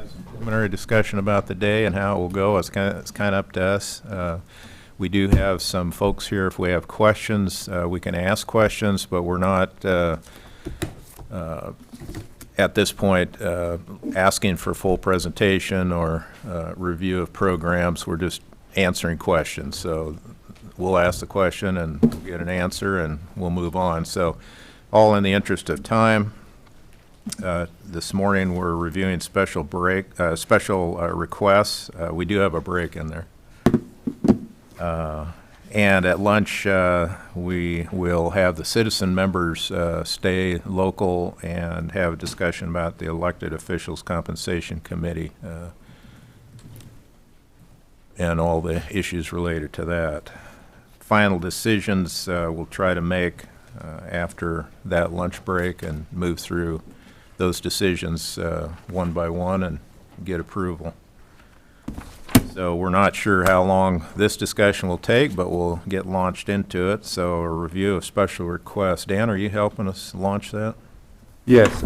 have some preliminary discussion about the day and how it will go. It's kind of up to us. We do have some folks here. If we have questions, we can ask questions, but we're not at this point asking for full presentation or review of programs. We're just answering questions. So we'll ask the question and we'll get an answer and we'll move on. So all in the interest of time, this morning we're reviewing special requests. We do have a break in there. And at lunch, we will have the citizen members stay local and have a discussion about the elected officials compensation committee and all the issues related to that. Final decisions we'll try to make after that lunch break and move through those decisions one by one and get approval. So we're not sure how long this discussion will take, but we'll get launched into it. So a review of special requests. Dan, are you helping us launch that? Yes,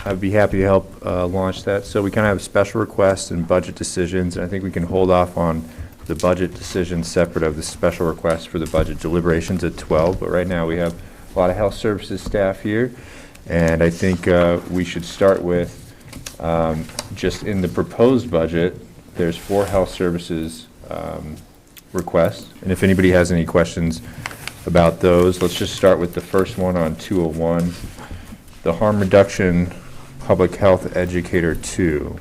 I'd be happy to help launch that. So we kind of have special requests and budget decisions, and I think we can hold off on the budget decisions separate of the special requests for the budget deliberations at 12. But right now we have a lot of health services staff here, and I think we should start with just in the proposed budget, there's 4 health services requests, and if anybody has any questions about those, let's just start with the first one on 201, the harm reduction public health educator 2.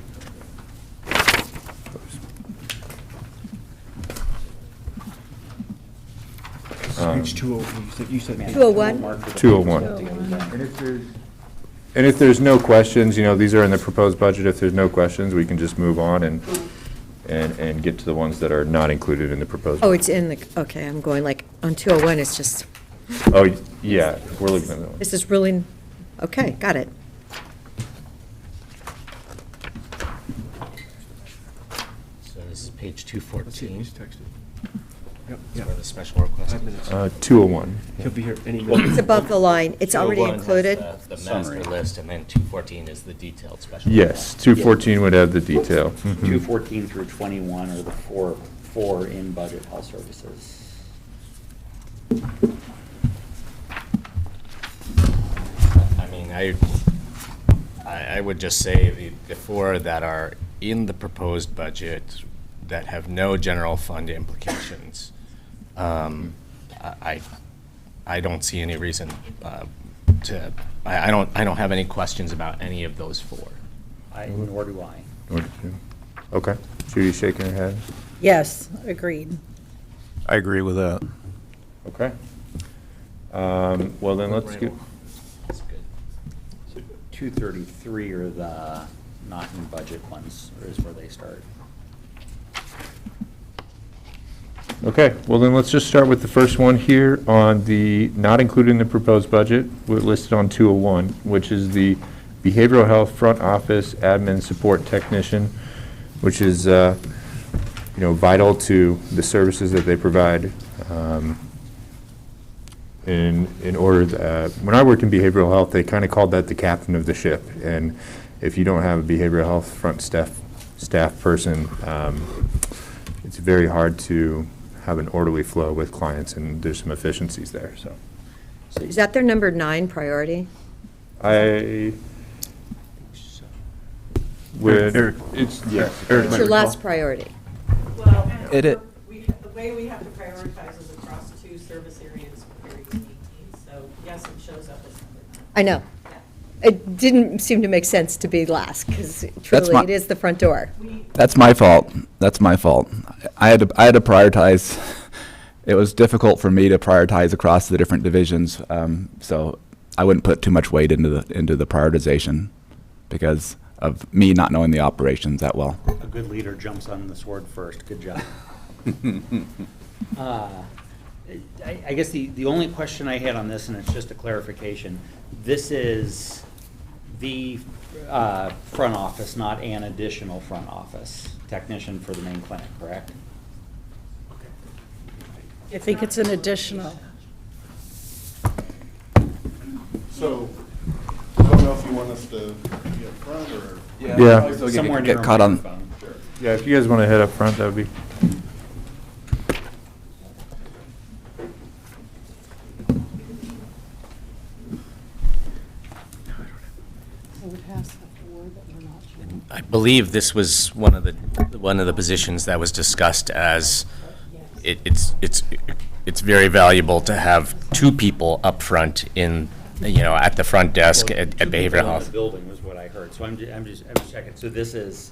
Page 201. You said 201? 201. And if there's no questions, you know, these are in the proposed budget. If there's no questions, we can just move on and get to the ones that are not included in the proposed. Oh, it's in the, okay, I'm going like, on 201, it's just, Oh, yeah, we're looking at that one. this is really, okay, got it. So this is page 214. He's texted. Yep, That's where the special request. 5 minutes. 201. He'll be here any minute. It's above the line, it's already 201 has included. The master list, and then 214 is the detailed special. Yes, 214 would have the detail. 214 through 21 are the four in budget health services. I mean, I would just say the 4 that are in the proposed budget that have no general fund implications, I don't see any reason I don't have any questions about any of those 4. Nor do I. Okay. Judy's shaking her head. Yes, agreed. I agree with that. Okay. Well, then let's get, That's good. So 233 are the not in budget ones, or is where they start. okay, well then let's just start with the first one here on the, not included in the proposed budget, we're listed on 201, which is the behavioral health front office admin support technician, which is, vital to the services that they provide. In order, when I worked in behavioral health, they kind of called that the captain of the ship. And if you don't have a behavioral health front staff person, it's very hard to have an orderly flow with clients, and there's some efficiencies there. So, Is that their number 9 priority? I would. It's yes. It's your last priority. Well, It- the way we have to prioritize is across 2 service areas, very speaking, so yes, it shows up as number 9. I know. It didn't seem to make sense to be last, because truly, my- it is the front door. That's my fault. That's my fault. I had to prioritize. It was difficult for me to prioritize across the different divisions, so I wouldn't put too much weight into the prioritization because of me not knowing the operations that well. A good leader jumps on the sword first. Good job. I guess the only question I had on this, and it's just a clarification, this is the front office, not an additional front office technician for the main clinic, correct? I think it's an additional. So, going know if you want us to be up front or. Yeah. Somewhere near Get a caught on. microphone. Yeah, if you guys want to head up front, that would be. I believe this was one of the positions that was discussed as it's very valuable to have two people up front at the front desk at Two people behavioral in health. the building was what I heard, so I'm just checking. So this is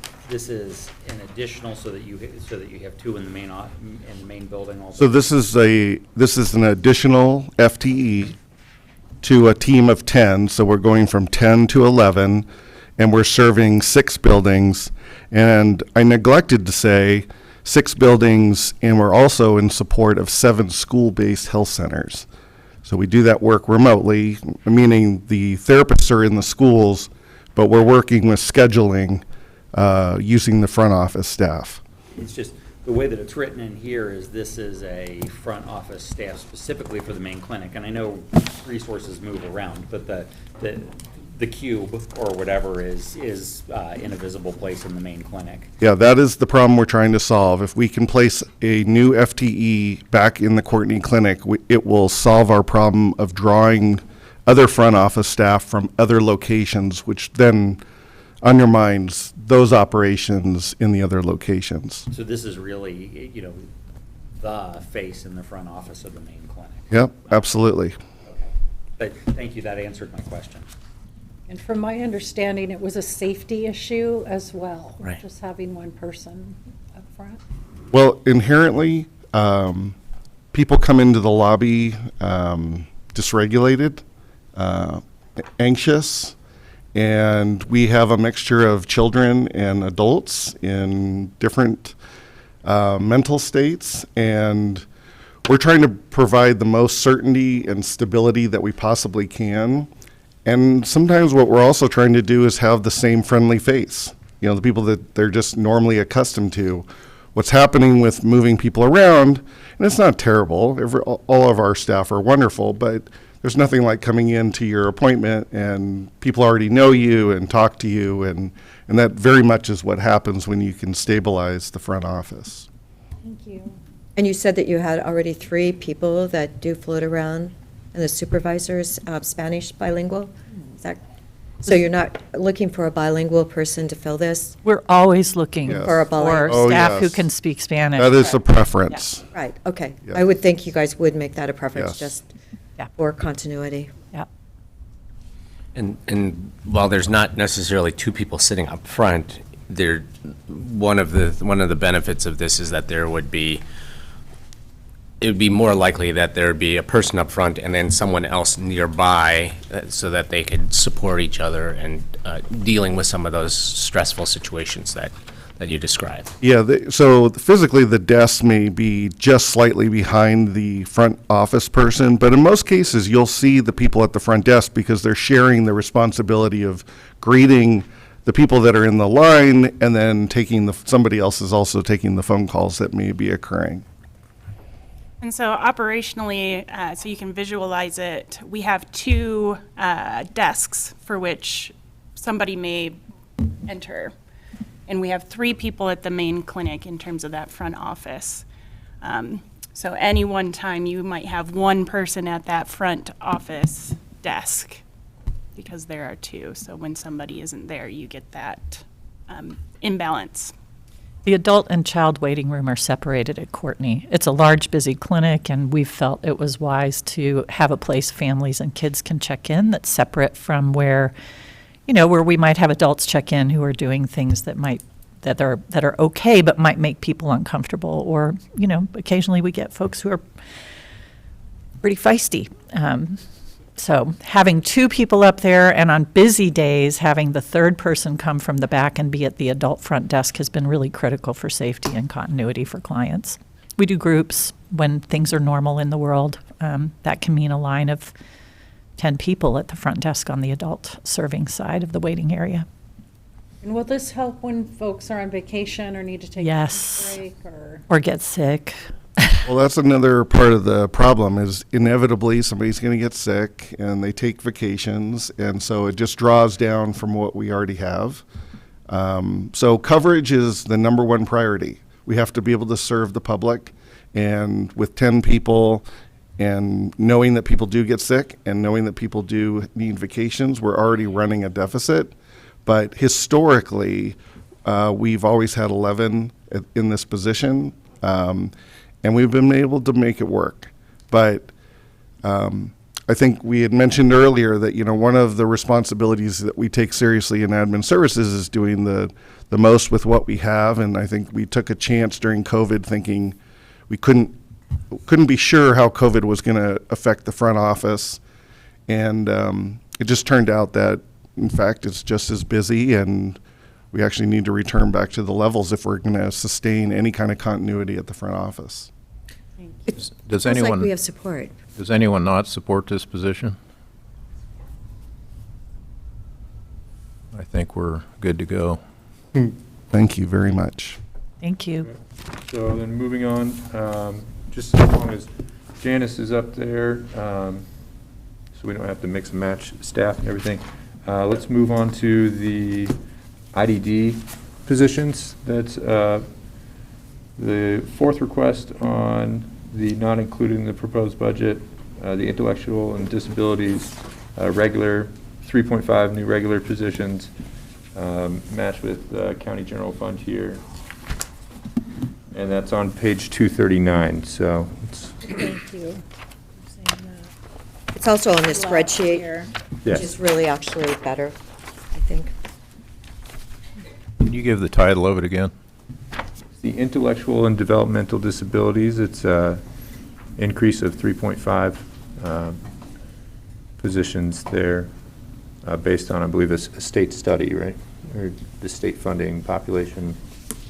an additional so that you have two in the main building also? So this is an additional FTE to a team of 10, so we're going from 10 to 11, and we're serving 6 buildings. And I neglected to say 6 buildings, and we're also in support of 7 school-based health centers. So we do that work remotely, meaning the therapists are in the schools, but we're working with scheduling using the front office staff. It's just, the way that it's written in here is this is a front office staff specifically for the main clinic. And I know resources move around, but the cube or whatever is in a visible place in the main clinic. Yeah, that is the problem we're trying to solve. If we can place a new FTE back in the Courtney Clinic, it will solve our problem of drawing other front office staff from other locations, which then undermines those operations in the other locations. So this is really, the face in the front office of the main clinic. Yep, absolutely. Okay. But thank you, that answered my question. And from my understanding, it was a safety issue as well. Right. Just having one person up front. Well, inherently, people come into the lobby dysregulated, anxious, and we have a mixture of children and adults in different mental states, and we're trying to provide the most certainty and stability that we possibly can. And sometimes what we're also trying to do is have the same friendly face, the people that they're just normally accustomed to. What's happening with moving people around, and it's not terrible, all of our staff are wonderful, but there's nothing like coming into your appointment and people already know you and talk to you, and that very much is what happens when you can stabilize the front office. Thank you. And you said that you had already 3 people that do float around, and the supervisor's Spanish bilingual? Is that, so you're not looking for a bilingual person to fill this? We're always looking Yes. For a for Oh, staff who yes. can speak Spanish. That is a preference. Right, okay. Yeah. I would think you guys would make that a preference, Yes. just Yeah. for continuity. Yeah. And while there's not necessarily 2 people sitting up front, one of the benefits of this is that it would be more likely that there would be a person up front and then someone else nearby so that they could support each other and dealing with some of those stressful situations that you described. Yeah, so physically the desk may be just slightly behind the front office person, but in most cases you'll see the people at the front desk because they're sharing the responsibility of greeting the people that are in the line and then somebody else is also taking the phone calls that may be occurring. And so operationally, so you can visualize it, we have 2 desks for which somebody may enter. And we have 3 people at the main clinic in terms of that front office. So any one time you might have 1 person at that front office desk because there are 2. So when somebody isn't there, you get that imbalance. The adult and child waiting room are separated at Courtney. It's a large, busy clinic, and we felt it was wise to have a place families and kids can check in that's separate from where we might have adults check in who are doing things that are okay, but might make people uncomfortable. Or, occasionally we get folks who are pretty feisty. So having 2 people up there, and on busy days, having the 3rd person come from the back and be at the adult front desk has been really critical for safety and continuity for clients. We do groups when things are normal in the world. That can mean a line of 10 people at the front desk on the adult serving side of the waiting area. And will this help when folks are on vacation or need to take Yes. a break or? Or get sick. Well, that's another part of the problem is inevitably somebody's going to get sick and they take vacations. And so it just draws down from what we already have. So coverage is the number one priority. We have to be able to serve the public. And with 10 people and knowing that people do get sick and knowing that people do need vacations, we're already running a deficit. But historically, we've always had 11 in this position. And we've been able to make it work. But I think we had mentioned earlier that, one of the responsibilities that we take seriously in admin services is doing the most with what we have. And I think we took a chance during COVID thinking we couldn't be sure how COVID was going to affect the front office. And it just turned out that, in fact, it's just as busy, and we actually need to return back to the levels if we're going to sustain any kind of continuity at the front office. Does It's like anyone, we have support. does anyone not support this position? I think we're good to go. Thank you very much. Thank you. So then moving on, just as long as Janice is up there, so we don't have to mix and match staff and everything, let's move on to the IDD positions. That's the fourth request on the not included in the proposed budget, the intellectual and disabilities, regular, 3.5 new regular positions, matched with county general fund here. And that's on page 239, so it's, Thank you. It's also on this Last spreadsheet, year. which yes. is really actually better, I think. Can you give the title of it again? The intellectual and developmental disabilities, it's a increase of 3.5 positions there, based on, I believe, a state study, right? Or the state funding population.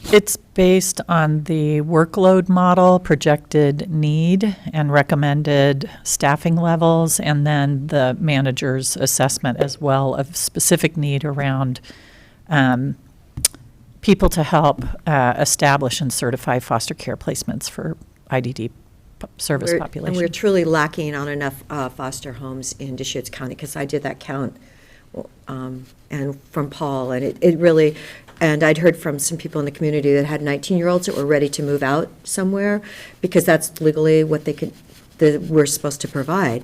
It's based on the workload model, projected need, and recommended staffing levels, and then the manager's assessment as well of specific need around people to help establish and certify foster care placements for IDD service population. And we're truly lacking on enough foster homes in Deschutes County, because I did that count, and from Paul, and it really, and I'd heard from some people in the community that had 19-year-olds that were ready to move out somewhere, because that's legally what we're supposed to provide.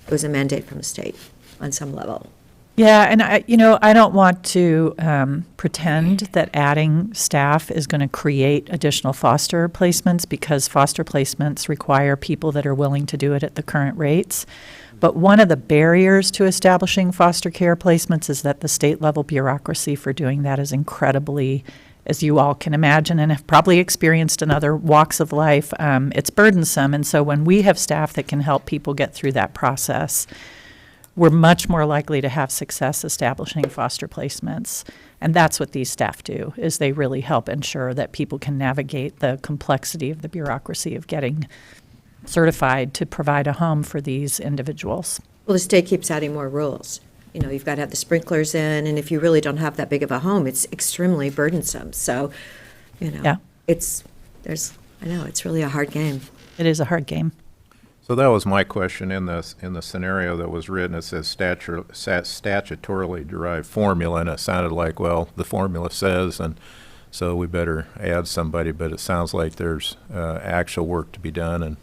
It was a mandate from the state on some level. Yeah, and I don't want to pretend that adding staff is going to create additional foster placements, because foster placements require people that are willing to do it at the current rates. But one of the barriers to establishing foster care placements is that the state level bureaucracy for doing that is incredibly, as you all can imagine and have probably experienced in other walks of life, it's burdensome. And so when we have staff that can help people get through that process, we're much more likely to have success establishing foster placements. And that's what these staff do, is they really help ensure that people can navigate the complexity of the bureaucracy of getting certified to provide a home for these individuals. Well, the state keeps adding more rules. You've got to have the sprinklers in, and if you really don't have that big of a home, it's extremely burdensome. So, Yeah. it's really a hard game. It is a hard game. So that was my question in the scenario that was written. It says statutorily derived formula, and it sounded like, well, the formula says, and so we better add somebody, but it sounds like there's actual work to be done. And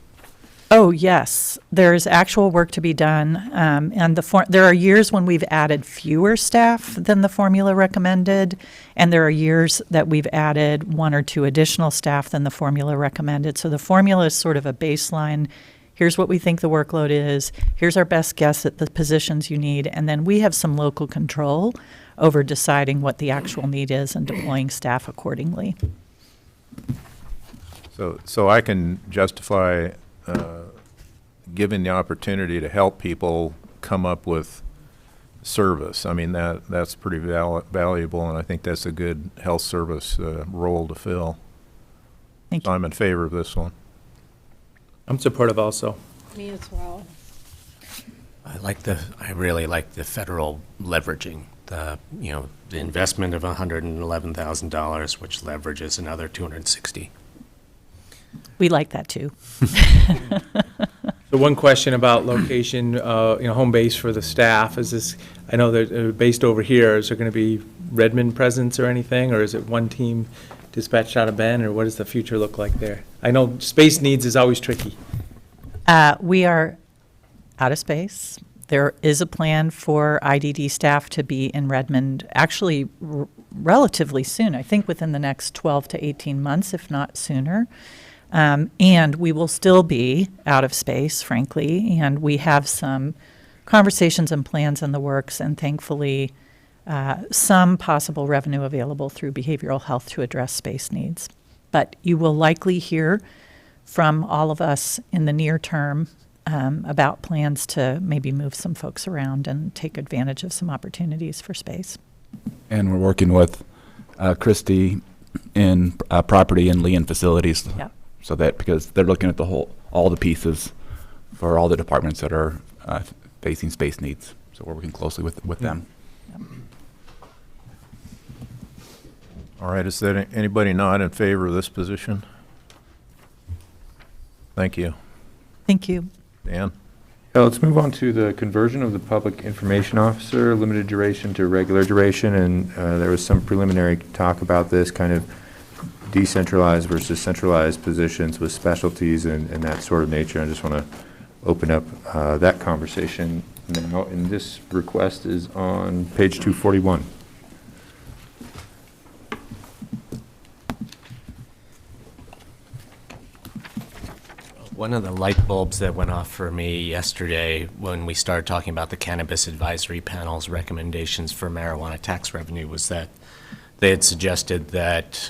Oh, yes, there's actual work to be done, and there are years when we've added fewer staff than the formula recommended, and there are years that we've added 1 or 2 additional staff than the formula recommended. So the formula is sort of a baseline. Here's what we think the workload is. Here's our best guess at the positions you need, and then we have some local control over deciding what the actual need is and deploying staff accordingly. so I can justify given the opportunity to help people come up with service. I mean, that's pretty valuable, and I think that's a good health service role to fill. Thank So you. I'm in favor of this one. I'm supportive also. Me as well. I really like the federal leveraging, the investment of $111,000, which leverages another 260. We like that too. So one question about location, home base for the staff, is this, I know they're based over here, is there going to be Redmond presence or anything, or is it one team dispatched out of Bend, or what does the future look like there? I know space needs is always tricky. We are out of space. There is a plan for IDD staff to be in Redmond actually relatively soon, I think within the next 12 to 18 months, if not sooner. And we will still be out of space, frankly, and we have some conversations and plans in the works, and thankfully, some possible revenue available through behavioral health to address space needs. But you will likely hear from all of us in the near term about plans to maybe move some folks around and take advantage of some opportunities for space. And we're working with Christie in property and Lee in facilities. Yeah. So that, because they're looking at all the pieces for all the departments that are facing space needs. So we're working closely with them. All right, is there anybody not in favor of this position? Thank you. Thank you. Dan? Yeah, let's move on to the conversion of the public information officer, limited duration to regular duration, and there was some preliminary talk about this kind of decentralized versus centralized positions with specialties and that sort of nature. I just want to open up that conversation now, and this request is on page 241. One of the light bulbs that went off for me yesterday when we started talking about the Cannabis Advisory Panel's recommendations for marijuana tax revenue was that they had suggested that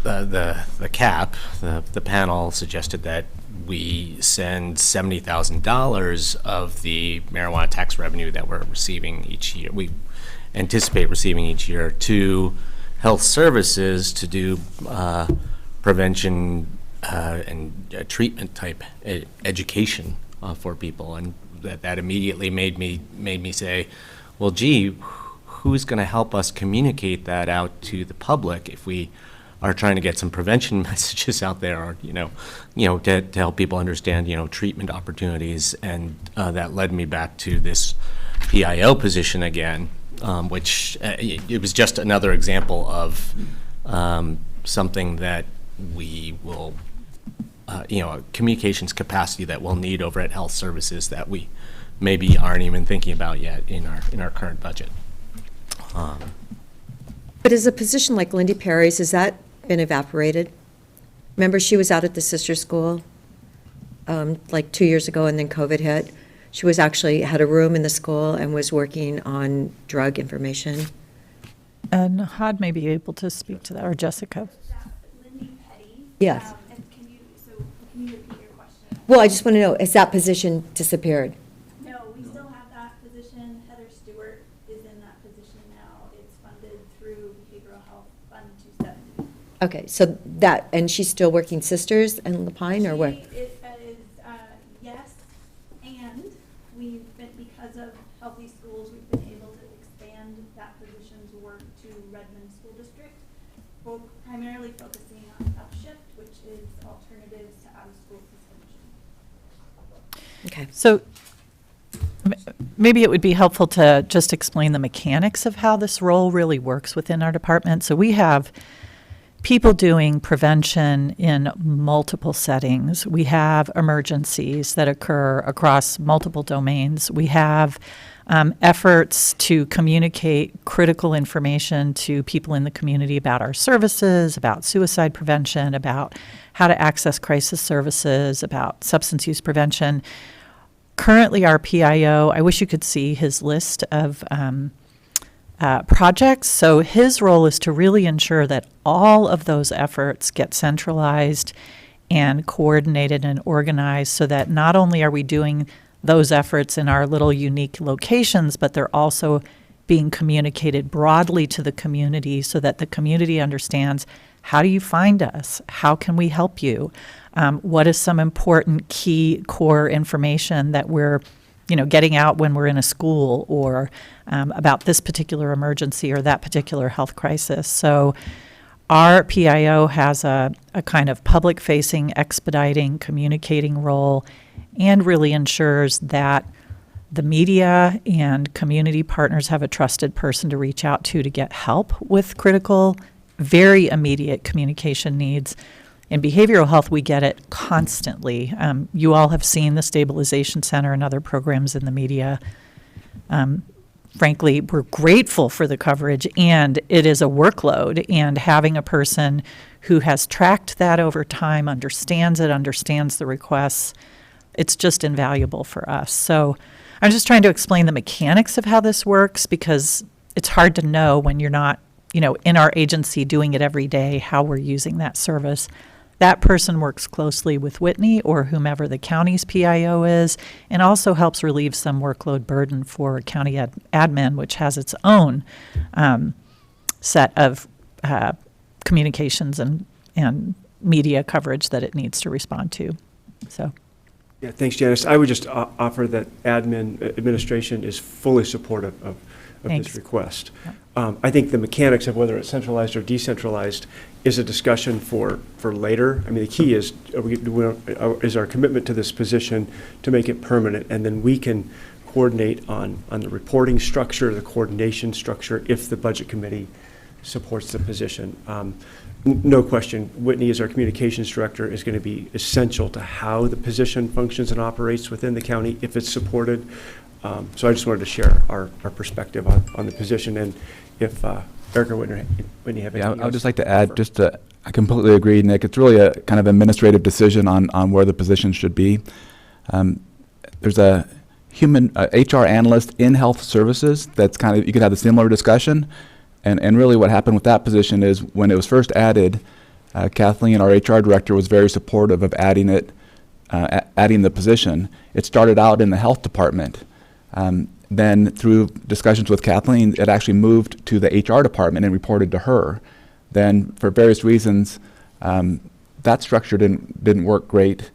the cap, the panel suggested that we send $70,000 of the marijuana tax revenue that we're receiving each year, we anticipate receiving each year, to health services to do prevention and treatment type education for people, and that immediately made me say, well, gee, who's going to help us communicate that out to the public if we are trying to get some prevention messages out there, or to help people understand treatment opportunities, and that led me back to this PIO position again, which it was just another example of something that we will, a communications capacity that we'll need over at health services that we maybe aren't even thinking about yet in our current budget. But is a position like Lindy Perry's, has that been evaporated? Remember, she was out at the sister school like 2 years ago, and then COVID hit. She was actually had a room in the school and was working on drug information. And Hod may be able to speak to that, or Jessica. Lindy Petty. Yes. And can you repeat your question? Well, I just want to know, has that position disappeared? No, we still have that position. Heather Stewart is in that position now. It's funded through Behavioral Health Fund 270. Okay, so that, and she's still working Sisters and Lapine, or where? It is, yes, and because of Healthy Schools, we've been able to expand that position's work to Redmond School District, primarily focusing on Upshift, which is alternatives to out-of-school suspension. Okay. So maybe it would be helpful to just explain the mechanics of how this role really works within our department. So we have people doing prevention in multiple settings. We have emergencies that occur across multiple domains. We have efforts to communicate critical information to people in the community about our services, about suicide prevention, about how to access crisis services, about substance use prevention. Currently, our PIO, I wish you could see his list of projects. So his role is to really ensure that all of those efforts get centralized and coordinated and organized, so that not only are we doing those efforts in our little unique locations, but they're also being communicated broadly to the community, so that the community understands, how do you find us? How can we help you? What is some important key core information that we're getting out when we're in a school, or about this particular emergency or that particular health crisis. So our PIO has a kind of public-facing, expediting, communicating role, and really ensures that the media and community partners have a trusted person to reach out to get help with critical, very immediate communication needs. In behavioral health, we get it constantly. You all have seen the Stabilization Center and other programs in the media. Frankly, we're grateful for the coverage, and it is a workload, and having a person who has tracked that over time, understands it, understands the requests, it's just invaluable for us. So I'm just trying to explain the mechanics of how this works, because it's hard to know when you're not, in our agency doing it every day, how we're using that service. That person works closely with Whitney or whomever the county's PIO is, and also helps relieve some workload burden for county admin, which has its own set of communications and media coverage that it needs to respond to. So. Yeah, thanks, Janice. I would just offer that administration is fully supportive of this request. I think the mechanics of whether it's centralized or decentralized is a discussion for later. I mean, the key is our commitment to this position to make it permanent, and then we can coordinate on the reporting structure, the coordination structure, if the budget committee supports the position. No question, Whitney, as our communications director, is going to be essential to how the position functions and operates within the county if it's supported. So I just wanted to share our perspective on the position, and if Eric or Whitney have anything else. I would just like to add, I completely agree, Nick. It's really a kind of administrative decision on where the position should be. There's a human HR analyst in health services that's kind of, you could have a similar discussion. And really what happened with that position is when it was first added, Kathleen, our HR director, was very supportive of adding the position. It started out in the health department. Then through discussions with Kathleen, it actually moved to the HR department and reported to her. Then for various reasons, that structure didn't work great.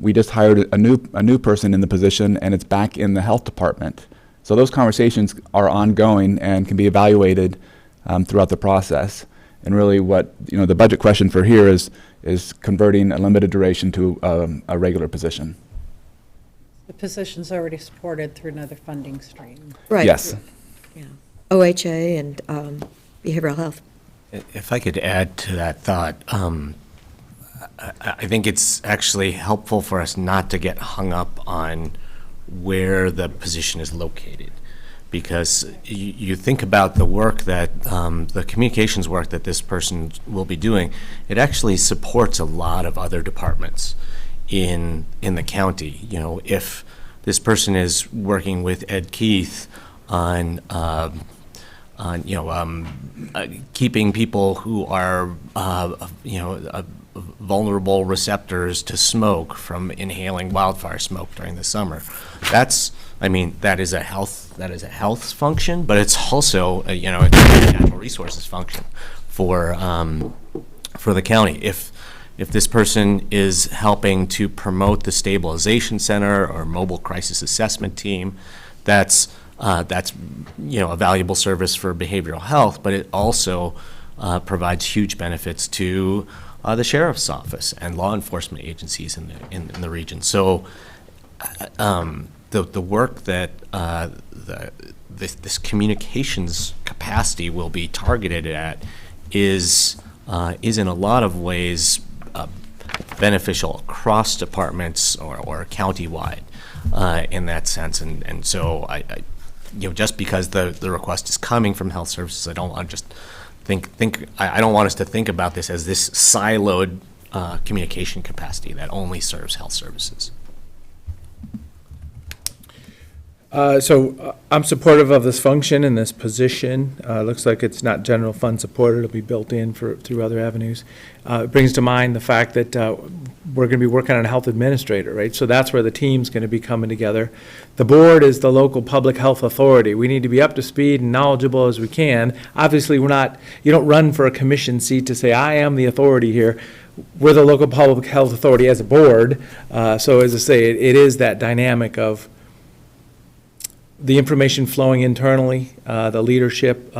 We just hired a new person in the position, and it's back in the health department. So those conversations are ongoing and can be evaluated throughout the process. And really what, the budget question for here is converting a limited duration to a regular position. The position's already supported through another funding stream. Right. Yes. Yeah. OHA and behavioral health. If I could add to that thought, I think it's actually helpful for us not to get hung up on where the position is located, because you think about the work that the communications work that this person will be doing. It actually supports a lot of other departments in the county. If this person is working with Ed Keith on keeping people who are vulnerable receptors to smoke from inhaling wildfire smoke during the summer, that is a health function, but it's also a natural resources function for the county. If this person is helping to promote the Stabilization Center or mobile crisis assessment team, that's a valuable service for behavioral health, but it also provides huge benefits to the sheriff's office and law enforcement agencies in the region. So the work that this communications capacity will be targeted at is in a lot of ways beneficial across departments or county-wide in that sense. And so I just because the request is coming from health services, I don't want to just I don't want us to think about this as this siloed communication capacity that only serves health services. So I'm supportive of this function and this position. Looks like it's not general fund supported. It'll be built in through other avenues. It brings to mind the fact that we're going to be working on a health administrator, right? So that's where the team's going to be coming together. The board is the local public health authority. We need to be up to speed and knowledgeable as we can. Obviously, you don't run for a commission seat to say, I am the authority here. We're the local public health authority as a board. So as I say, it is that dynamic of the information flowing internally, the leadership,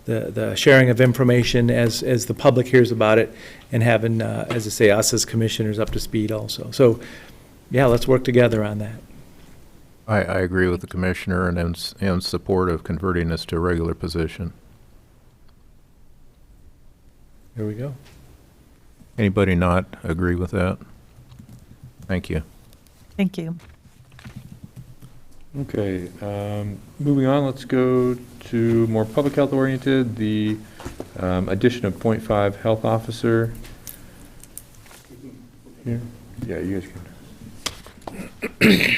the sharing of information as the public hears about it, and having, as I say, us as commissioners up to speed also. So, yeah, let's work together on that. I agree with the commissioner and am in support of converting this to a regular position. Here we go. Anybody not agree with that? Thank you. Thank you. Okay, moving on, let's go to more public health oriented, the addition of .5 health officer. Here, yeah, you guys can.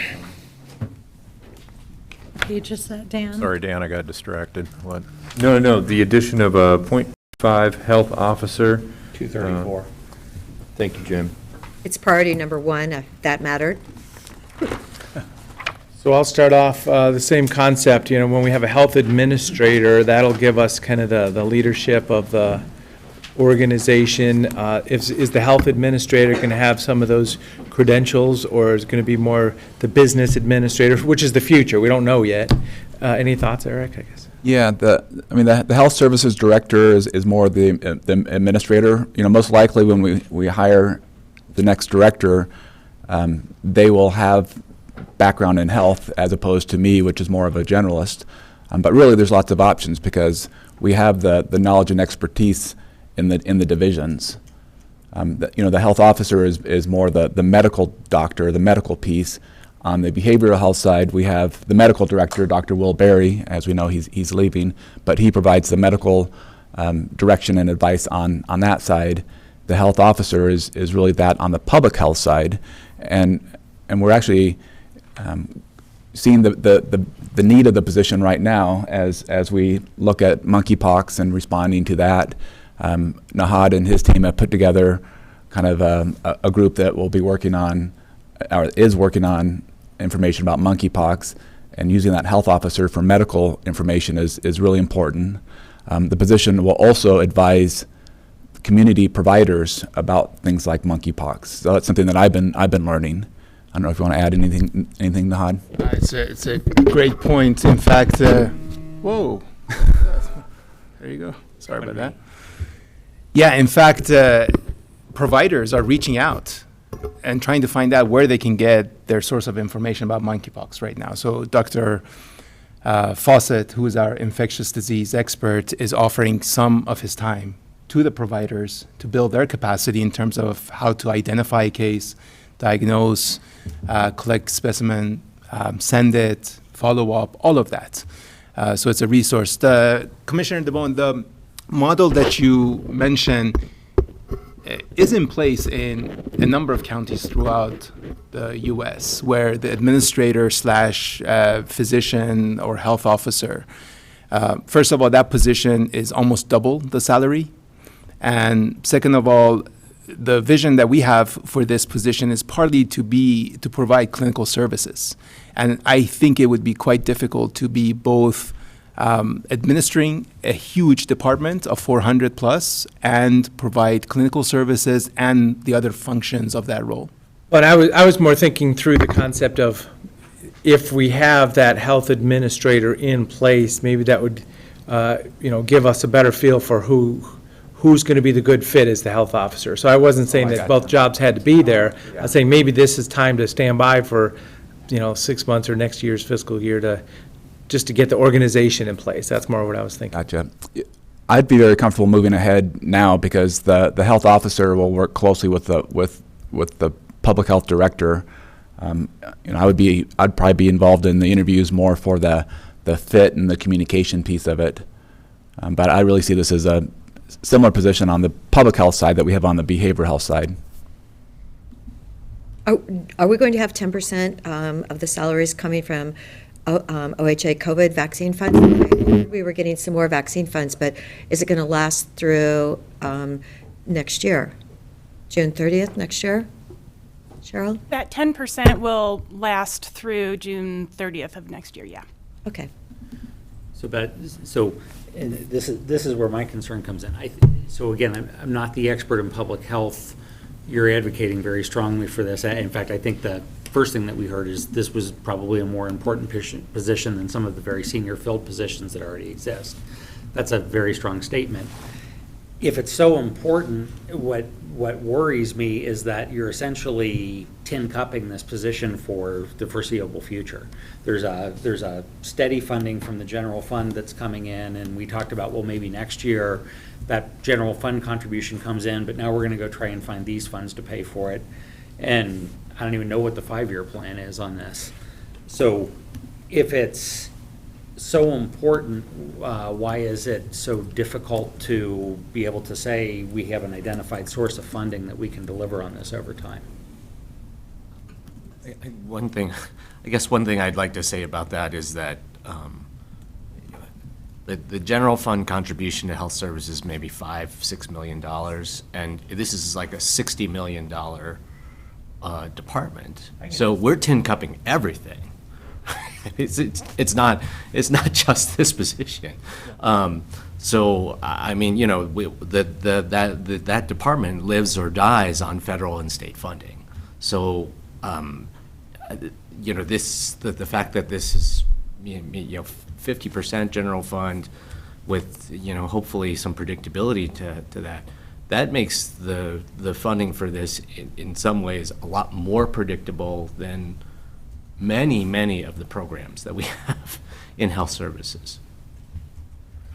Page is that, Dan? Sorry, Dan, I got distracted. What? No, the addition of a .5 health officer. 234. Thank you, Jim. It's priority number one, if that mattered. So I'll start off the same concept. You know, when we have a health administrator, that'll give us kind of the leadership of the organization. Is the health administrator going to have some of those credentials, or is it going to be more the business administrator, which is the future? We don't know yet. Any thoughts, Eric, I guess? Yeah, the health services director is more the administrator. You know, most likely when we hire the next director, they will have background in health as opposed to me, which is more of a generalist. But really, there's lots of options because we have the knowledge and expertise in the divisions. The health officer is more the medical doctor, the medical piece. On the behavioral health side, we have the medical director, Dr. Will Berry. As we know, he's leaving, but he provides the medical direction and advice on that side. The health officer is really that on the public health side, and we're actually seeing the need of the position right now as we look at monkeypox and responding to that. Nahad and his team have put together kind of a group that will be working on, or is working on, information about monkeypox, and using that health officer for medical information is really important. The position will also advise community providers about things like monkeypox. So that's something that I've been learning. I don't know if you want to add anything, Nahad? It's a great point. In fact, whoa, there you go. Sorry about that. Yeah, in fact, providers are reaching out and trying to find out where they can get their source of information about monkeypox right now. So Dr. Fawcett, who is our infectious disease expert, is offering some of his time to the providers to build their capacity in terms of how to identify a case, diagnose, collect specimen, send it, follow up, all of that. So it's a resource. Commissioner DeBone, the model that you mentioned is in place in a number of counties throughout the U.S., where the administrator / physician or health officer, first of all, that position is almost double the salary. And second of all, the vision that we have for this position is partly to provide clinical services. And I think it would be quite difficult to be both administering a huge department of 400 plus and provide clinical services and the other functions of that role. But I was more thinking through the concept of if we have that health administrator in place, maybe that would, give us a better feel for who's going to be the good fit as the health officer. So I wasn't saying that both jobs had to be there. I was saying maybe this is time to stand by for, 6 months or next year's fiscal year just to get the organization in place. That's more what I was thinking. Gotcha. I'd be very comfortable moving ahead now because the health officer will work closely with the public health director. I'd probably be involved in the interviews more for the fit and the communication piece of it. But I really see this as a similar position on the public health side that we have on the behavioral health side. Are we going to have 10% of the salaries coming from OHA COVID vaccine funds? We were getting some more vaccine funds, but is it going to last through next year, June 30th next year? Cheryl? That 10% will last through June 30th of next year, yeah. Okay. So this is where my concern comes in. So again, I'm not the expert in public health. You're advocating very strongly for this. In fact, I think the first thing that we heard is this was probably a more important position than some of the very senior filled positions that already exist. That's a very strong statement. If it's so important, what worries me is that you're essentially tin cupping this position for the foreseeable future. There's a steady funding from the general fund that's coming in, and we talked about, well, maybe next year that general fund contribution comes in, but now we're gonna go try and find these funds to pay for it. And I don't even know what the 5-year plan is on this. So if it's so important, why is it so difficult to be able to say we have an identified source of funding that we can deliver on this over time? One thing I'd like to say about that is that the general fund contribution to health services may be $5-6 million, and this is like a $60 million department. So we're tin cupping everything. It's not just this position. So I mean, you know, that department lives or dies on federal and state funding. So you know, the fact that this is 50% general fund with, you know, hopefully some predictability to that makes the funding for this in some ways a lot more predictable than many of the programs that we have in health services.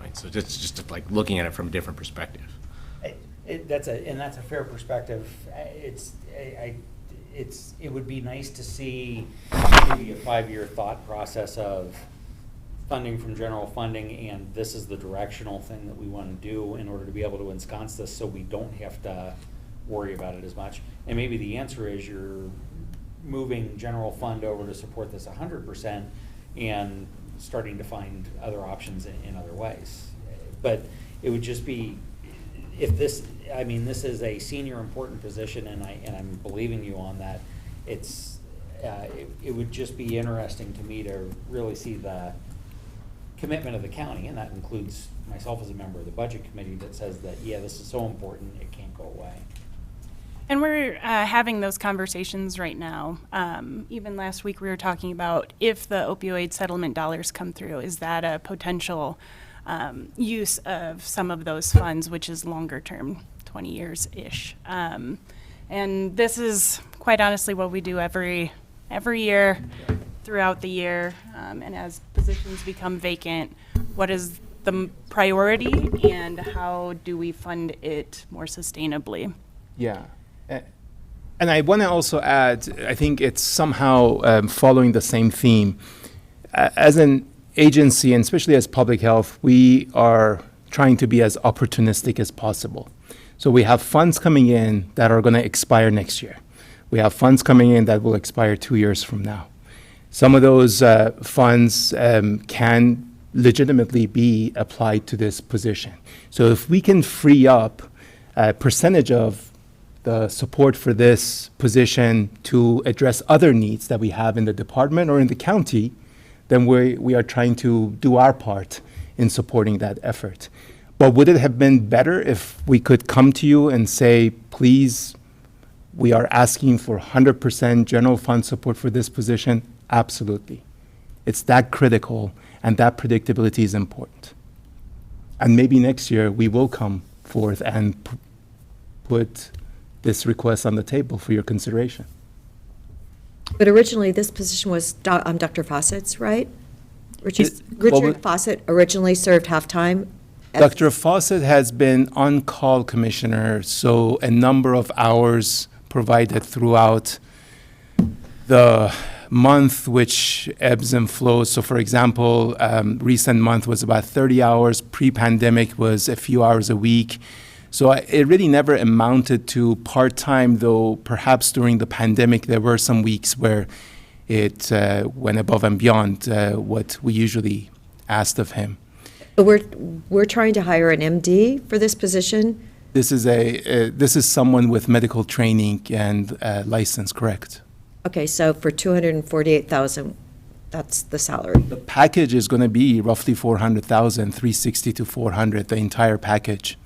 Right, so just like looking at it from a different perspective. That's a fair perspective. It would be nice to see maybe a 5-year thought process of funding from general funding, and this is the directional thing that we want to do in order to be able to ensconce this, so we don't have to worry about it as much. And maybe the answer is you're moving general fund over to support this 100% and starting to find other options in other ways. But it would just be, if this, I mean, this is a senior important position, and I'm believing you on that. It would just be interesting to me to really see the commitment of the county, and that includes myself as a member of the budget committee, that says that, yeah, this is so important, it can't go away. And we're having those conversations right now. Even last week, we were talking about if the opioid settlement dollars come through, is that a potential use of some of those funds, which is longer term, 20 years-ish. And this is quite honestly what we do every year throughout the year. And as positions become vacant, what is the priority and how do we fund it more sustainably? Yeah. And I want to also add, I think it's somehow following the same theme. As an agency, and especially as public health, we are trying to be as opportunistic as possible. So we have funds coming in that are going to expire next year. We have funds coming in that will expire 2 years from now. Some of those funds can legitimately be applied to this position. So if we can free up a percentage of the support for this position to address other needs that we have in the department or in the county, then we are trying to do our part in supporting that effort. But would it have been better if we could come to you and say, please, we are asking for 100% general fund support for this position? Absolutely. It's that critical, and that predictability is important. And maybe next year we will come forth and put this request on the table for your consideration. But originally, this position was Dr. Fawcett's, right? Richard Fawcett originally served half-time. Dr. Fawcett has been on-call commissioner, so a number of hours provided throughout the month, which ebbs and flows. So for example, recent month was about 30 hours. Pre-pandemic was a few hours a week. So it really never amounted to part-time, though perhaps during the pandemic there were some weeks where it went above and beyond what we usually asked of him. But we're trying to hire an MD for this position? This is someone with medical training and license, correct? Okay, so for $248,000, that's the salary. The package is going to be roughly $400,000, $360 to $400,000, the entire package.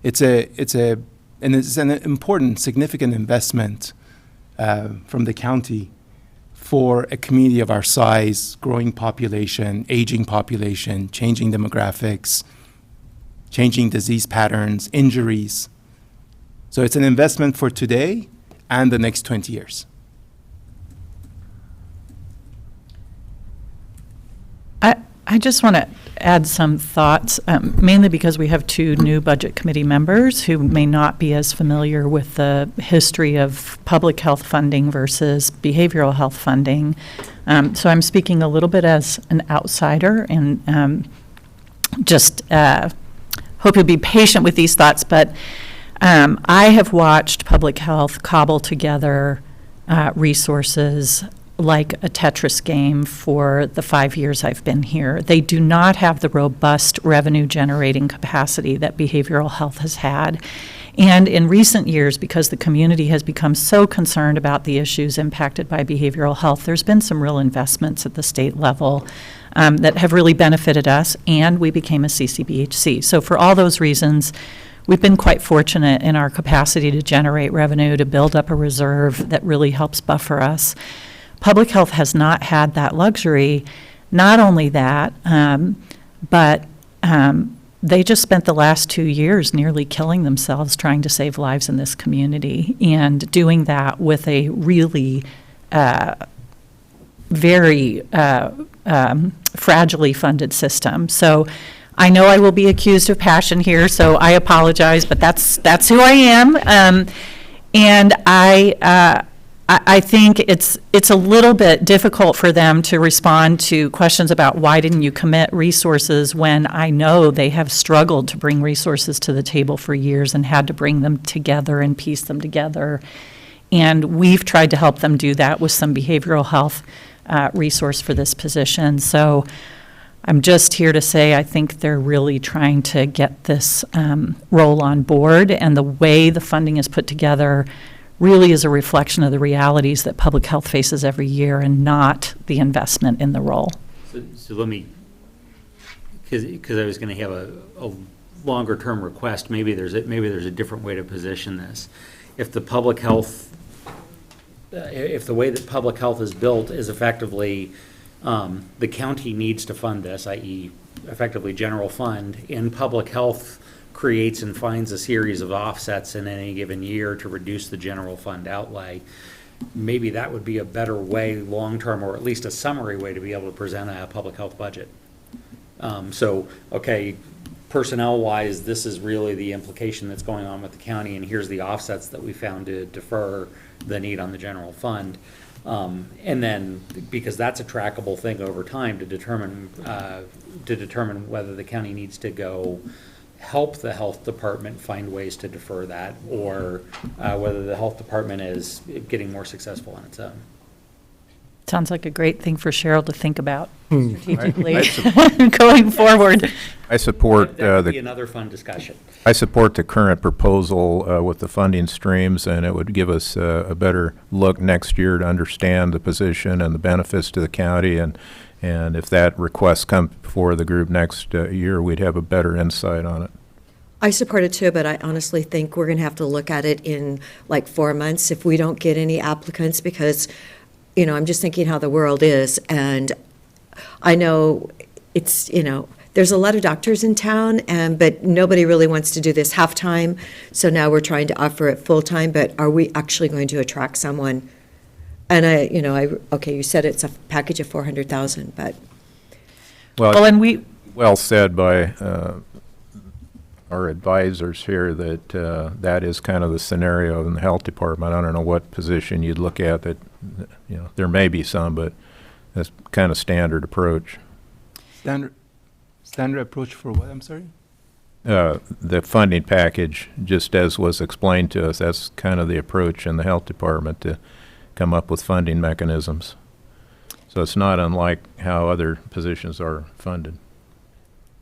It's an important, significant investment from the county for a community of our size, growing population, aging population, changing demographics. changing disease patterns, injuries. So it's an investment for today and the next 20 years. I just want to add some thoughts, mainly because we have two new Budget Committee members who may not be as familiar with the history of public health funding versus behavioral health funding. So I'm speaking a little bit as an outsider, and just hope you'll be patient with these thoughts. But I have watched public health cobble together resources like a Tetris game for the 5 years I've been here. They do not have the robust revenue-generating capacity that behavioral health has had. And in recent years, because the community has become so concerned about the issues impacted by behavioral health, there's been some real investments at the state level that have really benefited us, and we became a CCBHC. So for all those reasons, we've been quite fortunate in our capacity to generate revenue, to build up a reserve that really helps buffer us. Public health has not had that luxury. Not only that, but they just spent the last 2 years nearly killing themselves trying to save lives in this community, and doing that with a really very fragilely funded system. So I know I will be accused of passion here, so I apologize, but that's who I am. And I think it's a little bit difficult for them to respond to questions about why didn't you commit resources, when I know they have struggled to bring resources to the table for years and had to bring them together and piece them together. And we've tried to help them do that with some behavioral health resource for this position. So I'm just here to say I think they're really trying to get this role on board, and the way the funding is put together really is a reflection of the realities that public health faces every year, and not the investment in the role. So let me, because I was going to have a longer term request. Maybe there's a different way to position this. If the public health, if the way that public health is built is effectively the county needs to fund this, i.e., effectively general fund, and public health creates and finds a series of offsets in any given year to reduce the general fund outlay, maybe that would be a better way long-term, or at least a summary way to be able to present a public health budget. So, okay, personnel-wise, this is really the implication that's going on with the county, and here's the offsets that we found to defer the need on the general fund. And then, because that's a trackable thing over time to determine whether the county needs to go help the health department find ways to defer that, or whether the health department is getting more successful on its own. Sounds like a great thing for Cheryl to think about strategically going forward. I support that would be another fun discussion. I support the current proposal with the funding streams, and it would give us a better look next year to understand the position and the benefits to the county, and if that request comes before the group next year, we'd have a better insight on it. I support it too, but I honestly think we're going to have to look at it in like 4 months if we don't get any applicants, because, you know, I'm just thinking how the world is, and I know it's, you know, there's a lot of doctors in town, but nobody really wants to do this half-time, so now we're trying to offer it full-time, but are we actually going to attract someone? And okay, you said it's a package of 400,000, but. Well, and well said by our advisors here that that is kind of the scenario in the health department. I don't know what position you'd look at that, you know, there may be some, but that's kind of standard approach. Standard approach for what, I'm sorry? The funding package, just as was explained to us, that's kind of the approach in the health department to come up with funding mechanisms. So it's not unlike how other positions are funded.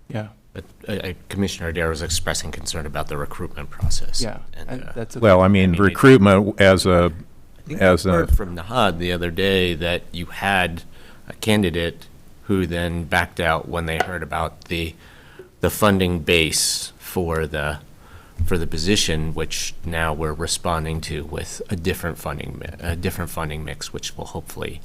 Yeah. But Commissioner Adair was expressing concern about the recruitment process. Yeah, and that's okay. Well, I mean, recruitment as a I think I heard from Nahad the other day that you had a candidate who then backed out when they heard about the funding base for the position, which now we're responding to with a different funding mix, which will hopefully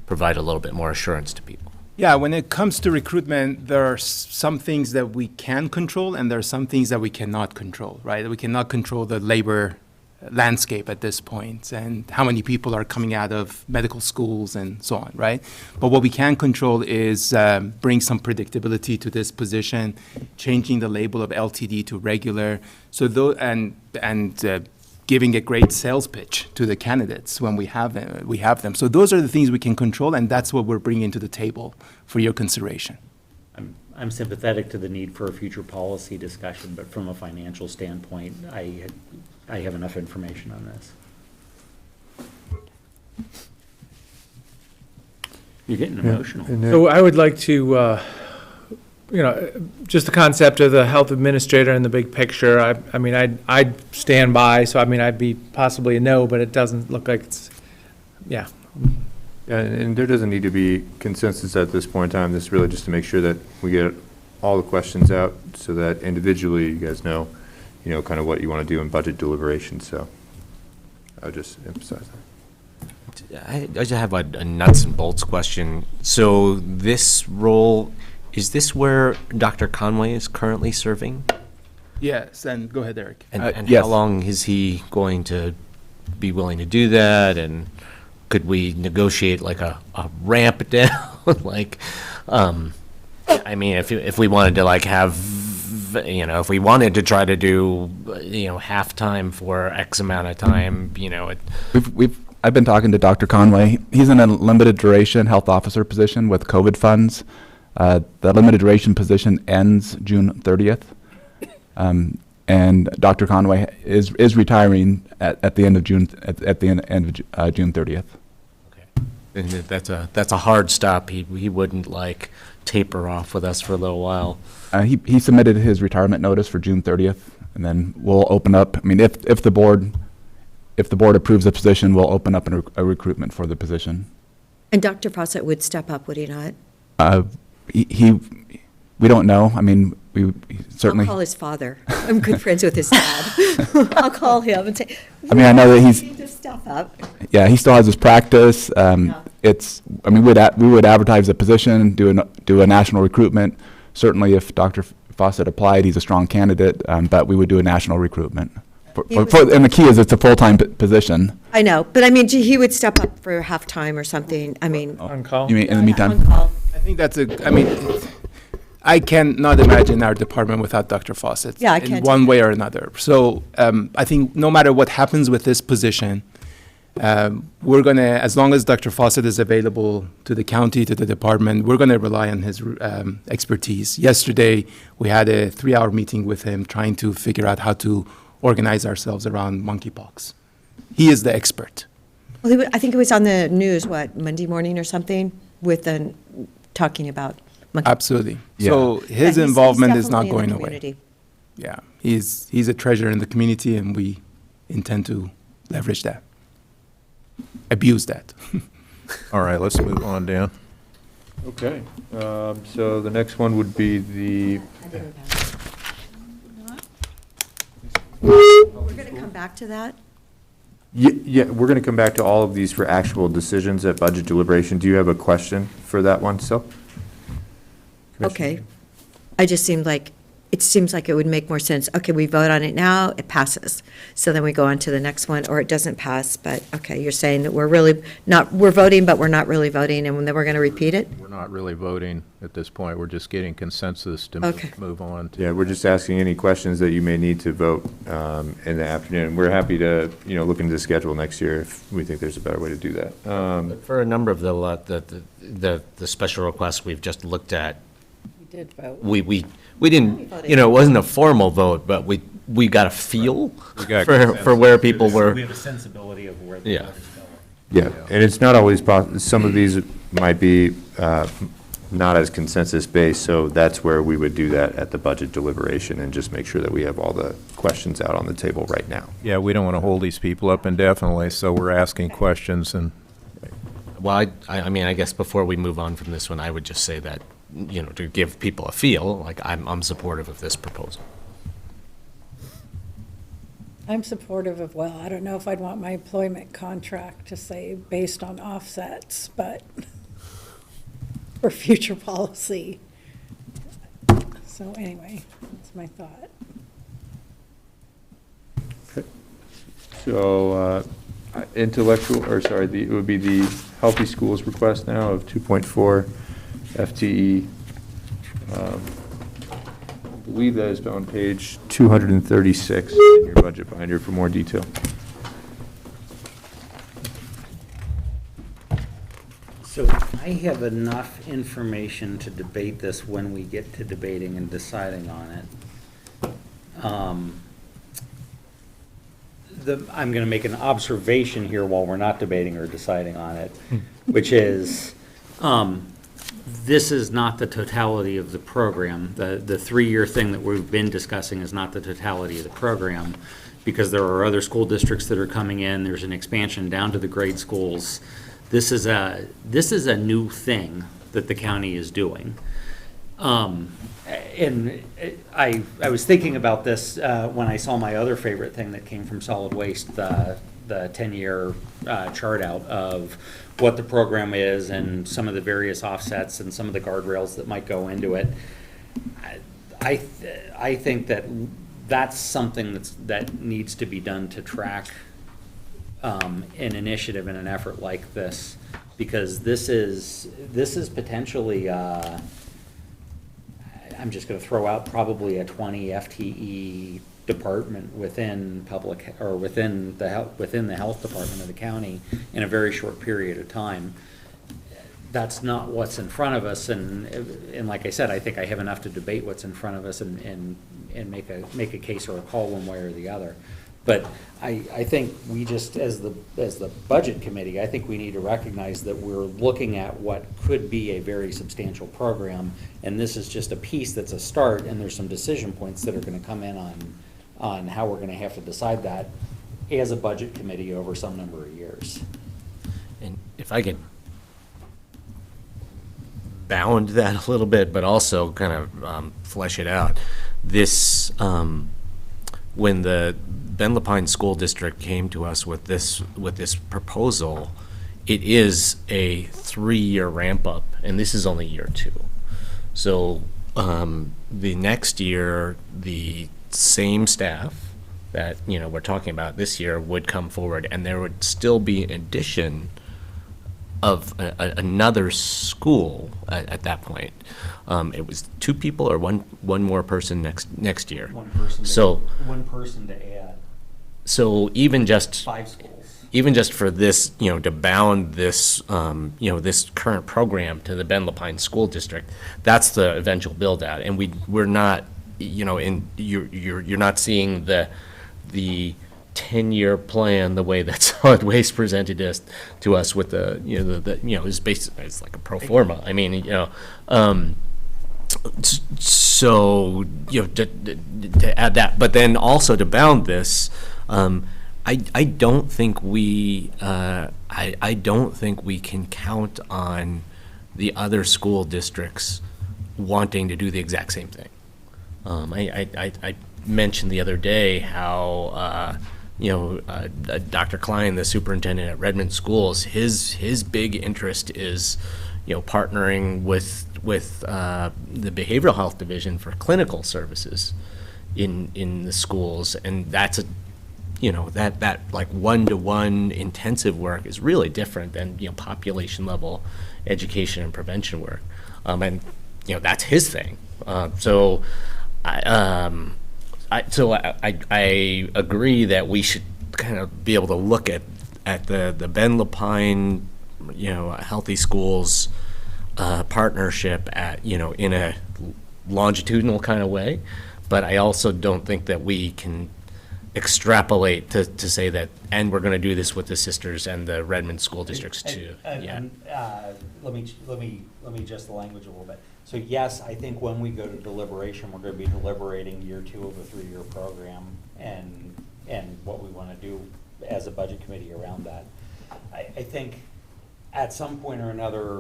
provide a little bit more assurance to people. Yeah, when it comes to recruitment, there are some things that we can control and there are some things that we cannot control, right? We cannot control the labor landscape at this point and how many people are coming out of medical schools and so on, right? But what we can control is bring some predictability to this position, changing the label of LTD to regular, so giving a great sales pitch to the candidates when we have them. So those are the things we can control, and that's what we're bringing to the table for your consideration. I'm sympathetic to the need for a future policy discussion, but from a financial standpoint, I have enough information on this. You're getting emotional. So I would like to, just the concept of the health administrator and the big picture, I mean, I'd stand by, so I mean, I'd be possibly a no, but it doesn't look like it's, yeah. Yeah, and there doesn't need to be consensus at this point in time. This is really just to make sure that we get all the questions out so that individually you guys know, kind of what you want to do in budget deliberations. So I would just emphasize that. I just have a nuts and bolts question. So this role, is this where Dr. Conway is currently serving? Yes, and go ahead, Eric. And yes. how long is he going to be willing to do that? And could we negotiate like a ramp down? Like, I mean, if we wanted to like have, if we wanted to try to do, half-time for X amount of time, I've been talking to Dr. Conway. He's in a limited duration health officer position with COVID funds. The limited duration position ends June 30th. And Dr. Conway is retiring at the end of June, at the end of June 30th. Okay. And that's a hard stop. He wouldn't like taper off with us for a little while. He submitted his retirement notice for June 30th, and then we'll open up. I mean, if the board approves the position, we'll open up a recruitment for the position. And Dr. Fawcett would step up, would he not? We don't know. I mean, we certainly. I'll call his father. I'm good friends with his dad. I'll call him and say, I mean, I know that "We need to step up." Yeah, he still has his practice. I mean, we would advertise the position, do a national recruitment. Certainly, if Dr. Fawcett applied, he's a strong candidate, but we would do a national recruitment. And the key is it's a full-time position. I know, but I mean, he would step up for half-time or something. I mean. On call? You mean in the meantime? On call. I think I cannot imagine our department without Dr. Fawcett. Yeah, I in can't one way or another. So I think no matter what happens with this position, we're going to, as long as Dr. Fawcett is available to the county, to the department, we're going to rely on his expertise. Yesterday, we had a 3-hour meeting with him trying to figure out how to organize ourselves around monkeypox. He is the expert. Well, I think it was on the news, Monday morning or something, talking about monkey. Absolutely. Yeah. So his Yeah, involvement he's is not definitely in going the away. community. Yeah, he's a treasure in the community, and we intend to leverage that, abuse that. All right, let's move on, Dan. Okay. So the next one would be the. We're going to come back to that. Yeah, we're going to come back to all of these for actual decisions at budget deliberation. Do you have a question for that one still? Okay. It seems like it would make more sense. Okay, we vote on it now, it passes. So then we go on to the next one, or it doesn't pass, but, okay, you're saying that we're voting, but we're not really voting, and then we're going to repeat it? We're not really voting at this point. We're just getting consensus to Okay. move on. Yeah, we're just asking any questions that you may need to vote in the afternoon. We're happy to, look into the schedule next year if we think there's a better way to do that. But for a number of the special requests we've just looked at, We did vote. we didn't, it wasn't a formal vote, but we got a feel We got for where people were. We have a sensibility of where the Yeah. vote is going. Yeah, and it's not always some of these might be not as consensus-based, so that's where we would do that at the budget deliberation and just make sure that we have all the questions out on the table right now. Yeah, we don't want to hold these people up indefinitely, so we're asking questions and Well, I mean, I guess before we move on from this one, I would just say that, to give people a feel, like I'm supportive of this proposal. I'm supportive of, I don't know if I'd want my employment contract to say based on offsets, but for future policy. So anyway, that's my thought. So, it would be the Healthy Schools request now of 2.4 FTE. I believe that is on page 236 in your budget binder for more detail. So I have enough information to debate this when we get to debating and deciding on it. I'm going to make an observation here while we're not debating or deciding on it, which is, this is not the totality of the program. The 3-year thing that we've been discussing is not the totality of the program, because there are other school districts that are coming in. There's an expansion down to the grade schools. This is a new thing that the county is doing. And I was thinking about this when I saw my other favorite thing that came from solid waste, the 10-year chart out of what the program is and some of the various offsets and some of the guardrails that might go into it. I think that that's something that needs to be done to track an initiative and an effort like this, because this is potentially I'm just going to throw out probably a 20 FTE department within within the health department of the county in a very short period of time. That's not what's in front of us, and like I said, I think I have enough to debate what's in front of us and make a case or a call one way or the other. But I think we just, as the budget committee, I think we need to recognize that we're looking at what could be a very substantial program, and this is just a piece that's a start, and there's some decision points that are going to come in on how we're going to have to decide that as a budget committee over some number of years. And if I could bound that a little bit, but also kind of flesh it out. This, when the Ben Lapine School District came to us with this proposal, it is a 3-year ramp up, and this is only year 2. So the next year, the same staff that we're talking about this year would come forward, and there would still be an addition of another school at that point. It was 2 people or one more person next year. One person to add. So even just 5 schools. Even just for this, to bound this, this current program to the Ben Lapine School District, that's the eventual build out, and we're not, you're not seeing the 10-year plan the way that solid waste presented to us with it's basically, it's like a pro forma. I mean, so to add that, but then also to bound this, I don't think we can count on the other school districts wanting to do the exact same thing. I mentioned the other day how Dr. Klein, the superintendent at Redmond Schools, his big interest is partnering with the behavioral health division for clinical services in the schools, and that's that like one-to-one intensive work is really different than population level education and prevention work, and that's his thing. So I agree that we should kind of be able to look at the Ben Lapine Healthy Schools partnership in a longitudinal kind of way, but I also don't think that we can extrapolate to say that, and we're going to do this with the sisters and the Redmond school districts too. Let me adjust the language a little bit. So yes, I think when we go to deliberation, we're going to be deliberating year 2 of a 3-year program and what we want to do as a budget committee around that. I think at some point or another,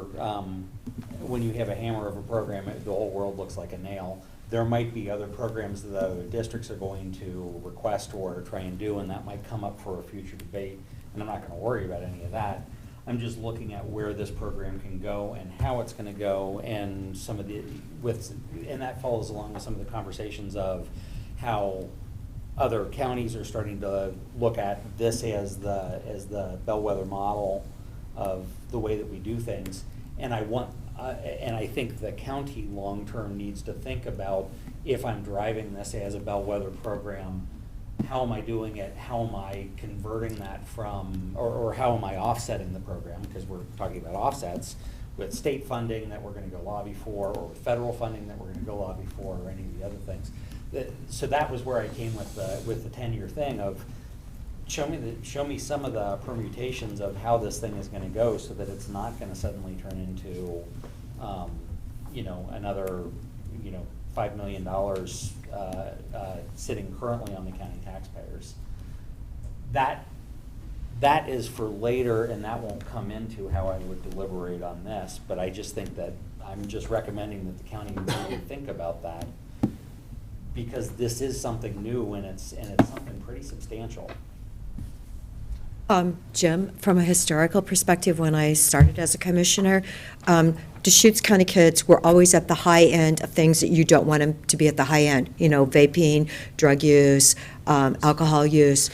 when you have a hammer of a program, the whole world looks like a nail. There might be other programs that other districts are going to request or try and do, and that might come up for a future debate, and I'm not going to worry about any of that. I'm just looking at where this program can go and how it's gonna go, and some of the, and that follows along with some of the conversations of how other counties are starting to look at this as the bellwether model of the way that we do things. And I think the county long-term needs to think about, if I'm driving this as a bellwether program, how am I doing it? How am I converting that from, or how am I offsetting the program? Because we're talking about offsets with state funding that we're gonna go lobby for, or with federal funding that we're gonna go lobby for, or any of the other things. So that was where I came with the 10-year thing of, show me some of the permutations of how this thing is gonna go, so that it's not gonna suddenly turn into, another, $5 million sitting currently on the county taxpayers. That is for later, and that won't come into how I would deliberate on this, but I just think that, I'm just recommending that the county really think about that, because this is something new, and it's something pretty substantial. Jim, from a historical perspective, when I started as a commissioner, Deschutes County kids were always at the high end of things that you don't want them to be at the high end. Vaping, drug use, alcohol use.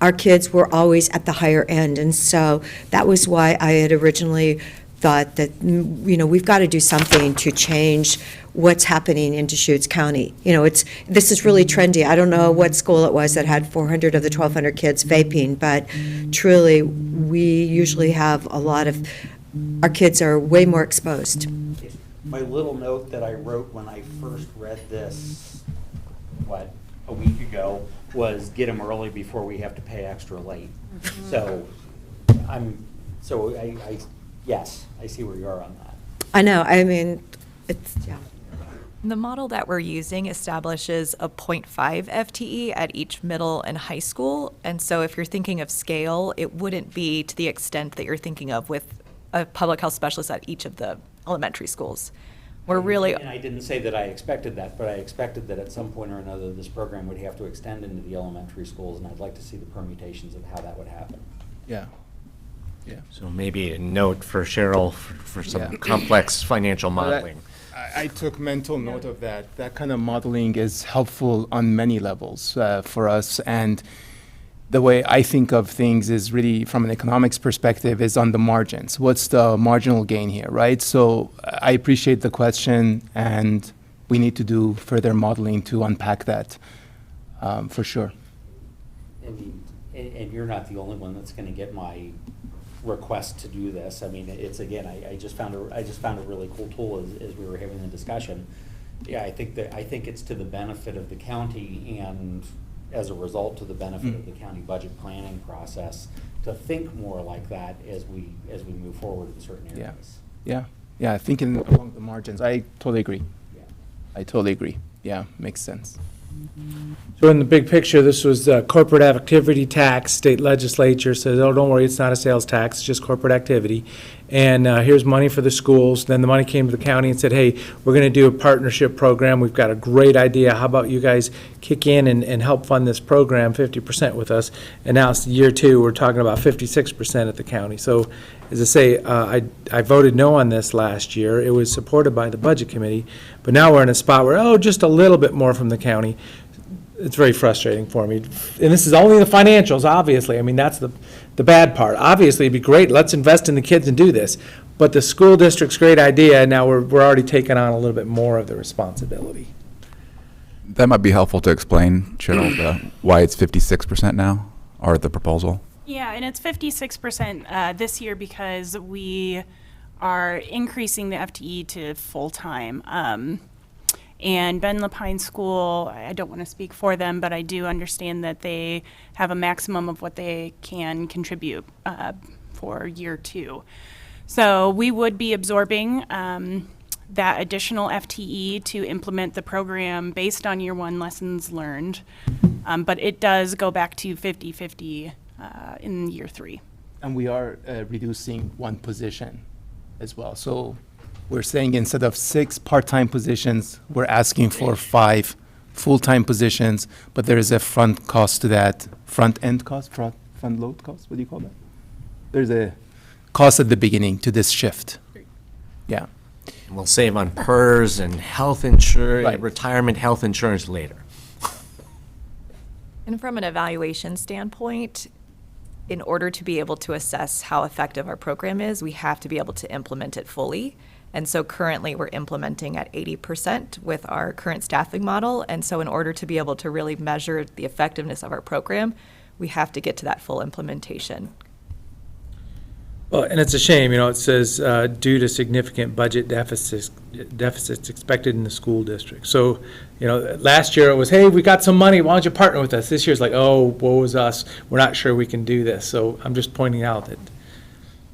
Our kids were always at the higher end, and so that was why I had originally thought that, we've got to do something to change what's happening in Deschutes County. This is really trendy. I don't know what school it was that had 400 of the 1,200 kids vaping, but truly, we usually have a lot of, our kids are way more exposed. My little note that I wrote when I first read this, a week ago, was get them early before we have to pay extra late. So, yes, I see where you are on that. I know, yeah. The model that we're using establishes a 0.5 FTE at each middle and high school. And so if you're thinking of scale, it wouldn't be to the extent that you're thinking of with a public health specialist at each of the elementary schools. We're really... And I didn't say that I expected that, but I expected that at some point or another, this program would have to extend into the elementary schools, and I'd like to see the permutations of how that would happen. Yeah. Yeah. So maybe a note for Cheryl for some complex financial modeling. I took mental note of that. That kind of modeling is helpful on many levels for us. And the way I think of things is really, from an economics perspective, is on the margins. What's the marginal gain here, right? So I appreciate the question, and we need to do further modeling to unpack that, for sure. And you're not the only one that's going to get my request to do this. It's, again, I just found a really cool tool as we were having the discussion. Yeah, I think it's to the benefit of the county, and as a result, to the benefit of the county budget planning process, to think more like that as we move forward in certain areas. Yeah, thinking along the margins. I totally agree. Yeah. I totally agree. Yeah, makes sense. So in the big picture, this was corporate activity tax. State legislature says, oh, don't worry, it's not a sales tax, it's just corporate activity. And here's money for the schools. Then the money came to the county and said, hey, we're going to do a partnership program. We've got a great idea. How about you guys kick in and help fund this program 50% with us? And now it's year 2, we're talking about 56% at the county. So as I say, I voted no on this last year. It was supported by the budget committee. But now we're in a spot where, just a little bit more from the county. It's very frustrating for me. And this is only the financials, obviously. That's the bad part. Obviously, it'd be great, let's invest in the kids and do this. But the school district's great idea, and now we're already taking on a little bit more of the responsibility. That might be helpful to explain, Cheryl, why it's 56% now, or the proposal. Yeah, and it's 56% this year because we are increasing the FTE to full-time. And Ben Lapine School, I don't want to speak for them, but I do understand that they have a maximum of what they can contribute for year 2. So we would be absorbing that additional FTE to implement the program based on year 1 lessons learned. But it does go back to 50-50 in year 3. And we are reducing 1 position as well. So we're saying instead of 6 part-time positions, we're asking for 5 full-time positions, but there is a front cost to that, front-end cost, front-load cost, what do you call that? There's a cost at the beginning to this shift. Yeah. And we'll save on PERS and health insurance, Right. retirement health insurance later. And from an evaluation standpoint, in order to be able to assess how effective our program is, we have to be able to implement it fully. And so currently, we're implementing at 80% with our current staffing model. And so in order to be able to really measure the effectiveness of our program, we have to get to that full implementation. Well, and it's a shame, it says, due to significant budget deficits expected in the school district. So, last year it was, hey, we got some money, why don't you partner with us? This year's like, oh, woe is us, we're not sure we can do this. So I'm just pointing out that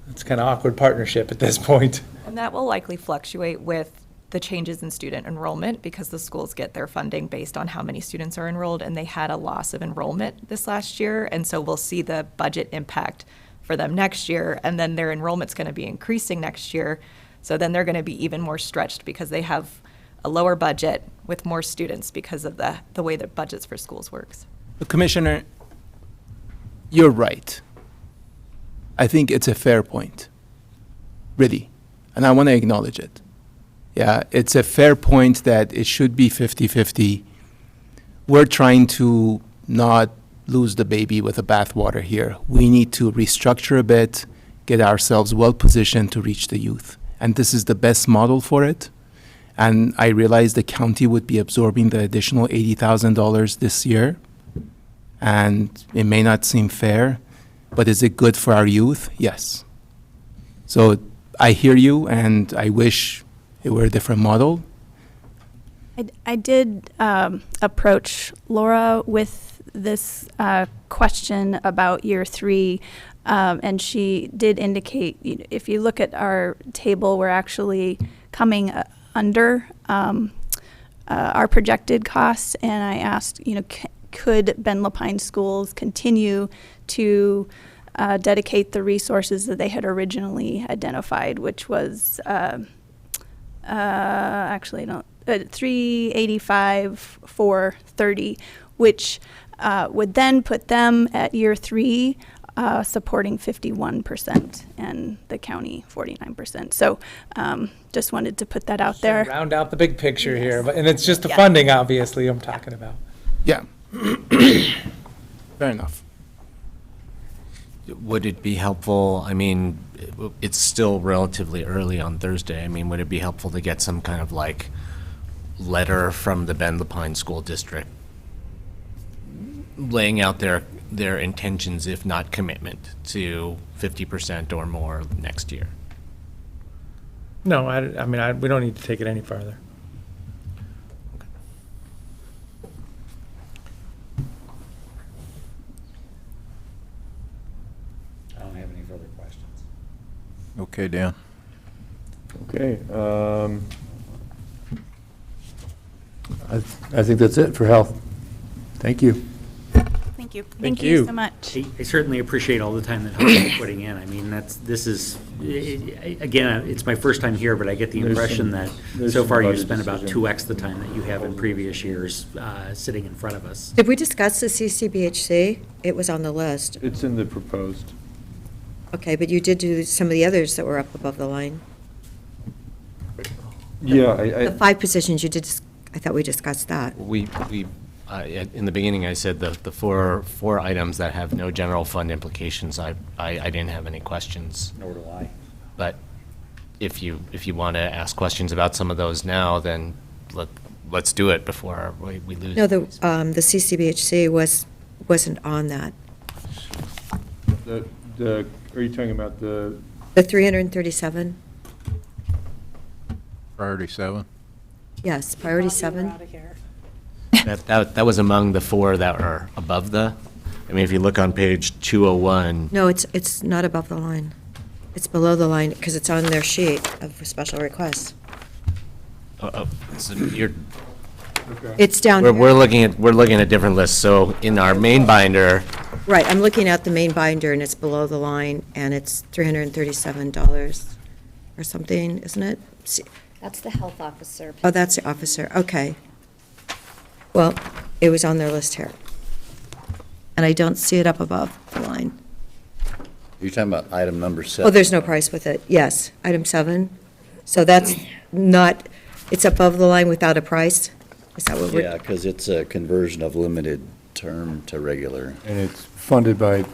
it's kind of awkward partnership at this point. And that will likely fluctuate with the changes in student enrollment because the schools get their funding based on how many students are enrolled, and they had a loss of enrollment this last year. And so we'll see the budget impact for them next year, and then their enrollment's going to be increasing next year. So then they're going to be even more stretched because they have a lower budget with more students because of the way that budgets for schools works. Commissioner, you're right. I think it's a fair point, really, and I want to acknowledge it. Yeah, it's a fair point that it should be 50-50. We're trying to not lose the baby with the bathwater here. We need to restructure a bit, get ourselves well positioned to reach the youth. And this is the best model for it. And I realize the county would be absorbing the additional $80,000 this year. And it may not seem fair, but is it good for our youth? Yes. So I hear you, and I wish it were a different model. I did approach Laura with this question about year 3, and she did indicate, if you look at our table, we're actually coming under our projected costs, and I asked, could Ben Lapine Schools continue to dedicate the resources that they had originally identified, which was actually, no, 385, 430, which would then put them at year 3 supporting 51% and the county 49%. So just wanted to put that out there. Round out the big picture here, and it's just the funding, obviously, I'm talking about. Yeah. Fair enough. Would it be helpful, it's still relatively early on Thursday. Would it be helpful to get some kind of letter from the Ben Lapine School District laying out their intentions, if not commitment, to 50% or more next year? No, we don't need to take it any farther. I don't have any further questions. Okay, Dan. Okay. I think that's it for health. Thank you. Thank you. Thank you so much. I certainly appreciate all the time that Health is putting in. Again, it's my first time here, but I get the There's impression some- that there's so some far you've budget spent about decision. 2x the time that you have in previous years sitting in front of us. Did we discuss the CCBHC? It was on the list. It's in the proposed. Okay, but you did do some of the others that were up above the line. Yeah, The 5 positions you did, I thought we discussed that. In the beginning, I said the four items that have no general fund implications, I didn't have any questions. Nor do I. But if you want to ask questions about some of those now, then let's do it before we lose. No, the CCBHC wasn't on that. Are you talking about the? The 337? Priority 7. Yes, priority 7. That was among the 4 that are above if you look on page 201. No, it's not above the line. It's below the line because it's on their sheet of special requests. So you're, It's down we're here. we're looking at different lists. So in our main binder, Right, I'm looking at the main binder and it's below the line and it's $337 or something, isn't it? That's the health officer. Oh, that's the officer, okay. Well, it was on their list here. And I don't see it up above the line. You're talking about item number 7? Oh, there's no price with it, yes, item 7. So that's not, it's above the line without a price? Is that what we're? Yeah, because it's a conversion of limited term to regular. And it's funded by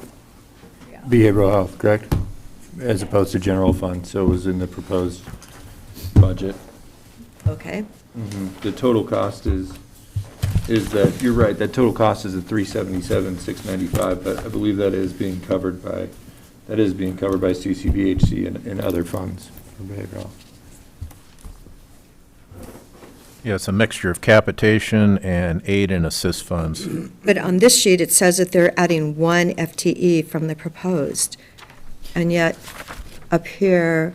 behavioral health, correct? As opposed to general fund, so it was in the proposed budget. Okay. The total cost is that, you're right, that total cost is at 377, 695, but I believe that is being covered by CCBHC and other funds for behavioral health. Yeah, it's a mixture of capitation and aid and assist funds. But on this sheet, it says that they're adding 1 FTE from the proposed. And yet, up here,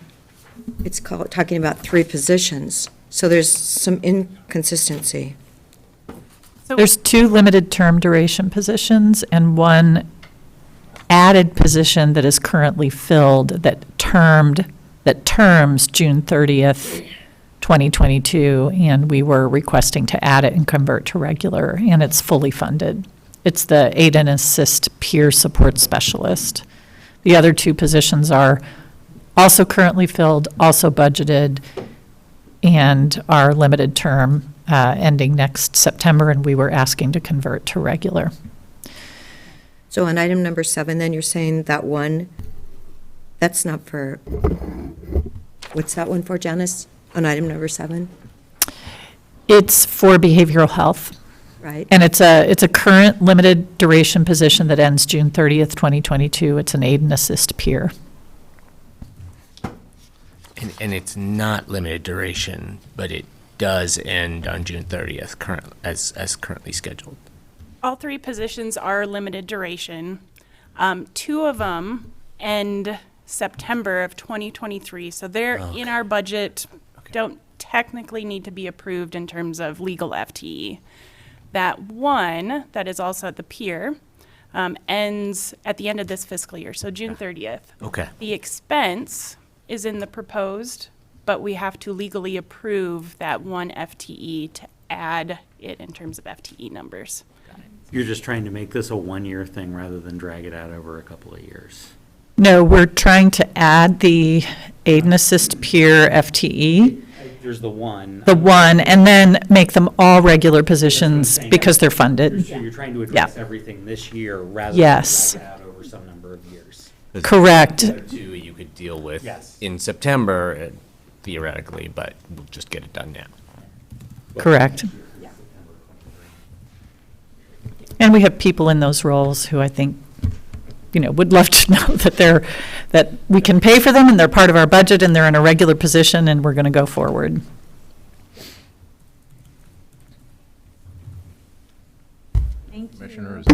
it's talking about 3 positions. So there's some inconsistency. There's 2 limited term duration positions and 1 added position that is currently filled that terms June 30th, 2022, and we were requesting to add it and convert to regular, and it's fully funded. It's the aid and assist peer support specialist. The other 2 positions are also currently filled, also budgeted, and are limited term, ending next September, and we were asking to convert to regular. So on item number 7, then you're saying that 1, that's not for, what's that one for, Janice? On item number 7? It's for behavioral health. Right. And it's a current limited duration position that ends June 30th, 2022. It's an aid and assist peer. And it's not limited duration, but it does end on June 30th, as currently scheduled. All 3 positions are limited duration. 2 of them end September of 2023, so they're in our budget, don't technically need to be approved in terms of legal FTE. That 1, that is also at the pier, ends at the end of this fiscal year, so June 30th. Okay. The expense is in the proposed, but we have to legally approve that 1 FTE to add it in terms of FTE numbers. You're just trying to make this a 1-year thing rather than drag it out over a couple of years. No, we're trying to add the aid and assist peer FTE. There's the 1. The 1, and then make them all regular positions because they're funded. So you're trying to Yeah. address everything this year rather Yes. than drag it out over some number of years. Correct. The 2 you could deal with Yes. in September, theoretically, but we'll just get it done now. Correct. And we have people in those roles who I think, would love to know that we can pay for them and they're part of our budget and they're in a regular position and we're going to go forward. Commissioners.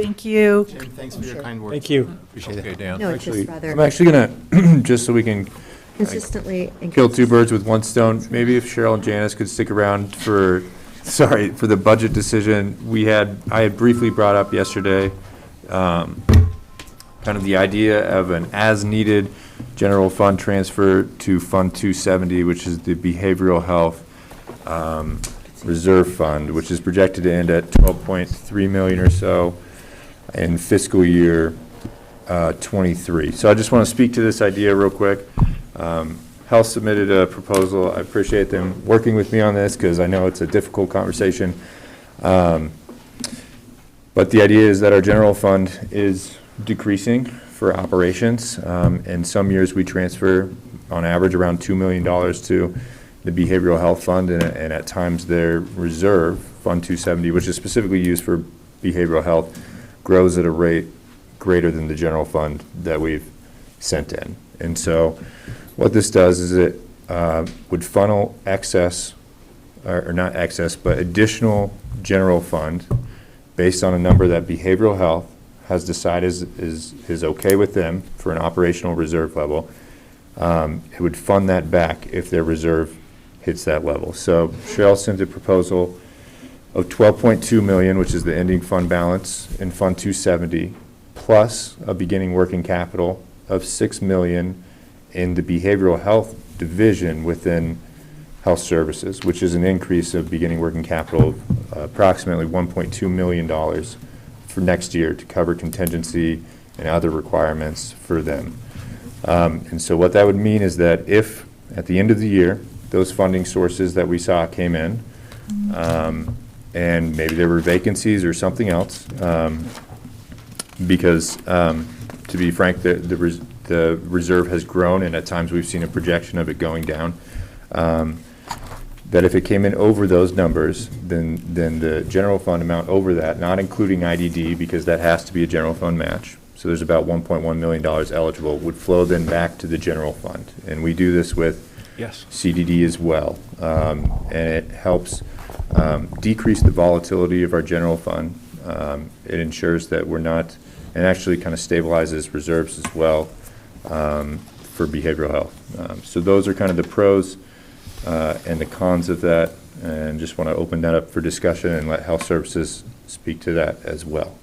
Thank you. Jim, thanks for your kind words. Thank you. Appreciate it. Okay, Dan. No, it's just rather I'm actually gonna, just so we can consistently. kill 2 birds with 1 stone, maybe if Cheryl and Janice could stick around for the budget decision. I had briefly brought up yesterday, kind of the idea of an as-needed general fund transfer to Fund 270, which is the behavioral health reserve fund, which is projected to end at 12.3 million or so in fiscal year 23. So I just want to speak to this idea real quick. Health submitted a proposal. I appreciate them working with me on this because I know it's a difficult conversation. But the idea is that our general fund is decreasing for operations. In some years, we transfer, on average, around $2 million to the behavioral health fund, and at times their reserve, Fund 270, which is specifically used for behavioral health, grows at a rate greater than the general fund that we've sent in. And so what this does is it would funnel excess, or not excess, but additional general fund based on a number that behavioral health has decided is okay with them for an operational reserve level. It would fund that back if their reserve hits that level. So Cheryl sent a proposal of $12.2 million, which is the ending fund balance in Fund 270, plus a beginning working capital of $6 million in the behavioral health division within health services, which is an increase of beginning working capital of approximately $1.2 million for next year to cover contingency and other requirements for them. And so what that would mean is that if, at the end of the year, those funding sources that we saw came in, and maybe there were vacancies or something else, because, to be frank, the reserve has grown, and at times we've seen a projection of it going down, that if it came in over those numbers, then the general fund amount over that, not including IDD, because that has to be a general fund match, so there's about $1.1 million eligible, would flow then back to the general fund. And we do this with Yes. CDD as well. And it helps decrease the volatility of our general fund. It ensures that we're not, and actually kind of stabilizes reserves as well for behavioral health. So those are kind of the pros and the cons of that, and just want to open that up for discussion and let health services speak to that as well.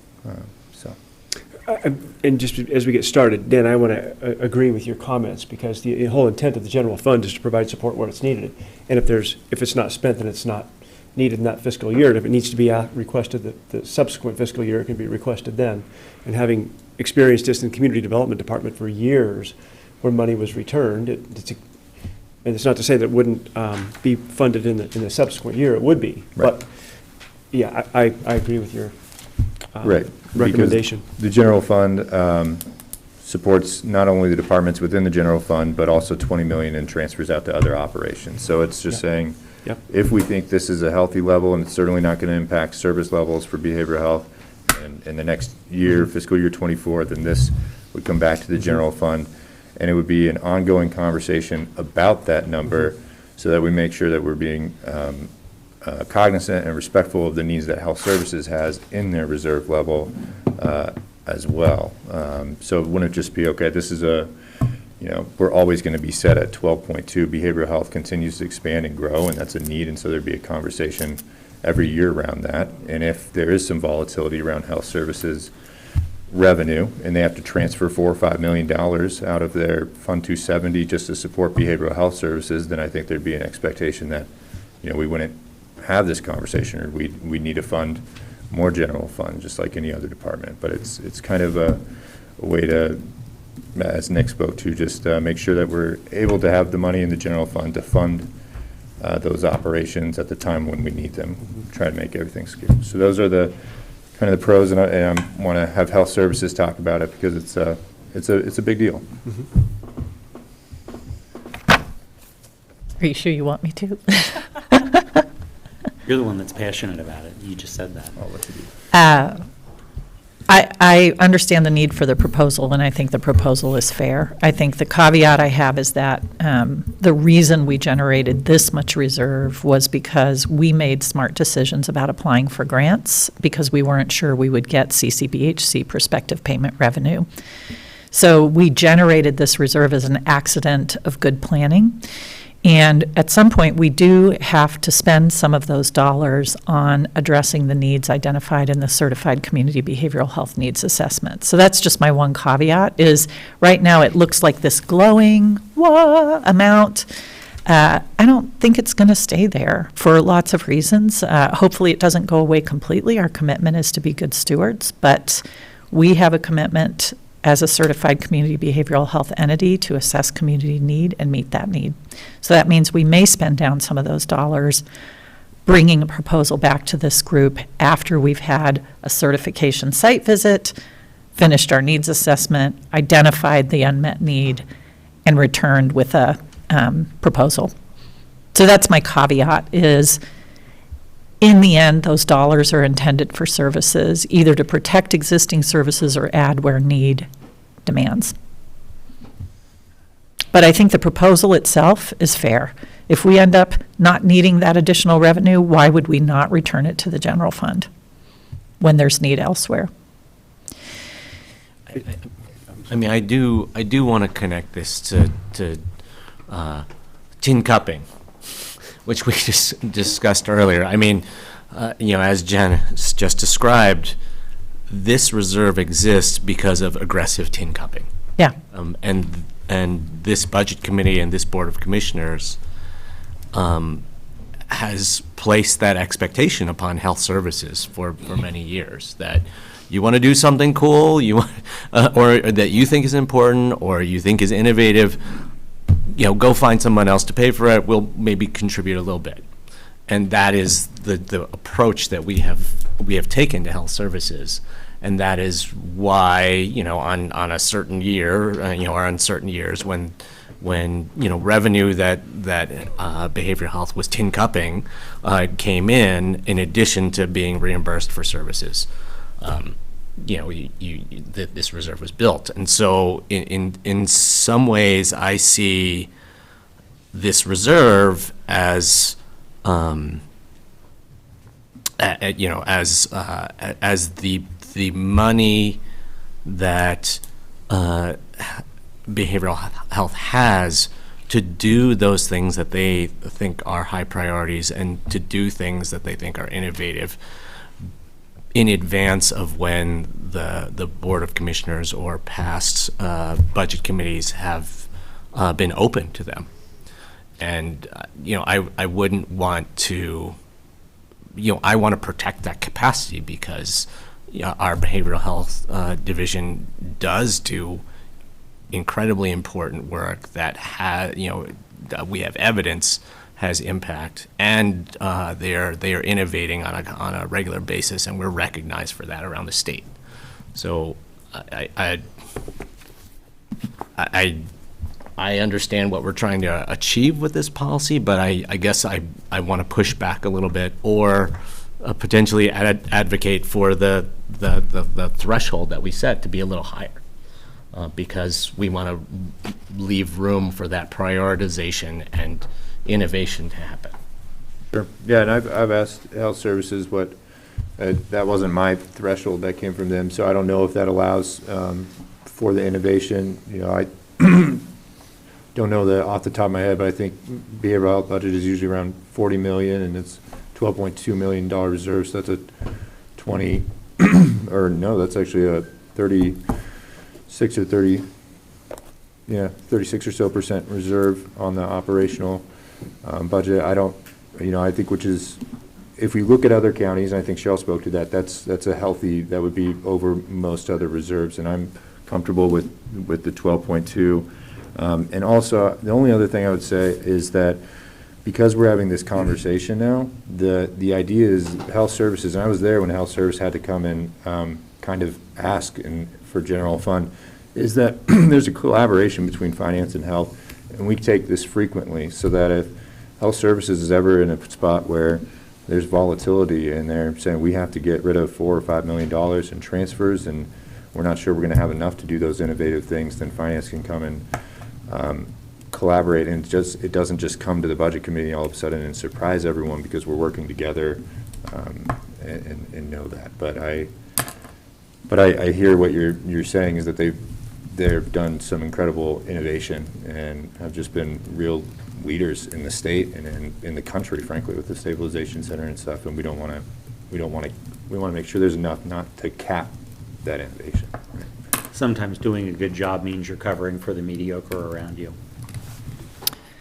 And just as we get started, Dan, I want to agree with your comments, because the whole intent of the general fund is to provide support where it's needed. And if it's not spent, then it's not needed in that fiscal year. And if it needs to be requested the subsequent fiscal year, it can be requested then. And having experienced this in the Community Development Department for years, where money was returned, and it's not to say that it wouldn't be funded in the subsequent year, it would be. Right. But, yeah, I agree with your Right. recommendation. Because the general fund supports not only the departments within the general fund, but also 20 million in transfers out to other operations. So it's just saying, if we think this is a healthy level, and it's certainly not going to impact service levels for behavioral health, and in the next year, fiscal year 24, then this would come back to the general fund, and it would be an ongoing conversation about that number, so that we make sure that we're being cognizant and respectful of the needs that health services has in their reserve level as well. So it wouldn't just be, okay, this is we're always going to be set at 12.2. Behavioral health continues to expand and grow, and that's a need, and so there'd be a conversation every year around that. And if there is some volatility around health services revenue, and they have to transfer $4 or $5 million out of their Fund 270 just to support behavioral health services, then I think there'd be an expectation that, we wouldn't have this conversation, or we need to fund more general fund, just like any other department. But it's kind of a way to, as Nick spoke to, just make sure that we're able to have the money in the general fund to fund those operations at the time when we need them. Try to make everything secure. So those are the kind of the pros, and I want to have health services talk about it, because it's a big deal. Are you sure you want me to? You're the one that's passionate about it. You just said that. I'll let you do. I understand the need for the proposal, and I think the proposal is fair. I think the caveat I have is that the reason we generated this much reserve was because we made smart decisions about applying for grants, because we weren't sure we would get CCBHC prospective payment revenue. So we generated this reserve as an accident of good planning. And at some point, we do have to spend some of those dollars on addressing the needs identified in the Certified Community Behavioral Health Needs Assessment. So that's just my one caveat, is right now it looks like this glowing amount. I don't think it's going to stay there for lots of reasons. Hopefully it doesn't go away completely. Our commitment is to be good stewards, but we have a commitment as a certified community behavioral health entity to assess community need and meet that need. So that means we may spend down some of those dollars bringing a proposal back to this group after we've had a certification site visit, finished our needs assessment, identified the unmet need, and returned with a proposal. So that's my caveat, is in the end, those dollars are intended for services, either to protect existing services or add where need demands. But I think the proposal itself is fair. If we end up not needing that additional revenue, why would we not return it to the general fund when there's need elsewhere? I mean, I do want to connect this to tin cupping, which we just discussed earlier. I mean, as Jen just described, this reserve exists because of aggressive tin cupping. Yeah. And this budget committee and this Board of Commissioners has placed that expectation upon health services for many years, that you want to do something cool, you want, or that you think is important, or you think is innovative, go find someone else to pay for it. We'll maybe contribute a little bit. And that is the approach that we have taken to health services. And that is why, on a certain year, or on certain years when revenue that behavioral health was tin cupping came in addition to being reimbursed for services, this reserve was built. And so in some ways, I see this reserve as as the money that behavioral health has to do those things that they think are high priorities and to do things that they think are innovative in advance of when the Board of Commissioners or past budget committees have been open to them. And, I wouldn't want to, I want to protect that capacity because our behavioral health division does do incredibly important work that that we have evidence has impact, and they are innovating on a regular basis, and we're recognized for that around the state. So I understand what we're trying to achieve with this policy, but I guess I want to push back a little bit, or potentially advocate for the threshold that we set to be a little higher, because we want to leave room for that prioritization and innovation to happen. Sure. Yeah, and I've asked health services what, that wasn't my threshold, that came from them, so I don't know if that allows for the innovation. I don't know that off the top of my head, but I think behavioral health budget is usually around 40 million, and it's $12.2 million reserve, so that's a 20, or no, that's actually a 36 or 30, yeah, 36 or so % reserve on the operational budget. I think, which is, if we look at other counties, and I think Cheryl spoke to that, that's a healthy, that would be over most other reserves, and I'm comfortable with the 12.2. And also, the only other thing I would say is that because we're having this conversation now, the idea is health services, and I was there when health service had to come and kind of ask for general fund, is that there's a collaboration between finance and health, and we take this frequently, so that if health services is ever in a spot where there's volatility and they're saying we have to get rid of $4 or $5 million in transfers, and we're not sure we're going to have enough to do those innovative things, then finance can come and collaborate, and it doesn't just come to the budget committee all of a sudden and surprise everyone, because we're working together and know that. But I hear what you're saying is that they've done some incredible innovation and have just been real leaders in the state and in the country, frankly, with the stabilization center and stuff. And we want to make sure there's enough not to cap that innovation. Sometimes doing a good job means you're covering for the mediocre around you.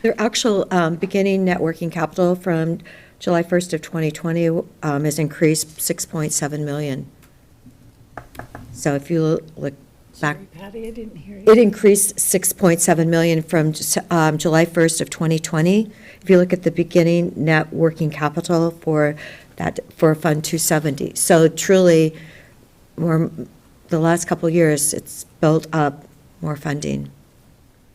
Their actual beginning net working capital from July 1st of 2020 has increased 6.7 million. So if you look back, Sorry, Patty, I didn't hear you. it increased 6.7 million from July 1st of 2020. If you look at the beginning net working capital for Fund 270. So truly, the last couple of years, it's built up more funding.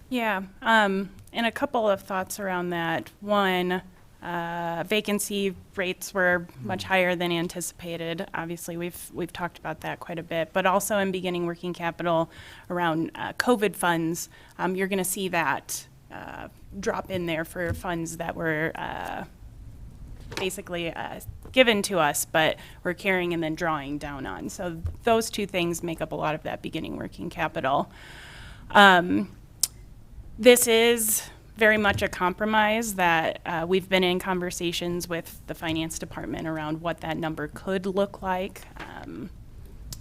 Yeah, and a couple of thoughts around that. One, vacancy rates were much higher than anticipated. Obviously, we've talked about that quite a bit. But also in beginning working capital around COVID funds, you're going to see that drop in there for funds that were basically given to us, but we're carrying and then drawing down on. So those two things make up a lot of that beginning working capital. This is very much a compromise that we've been in conversations with the finance department around what that number could look like.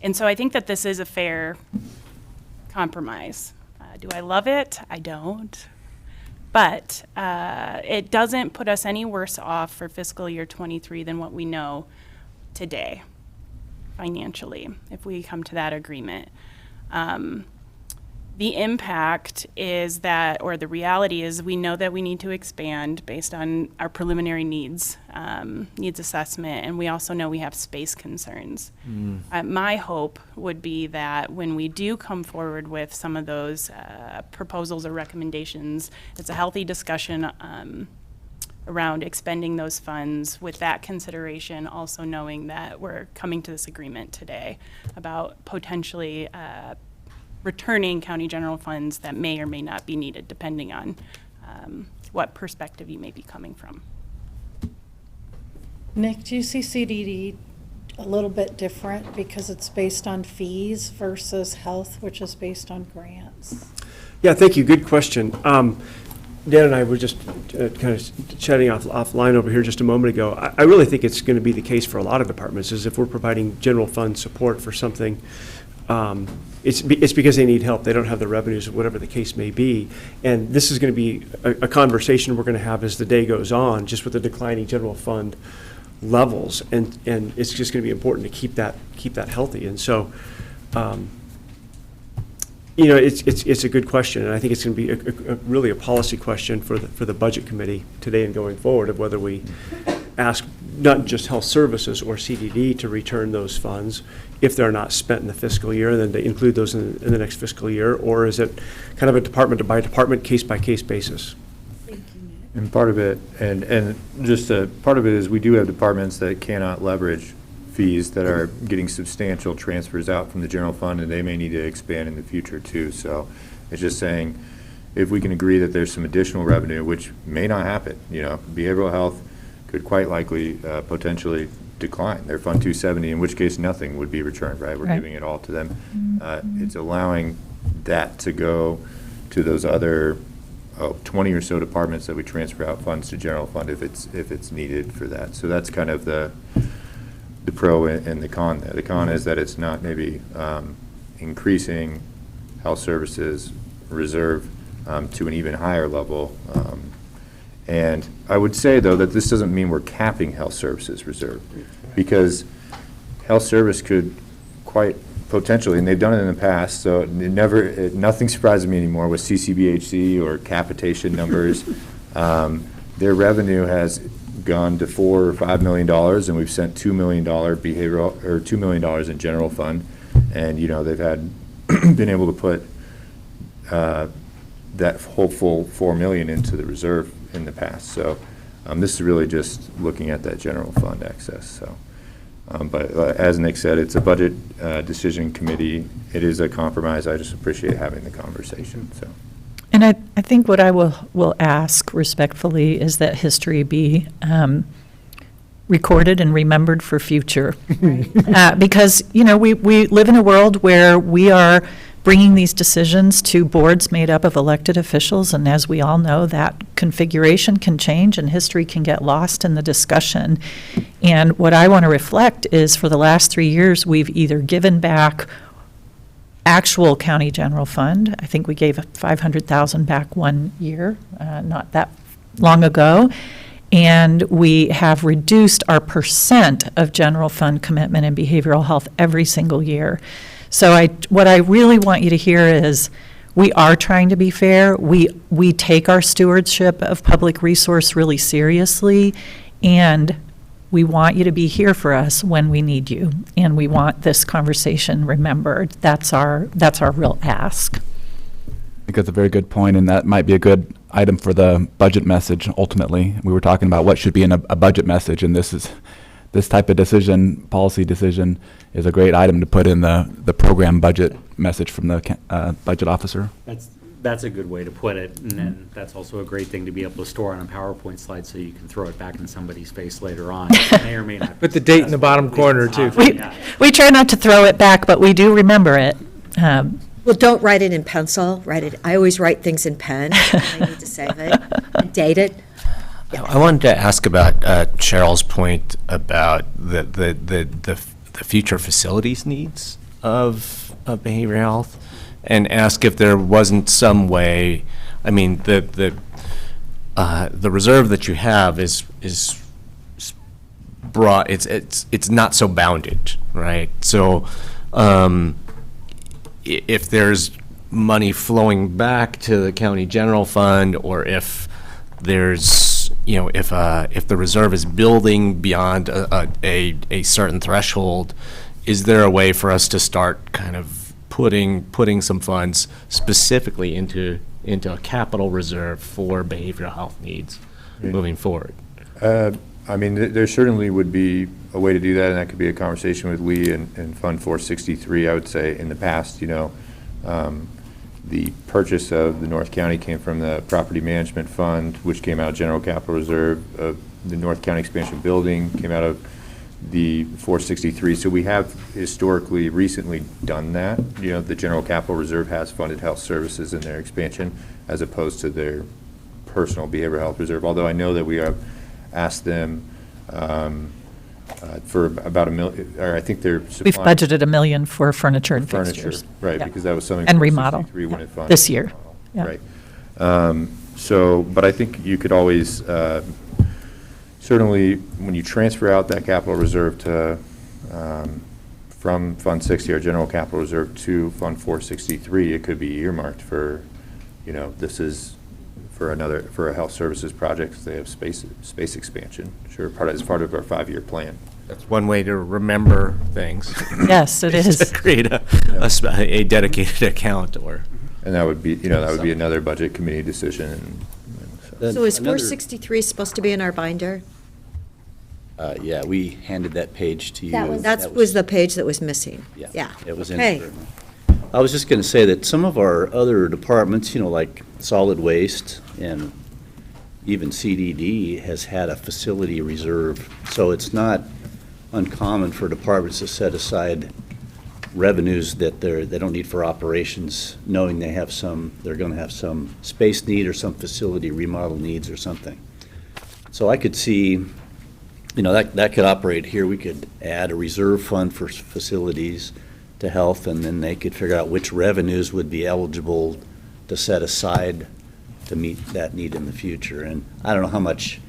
And so I think that this is a fair compromise. Do I love it? I don't. But it doesn't put us any worse off for fiscal year '23 than what we know today. financially if we come to that agreement. The impact is that, or the reality is, we know that we need to expand based on our preliminary needs assessment, and we also know we have space concerns. My hope would be that when we do come forward with some of those proposals or recommendations, it's a healthy discussion around expending those funds with that consideration, also knowing that we're coming to this agreement today about potentially returning county general funds that may or may not be needed, depending on what perspective you may be coming from. Nick, do you see CDD a little bit different because it's based on fees versus health, which is based on grants? Yeah, thank you. Good question. Dan and I were just kind of chatting offline over here just a moment ago. I really think it's going to be the case for a lot of departments, is if we're providing general fund support for something, it's because they need help. They don't have the revenues, or whatever the case may be. And this is going to be a conversation we're going to have as the day goes on, just with the declining general fund levels. And it's just going to be important to keep that healthy. And so, it's a good question, and I think it's going to be really a policy question for the budget committee today and going forward, of whether we ask not just health services or CDD to return those funds if they're not spent in the fiscal year, and then to include those in the next fiscal year, or is it kind of a department by department, case by case basis? And part of it, and just part of it is we do have departments that cannot leverage fees that are getting substantial transfers out from the general fund, and they may need to expand in the future too. So it's just saying, if we can agree that there's some additional revenue, which may not happen, behavioral health could quite likely potentially decline their Fund 270, in which case nothing would be returned, right? We're giving it all to them. It's allowing that to go to those other 20 or so departments that we transfer out funds to general fund if it's needed for that. So that's kind of the pro and the con there. The con is that it's not maybe increasing health services reserve to an even higher level. And I would say, though, that this doesn't mean we're capping health services reserve, because health service could quite potentially, and they've done it in the past, so nothing surprises me anymore with CCBHC or capitation numbers. Their revenue has gone to $4 or $5 million, and we've sent $2 million behavioral, or $2 million in general fund, and they've had been able to put that whole full $4 million into the reserve in the past. So this is really just looking at that general fund access. So, but as Nick said, it's a budget decision committee. It is a compromise. I just appreciate having the conversation. So. And I think what I will ask respectfully is that history be recorded and remembered for future. Because, we live in a world where we are bringing these decisions to boards made up of elected officials, and as we all know, that configuration can change and history can get lost in the discussion. And what I want to reflect is, for the last 3 years, we've either given back actual county general fund. I think we gave $500,000 back one year, not that long ago. And we have reduced our percent of general fund commitment in behavioral health every single year. So what I really want you to hear is, we are trying to be fair. We take our stewardship of public resource really seriously, and we want you to be here for us when we need you, and we want this conversation remembered. That's our real ask. I think that's a very good point, and that might be a good item for the budget message. Ultimately, we were talking about what should be in a budget message, and this type of decision, policy decision, is a great item to put in the program budget message from the budget officer. That's a good way to put it, and then that's also a great thing to be able to store on a PowerPoint slide so you can throw it back in somebody's face later on. May or may not. Put the date in the bottom corner, too. We try not to throw it back, but we do remember it. Well, don't write it in pencil. I always write things in pen. I need to save it and date it. I wanted to ask about Cheryl's point about the future facilities needs of behavioral health, and ask if there wasn't some way. I mean, the reserve that you have is broad, it's not so bounded, right? So, if there's money flowing back to the county general fund, or if there's, if the reserve is building beyond a certain threshold, is there a way for us to start kind of putting some funds specifically into a capital reserve for behavioral health needs moving forward? I mean, there certainly would be a way to do that, and that could be a conversation with Lee and Fund 463. I would say in the past, the purchase of the North County came from the Property Management Fund, which came out of General Capital Reserve. The North County Expansion Building came out of the 463. So we have historically, recently done that. The General Capital Reserve has funded health services in their expansion as opposed to their personal behavioral health reserve. Although I know that we have asked them for about $1 million, or I think they're We've supplying budgeted $1 million for furniture and furniture, fixtures. right? Yeah. Because that was something And 463 remodel when it funded this year. remodel, Yeah. Right. So, but I think you could always, certainly, when you transfer out that capital reserve to, from Fund 60, our general capital reserve, to Fund 463, it could be earmarked for, this is for a health services project, 'cause they have space expansion, sure, as part of our 5-year plan. That's one way to remember things. Yes, it is. To create a dedicated account, or. And that would be, that would be another budget committee decision. So is 463 supposed to be in our binder? Yeah, we handed that page to you. That was the page that was missing. Yeah. It was in Okay. there. I was just going to say that some of our other departments, like solid waste and even CDD has had a facility reserve. So it's not uncommon for departments to set aside revenues that they don't need for operations, knowing they're going to have some space need or some facility remodel needs or something. So I could see, that could operate here. We could add a reserve fund for facilities to health, and then they could figure out which revenues would be eligible to set aside to meet that need in the future. And I don't know how much,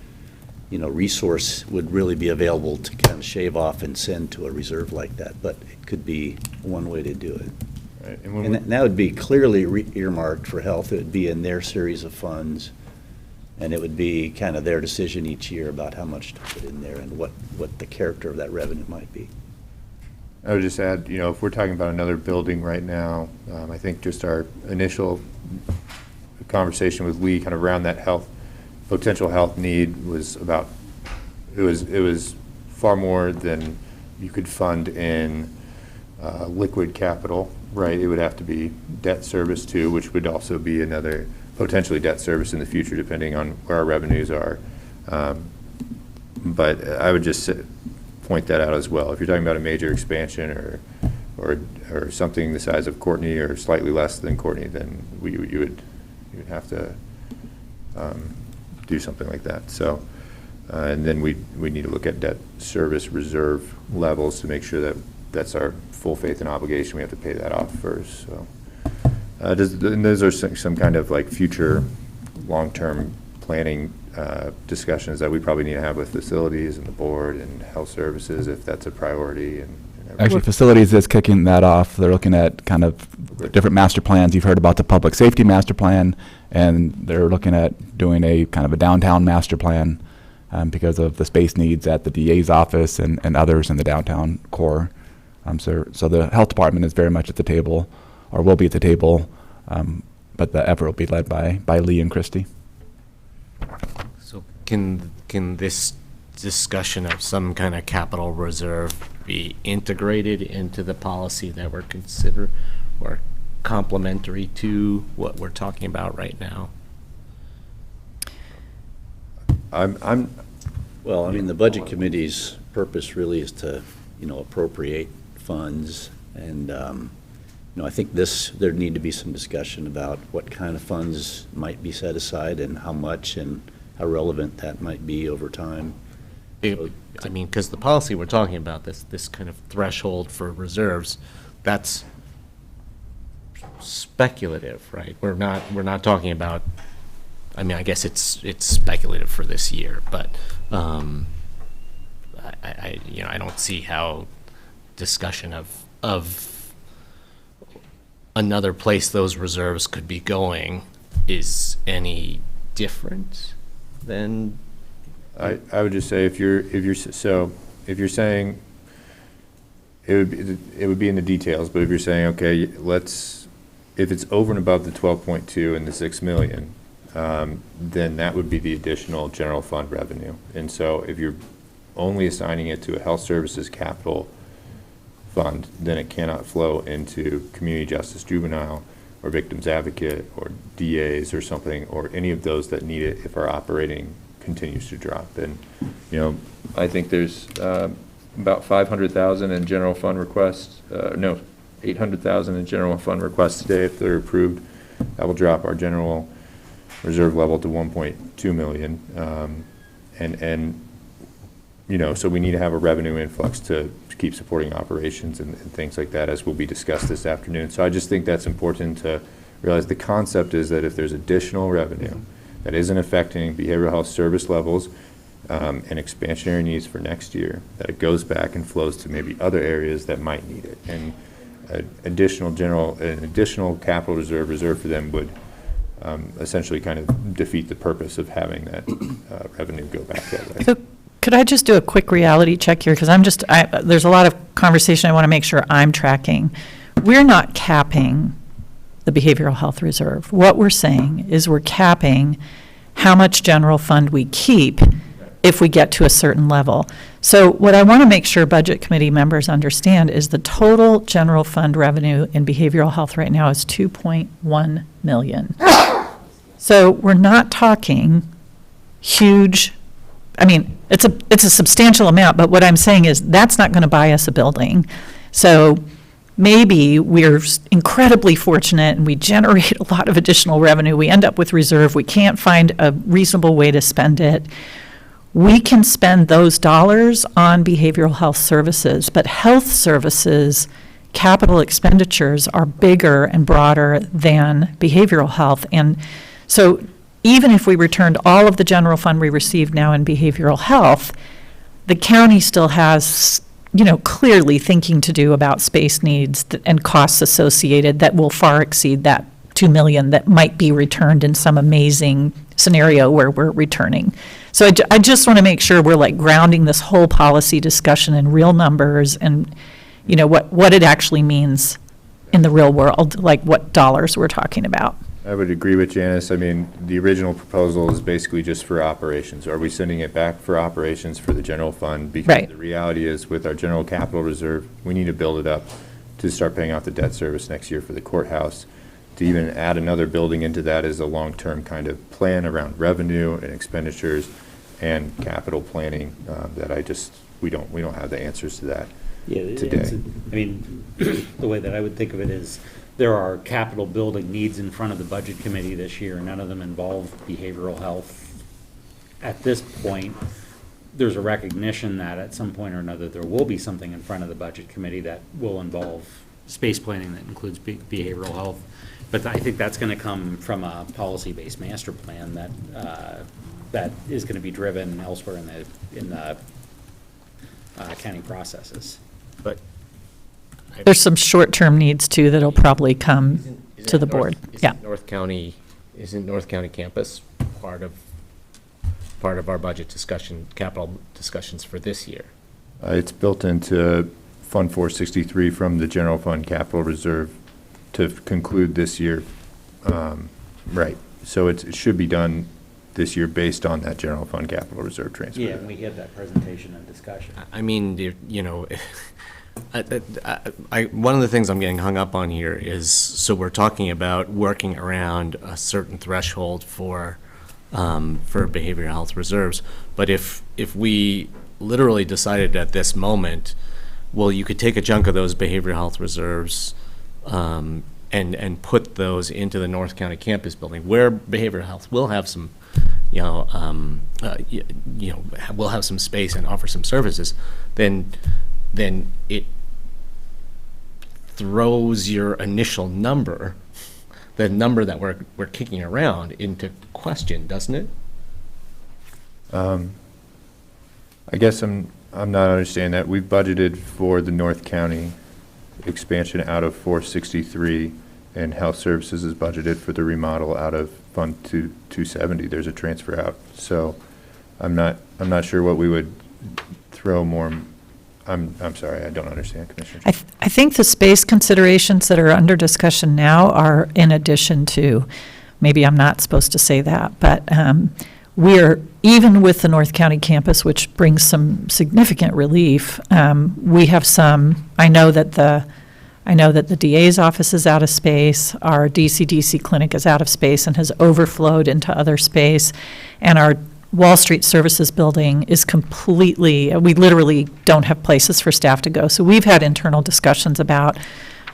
resource would really be available to kind of shave off and send to a reserve like that, but it could be one way to do it. Right. And that would be clearly earmarked for health. It would be in their series of funds, and it would be kind of their decision each year about how much to put in there and what the character of that revenue might be. I would just add, if we're talking about another building right now, I think just our initial conversation with Lee kind of around that potential health need was about, it was far more than you could fund in liquid capital, right? It would have to be debt service too, which would also be another potentially debt service in the future, depending on where our revenues are. But I would just point that out as well. If you're talking about a major expansion or something the size of Courtney or slightly less than Courtney, then you would have to do something like that. So, and then we need to look at debt service reserve levels to make sure that that's our full faith and obligation. We have to pay that off first. So, and those are some kind of like future long-term planning discussions that we probably need to have with facilities and the board and health services if that's a priority. And Actually, facilities is kicking that off. They're looking at kind of different master plans. You've heard about the public safety master plan, and they're looking at doing a kind of a downtown master plan because of the space needs at the DA's office and others in the downtown core. So the health department is very much at the table, or will be at the table, but the effort will be led by Lee and Christie. So can this discussion of some kind of capital reserve be integrated into the policy that we're considering, or complementary to what we're talking about right now? Well, I mean, the Budget Committee's purpose really is to, appropriate funds, and, I think there need to be some discussion about what kind of funds might be set aside and how much and how relevant that might be over time. I mean, because the policy we're talking about, this kind of threshold for reserves, that's speculative, right? We're not talking about, I mean, I guess it's speculative for this year, but I don't see how discussion of another place those reserves could be going is any different than. I would just say if you're saying it would be in the details, but if you're saying, okay, if it's over and above the 12.2 and the 6 million, then that would be the additional general fund revenue. And so if you're only assigning it to a health services capital fund, then it cannot flow into community justice juvenile or victims advocate or DAs or something, or any of those that need it if our operating continues to drop. And, I think there's about 500,000 in general fund requests, 800,000 in general fund requests today. If they're approved, that will drop our general reserve level to 1.2 million. So we need to have a revenue influx to keep supporting operations and things like that, as will be discussed this afternoon. So I just think that's important to realize. The concept is that if there's additional revenue that isn't affecting behavioral health service levels and expansionary needs for next year, that it goes back and flows to maybe other areas that might need it. And an additional capital reserve for them would essentially kind of defeat the purpose of having that revenue go back that way. So could I just do a quick reality check here? Because there's a lot of conversation I want to make sure I'm tracking. We're not capping the behavioral health reserve. What we're saying is we're capping how much general fund we keep if we get to a certain level. So what I want to make sure Budget Committee members understand is the total general fund revenue in behavioral health right now is 2.1 million. So we're not talking huge, it's a substantial amount, but what I'm saying is that's not going to buy us a building. So maybe we're incredibly fortunate and we generate a lot of additional revenue. We end up with reserve. We can't find a reasonable way to spend it. We can spend those dollars on behavioral health services, but health services capital expenditures are bigger and broader than behavioral health. And so even if we returned all of the general fund we received now in behavioral health, the county still has, clearly thinking to do about space needs and costs associated that will far exceed that 2 million that might be returned in some amazing scenario where we're returning. So I just want to make sure we're grounding this whole policy discussion in real numbers and, what it actually means in the real world, what dollars we're talking about. I would agree with Janice. The original proposal is basically just for operations. Are we sending it back for operations for the general fund? Because right. The reality is with our general capital reserve, we need to build it up to start paying off the debt service next year for the courthouse. To even add another building into that is a long-term kind of plan around revenue and expenditures and capital planning that we don't have the answers to that today. The way that I would think of it is there are capital building needs in front of the Budget Committee this year. None of them involve behavioral health. At this point, there's a recognition that at some point or another there will be something in front of the Budget Committee that will involve space planning that includes behavioral health. But I think that's going to come from a policy-based master plan that is going to be driven elsewhere in the county processes. But there's some short-term needs too that'll probably come to the board. Isn't North County campus part of our budget discussion, capital discussions for this year? It's built into Fund 463 from the general fund capital reserve to conclude this year. Right. So it should be done this year based on that general fund capital reserve transfer. Yeah, and we had that presentation and discussion. One of the things I'm getting hung up on here is, so we're talking about working around a certain threshold for behavioral health reserves, but if we literally decided at this moment, well, you could take a chunk of those behavioral health reserves and put those into the North County campus building, where behavioral health will have some, will have some space and offer some services, then it throws your initial number, the number that we're kicking around, into question, doesn't it? I guess I'm I'm not understanding that. We've budgeted for the North County expansion out of 463, and Health Services is budgeted for the remodel out of Fund 270. There's a transfer out. So I'm not sure what we would throw more. I'm sorry, I don't understand, Commissioner. I think the space considerations that are under discussion now are in addition to, maybe I'm not supposed to say that, but we're, even with the North County campus, which brings some significant relief, we have some, I know that the DA's office is out of space, our DCDC clinic is out of space and has overflowed into other space, and our Wall Street Services building is completely, we literally don't have places for staff to go. So we've had internal discussions about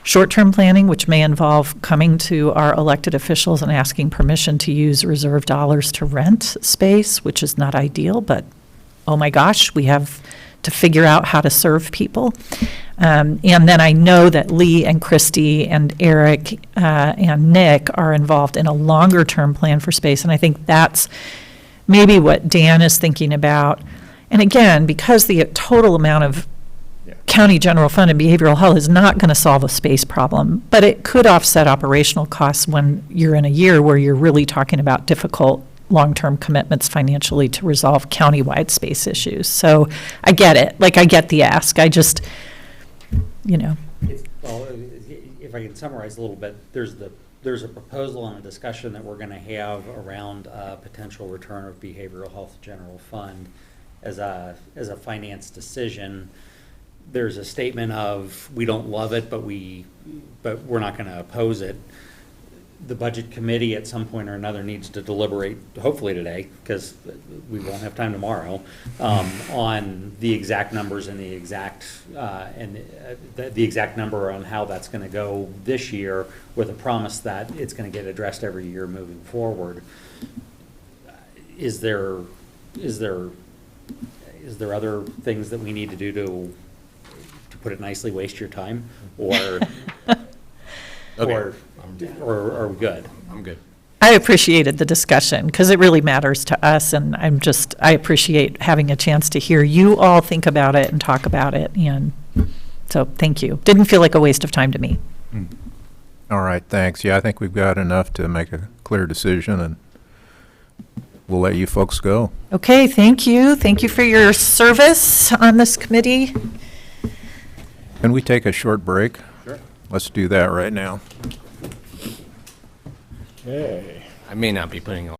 short-term planning, which may involve coming to our elected officials and asking permission to use reserve dollars to rent space, which is not ideal, but oh my gosh, we have to figure out how to serve people. And then I know that Lee and Christy and Eric and Nick are involved in a longer-term plan for space, and I think that's maybe what Dan is thinking about. And again, because the total amount of county general fund and behavioral health is not going to solve a space problem, but it could offset operational costs when you're in a year where you're really talking about difficult long-term commitments financially to resolve countywide space issues. So I get it. Like, I get the ask. I just, Well, if I can summarize a little bit, there's a proposal and a discussion that we're going to have around potential return of behavioral health general fund as a finance decision. There's a statement of, we don't love it, but we're not going to oppose it. The budget committee at some point or another needs to deliberate, hopefully today, because we won't have time tomorrow, on the exact numbers and the exact number on how that's going to go this year, with a promise that it's going to get addressed every year moving forward. Is there other things that we need to do to put it nicely, waste your time, or or are we good? I'm good. I appreciated the discussion because it really matters to us, and I appreciate having a chance to hear you all think about it and talk about it, and so thank you. Didn't feel like a waste of time to me. All right, thanks. Yeah, I think we've got enough to make a clear decision, and we'll let you folks go. Okay, thank you. Thank you for your service on this committee. Can we take a short break? Sure. Let's do that right now. Okay. I may not be putting a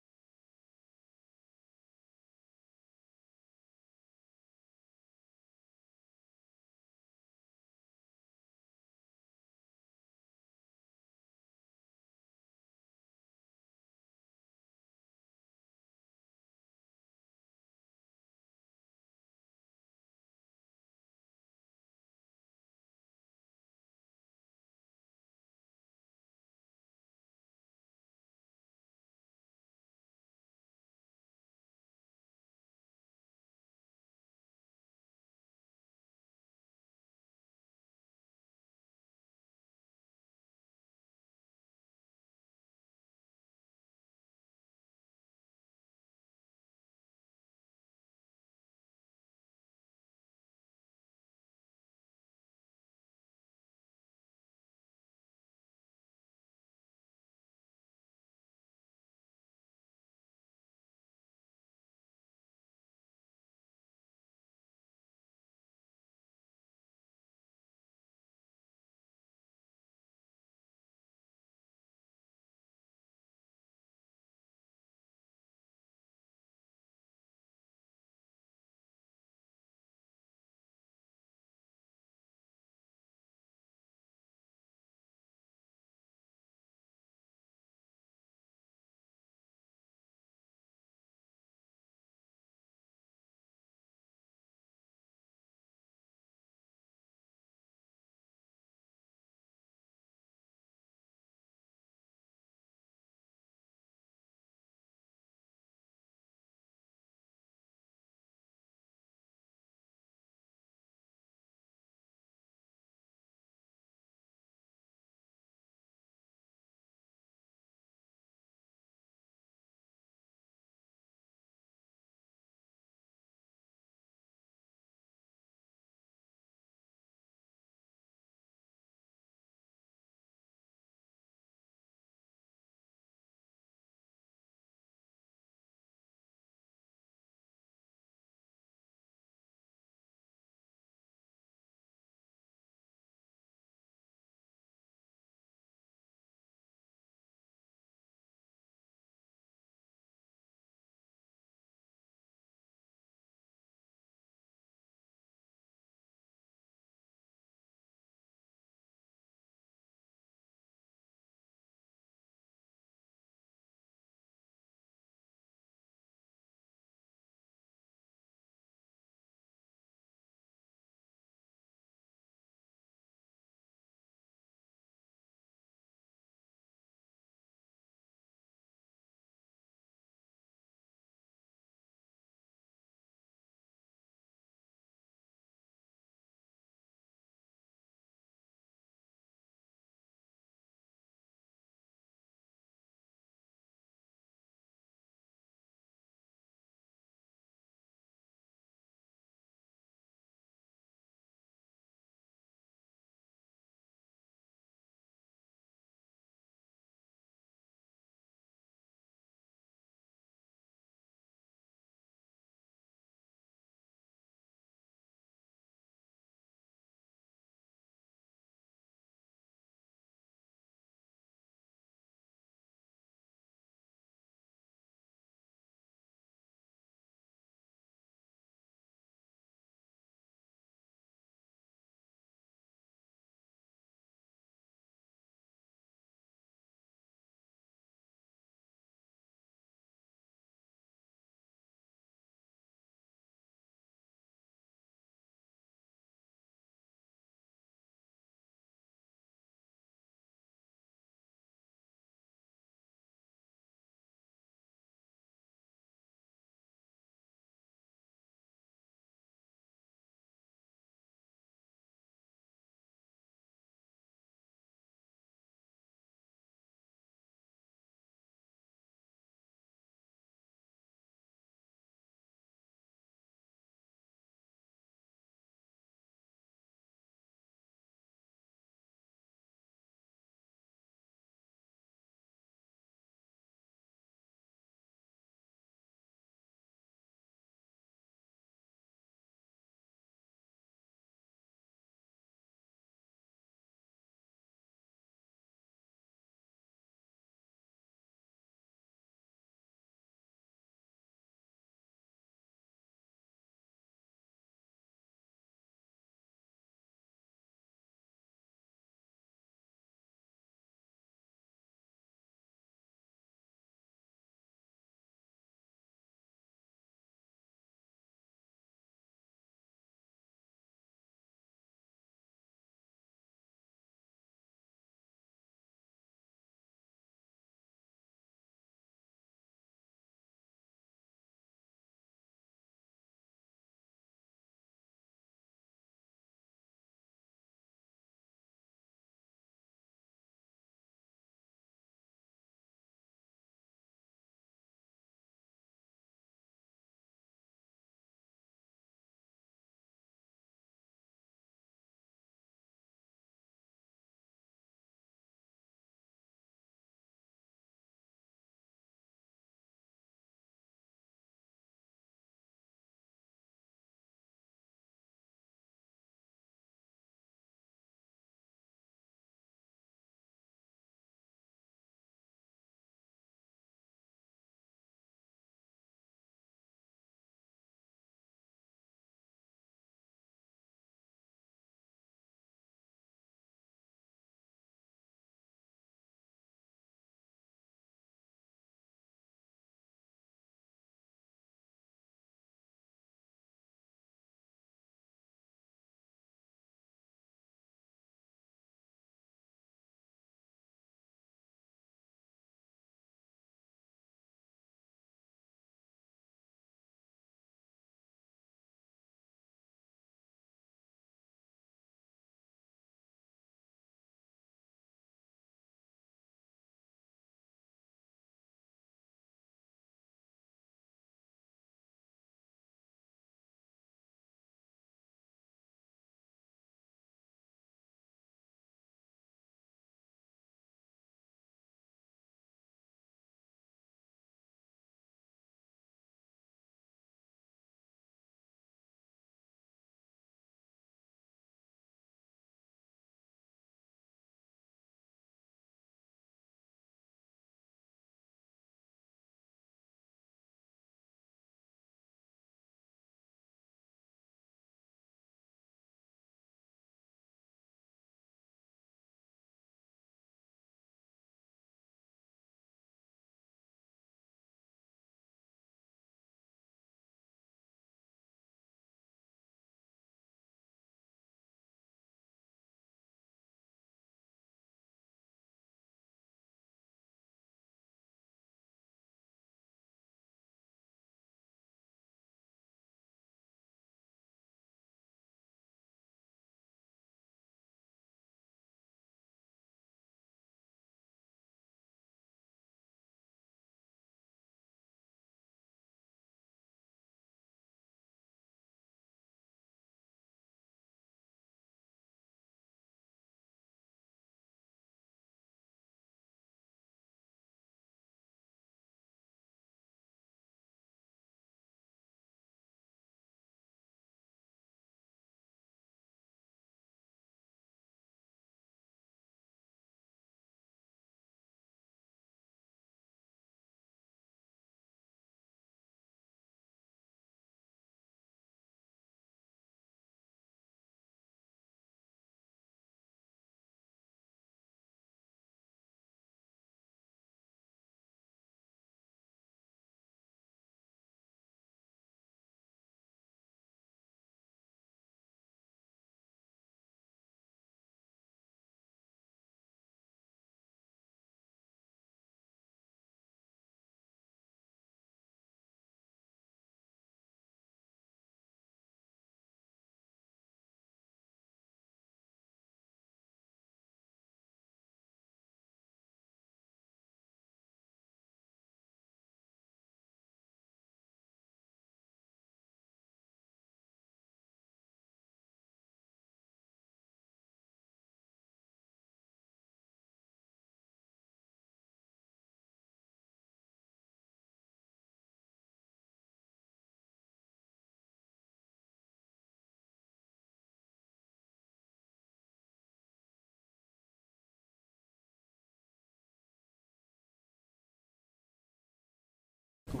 We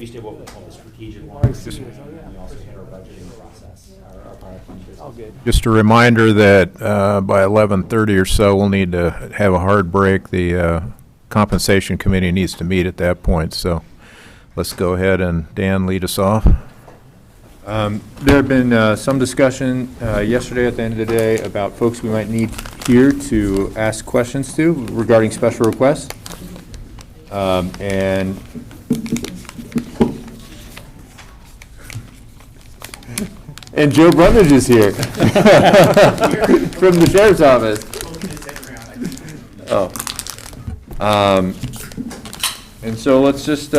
used to have what we call the strategic line, and we also had our budgeting process, our product line business. Just a reminder that by 11:30 or so, we'll need to have a hard break. The compensation committee needs to meet at that point, so let's go ahead and Dan, lead us off. There had been some discussion yesterday at the end of the day about folks we might need here to ask questions to regarding special requests. And Joe Brundage is here from the sheriff's office. Oh. And so let's just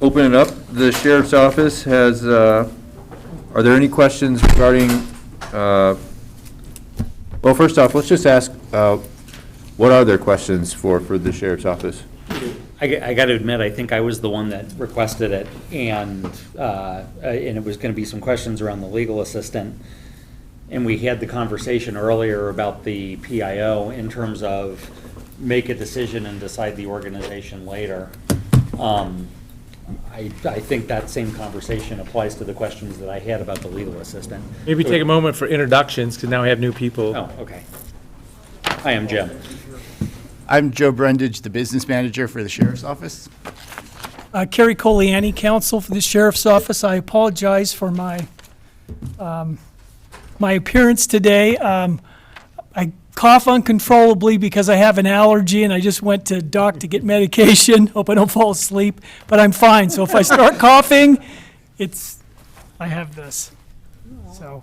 open it up. The sheriff's office has, are there any questions regarding, well, first off, let's just ask, what are there questions for the sheriff's office? I got to admit, I think I was the one that requested it, and it was going to be some questions around the legal assistant. And we had the conversation earlier about the PIO in terms of make a decision and decide the organization later. I think that same conversation applies to the questions that I had about the legal assistant. Maybe take a moment for introductions, because now we have new people. Oh, okay. Hi, I'm Jim. I'm Joe Brundage, the business manager for the sheriff's office. Kerry Coliani, counsel for the sheriff's office. I apologize for my my appearance today. I cough uncontrollably because I have an allergy, and I just went to doc to get medication. Hope I don't fall asleep, but I'm fine. So if I start coughing, I have this. So,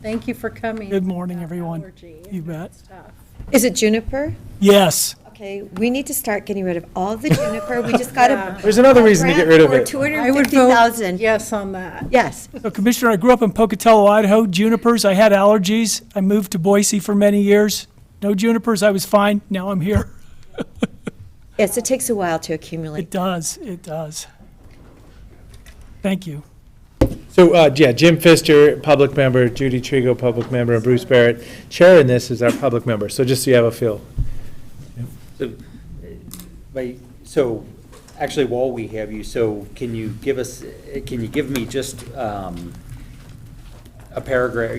Thank you for coming. good morning, everyone. You bet. Is it juniper? Yes. Okay, we need to start getting rid of all the juniper. We just got a. There's another reason to get rid of it. I would vote 250,000. yes on that. Yes. So Commissioner, I grew up in Pocatello, Idaho. Junipers, I had allergies. I moved to Boise for many years. No junipers, I was fine. Now I'm here. Yes, it takes a while to accumulate. It does, it does. Thank you. So, yeah, Jim Pfister, public member, Judy Trigo, public member, and Bruce Barrett, chairing this is our public member, so just so you have a feel. So, actually, while we have you, so can you give me just a paragraph,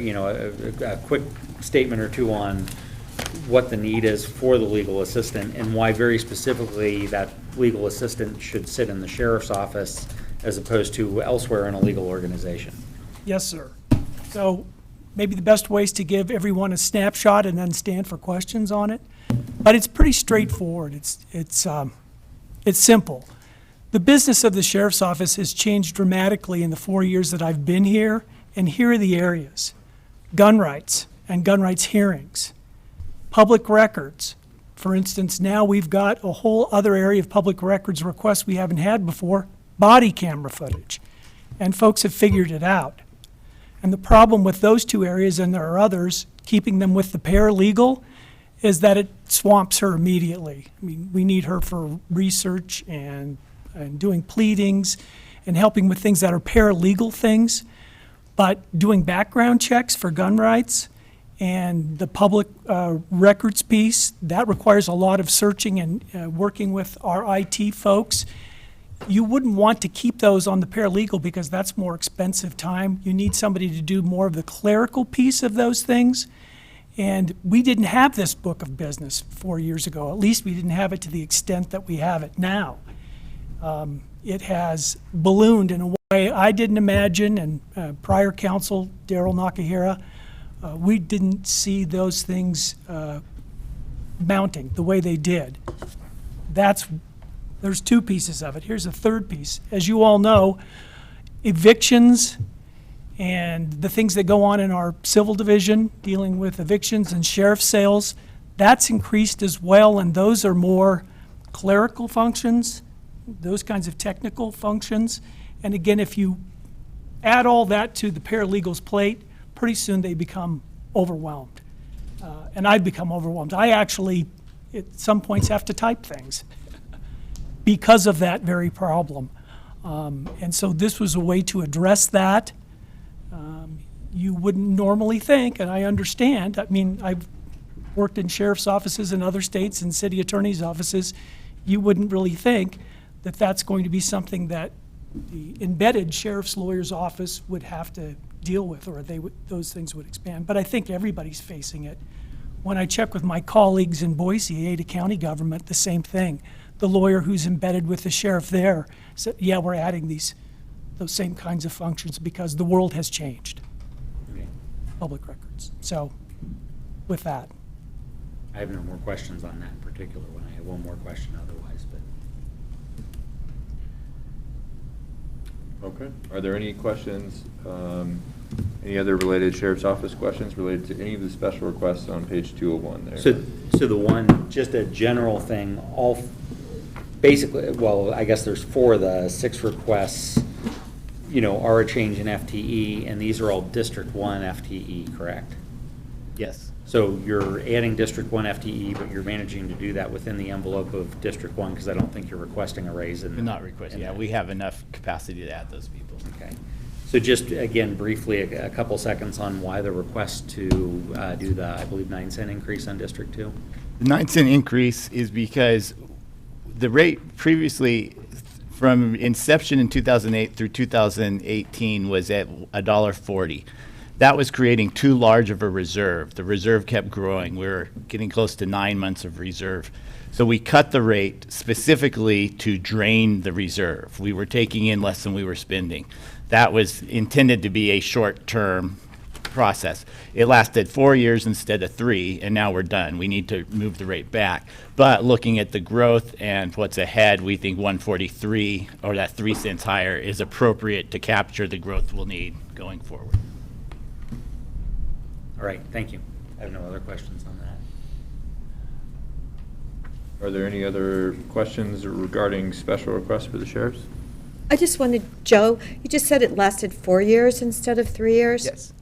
a quick statement or two on what the need is for the legal assistant and why very specifically that legal assistant should sit in the sheriff's office as opposed to elsewhere in a legal organization? Yes, sir. So maybe the best way is to give everyone a snapshot and then stand for questions on it. But it's pretty straightforward. It's simple. The business of the sheriff's office has changed dramatically in the 4 years that I've been here, and here are the areas: gun rights and gun rights hearings, public records. For instance, now we've got a whole other area of public records requests we haven't had before: body camera footage, and folks have figured it out. And the problem with those two areas, and there are others, keeping them with the paralegal, is that it swamps her immediately. I mean, we need her for research and doing pleadings and helping with things that are paralegal things, but doing background checks for gun rights and the public records piece, that requires a lot of searching and working with our IT folks. You wouldn't want to keep those on the paralegal because that's more expensive time. You need somebody to do more of the clerical piece of those things. And we didn't have this book of business 4 years ago. At least we didn't have it to the extent that we have it now. It has ballooned in a way I didn't imagine, and prior counsel, Daryl Nakahira, we didn't see those things mounting the way they did. There's two pieces of it. Here's a third piece. As you all know, evictions and the things that go on in our civil division, dealing with evictions and sheriff sales, that's increased as well, and those are more clerical functions, those kinds of technical functions. And again, if you add all that to the paralegal's plate, pretty soon they become overwhelmed. And I've become overwhelmed. I actually, at some points, have to type things because of that very problem. And so this was a way to address that. You wouldn't normally think, and I understand, I mean, I've worked in sheriff's offices in other states and city attorney's offices. you wouldn't really think that that's going to be something that the embedded sheriff's lawyer's office would have to deal with, or those things would expand. But I think everybody's facing it. When I check with my colleagues in Boise, Ada County government, the same thing. The lawyer who's embedded with the sheriff there said, yeah, we're adding those same kinds of functions because the world has changed. Okay. Public records. So, with that. I have no more questions on that in particular one. I have one more question otherwise, but. Okay. Are there any questions, any other related sheriff's office questions related to any of the special requests on page 201 there? So the one, just a general thing, basically, well, I guess there's 4 of the 6 requests, are a change in FTE, and these are all District 1 FTE, correct? Yes. So you're adding District 1 FTE, but you're managing to do that within the envelope of District 1, because I don't think you're requesting a raise in. We're not requesting, yeah, we have enough capacity to add those people. Okay. So just, again, briefly, a couple seconds on why the request to do the, I believe, 9-cent increase on District 2? The 9-cent increase is because the rate previously, from inception in 2008 through 2018, was at $1.40. That was creating too large of a reserve. The reserve kept growing. We were getting close to 9 months of reserve. So we cut the rate specifically to drain the reserve. We were taking in less than we were spending. That was intended to be a short-term process. It lasted 4 years instead of 3, and now we're done. We need to move the rate back. But looking at the growth and what's ahead, we think 143, or that 3 cents higher, is appropriate to capture the growth we'll need going forward. All right, thank you. I have no other questions on that. Are there any other questions regarding special requests for the sheriffs? I just wanted, Joe, you just said it lasted 4 years instead of 3 years? Yes.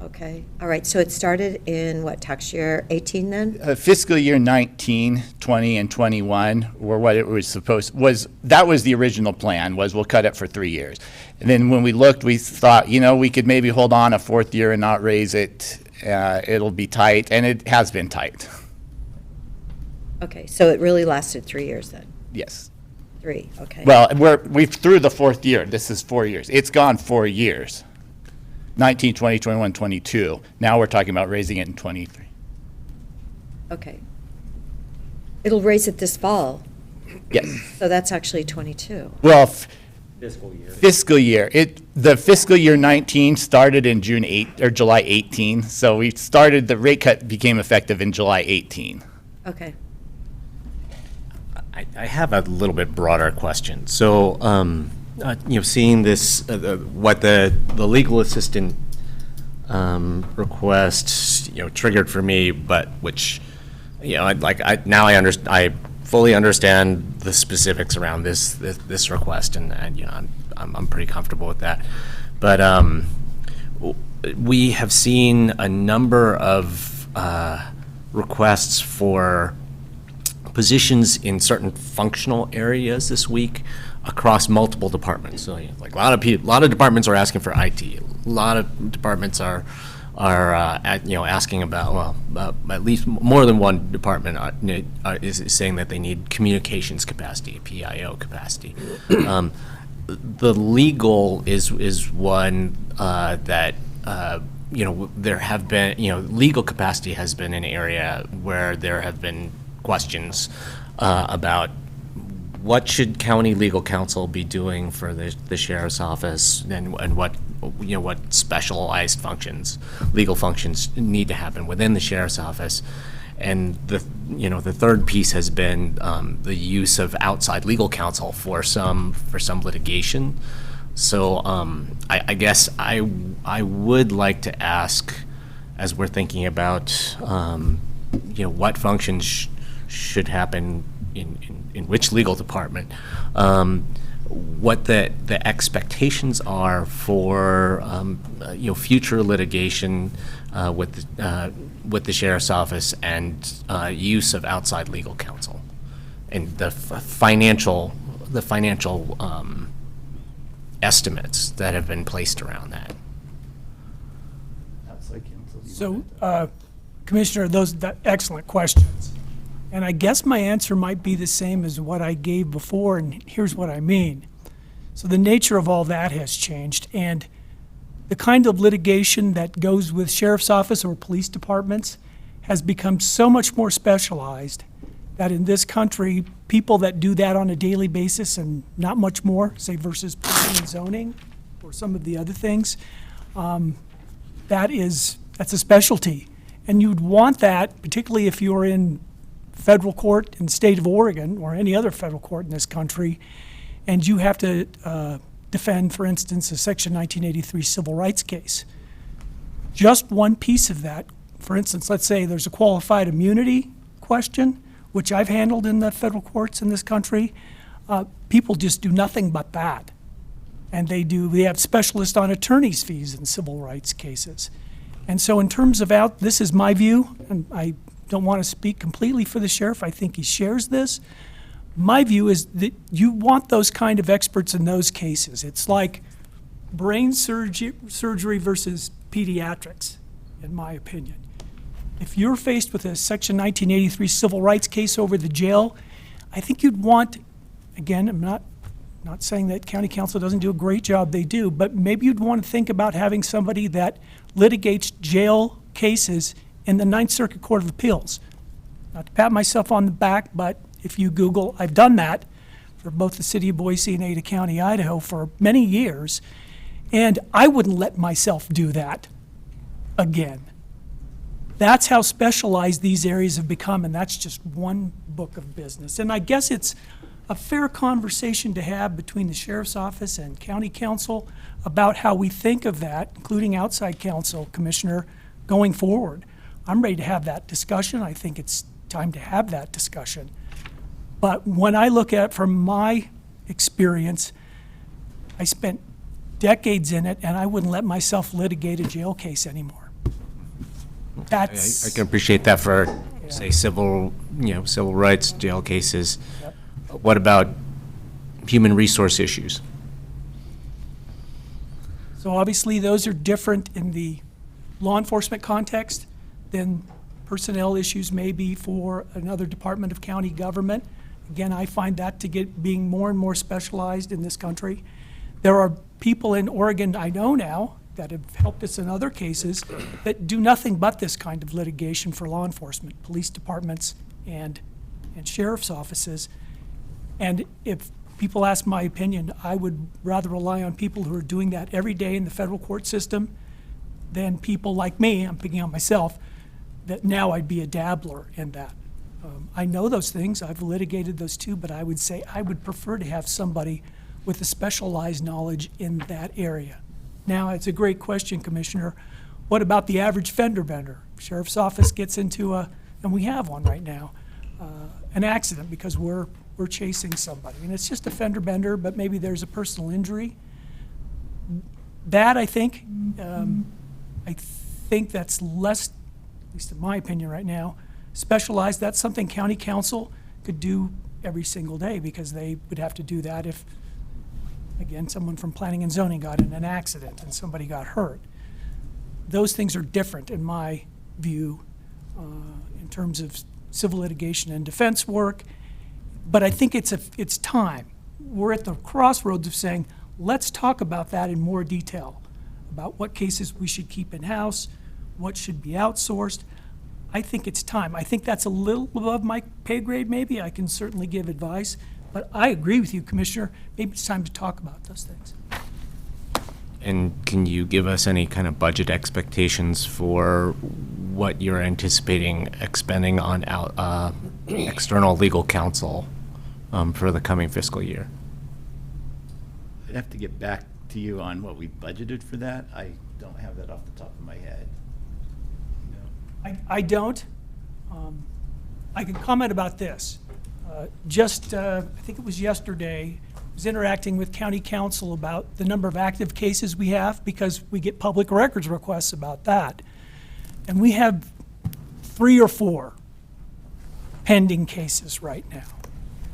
Okay, all right, so it started in what, tax year 18 then? Fiscal year 19, 20, and 21 were what it was that was the original plan, was we'll cut it for 3 years. And then when we looked, we thought, we could maybe hold on a 4th year and not raise it. It'll be tight, and it has been tight. Okay, so it really lasted 3 years then? Yes. 3, okay. Well, we've through the 4th year. This is 4 years. It's gone 4 years. 19, 20, 21, 22. Now we're talking about raising it in 23. Okay. It'll raise it this fall. Yes. So that's actually 22. Well, Fiscal year. Fiscal year. The fiscal year 19 started in July 18. So we started, the rate cut became effective in July 18. Okay. I have a little bit broader question. So, seeing this, what the legal assistant request, triggered for me, but which, I fully understand the specifics around this request, and I'm pretty comfortable with that. But we have seen a number of requests for positions in certain functional areas this week across multiple departments. So, like a lot of departments are asking for IT. A lot of departments are asking about, at least more than one department is saying that they need communications capacity, PIO capacity. The legal is one that there have been, legal capacity has been an area where there have been questions about what should county legal counsel be doing for the sheriff's office, and what specialized functions, legal functions, need to happen within the sheriff's office. And the third piece has been the use of outside legal counsel for some litigation. So I guess I would like to ask, as we're thinking about what functions should happen in which legal department, what the expectations are for future litigation with the sheriff's office, and use of outside legal counsel, and the financial estimates that have been placed around that. So, Commissioner, excellent questions. And I guess my answer might be the same as what I gave before, and here's what I mean. So the nature of all that has changed, and the kind of litigation that goes with sheriff's office or police departments has become so much more specialized that in this country, people that do that on a daily basis and not much more, say versus planning and zoning or some of the other things, that's a specialty. And you'd want that, particularly if you're in federal court in the state of Oregon or any other federal court in this country, and you have to defend, for instance, a Section 1983 civil rights case. Just one piece of that, for instance, let's say there's a qualified immunity question, which I've handled in the federal courts in this country. People just do nothing but that. And they have specialists on attorney's fees in civil rights cases. And so in terms of this is my view, and I don't want to speak completely for the sheriff, I think he shares this. My view is that you want those kind of experts in those cases. It's like brain surgery versus pediatrics, in my opinion. If you're faced with a Section 1983 civil rights case over the jail, I think you'd want, again, I'm not saying that county council doesn't do a great job, they do, but maybe you'd want to think about having somebody that litigates jail cases in the Ninth Circuit Court of Appeals. Not to pat myself on the back, but if you Google, I've done that for both the city of Boise and Ada County, Idaho for many years, and I wouldn't let myself do that again. That's how specialized these areas have become, and that's just one book of business. And I guess it's a fair conversation to have between the sheriff's office and county council about how we think of that, including outside counsel, Commissioner, going forward. I'm ready to have that discussion. I think it's time to have that discussion. But when I look at it from my experience, I spent decades in it, and I wouldn't let myself litigate a jail case anymore. I can appreciate that for, say, civil rights jail cases. Yep. What about human resource issues? So obviously, those are different in the law enforcement context than personnel issues may be for another department of county government. Again, I find that being more and more specialized in this country. There are people in Oregon I know now that have helped us in other cases that do nothing but this kind of litigation for law enforcement, police departments and sheriff's offices. And if people ask my opinion, I would rather rely on people who are doing that every day in the federal court system than people like me, I'm picking on myself, that now I'd be a dabbler in that. I know those things, I've litigated those too, but I would say I would prefer to have somebody with a specialized knowledge in that area. Now, it's a great question, Commissioner. What about the average fender bender? Sheriff's office gets into and we have one right now, an accident because we're chasing somebody. And it's just a fender bender, but maybe there's a personal injury. That, I think that's less, at least in my opinion right now, specialized. That's something county council could do every single day because they would have to do that if, again, someone from planning and zoning got in an accident and somebody got hurt. Those things are different in my view in terms of civil litigation and defense work. But I think it's time. We're at the crossroads of saying, let's talk about that in more detail, about what cases we should keep in-house, what should be outsourced. I think it's time. I think that's a little above my pay grade maybe. I can certainly give advice. But I agree with you, Commissioner. Maybe it's time to talk about those things. And can you give us any kind of budget expectations for what you're anticipating expending on external legal counsel for the coming fiscal year? I'd have to get back to you on what we budgeted for that. I don't have that off the top of my head. I don't. I can comment about this. I think it was yesterday, I was interacting with county council about the number of active cases we have because we get public records requests about that. And we have 3 or 4 pending cases right now.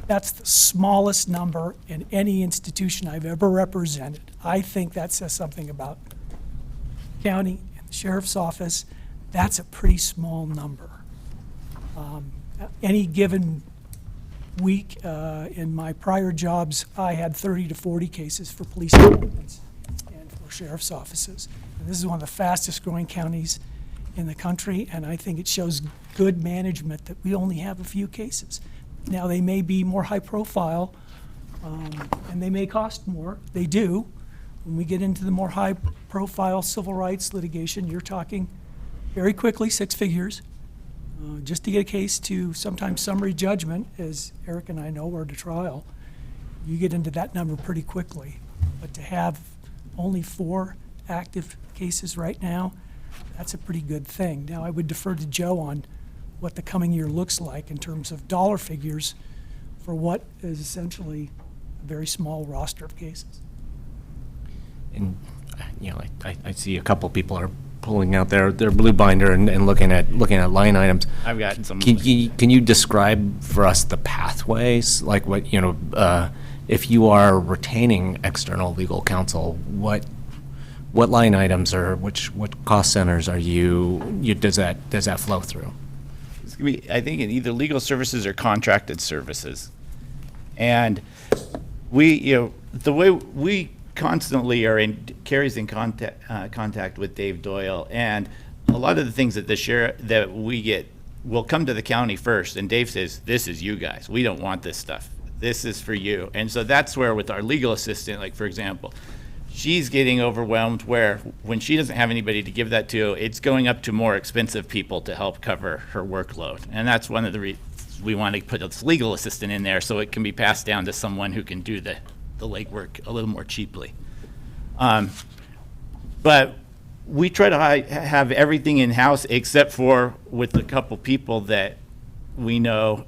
That's the smallest number in any institution I've ever represented. I think that says something about county and the sheriff's office. That's a pretty small number. Any given week, in my prior jobs, I had 30 to 40 cases for police departments and for sheriff's offices. And this is one of the fastest growing counties in the country, and I think it shows good management that we only have a few cases. Now, they may be more high profile, and they may cost more. They do. When we get into the more high profile civil rights litigation, you're talking very quickly 6 figures. Just to get a case to sometimes summary judgment, as Eric and I know, or to trial, you get into that number pretty quickly. But to have only 4 active cases right now, that's a pretty good thing. Now, I would defer to Joe on what the coming year looks like in terms of dollar figures for what is essentially a very small roster of cases. And, you know, I see a couple people are pulling out their blue binder and looking at line items. I've got some. Can you describe for us the pathways? Like what, you know, if you are retaining external legal counsel, what line items or what cost centers are does that flow through? It's gonna be, I think, in either legal services or contracted services. And the way we constantly are Carrie's in contact with Dave Doyle, and a lot of the things that that we get will come to the county first, and Dave says, this is you guys. We don't want this stuff. This is for you. And so that's where with our legal assistant, like for example, she's getting overwhelmed where when she doesn't have anybody to give that to, it's going up to more expensive people to help cover her workload. And that's one of the reasons we want to put this legal assistant in there so it can be passed down to someone who can do the legwork a little more cheaply. But we try to have everything in-house except for with a couple people that we know,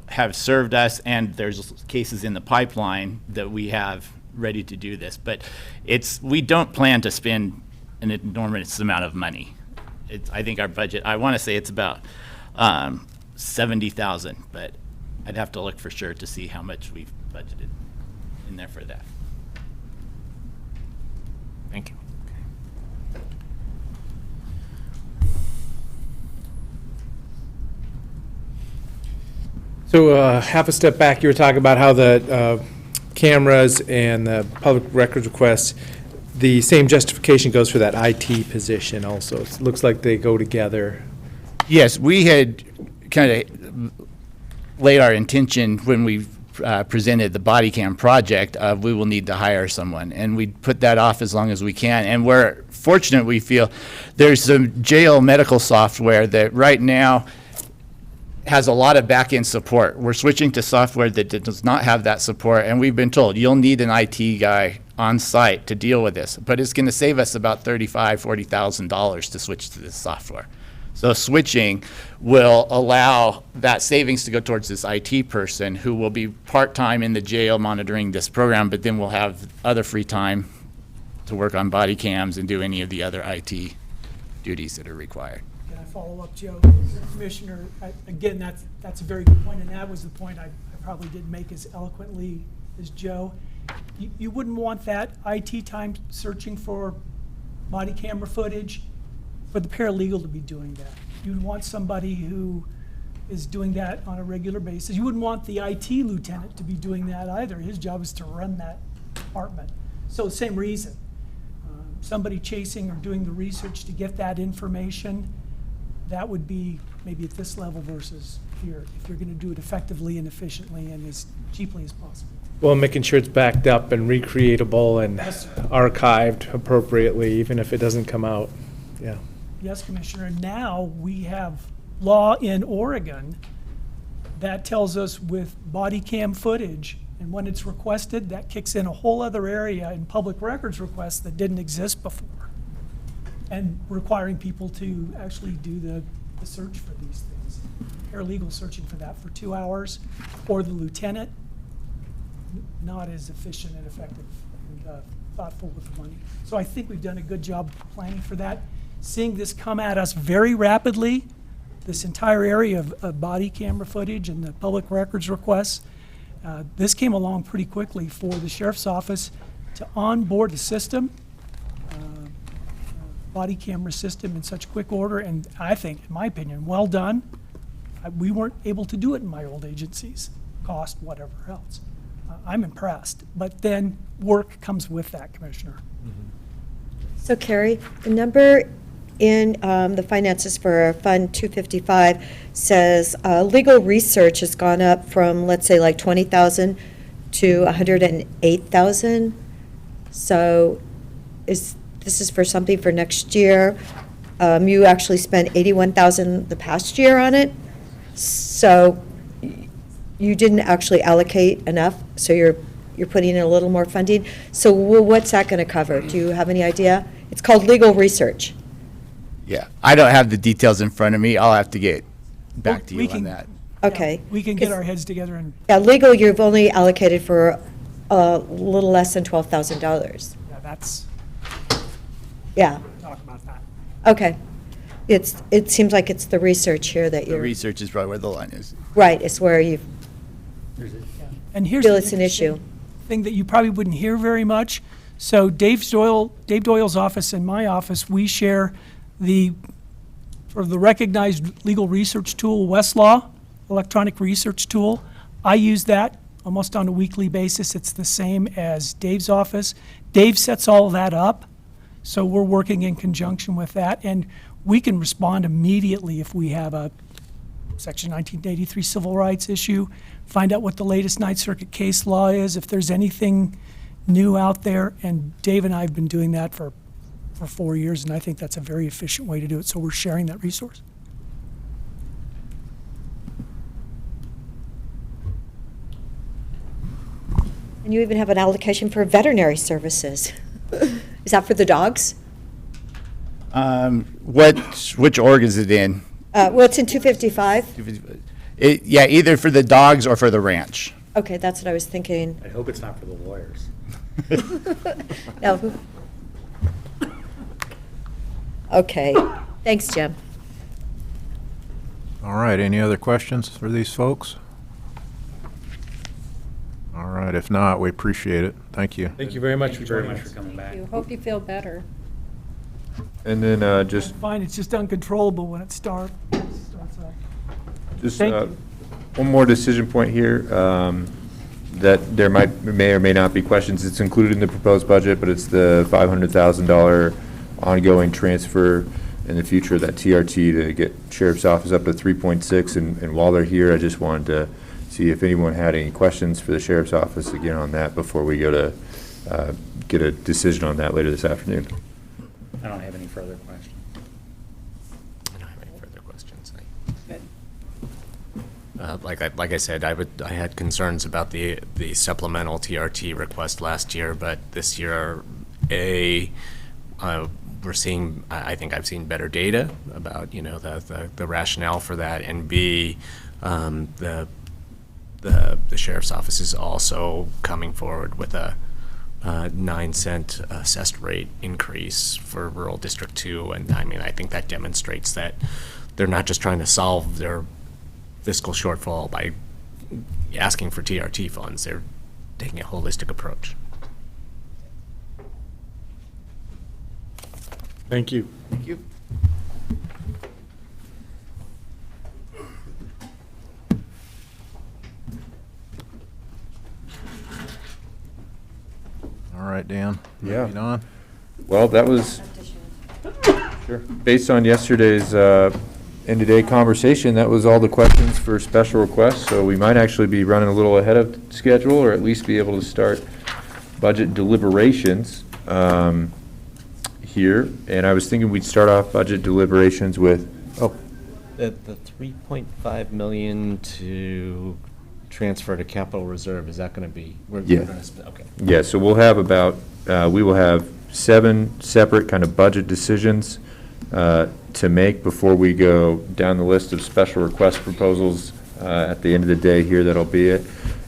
have served us, and there's cases in the pipeline that we have ready to do this. But we don't plan to spend an enormous amount of money. I think our budget, I want to say it's about $70,000, but I'd have to look for sure to see how much we've budgeted in there for that. Thank you. So half a step back, you were talking about how the cameras and the public records requests, the same justification goes for that IT position also. It looks like they go together. Yes, we had kind of laid our intention when we presented the body cam project of we will need to hire someone, and we put that off as long as we can. And we're fortunate, we feel there's some jail medical software that right now has a lot of back-end support. We're switching to software that does not have that support, and we've been told you'll need an IT guy on site to deal with this, but it's going to save us about $35,000, $40,000 to switch to this software. So switching will allow that savings to go towards this IT person who will be part-time in the jail monitoring this program, but then we'll have other free time to work on body cams and do any of the other IT duties that are required. Can I follow up, Joe? Commissioner, again, that's a very good point, and that was the point I probably didn't make as eloquently as Joe. You wouldn't want that IT time searching for body camera footage for the paralegal to be doing that. You'd want somebody who is doing that on a regular basis. You wouldn't want the IT lieutenant to be doing that either. His job is to run that department. So same reason. Somebody chasing or doing the research to get that information, that would be maybe at this level versus here, if you're going to do it effectively and efficiently and as cheaply as possible. Well, making sure it's backed up and recreatable and archived appropriately, even if it doesn't come out. Yeah. Yes, Commissioner. Now we have law in Oregon that tells us with body cam footage, and when it's requested, that kicks in a whole other area in public records requests that didn't exist before, and requiring people to actually do the search for these things. Paralegal searching for that for 2 hours, or the lieutenant, not as efficient and effective and thoughtful with the money. So I think we've done a good job planning for that. Seeing this come at us very rapidly, this entire area of body camera footage and the public records requests, this came along pretty quickly for the sheriff's office to onboard the system, body camera system in such quick order, and I think, in my opinion, well done. We weren't able to do it in my old agencies, cost, whatever else. I'm impressed, but then work comes with that, Commissioner. So Carrie, the number in the finances for Fund 255 says legal research has gone up from, let's say, like 20,000 to 108,000. So this is for something for next year. You actually spent 81,000 the past year on it. So you didn't actually allocate enough, so you're putting in a little more funding. So what's that going to cover? Do you have any idea? It's called legal research. Yeah, I don't have the details in front of me. I'll have to get back to We you can- on that. Okay. We can get our heads together and, Yeah, legal, you've only allocated for a little less than $12,000. yeah, that's, Yeah, talk about that. okay. It seems like it's the research here that The you're, research is probably where the line is. right, it's where you And here's feel the it's an interesting issue. thing that you probably wouldn't hear very much. So Dave Doyle's office and my office, we share for the recognized legal research tool, Westlaw, electronic research tool. I use that almost on a weekly basis. It's the same as Dave's office. Dave sets all that up, so we're working in conjunction with that, and we can respond immediately if we have a Section 1983 civil rights issue, find out what the latest Ninth Circuit case law is, if there's anything new out there, and Dave and I have been doing that for 4 years, and I think that's a very efficient way to do it, so we're sharing that resource. And you even have an allocation for veterinary services. Is that for the dogs? Which org is it in? Well, it's in 255. Yeah, either for the dogs or for the ranch. Okay, that's what I was thinking. I hope it's not for the lawyers. No. Okay, thanks, Jim. All right, any other questions for these folks? All right, if not, we appreciate it. Thank you. Thank you very much for Thank you very joining much us. for coming back. Hope you feel better. And then just Fine, it's just uncontrollable when it starts up. Just Thank you. one more decision point here, that there may or may not be questions. It's included in the proposed budget, but it's the $500,000 ongoing transfer in the future of that TRT to get Sheriff's Office up to 3.6. And while they're here, I just wanted to see if anyone had any questions for the Sheriff's Office again on that before we go to get a decision on that later this afternoon. I don't have any further questions. I don't have any further questions. Like I said, I had concerns about the supplemental TRT request last year, but this year, we're seeing, I think I've seen better data about, the rationale for that, and B, the Sheriff's Office is also coming forward with a 9-cent assessed rate increase for rural District 2, and I think that demonstrates that they're not just trying to solve their fiscal shortfall by asking for TRT funds, they're taking a holistic approach. Thank you. Thank you. All right, Dan. Yeah. Lead on. Well, that was, sure, based on yesterday's end-of-day conversation, that was all the questions for special requests, so we might actually be running a little ahead of schedule, or at least be able to start budget deliberations here. And I was thinking we'd start off budget deliberations with, The 3.5 million to transfer to capital reserve, is that going to be? Yeah. Okay. Yeah, so we'll have about, we will have 7 separate kind of budget decisions to make before we go down the list of special request proposals at the end of the day here. That'll be it.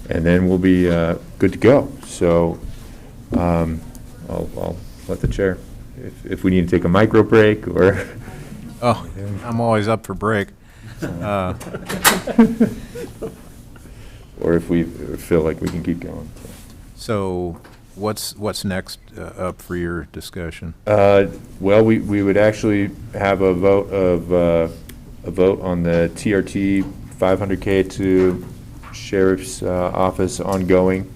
And then we'll be good to go. So I'll let the chair, if we need to take a micro break or. Oh, I'm always up for break. Or if we feel like we can keep going. So what's next up for your discussion? Well, we would actually have a vote on the TRT 500K to sheriff's office ongoing.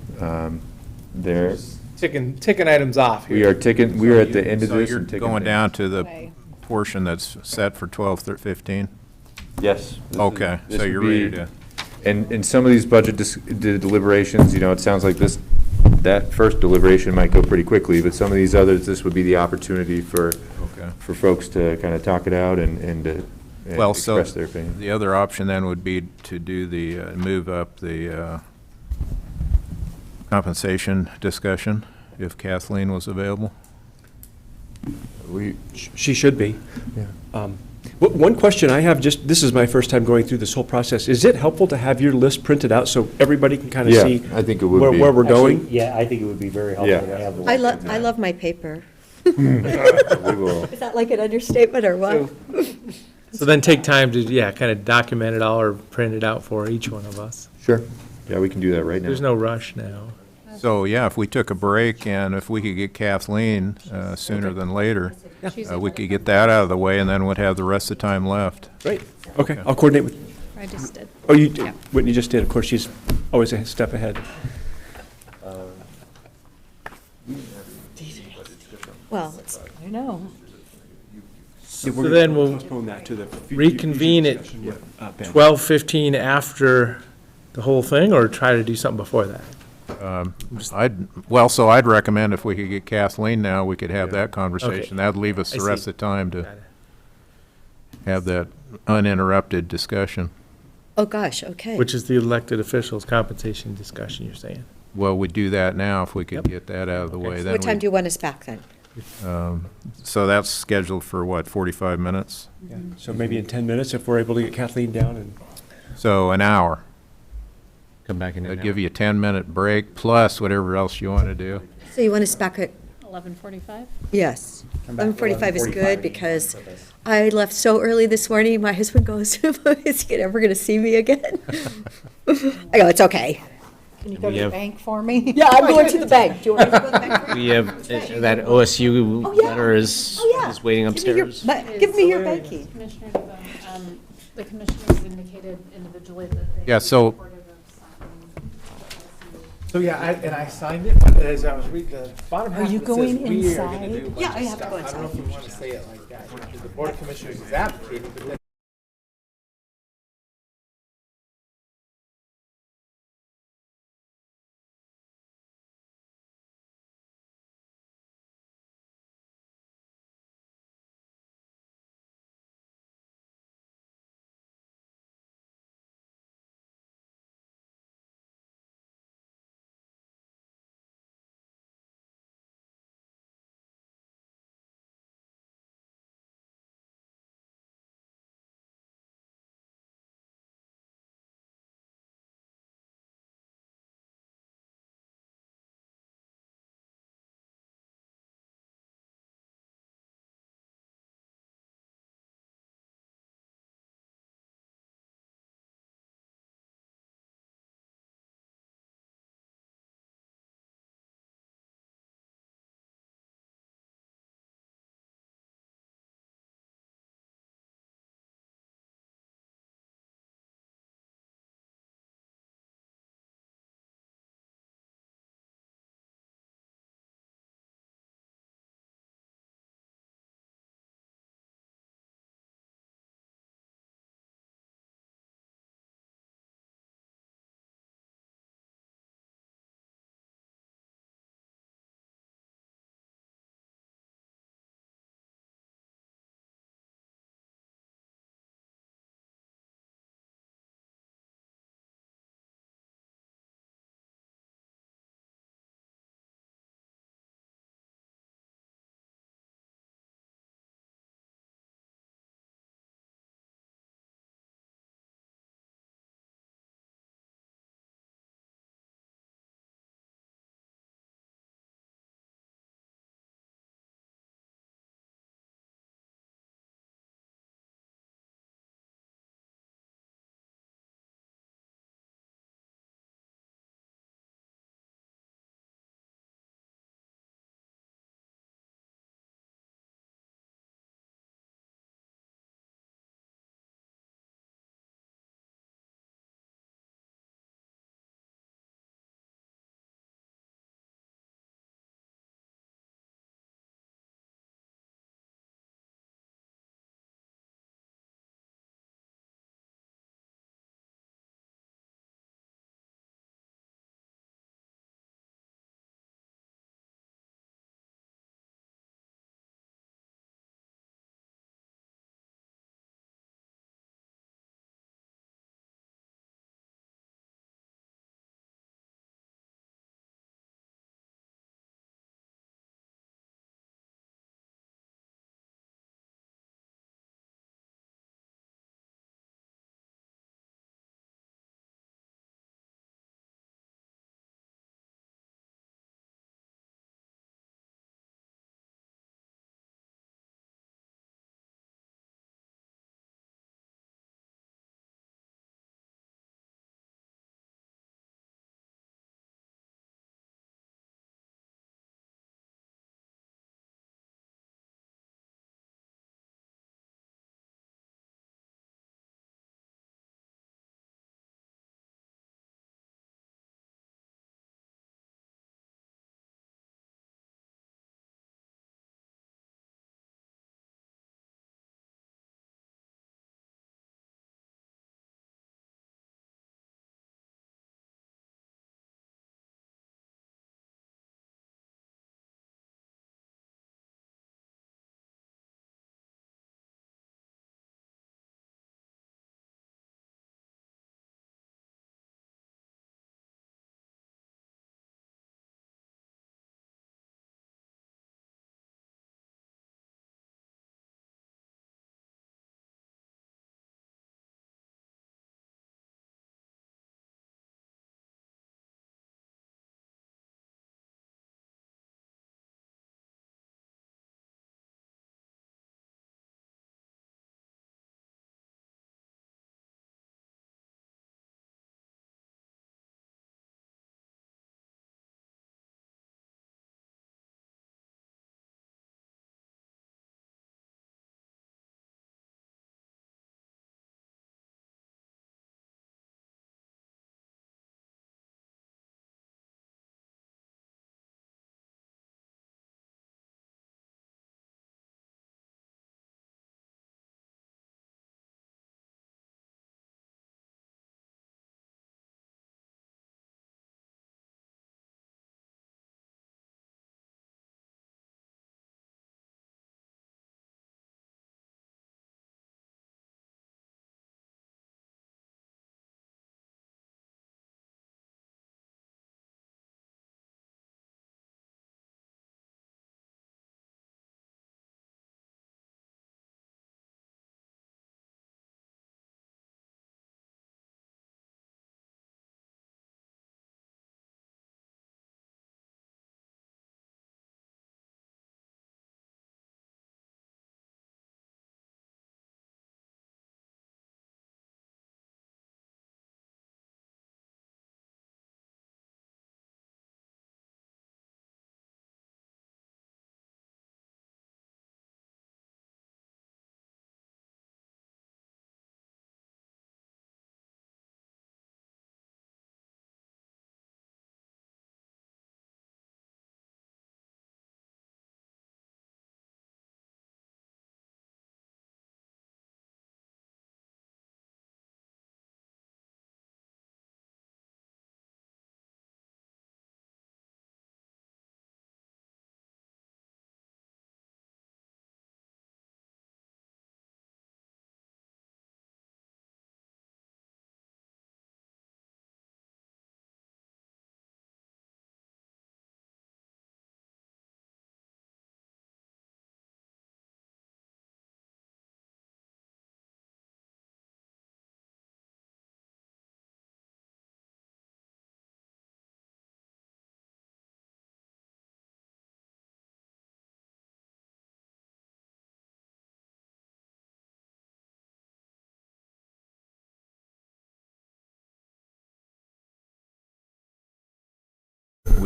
There, Ticking items off here. we are at the end of So this. you're and ticking going things. down to the portion that's set for 12/15? Yes. This Okay, is- so this you're would ready be- to, And in some of these budget deliberations, it sounds like that first deliberation might go pretty quickly, but some of these others, this would be the opportunity for folks to kind of talk it out and to well, so express their opinion. the other option then would be to do move up the compensation discussion, if Kathleen was available. She should be. One question I have, this is my first time going through this whole process. Is it helpful to have your list printed out so everybody can kind of Yeah, see I think it would where be. we're going? Actually, yeah, I think it would be very helpful Yeah. to have. the I list. love my paper. We will. Is that like an understatement or what? So then take time to, kind of document it all or print it out for each one of us. Sure. Yeah, we can do that right now. There's no rush now. So, yeah, if we took a break and if we could get Kathleen sooner than later, we could get that out of the way and then we'd have the rest of the time left. Great. Okay, I'll coordinate with. I just did. Oh, you did? Whitney just did. Of course, she's always a step ahead. Well, I know. Yeah, we're So gonna then we'll postpone that to the future reconvene at discussion with, Ben. 12:15 after the whole thing, or try to do something before that? So I'd recommend if we could get Kathleen now, we could have that conversation. That'd leave us I the rest see. of the time to Got it. have that uninterrupted discussion. Oh, gosh, okay. Which is the elected officials' compensation discussion, you're saying? Well, we'd do that now if we could get that out of the way. Then What time we'd- do you want us back then? So that's scheduled for what, 45 minutes? Yeah, so maybe in 10 minutes, if we're able to get Kathleen down and. So an hour. Come back in an That'd hour. give you a 10-minute break plus whatever else you want to do. So you want us back at, 11:45? Yes. Come back 11:45 is 11:45 good because I left so early this morning. My husband goes, is he ever going to see me again? I go, it's okay. Can you go We to the have- bank for me? Yeah, I'm going to the bank. Do you want me to go to the bank? We have, that OSU Oh, yeah. letter is Oh, yeah. waiting Give me your- upstairs. Give me your banking. Commissioner DeVoe, the commissioners indicated individually that they. Yeah, so- were supportive of signing So, I signed it, but as I was reading the bottom Are you going inside? Yeah, I have to go I don't know if you want to say it like that, because the Board of Commissioners is advocating, but then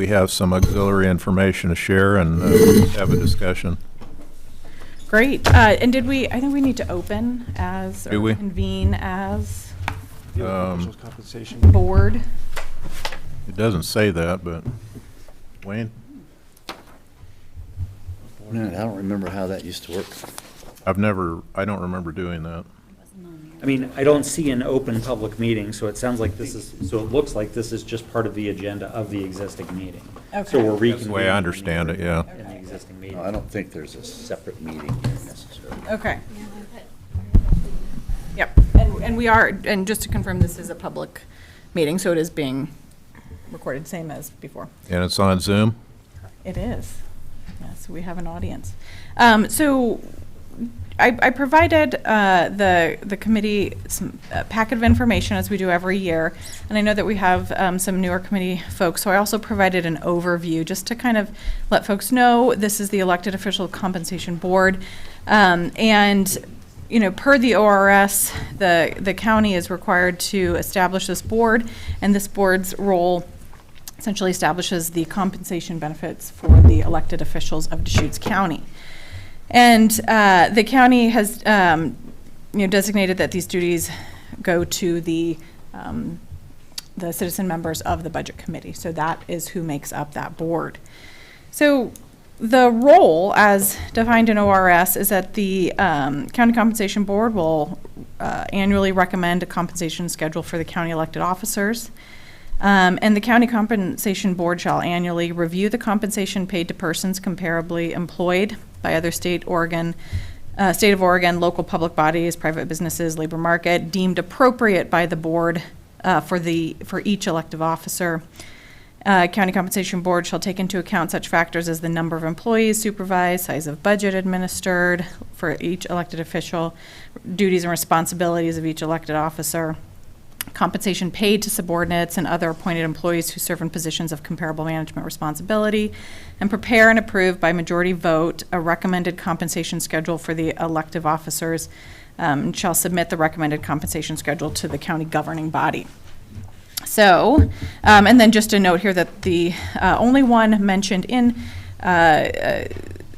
we have some auxiliary information to share and have a discussion. Great. And I think we need to open as, Do or we? convene as Officials compensation. board. It doesn't say that, but Wayne? Man, I don't remember how that used to work. I don't remember doing that. I mean, I don't see an open public meeting, so it sounds like so it looks like this is just part of the agenda of the existing meeting. Okay. So we're reconvening. That's the way I understand it, yeah. In the existing meeting. No, I don't think there's a separate meeting here necessarily. Okay. Yep. And we are, and just to confirm, this is a public meeting, so it is being recorded, same as before. And it's on Zoom? It is. Yes, we have an audience. So I provided the committee some packet of information, as we do every year, and I know that we have some newer committee folks, so I also provided an overview just to kind of let folks know this is the Elected Official Compensation Board. And, you know, per the ORS, the county is required to establish this board, and this board's role essentially establishes the compensation benefits for the elected officials of Deschutes County. And the county has, designated that these duties go to the citizen members of the Budget Committee. So that is who makes up that board. So the role, as defined in ORS, is that the County Compensation Board will annually recommend a compensation schedule for the county elected officers. And the County Compensation Board shall annually review the compensation paid to persons comparably employed by other state of Oregon, local public bodies, private businesses, labor market, deemed appropriate by the board for each elective officer. County Compensation Board shall take into account such factors as the number of employees supervised, size of budget administered for each elected official, duties and responsibilities of each elected officer, compensation paid to subordinates and other appointed employees who serve in positions of comparable management responsibility, and prepare and approve by majority vote a recommended compensation schedule for the elective officers, and shall submit the recommended compensation schedule to the county governing body. So, and then just a note here that the only one mentioned in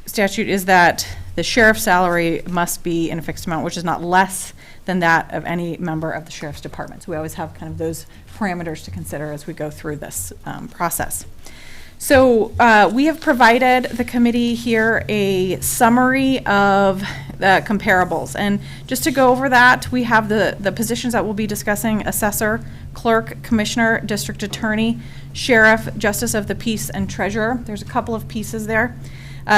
statute is that the sheriff's salary must be in a fixed amount, which is not less than that of any member of the sheriff's department. So we always have kind of those parameters to consider as we go through this process. So we have provided the committee here a summary of the comparables. And just to go over that, we have the positions that we'll be discussing: assessor, clerk, commissioner, district attorney, sheriff, justice of the peace, and treasurer. There's a couple of pieces there.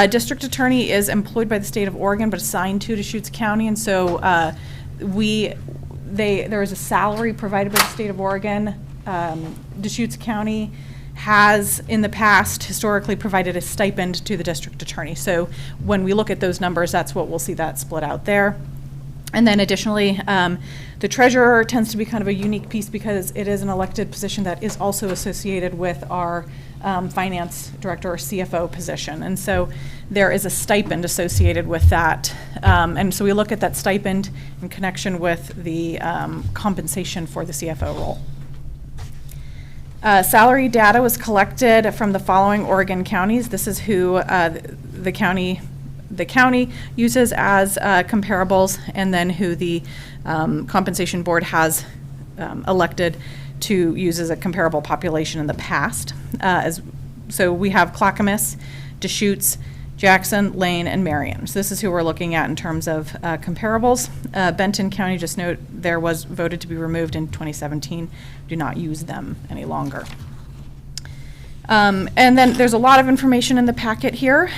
District attorney is employed by the state of Oregon but assigned to Deschutes County, and so there is a salary provided by the state of Oregon. Deschutes County has in the past historically provided a stipend to the district attorney. So when we look at those numbers, that's what we'll see that split out there. And then additionally, the treasurer tends to be kind of a unique piece because it is an elected position that is also associated with our finance director or CFO position. And so there is a stipend associated with that. And so we look at that stipend in connection with the compensation for the CFO role. Salary data was collected from the following Oregon counties. This is who the county uses as comparables, and then who the compensation board has elected to use as a comparable population in the past. So we have Clackamas, Deschutes, Jackson, Lane, and Marion. So this is who we're looking at in terms of comparables. Benton County, just note, there was voted to be removed in 2017. Do not use them any longer. And then there's a lot of information in the packet here.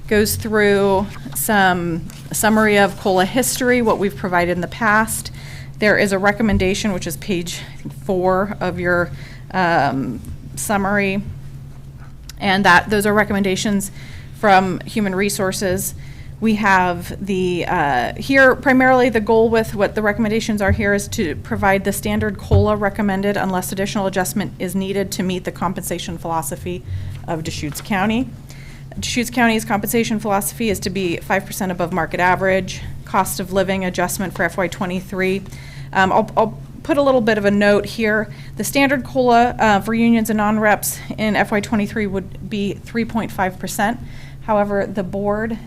Goes through some summary of COLA history, what we've provided in the past. There is a recommendation, which is page 4 of your summary, and those are recommendations from Human Resources. We have here primarily the goal with what the recommendations are here is to provide the standard COLA recommended unless additional adjustment is needed to meet the compensation philosophy of Deschutes County. Deschutes County's compensation philosophy is to be 5% above market average. Cost of living adjustment for FY23. I'll put a little bit of a note here. The standard COLA for unions and non-reps in FY23 would be 3.5%. However, the board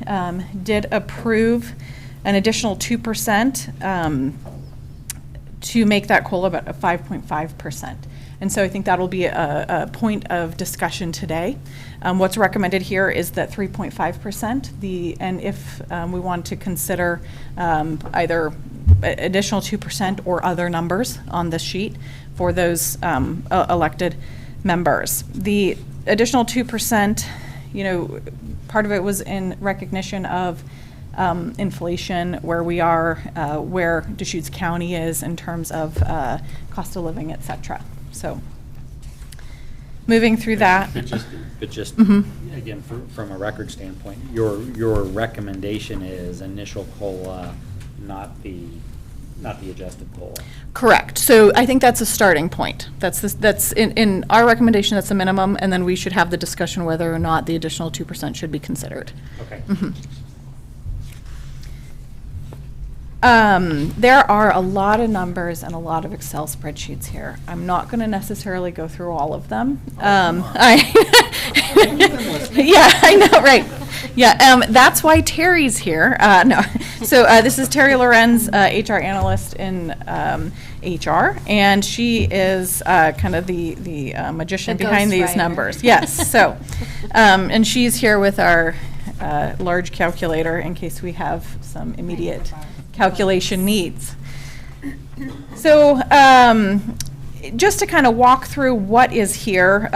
did approve an additional 2% to make that COLA about a 5.5%. And so I think that'll be a point of discussion today. What's recommended here is that 3.5%. And if we want to consider either additional 2% or other numbers on this sheet for those elected members. The additional 2%, you know, part of it was in recognition of inflation, where we are, where Deschutes County is in terms of cost of living, et cetera. So moving through that. But just Mm-hmm. again, from a record standpoint, your recommendation is initial COLA, not the adjusted COLA. Correct. So I think that's a starting point. That's in our recommendation, that's the minimum, and then we should have the discussion whether or not the additional 2% should be considered. Okay. Mhm. There are a lot of numbers and a lot of Excel spreadsheets here. I'm not going to necessarily go through all of them. Yeah, I know, right. Yeah, that's why Terry's here. No, so this is Terry Lorenz, HR analyst in HR, and she is kind of the magician The behind these ghostwriter. numbers. Yes, so, and she's here with our large calculator in case we have some immediate calculation needs. So just to kind of walk through what is here,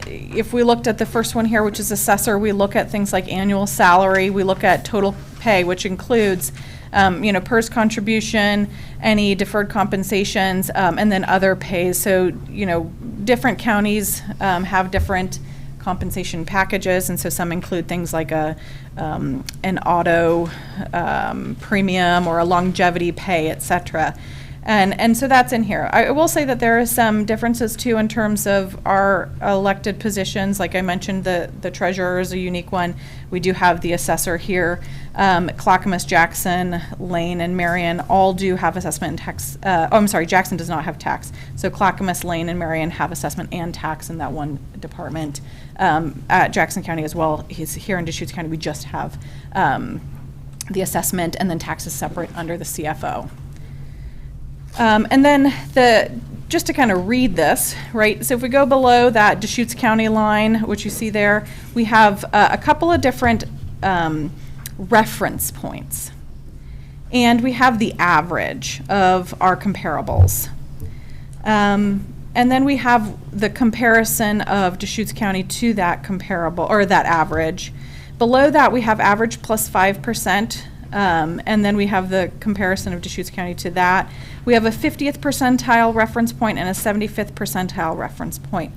if we looked at the first one here, which is assessor, we look at things like annual salary, we look at total pay, which includes PERS contribution, any deferred compensations, and then other pays. So, different counties have different compensation packages, and so some include things like an auto premium or a longevity pay, et cetera. And so that's in here. I will say that there are some differences too in terms of our elected positions. Like I mentioned, the treasurer is a unique one. We do have the assessor here. Clackamas, Jackson, Lane, and Marion all do have assessment and tax. Jackson does not have tax. So Clackamas, Lane, and Marion have assessment and tax in that one department. At Jackson County as well, here in Deschutes County, we just have the assessment, and then taxes separate under the CFO. And then just to kind of read this, right? So if we go below that Deschutes County line, which you see there, we have a couple of different reference points. And we have the average of our comparables. And then we have the comparison of Deschutes County to that comparable, or that average. Below that, we have average plus 5%. And then we have the comparison of Deschutes County to that. We have a 50th percentile reference point and a 75th percentile reference point.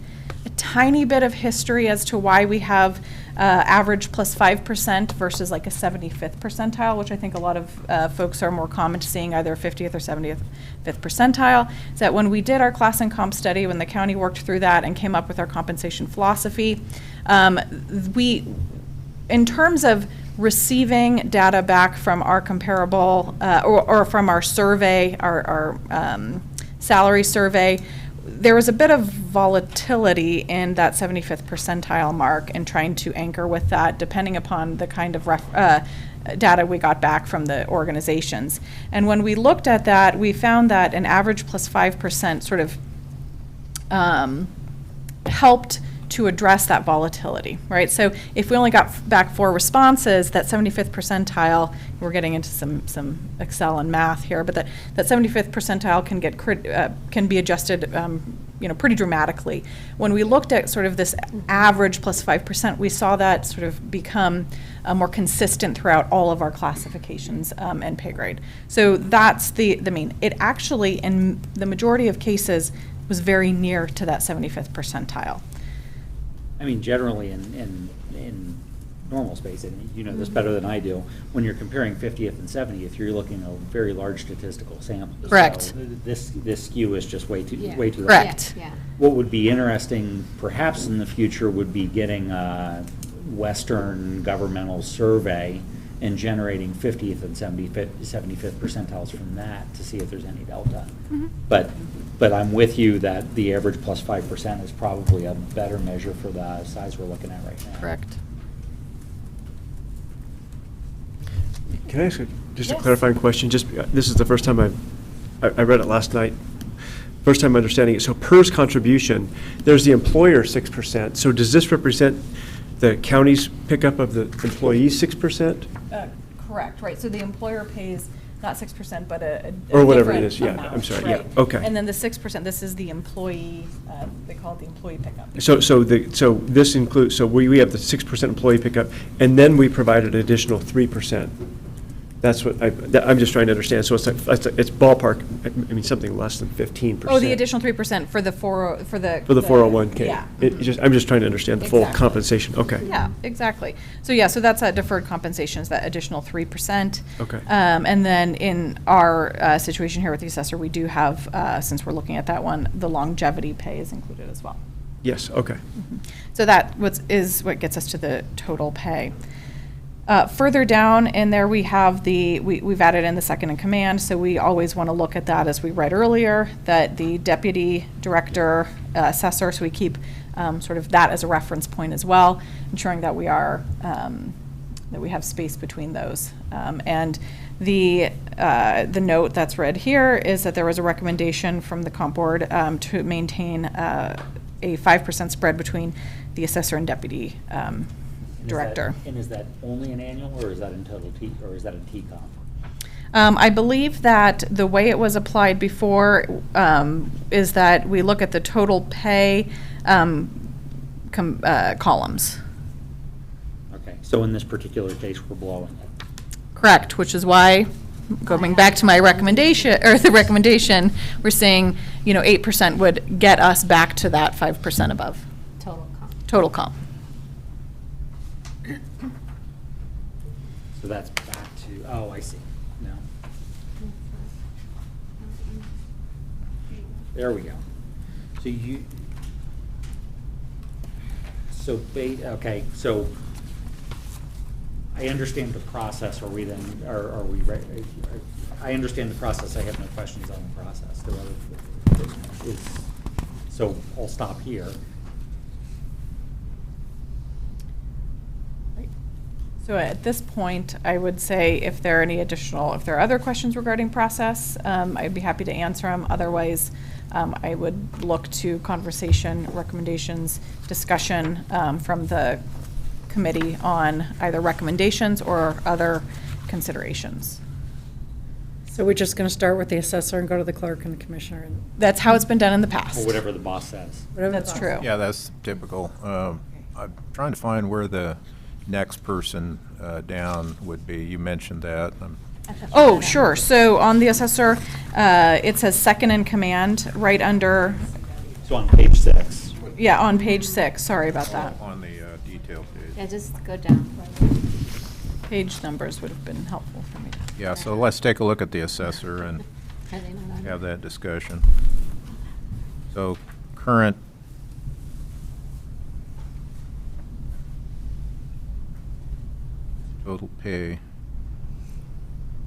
A tiny bit of history as to why we have average plus 5% versus like a 75th percentile, which I think a lot of folks are more common to seeing either 50th or 75th percentile, is that when we did our class and comp study, when the county worked through that and came up with our compensation philosophy, in terms of receiving data back from our comparable, or from our survey, our salary survey, there was a bit of volatility in that 75th percentile mark and trying to anchor with that depending upon the kind of data we got back from the organizations. And when we looked at that, we found that an average plus 5% sort of helped to address that volatility, right? So if we only got back 4 responses, that 75th percentile, we're getting into some Excel and math here, but that 75th percentile can be adjusted, pretty dramatically. When we looked at sort of this average plus 5%, we saw that sort of become more consistent throughout all of our classifications and pay grade. So that's the mean. It actually, in the majority of cases, was very near to that 75th percentile. I mean, generally in normal space, and you know this better than I do, when you're comparing 50th and 70th, you're looking at a very large statistical sample. Correct. So this skew is just way too Correct. Yeah. What would be interesting, perhaps in the future, would be getting a Western governmental survey and generating 50th and 75th percentiles from that to see if there's any delta. But I'm with you that the average plus 5% is probably a better measure for the size we're looking at right now. Correct. Can I ask just a clarifying question? Just, this is the first time I read it last night. First time understanding it. So PERS contribution, there's the employer 6%. So does this represent the county's pickup of the employees 6%? Correct, right. So the employer pays not 6%, but a Or whatever it different is, yeah, amount, I'm sorry, right. yeah, okay. And then the 6%, this is the employee, they call it the employee pickup. So this includes, so we have the 6% employee pickup, and then we provide an additional 3%. That's what I'm just trying to understand. So it's ballpark, I mean, something less than 15%. Oh, the additional 3% for the 401K. Yeah. I'm just trying to understand the full Exactly. compensation. Okay. Yeah, exactly. So yeah, so that's that deferred compensation, is that additional 3%. Okay. And then in our situation here with the assessor, we do have, since we're looking at that one, the longevity pay is included as well. Yes, okay. So that is what gets us to the total pay. Further down in there, we have we've added in the second in command, so we always want to look at that, as we read earlier, that the deputy director assessor, so we keep sort of that as a reference point as well, ensuring that we are, that we have space between those. And the note that's read here is that there was a recommendation from the comp board to maintain a 5% spread between the assessor and deputy director. And is that only an annual, or is that in total or is that in T-comp? I believe that the way it was applied before is that we look at the total pay columns. Okay, so in this particular case, we're blowing it. Correct, which is why, going back to my recommendation, or the recommendation, we're saying, 8% would get us back to that 5% above. Total comp. So that's back to, oh, I see, no. There we go. Okay, so I understand the process, are we ready? I understand the process, I have no questions on the process. So I'll stop here. So at this point, I would say if there are other questions regarding process, I'd be happy to answer them. Otherwise, I would look to conversation, recommendations, discussion from the committee on either recommendations or other considerations. So we're just going to start with the assessor and go to the clerk and the commissioner? That's how it's been done in the past. Or whatever the boss says. That's true. Yeah, that's typical. I'm trying to find where the next person down would be. You mentioned that. Oh, sure. So on the assessor, it says second in command right under. So on page 6. Yeah, on page 6. Sorry about that. On the detail page. Yeah, just go down. Page numbers would have been helpful for me. Yeah, so let's take a look at the assessor and have that discussion. So current total pay.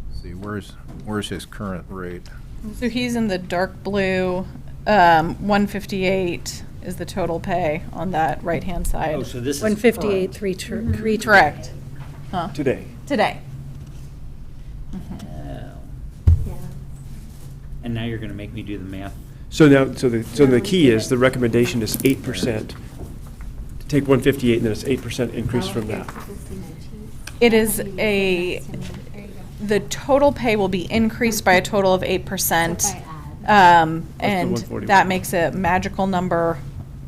Let's see, where's his current rate? So he's in the dark blue. 158 is the total pay on that right-hand side. Oh, so this is 158, current. three. Correct. Huh? Today. Today. And now you're going to make me do the math. So the key is, the recommendation is 8%. Take 158 and then it's 8% increase from that. It is the total pay will be increased by a total of 8%. And 141. that makes a magical number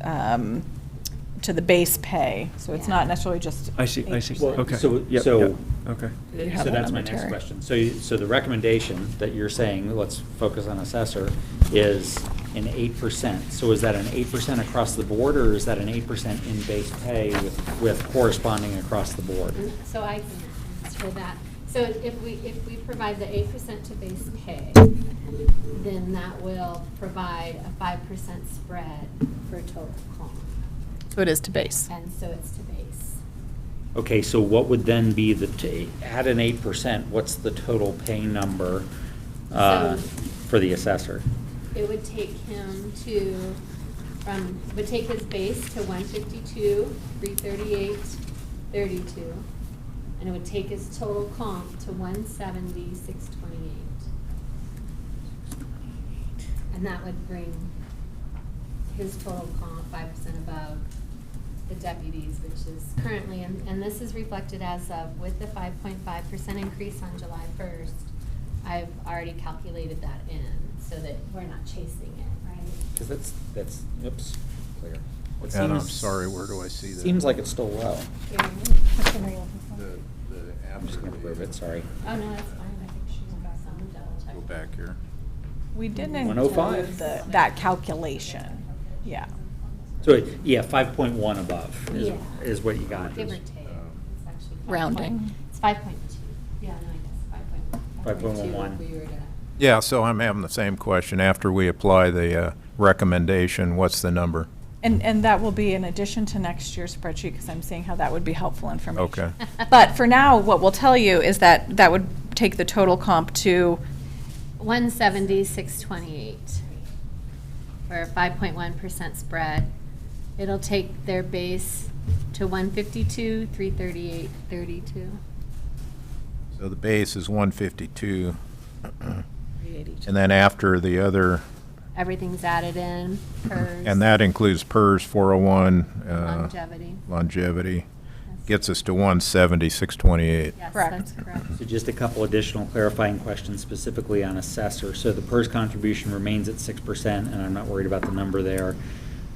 to the base pay. So it's not necessarily just I see, 8%. okay. So Yep, so- yep, okay. You have So that that's my number, next Terry. question. So the recommendation that you're saying, let's focus on assessor, is an 8%. So is that an 8% across the board, or is that an 8% in base pay with corresponding across the board? So I can answer that. So if we provide the 8% to base pay, then that will provide a 5% spread for total comp. So it is to base. And so it's to base. Okay, so what would then be at an 8%, what's the total pay number So- for the assessor? It would take him to, would take his base to 152, 338, 32. And it would take his total comp to 170, 628. And that would bring his total comp 5% above the deputies, which is currently, and this is reflected as of, with the 5.5% increase on July 1st, I've already calculated that in, so that we're not chasing it, right? Because that's, oops, clear. It And I'm seems- sorry, where do I see that? Seems like it's still low. I'm just gonna move it, sorry. Oh, no, that's fine, I think she's got some double check. Go back here. We didn't 105. include that calculation, yeah. So, yeah, 5.1 above Yeah. is what you got. Give or take, it's actually. Rounding. It's 5.2, yeah, no, I guess 5.11. if we were to. Yeah, so I'm having the same question. After we apply the recommendation, what's the number? And that will be in addition to next year's spreadsheet, because I'm seeing how that would be helpful information. Okay. But for now, what we'll tell you is that that would take the total comp to 170, 628 for a 5.1% spread. It'll take their base to 152, 338, 32. So the base is 152. 382. And then after the other, Everything's added in, PERS. and that includes PERS, 401. Longevity. Longevity, gets us to 170, 628. Yes, Correct. that's correct. So just a couple additional clarifying questions specifically on assessor. So the PERS contribution remains at 6%, and I'm not worried about the number there.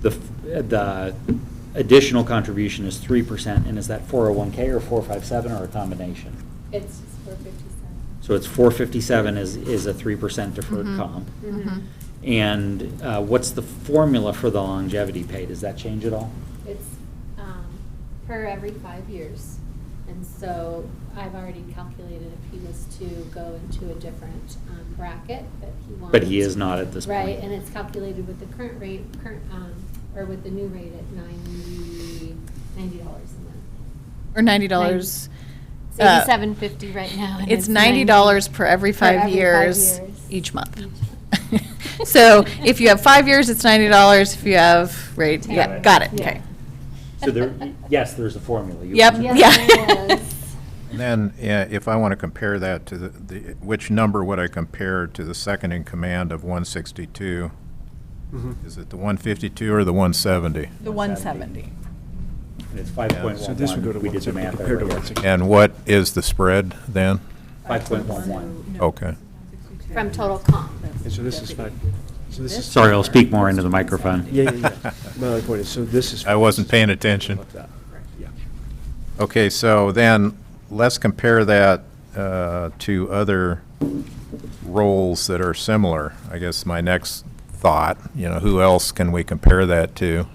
The additional contribution is 3%, and is that 401K or 457 or a combination? It's 457. So it's 457 is a 3% deferred comp. Mhm. And what's the formula for the longevity pay? Does that change at all? It's per every 5 years. And so I've already calculated if he was to go into a different bracket that he wants. But he is not at this point. Right, and it's calculated with the current rate, or with the new rate at $90 a month. or $90. It's $87.50 right now. and It's $90 per every 5 years each month. So if you have 5 years, it's $90. If you have, right, yeah, got it, okay. So there, yes, there's a formula. You Yep, mentioned yeah. Yes, there is. And then, if I want to compare that to which number would I compare to the second in command of 162? Is it the 152 or the 170? The 170. And it's 5.11. So this would go to We did the 170 math compared to earlier. 160. And what is the spread then? 5.11. Okay. From total comp. And so this is 5, so this is. Sorry, I'll speak more into the microphone. Yeah. My only point is, so this is. I wasn't paying attention. Like that. Yeah. Okay, so then let's compare that to other roles that are similar. I guess my next thought, who else can we compare that to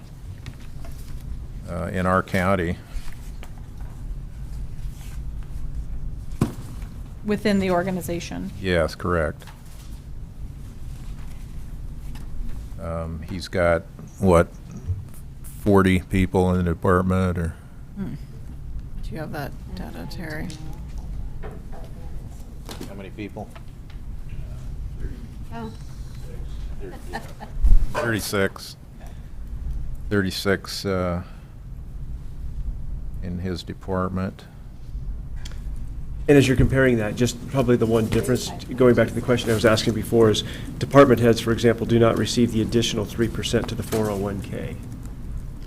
in our county? Within the organization. Yes, correct. He's got, what, 40 people in the department, or? Do you have that data, Terry? How many people? Oh. 36. 36 in his department. And as you're comparing that, just probably the one difference, going back to the question I was asking before, is department heads, for example, do not receive the additional 3% to the 401K.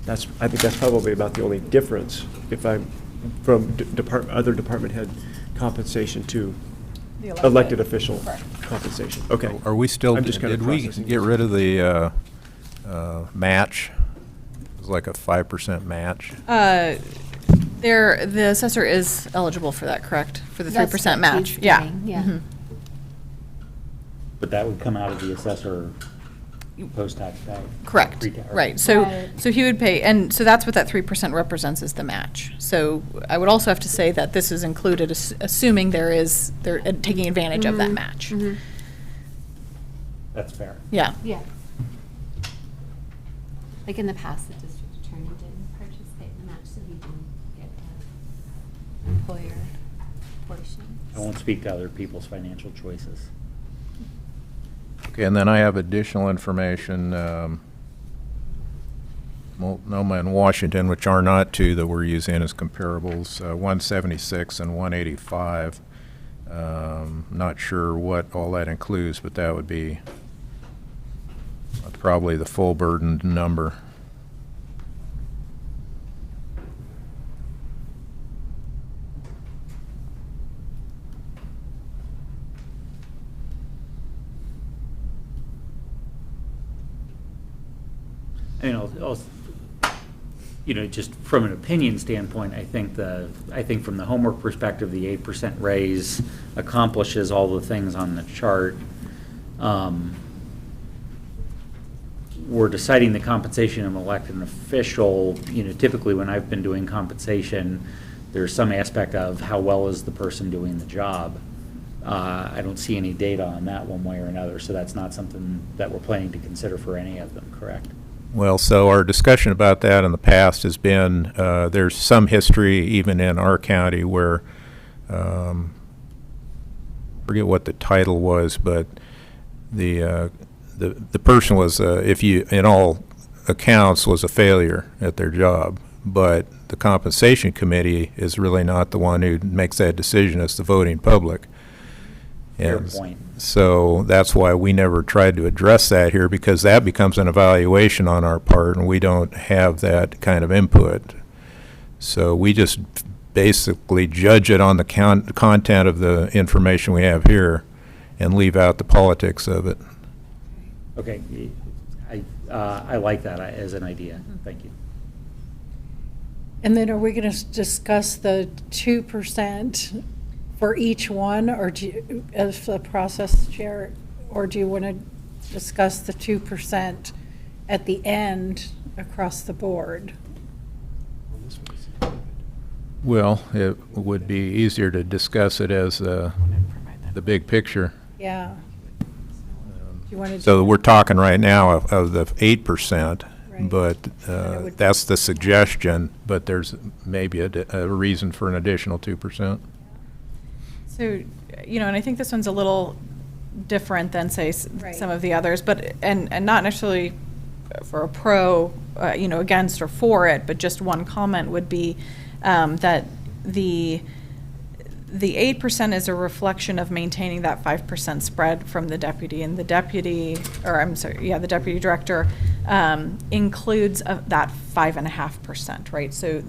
I think that's probably about the only difference if I'm from other department head compensation to The elected official compensation. Okay. Are we still, I'm just kind of did we processing get this. rid of the match? It was like a 5% match. The assessor is eligible for that, correct? For the 3% That's what match? he's Yeah. getting, yeah. Mhm. But that would come out of the assessor post-tax pay. Correct, Pre-tax. right. So, Right. so he would pay, and so that's what that 3% represents, is the match. So I would also have to say that this is included, assuming they're taking advantage of that match. Mhm. That's fair. Yeah. Yeah. Like in the past, the district attorney didn't participate in the match, so he didn't get that. employer portion. I won't speak to other people's financial choices. Okay, and then I have additional information, Multnomah and Washington, which are not two that we're using as comparables, 176 and 185. Not sure what all that includes, but that would be probably the full burdened number. Just from an opinion standpoint, I think from the homework perspective, the 8% raise accomplishes all the things on the chart. We're deciding the compensation of an elected official. Typically when I've been doing compensation, there's some aspect of how well is the person doing the job. I don't see any data on that one way or another, so that's not something that we're planning to consider for any of them, correct? Well, so our discussion about that in the past has been, there's some history even in our county where, forget what the title was, but the person was, in all accounts, was a failure at their job. But the compensation committee is really not the one who makes that decision. It's the voting public. Fair And point. so that's why we never tried to address that here, because that becomes an evaluation on our part, and we don't have that kind of input. So we just basically judge it on the content of the information we have here and leave out the politics of it. Okay, I like that as an idea. Thank you. And then are we going to discuss the 2% for each one, or do you, as the process chair, or do you want to discuss the 2% at the end across the board? Well, it would be easier to discuss it as the big picture. Yeah. Do you want to? So we're talking right now of the 8%, Right. but that's the suggestion, but there's maybe a reason for an additional 2%. So, and I think this one's a little different than, say, Right. some of the others, but, and not necessarily for a pro, against or for it, but just one comment would be that the 8% is a reflection of maintaining that 5% spread from the deputy, and the deputy director includes that 5.5%, right? So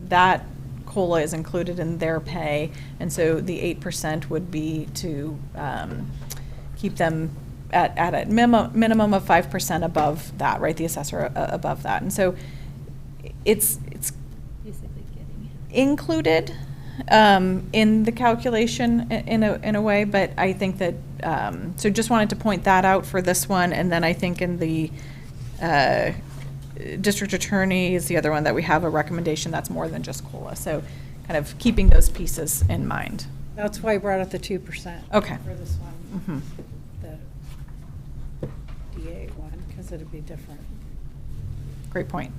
that COLA is included in their pay, and so the 8% would be to keep them at a minimum of 5% above that, right? The assessor above that, and so it's Basically getting included in the calculation in a way, but I think that, so just wanted to point that out for this one, and then I think in the district attorney is the other one that we have a recommendation that's more than just COLA, so kind of keeping those pieces in mind. That's why I brought up the 2%. Okay. For this one. Mhm. The DA one, because it'd be different. Great point.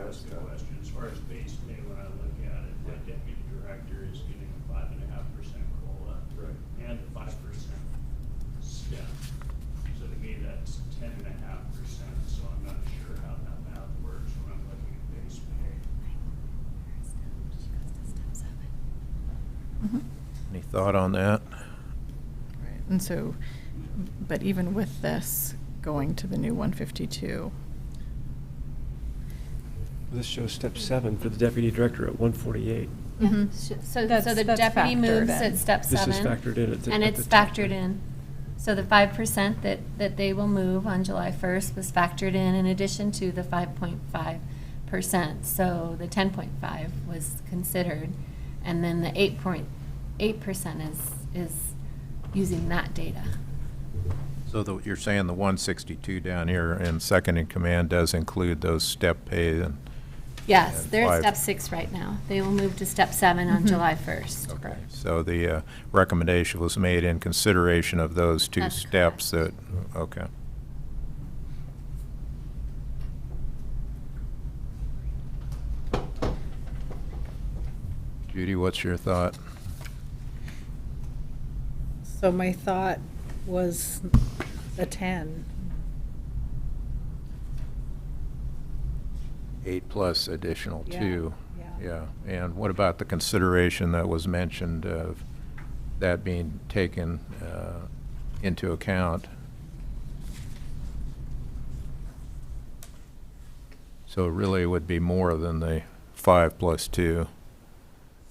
Ask the question, as far as base pay, when I look at it, the deputy director is getting a 5.5% COLA. Right. And a 5% step. So to me, that's 10.5%, so I'm not sure how that math works when I'm looking at base pay. Any thought on that? And so, but even with this, going to the new 152, This shows step 7 for the deputy director at 148. So the That's deputy factored moves in. at step This 7. is factored in at the- And at it's the top. factored in. So the 5% that they will move on July 1st was factored in addition to the 5.5%. So the 10.5 was considered, and then the 8.8% is using that data. So you're saying the 162 down here in second in command does include those step pay and? Yes, and they're at five- step 6 right now. They will move to step 7 on July 1st. Okay, so the recommendation was made in consideration of those two That's steps that, okay. Judy, what's your thought? So my thought was the 10. 8 plus additional Yeah, 2. yeah. Yeah, and what about the consideration that was mentioned of that being taken into account? So it really would be more than the 5 plus 2,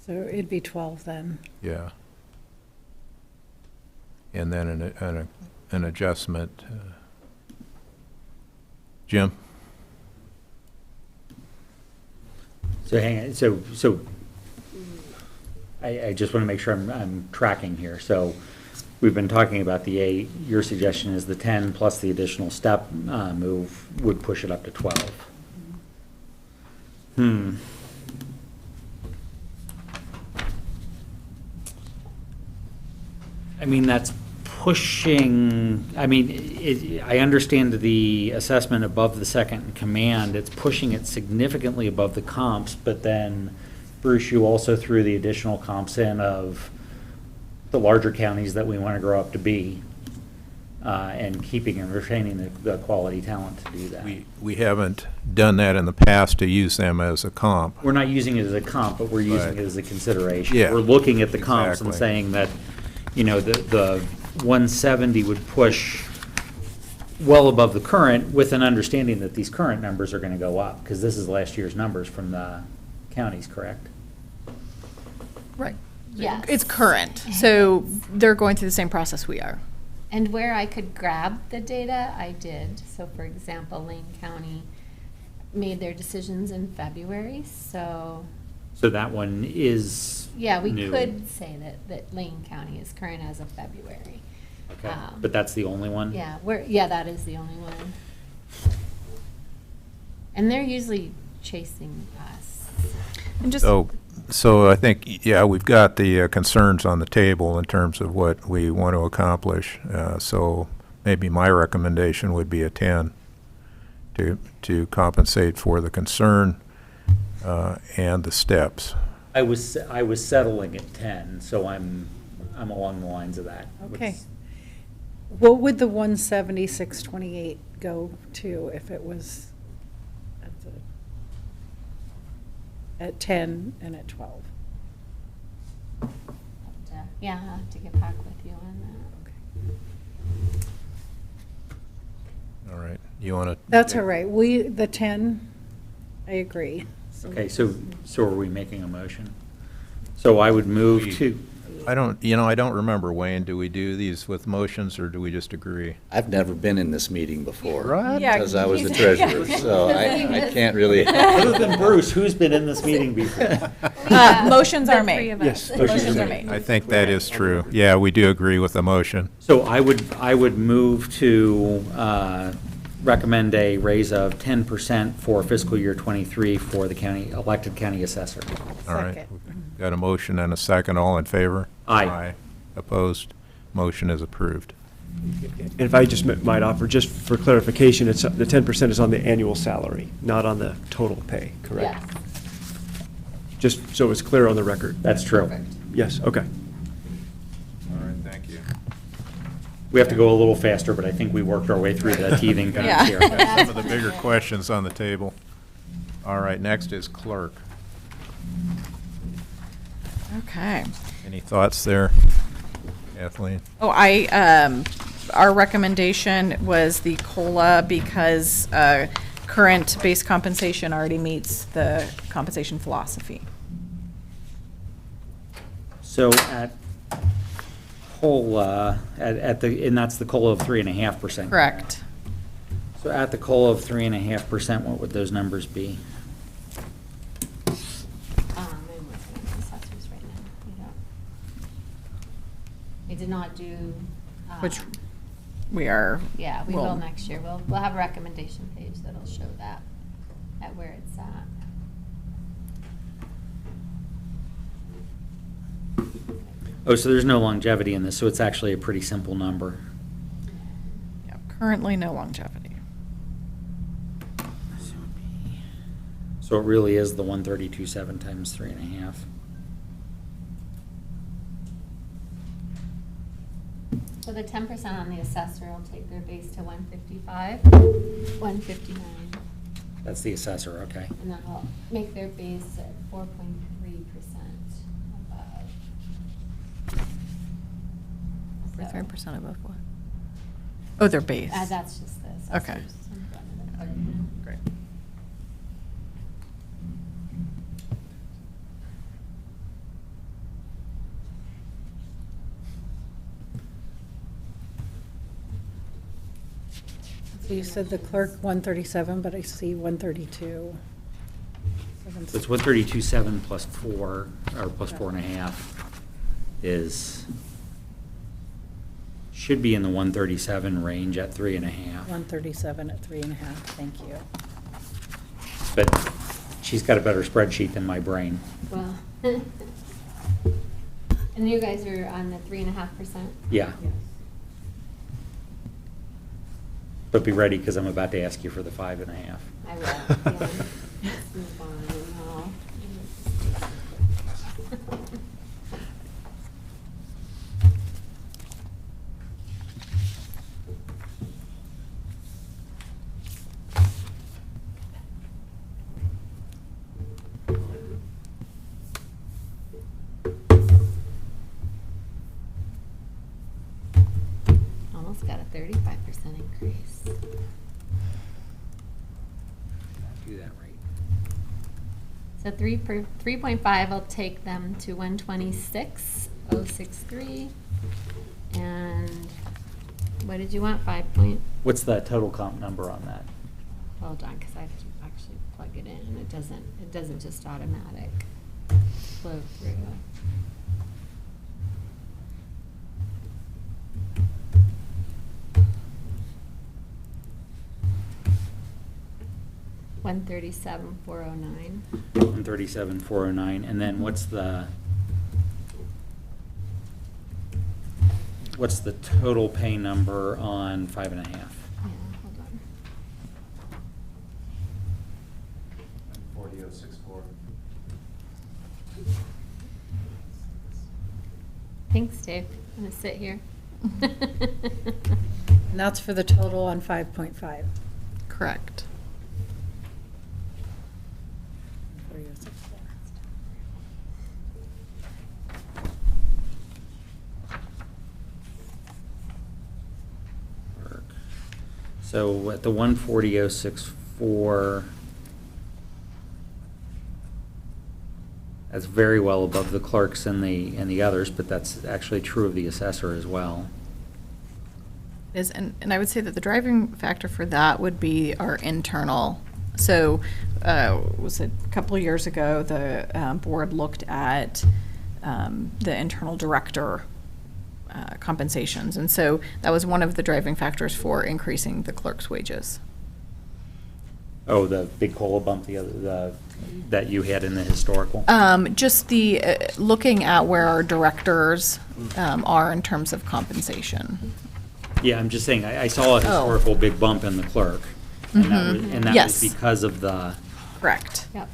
So it'd be 12 then. yeah. And then an adjustment. Jim? So hang on, so I just want to make sure I'm tracking here. So we've been talking about the 8. Your suggestion is the 10 plus the additional step move would push it up to 12. I mean, that's pushing, I mean, I understand the assessment above the second in command. It's pushing it significantly above the comps, but then, Bruce, you also threw the additional comps in of the larger counties that we want to grow up to be, and keeping and retaining the quality talent to do that. We haven't done that in the past to use them as a comp. We're not using it as a comp, but we're using Right. it as a consideration. Yeah, We're looking at the comps and exactly. saying that, you know, the 170 would push well above the current with an understanding that these current numbers are going to go up, because this is last year's numbers from the counties, correct? Right. Yes. It's current, so they're going through the same process we are. And where I could grab the data, I did. So for example, Lane County made their decisions in February, so, So that one is yeah, we new. could say that Lane County is current as of February. Okay, but that's the only one? Yeah, that is the only one. And they're usually chasing us. And just, So I think, yeah, we've got the concerns on the table in terms of what we want to accomplish. So maybe my recommendation would be a 10 to compensate for the concern and the steps. I was settling at 10, so I'm along the lines of that. Okay. What would the 176.28 go to if it was at 10 and at 12? Yeah, I'll have to get back with you on that. All right, you want to? That's all right. The 10, I agree. Okay, so are we making a motion? So I would move to, I don't remember, Wayne, do we do these with motions or do we just agree? I've never been in this meeting before. Right. Yeah, Because I was the he's- treasurer, so I can't really. other than Bruce, who's been in this meeting before? motions are The three made. of us. Yes. Motions are made. I think that is true. Yeah, we do agree with the motion. So I would move to recommend a raise of 10% for fiscal year '23 for the elected county assessor. All right. Second. Got a motion and a second. All in favor? Aye. Opposed? Motion is approved. And if I just might offer, just for clarification, it's, the 10% is on the annual salary, not on the total pay, correct? Yes. Just so it's clear on the record. That's true. Yes, okay. All right, thank you. We have to go a little faster, but I think we worked our way through the teething Yeah. times here. Got some of the bigger questions on the table. All right, next is clerk. Okay. Any thoughts there, Kathleen? Oh, our recommendation was the COLA because current base compensation already meets the compensation philosophy. So at COLA, and that's the COLA of 3.5%. Correct. So at the COLA of 3.5%, what would those numbers be? I'm looking at the assessors right now. We did not do. Which we are. Yeah, we will. will next year. We'll have a recommendation page that'll show that, at where it's at. Oh, so there's no longevity in this, so it's actually a pretty simple number. Yeah, currently no longevity. So it really is the 132.7 times 3.5. So the 10% on the assessor will take their base to 155, 159, That's the assessor, okay. and that will make their base at 4.3% above. 3% above what? Oh, their base. That's just the assessors. Okay. in front of the clerk. Great. So you said the clerk 137, but I see 132. So it's 132.7 plus 4, or plus 4.5 is, should be in the 137 range at 3.5. 137 at 3.5, thank you. But she's got a better spreadsheet than my brain. Well, and you guys are on the 3.5%? Yeah. But be ready, because I'm about to ask you for the 5.5. I will, yeah. Let's move on now. Almost got a 35% increase. Do that right. So 3.5 will take them to 126,063. And what did you want, 5 point? What's the total comp number on that? Hold on, because I have to actually plug it in. It doesn't just automatic flow through. $137,409. 137,409, and then what's the total pay number on 5.5? Yeah, hold on. 40064. Thanks, Dave. I'm gonna sit here. And that's for the total on 5.5. Correct. 40064. So at the 140,064, that's very well above the clerks and the others, but that's actually true of the assessor as well. And I would say that the driving factor for that would be our internal. So, was it a couple of years ago, the board looked at the internal director compensations. And so that was one of the driving factors for increasing the clerk's wages. Oh, the big COLA bump, that you had in the historical? Just the, looking at where our directors are in terms of compensation. Yeah, I'm just saying, I saw a historical big bump in the clerk. And that was, Yes. because of the. Correct. Yep.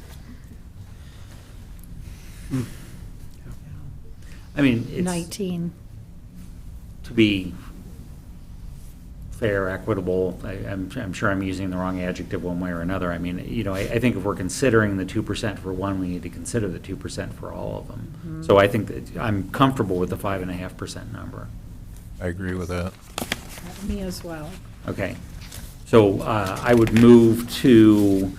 I mean, it's. 19. To be fair, equitable, I'm sure I'm using the wrong adjective one way or another. I mean, I think if we're considering the 2% for one, we need to consider the 2% for all of them. So I think that I'm comfortable with the 5.5% number. I agree with that. Me as well. Okay. So I would move to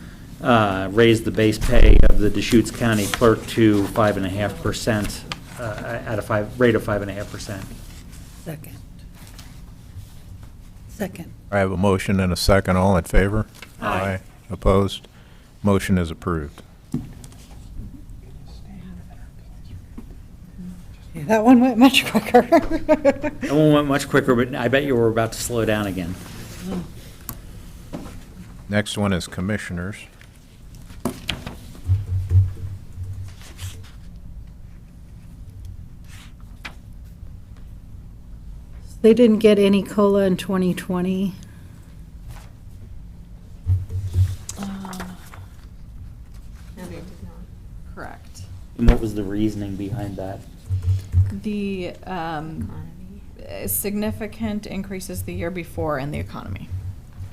raise the base pay of the Deschutes County clerk to 5.5%, at a rate of 5.5%. Second. Second. I have a motion and a second. All in favor? Aye. Opposed? Motion is approved. Yeah, that one went much quicker. That one went much quicker, but I bet you were about to slow down again. Next one is commissioners. They didn't get any COLA in 2020. No, they did not. Correct. And what was the reasoning behind that? The, Economy. significant increases the year before in the economy.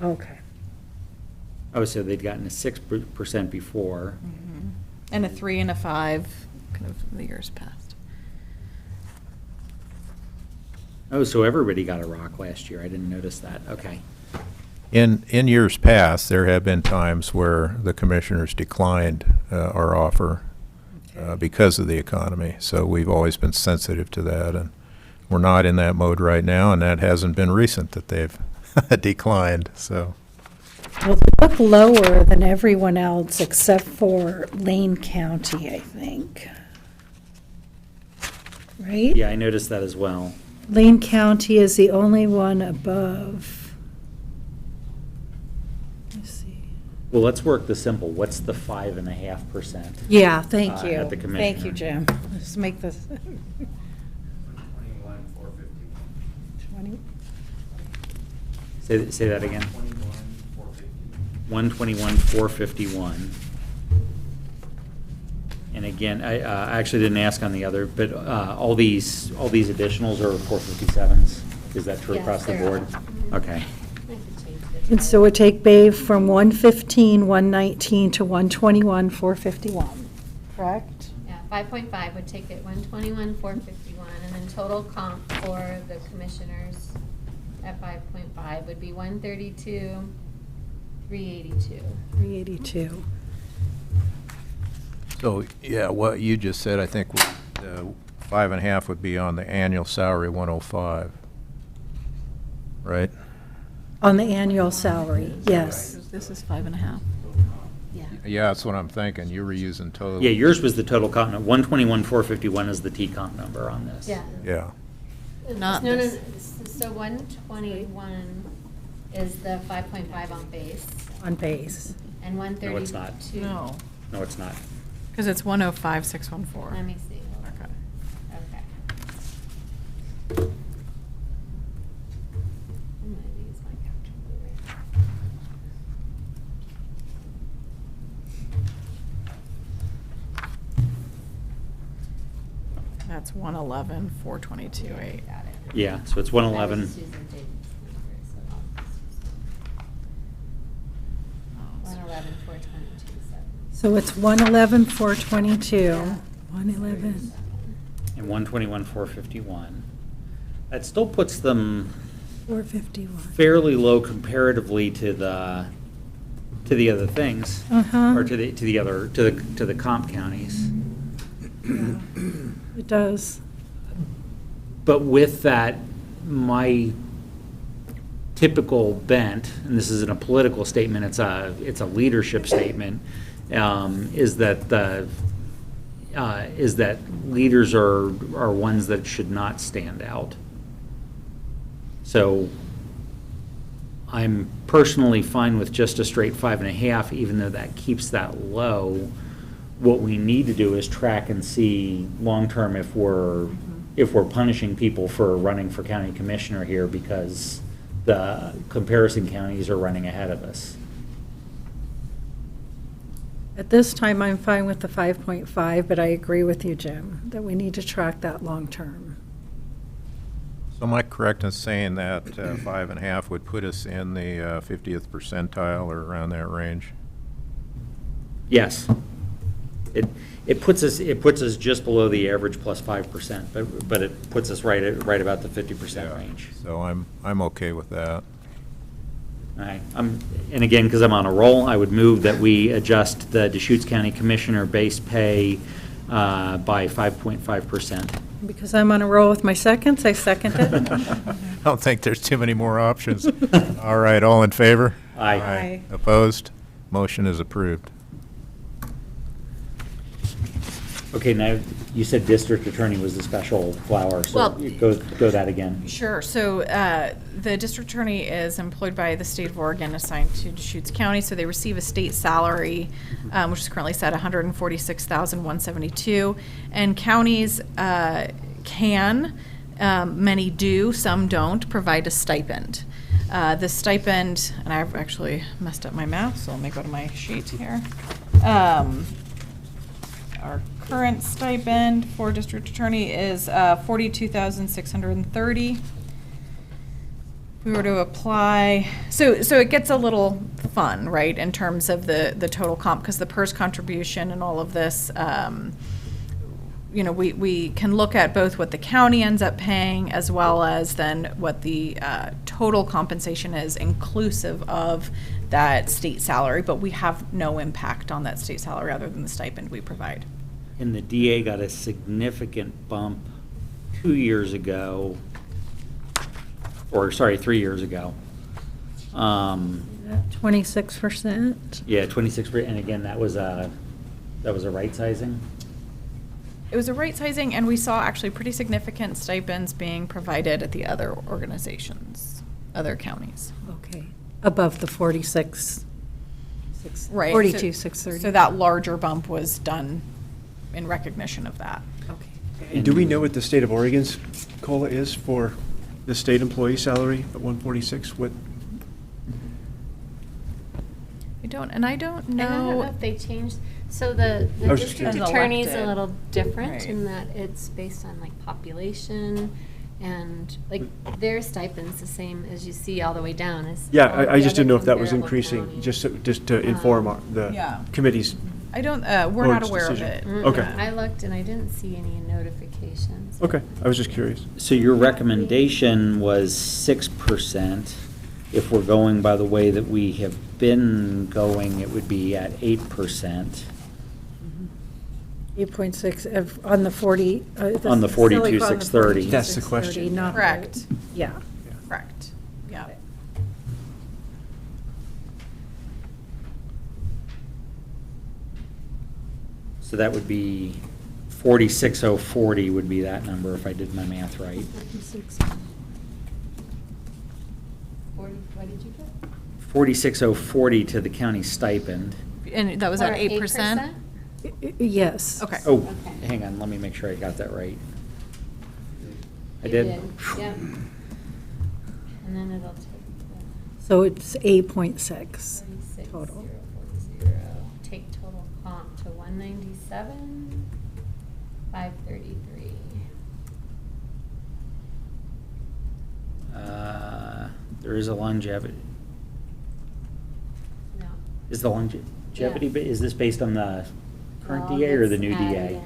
Okay. Oh, so they'd gotten a 6% before. And a 3 and a 5, kind of the years past. Oh, so everybody got a rock last year. I didn't notice that. Okay. In years past, there have been times where the commissioners declined our offer because of the economy. So we've always been sensitive to that, and we're not in that mode right now, and that hasn't been recent that they've declined, so. Well, they look lower than everyone else except for Lane County, I think. Right? Yeah, I noticed that as well. Lane County is the only one above. Let's see. Well, let's work the simple. What's the 5.5%? Yeah, thank you. At the commissioner. Thank you, Jim. Let's make this. 20. Say that again. 121,451. And again, I actually didn't ask on the other, but all these additionals are 457s. Is that true Yes, across the they are. board? Okay. And so it take Bay from 115, 119 to 121, 451, correct? Yeah, 5.5 would take it 121, 451, and then total comp for the commissioners at 5.5 would be 132, 382. 382. So, yeah, what you just said, I think 5.5 would be on the annual salary 105, right? On the annual salary, yes. This is 5.5. Yeah, that's what I'm thinking. You were using total. Yeah, yours was the total comp. 121,451 is the T comp number on this. Yeah. Yeah. Not No, this. so 121 is the 5.5 on base, On base. and 132. No, it's not. No, No, it's not. because it's 105,614. Let me see. Okay. Okay. I'm gonna use my calculator. That's 111, 422.8. Got it. Yeah, so it's 111. That was Susan Davis' number, so I'll just use that. 111, 422.7. So it's 111, 422, 111. And 121,451. That still puts them 451. fairly low comparatively to the other things. Uh-huh. Or to the comp counties. It does. But with that, my typical bent, and this isn't a political statement, it's a leadership statement, is that leaders are ones that should not stand out. So I'm personally fine with just a straight 5.5, even though that keeps that low. What we need to do is track and see long-term if we're punishing people for running for county commissioner here because the comparison counties are running ahead of us. At this time, I'm fine with the 5.5, but I agree with you, Jim, that we need to track that long-term. So am I correct in saying that 5.5 would put us in the 50th percentile or around that range? Yes. It puts us just below the average plus 5%, but it puts us right about the 50% range. So I'm okay with that. All right. And again, because I'm on a roll, I would move that we adjust the Deschutes County Commissioner base pay by 5.5%. Because I'm on a roll with my seconds, I second it. I don't think there's too many more options. All right, all in favor? Aye. Aye. Opposed? Motion is approved. Okay, now, you said district attorney was the special flower, so Well- go that again. Sure. So the district attorney is employed by the state of Oregon, assigned to Deschutes County, so they receive a state salary, which is currently set at $146,172. And counties can, many do, some don't, provide a stipend. The stipend, and I've actually messed up my math, so let me go to my sheet here. Our current stipend for district attorney is $42,630. we were to apply, so it gets a little fun, right, in terms of the total comp, because the PERS contribution and all of this, you know, we can look at both what the county ends up paying as well as then what the total compensation is inclusive of that state salary, but we have no impact on that state salary other than the stipend we provide. And the DA got a significant bump 2 years ago, or sorry, 3 years ago. 26%? Yeah, 26%, and again, that was a right sizing? It was a right sizing, and we saw actually pretty significant stipends being provided at the other organizations, other counties. Okay. Above the 46, Right. 42,630. So that larger bump was done in recognition of that. Okay. And do we know what the state of Oregon's COLA is for the state employee salary at 146? What? I don't know. I don't know if they changed, so the I was just district curious. attorney's a Elected. little different Right. in that it's based on like population and like their stipend's the same as you see all the way down as. Yeah, all I the just other didn't know if that was comparable increasing, counties. just to inform the Yeah. committee's. I don't, we're not Board's aware of decision. it. Okay. I looked and I didn't see any notifications. Okay, I was just curious. So your recommendation was 6%. If we're going by the way that we have been going, it would be at 8%. 8.6 on the 40. On the 42,630. That's the question. Not the- Correct. Yeah. Correct. Yeah. So that would be 46,040 would be that number if I did my math right. 40, what did you get? 46,040 to the county stipend. And that was at Or 8%? Yes. Okay. Oh, Okay. hang on, let me make sure I got that right. I You did? Yeah. And then it'll take the So it's 8.6 total. 46,040, take total comp to 197, 533. There is a longevity. No. Is the longevity, Yeah. is this based on the current Well, DA or the it's new added DA?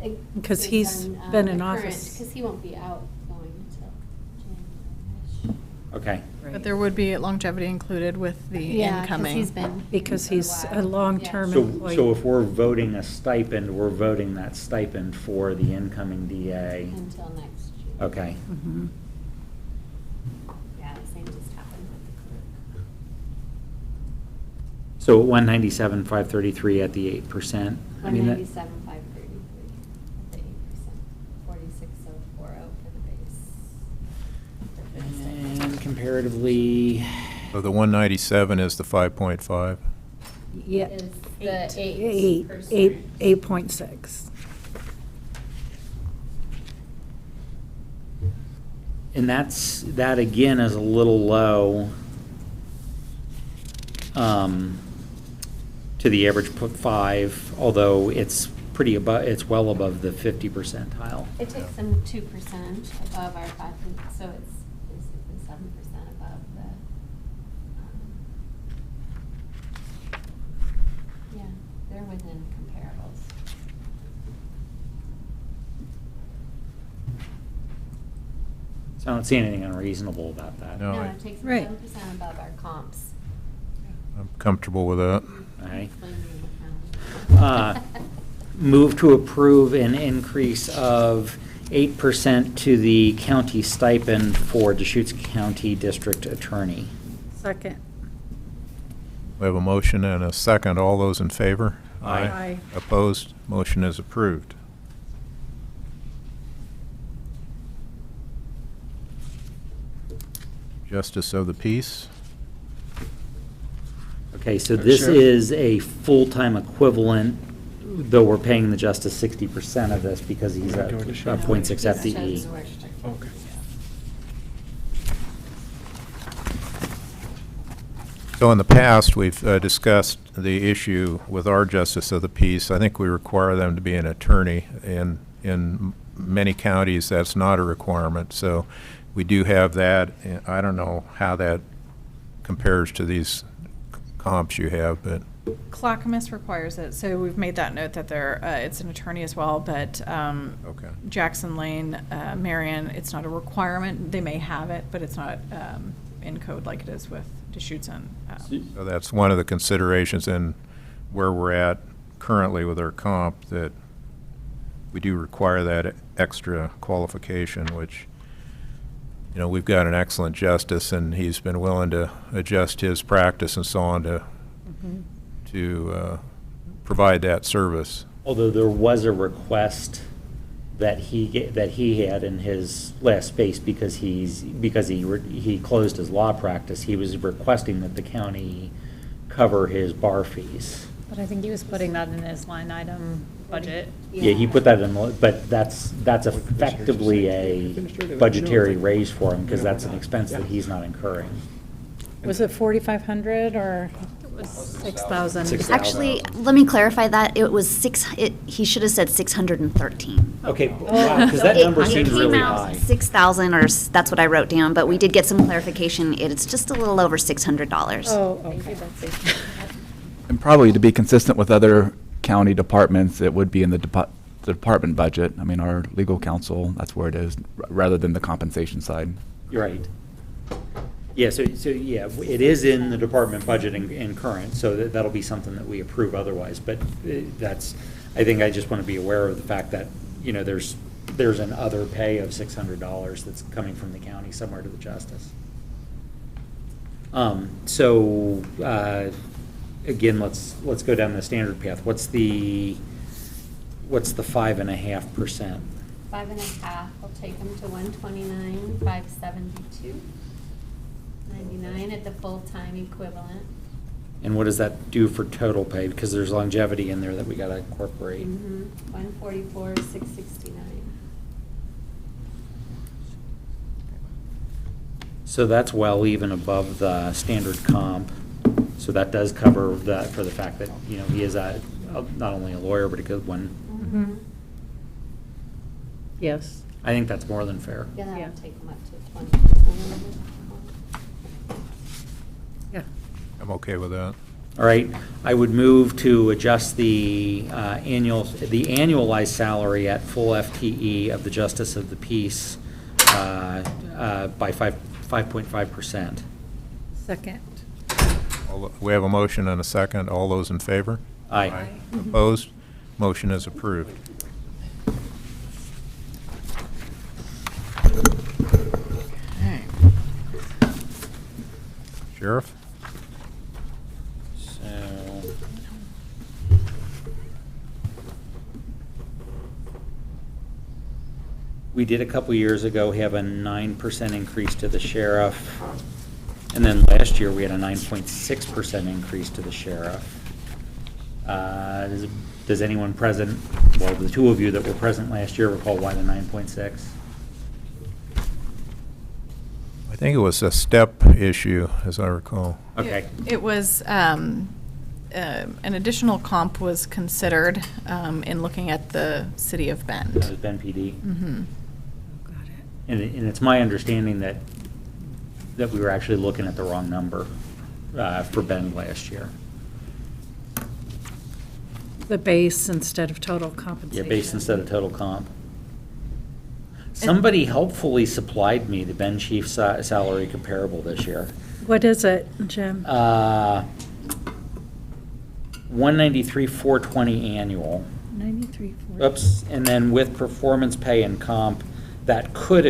in. Because Based he's on, been the in current, office. Because he won't be out going until January-ish. Okay. But there would be longevity included with the Yeah, 'cause incoming. he's been. Because for he's a while. long-term Yeah. So employee. if we're voting a stipend, we're voting that stipend for the incoming DA? Until next June. Okay. Mhm. Yeah, the same just happened with the clerk. So 197, 533 at the 8%? I mean, that- 197, 533 at the 8%, 46,040 for the base. And comparatively, So the 197 is the 5.5? Yeah. Is the 8%. 8.6. and that again is a little low to the average 5, although it's it's well above the 50 percentile. It takes them 2% above our 5, so it's basically 7% above the, yeah, they're within comparables. So I don't see anything unreasonable about that. No, No, I- it takes them Right. 7% above our comps. I'm comfortable with that. All right. Explain to the county. Move to approve an increase of 8% to the county stipend for Deschutes County District Attorney. Second. We have a motion and a second. All those in favor? Aye. Aye. Opposed? Motion is approved. Justice of the Peace. Okay, so this Sheriff? is a full-time equivalent, though we're paying the justice 60% of this because he's We're at doing the a sheriff. 0.6 Just FTE. shows where- Okay. So in the past, we've discussed the issue with our Justice of the Peace. I think we require them to be an attorney. In many counties, that's not a requirement. So we do have that. I don't know how that compares to these comps you have, but Clackamas requires it, so we've made that note that it's an attorney as well, but okay. Jackson Lane, Marion, it's not a requirement. They may have it, but it's not in code like it is with Deschutes and. So that's one of the considerations in where we're at currently with our comp, that we do require that extra qualification, which, you know, we've got an excellent justice, and he's been willing to adjust his practice and so on to provide that service. Although there was a request that he had in his last space because he closed his law practice. He was requesting that the county cover his bar fees. But I think he was putting that in his line item budget. Yeah, he put that in, but that's effectively a budgetary raise for him, because that's an expense that he's not incurring. Was it 4,500 or? It was 6,000. 6,000. Actually, let me clarify that. It was he should have said 613. Okay, wow, because that number seems really high. 6,000, or that's what I wrote down, but we did get some clarification. It's just a little over $600. Oh, okay, that's it. And probably to be consistent with other county departments, it would be in the department budget. I mean, our legal counsel, that's where it is, rather than the compensation side. You're right. Yeah, so yeah, it is in the department budget in current, so that'll be something that we approve otherwise. But I think I just want to be aware of the fact that, you know, there's an other pay of $600 that's coming from the county somewhere to the justice. Again, let's go down the standard path. What's the 5.5%? 5.5, we'll take them to 129, 572, 99 at the full-time equivalent. And what does that do for total pay? Because there's longevity in there that we gotta incorporate. 144, 669. So that's well even above the standard comp. So that does cover that, for the fact that, you know, he is not only a lawyer, but a good one. Yes. I think that's more than fair. Yeah, Yeah. that'll take them up to 20%. Yeah. I'm okay with that. All right, I would move to adjust the annualized salary at full FTE of the Justice of the Peace by 5.5%. Second. We have a motion and a second. All those in favor? Aye. Opposed? Motion is approved. Sheriff? So, we did a couple years ago have a 9% increase to the sheriff. And then last year, we had a 9.6% increase to the sheriff. Does anyone present, well, the two of you that were present last year, recall why the 9.6? I think it was a step issue, as I recall. Okay. It was, an additional comp was considered in looking at the city of Bend. That was Bend PD. Mm-hmm. And it's my understanding that we were actually looking at the wrong number for Bend last year. The base instead of total Yeah, compensation. base instead of total comp. Somebody helpfully supplied me the Bend chief salary comparable this year. What is it, Jim? 193,420 annual. 93. Oops, and then with performance pay and comp, that could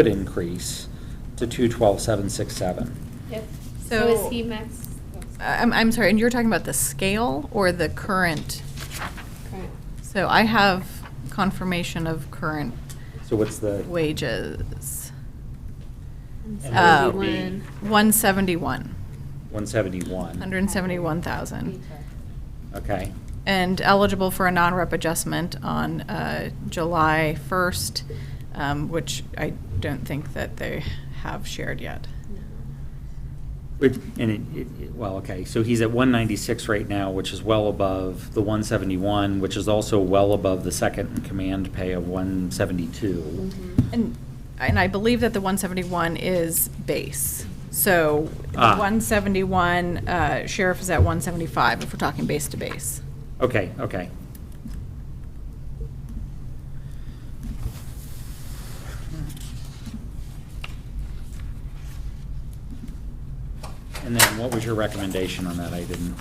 increase to 212,767. Yep. So- So is he max? I'm sorry, and you're talking about the scale or the current? Current. So I have confirmation of current So what's the? wages. And what would it be? 171. 171. 171,000. Okay. And eligible for a non-rep adjustment on July 1st, which I don't think that they have shared yet. Well, okay, so he's at 196 right now, which is well above the 171, which is also well above the second in command pay of 172. And and I believe that the 171 is base. So the 171, sheriff is at 175 if we're talking base to base. Okay, okay. And then what was your recommendation on that? I didn't,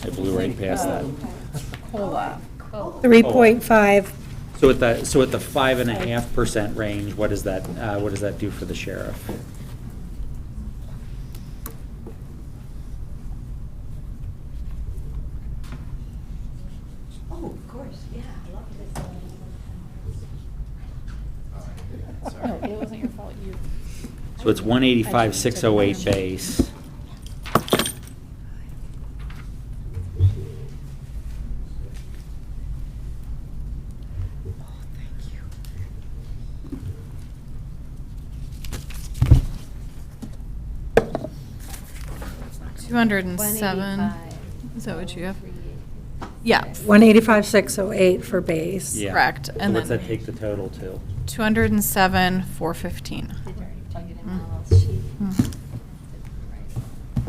I blew right past that. COLA. 3.5. So at the 5.5% range, what does that do for the sheriff? Oh, of course, yeah, I love Oh, it wasn't your fault, you. So it's 185,608 base. Two 207. Is that what you have? Yeah. 185,608 for base. Yeah. Correct. So And what's then that take the total to? 207,415.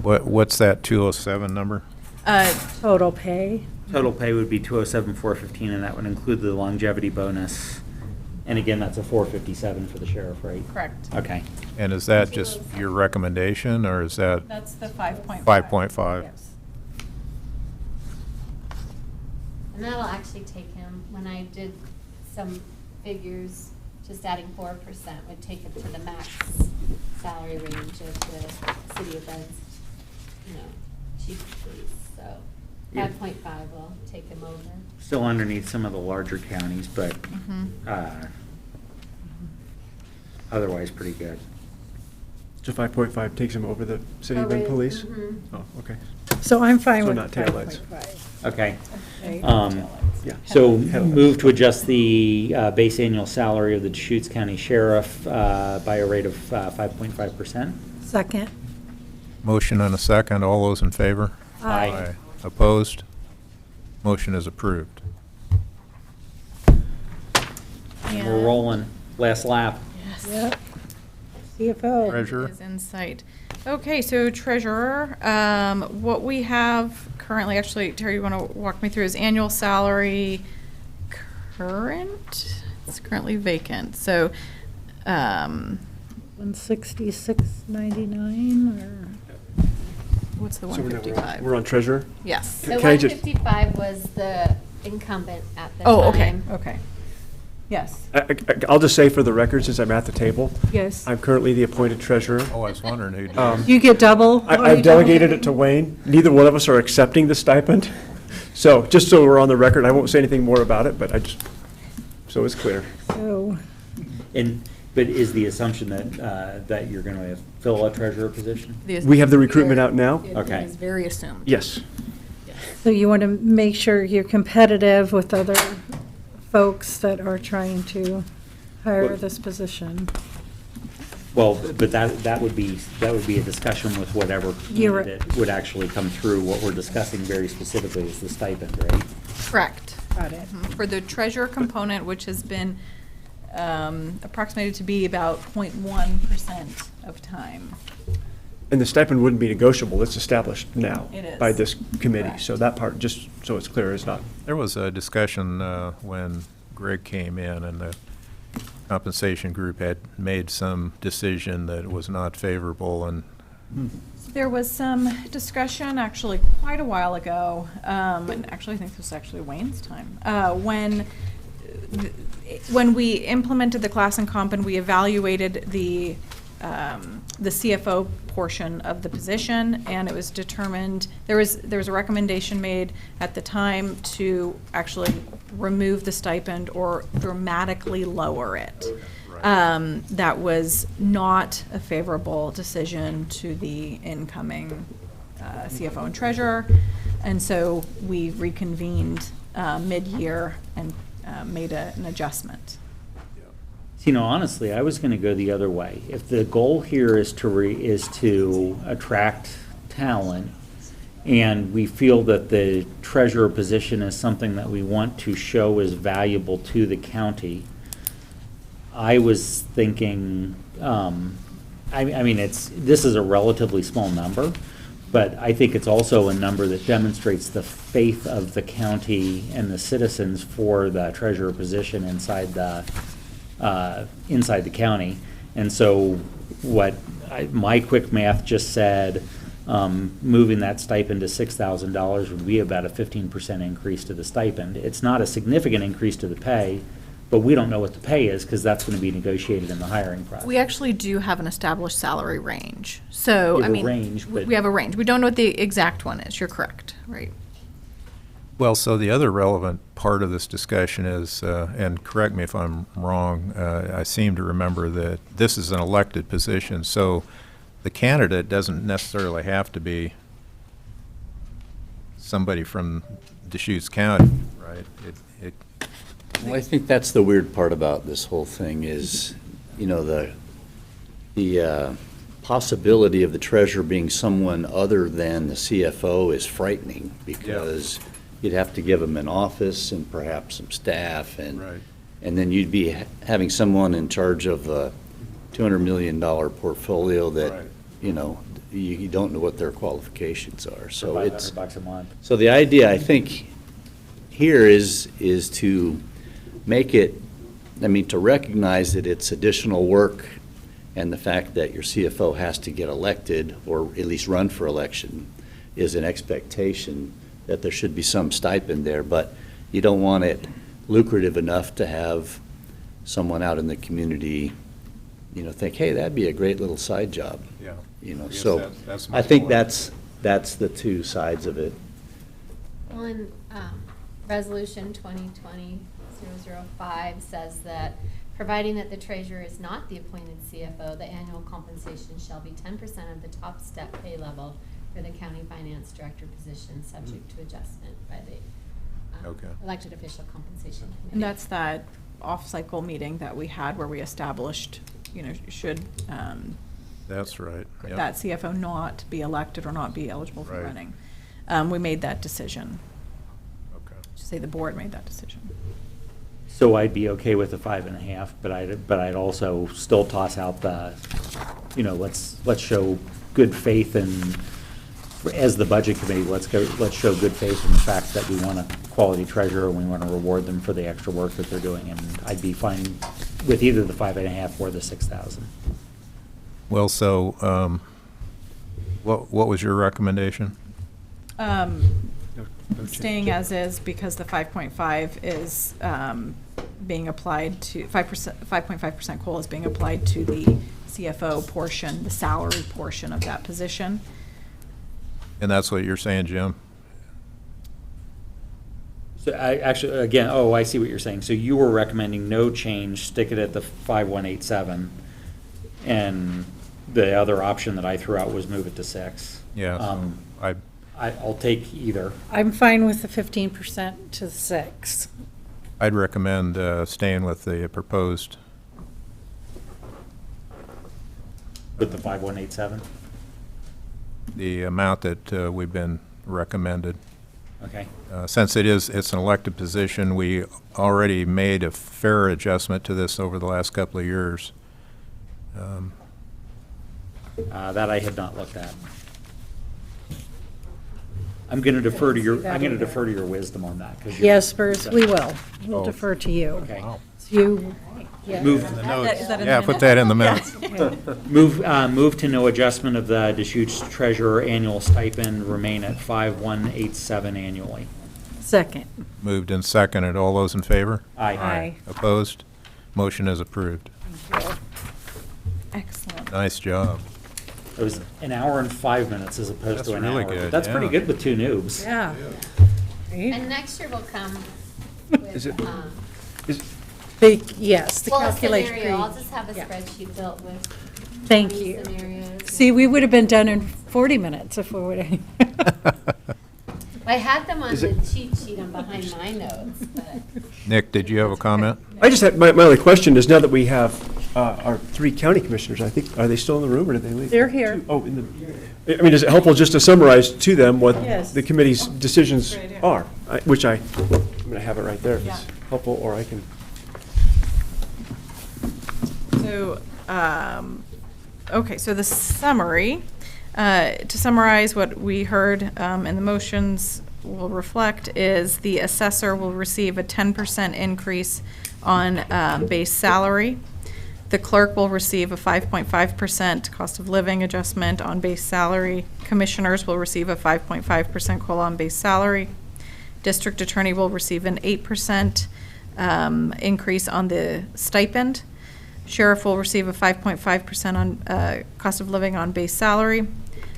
What's that 207 number? Total pay. Total pay would be 207,415, and that would include the longevity bonus. And again, that's a 457 for the sheriff, right? Correct. Okay. And is that just your recommendation, or is that? That's the 5.5. 5.5? Yes. And that'll actually take him, when I did some figures, just adding 4% would take him to the max salary range of the city of Ben's, chief of police, so Yeah. 5.5 will take him over. Still underneath some of the larger counties, but otherwise pretty good. So 5.5 takes him over the city of Bend police? Oh, okay. So I'm fine So with not taillights. 5.5. Okay. Okay. Yeah. So move to adjust the base annual salary of the Deschutes County Sheriff by a rate of 5.5%. Second. Motion and a second. All those in favor? Aye. Opposed? Motion is approved. We're rolling. Last lap. Yep. CFO. Treasurer? Is in sight. Okay, so treasurer, what we have currently, actually, Terry, you want to walk me through his annual salary current? It's currently vacant, so, 166.99 or? what's the So we're 155? We're on treasurer? Yes. The Can I just- 155 was the incumbent at the time. Oh, okay, okay. Yes. I'll just say for the record, since I'm at the table, Yes. I'm currently the appointed treasurer. Oh, I was wondering who did. You get double? I've delegated it to Wayne. Neither one of us are accepting the stipend. So, just so we're on the record, I won't say anything more about it, but so it's clear. So, But is the assumption that you're going to fill a treasurer position? We have the recruitment out now? Okay. It is very assumed. Yes. so you want to make sure you're competitive with other folks that are trying to hire this position. Well, but that would be a discussion with whatever You're right. candidate would actually come through. What we're discussing very specifically is the stipend, right? Correct. Got it. For the treasurer component, which has been approximated to be about 0.1% of time. And the stipend wouldn't be negotiable. It's established now It is. by this committee. So that part, just so it's clear, is not. There was a discussion when Greg came in, and the compensation group had made some decision that was not favorable, and There was some discussion, actually, quite a while ago, and actually, I think this was actually Wayne's time, when we implemented the class and comp and we evaluated the CFO portion of the position, and it was determined, there was a recommendation made at the time to actually remove the stipend or dramatically lower it. That was not a favorable decision to the incoming CFO and treasurer, and so we reconvened mid-year and made an adjustment. Honestly, I was going to go the other way. If the goal here is to attract talent, and we feel that the treasurer position is something that we want to show as valuable to the county, I was thinking, I mean, this is a relatively small number, but I think it's also a number that demonstrates the faith of the county and the citizens for the treasurer position inside the county. And so my quick math just said, moving that stipend to $6,000 would be about a 15% increase to the stipend. It's not a significant increase to the pay, but we don't know what the pay is because that's going to be negotiated in the hiring process. We actually do have an established salary range. So, You have I a mean, range, but- we have a range. We don't know what the exact one is. You're correct, right? Well, so the other relevant part of this discussion is, and correct me if I'm wrong, I seem to remember that this is an elected position, so the candidate doesn't necessarily have to be somebody from Deschutes County, right? Well, I think that's the weird part about this whole thing is, you know, the possibility of the treasurer being someone other than the CFO is frightening because you'd have to give them an office and perhaps some staff and then you'd be having someone in charge of a $200 million portfolio that, you know, you don't know what their qualifications are. So it's $500 a month. So the idea, I think, here is to make it, I mean, to recognize that it's additional work and the fact that your CFO has to get elected or at least run for election is an expectation that there should be some stipend there, but you don't want it lucrative enough to have someone out in the community, you know, think, hey, that'd be a great little side job. Yeah. You know, Yes, so that's my I think point. that's the two sides of it. Well, in Resolution 2020-005 says that, providing that the treasurer is not the appointed CFO, the annual compensation shall be 10% of the top step pay level for the county finance director position, subject to adjustment by the elected official compensation committee. And that's that off-cycle meeting that we had where we established, you know, should That's right. Yep. that CFO not be elected or not be eligible for Right. running. We made that decision. Okay. Should say the board made that decision. So I'd be okay with the 5.5, but I'd also still toss out the, you know, let's show good faith and, as the budget committee, let's show good faith in the fact that we want a quality treasurer and we want to reward them for the extra work that they're doing. And I'd be fine with either the 5.5 or the 6,000. Well, so, what was your recommendation? Staying as is because the 5.5 is being applied to, 5.5% COLA is being applied to the CFO portion, the salary portion of that position. And that's what you're saying, Jim? So I see what you're saying. So you were recommending no change, stick it at the 5,187, and the other option that I threw out was move it to 6. Yeah, I'll take either. I'm fine with the 15% to 6. I'd recommend staying with the proposed. With the 5,187? The amount that we've been recommended. Okay. Since it's an elected position, we already made a fair adjustment to this over the last couple of years. That I had not looked at. I'm going to defer to your wisdom on that. 'Cause you're- Yes, Bruce, we will. We'll Oh. defer to you. Okay. So you, yeah. Move. In the notes. Is that in Yeah, the put minutes? that in the minutes. Move to no adjustment of the Deschutes treasurer annual stipend, remain at 5,187 annually. Second. Moved and seconded. All those in favor? Aye. Aye. Opposed? Motion is approved. Excellent. Nice job. It was an hour and 5 minutes as opposed That's to an really hour. good, That's pretty yeah. good with two noobs. Yeah. And next year will come with, Yes, the well, a calculation. scenario. I'll just have a Yeah. spreadsheet built with Thank 20 you. scenarios. See, we would have been done in 40 minutes if we would have. I had them on Is the it- cheat sheet on behind my notes, but. Nick, did you have a comment? I just had, my only question is, now that we have our 3 county commissioners, I think, are they still in the room or did they leave? They're here. Oh, I mean, is it helpful just to summarize to them what Yes. the committee's decisions Great idea. are? Which I'm going to have it right there if it's Yeah. helpful, or I can. So, okay, so the summary, to summarize what we heard, and the motions will reflect, is the assessor will receive a 10% increase on base salary. The clerk will receive a 5.5% cost of living adjustment on base salary. Commissioners will receive a 5.5% COLA on base salary. District attorney will receive an 8% increase on the stipend. Sheriff will receive a 5.5% on cost of living on base salary.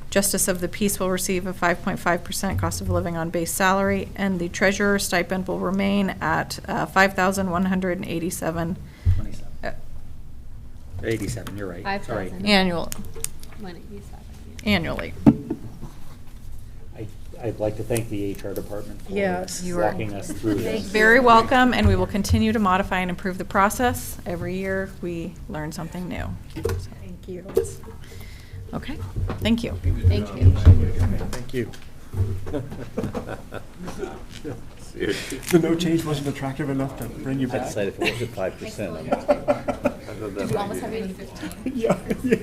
Justice of the Peace will receive a 5.5% cost of living on base salary, and the treasurer stipend will remain at $5,187 87, you're right, sorry. 5,000. annual, 187, yeah. annually. I'd like to thank the HR department for Yes. You are walking us through this. very welcome, and we will continue to modify and improve the process. Every year, we learn something new. Thank you. Okay, thank you. Thank you. Thank you. The no change wasn't attractive enough to bring you I back? decided if it wasn't 5%. Did you almost have 8:15? Yeah, yeah.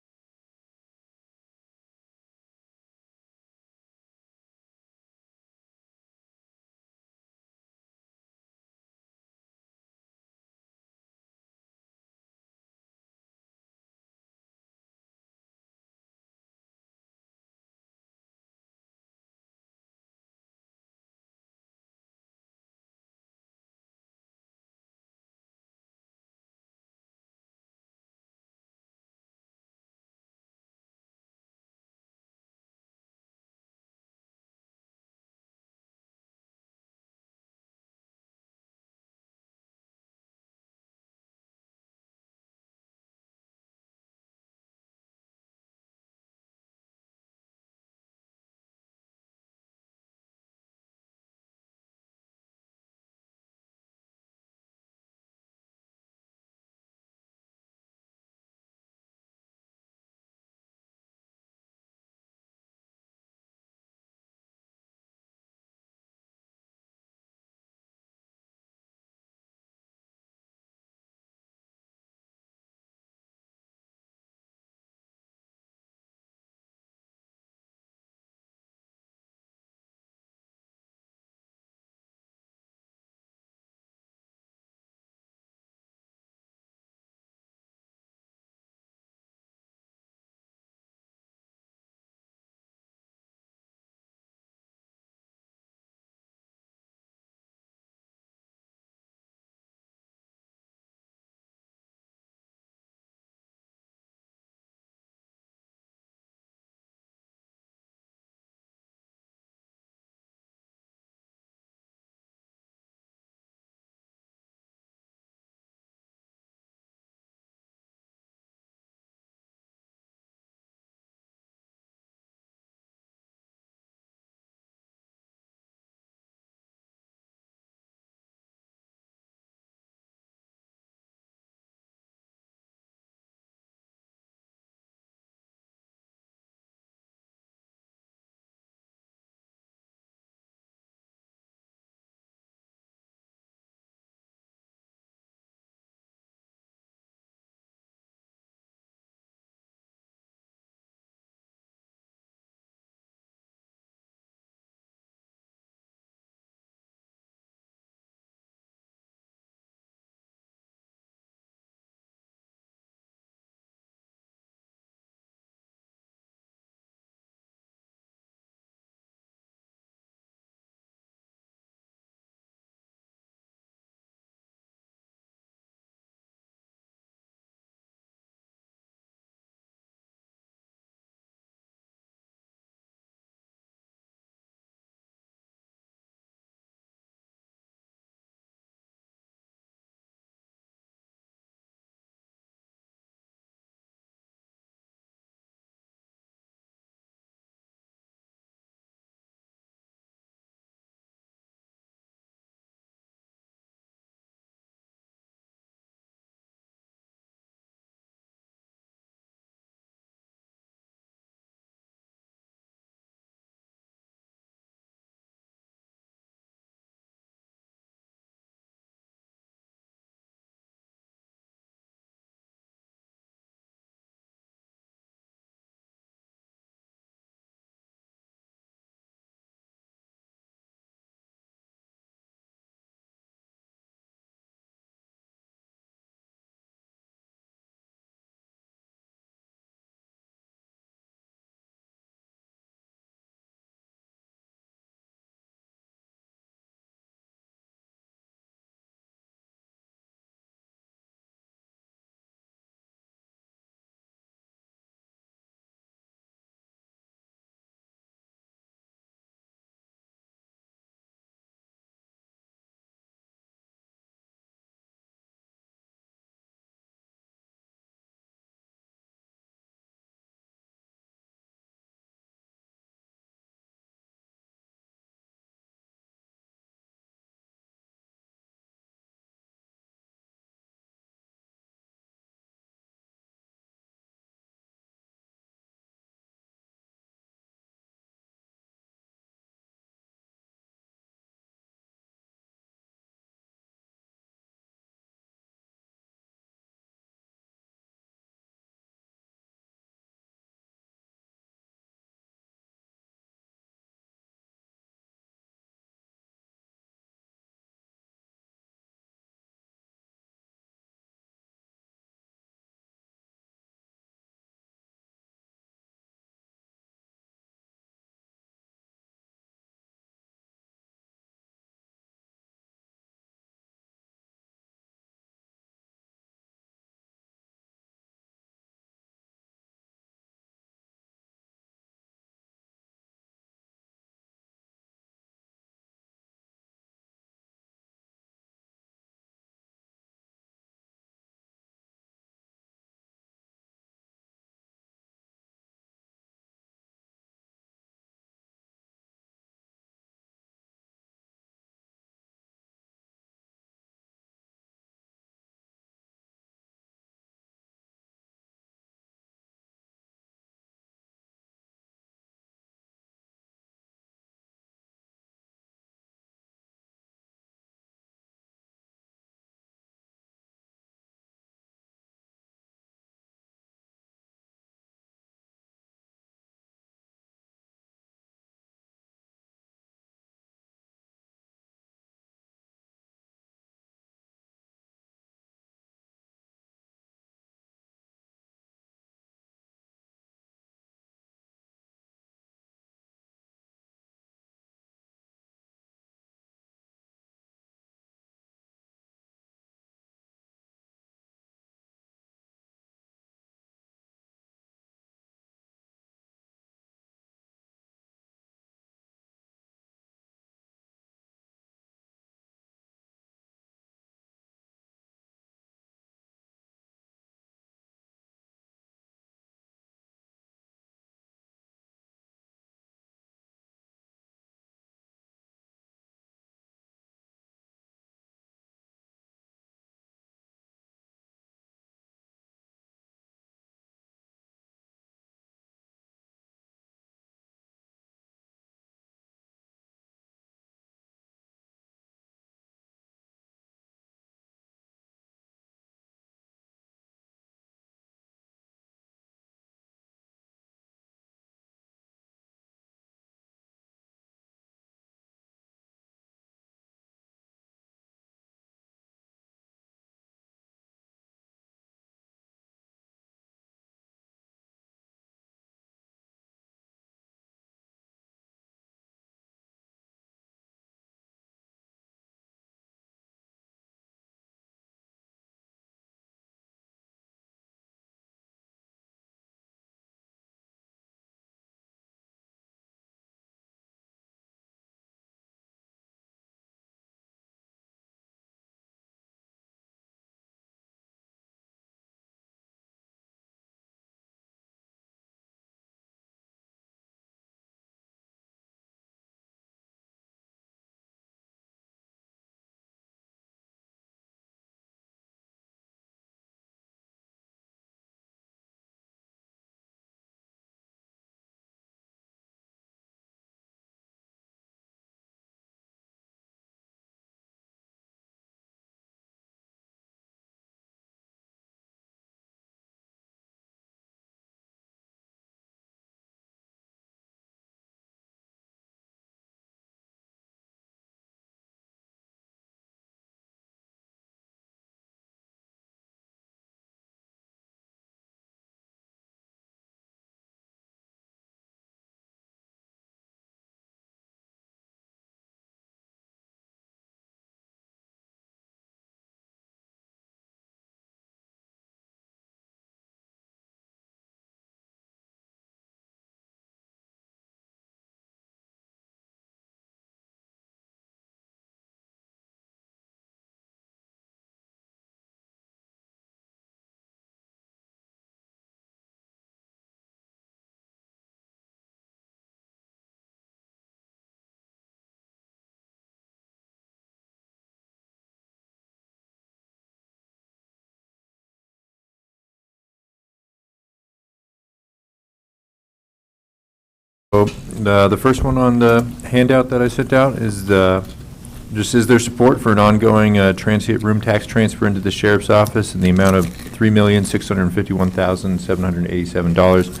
So the first one on the handout that I sent out is is there support for an ongoing transient room tax transfer into the sheriff's office in the amount of $3,651,787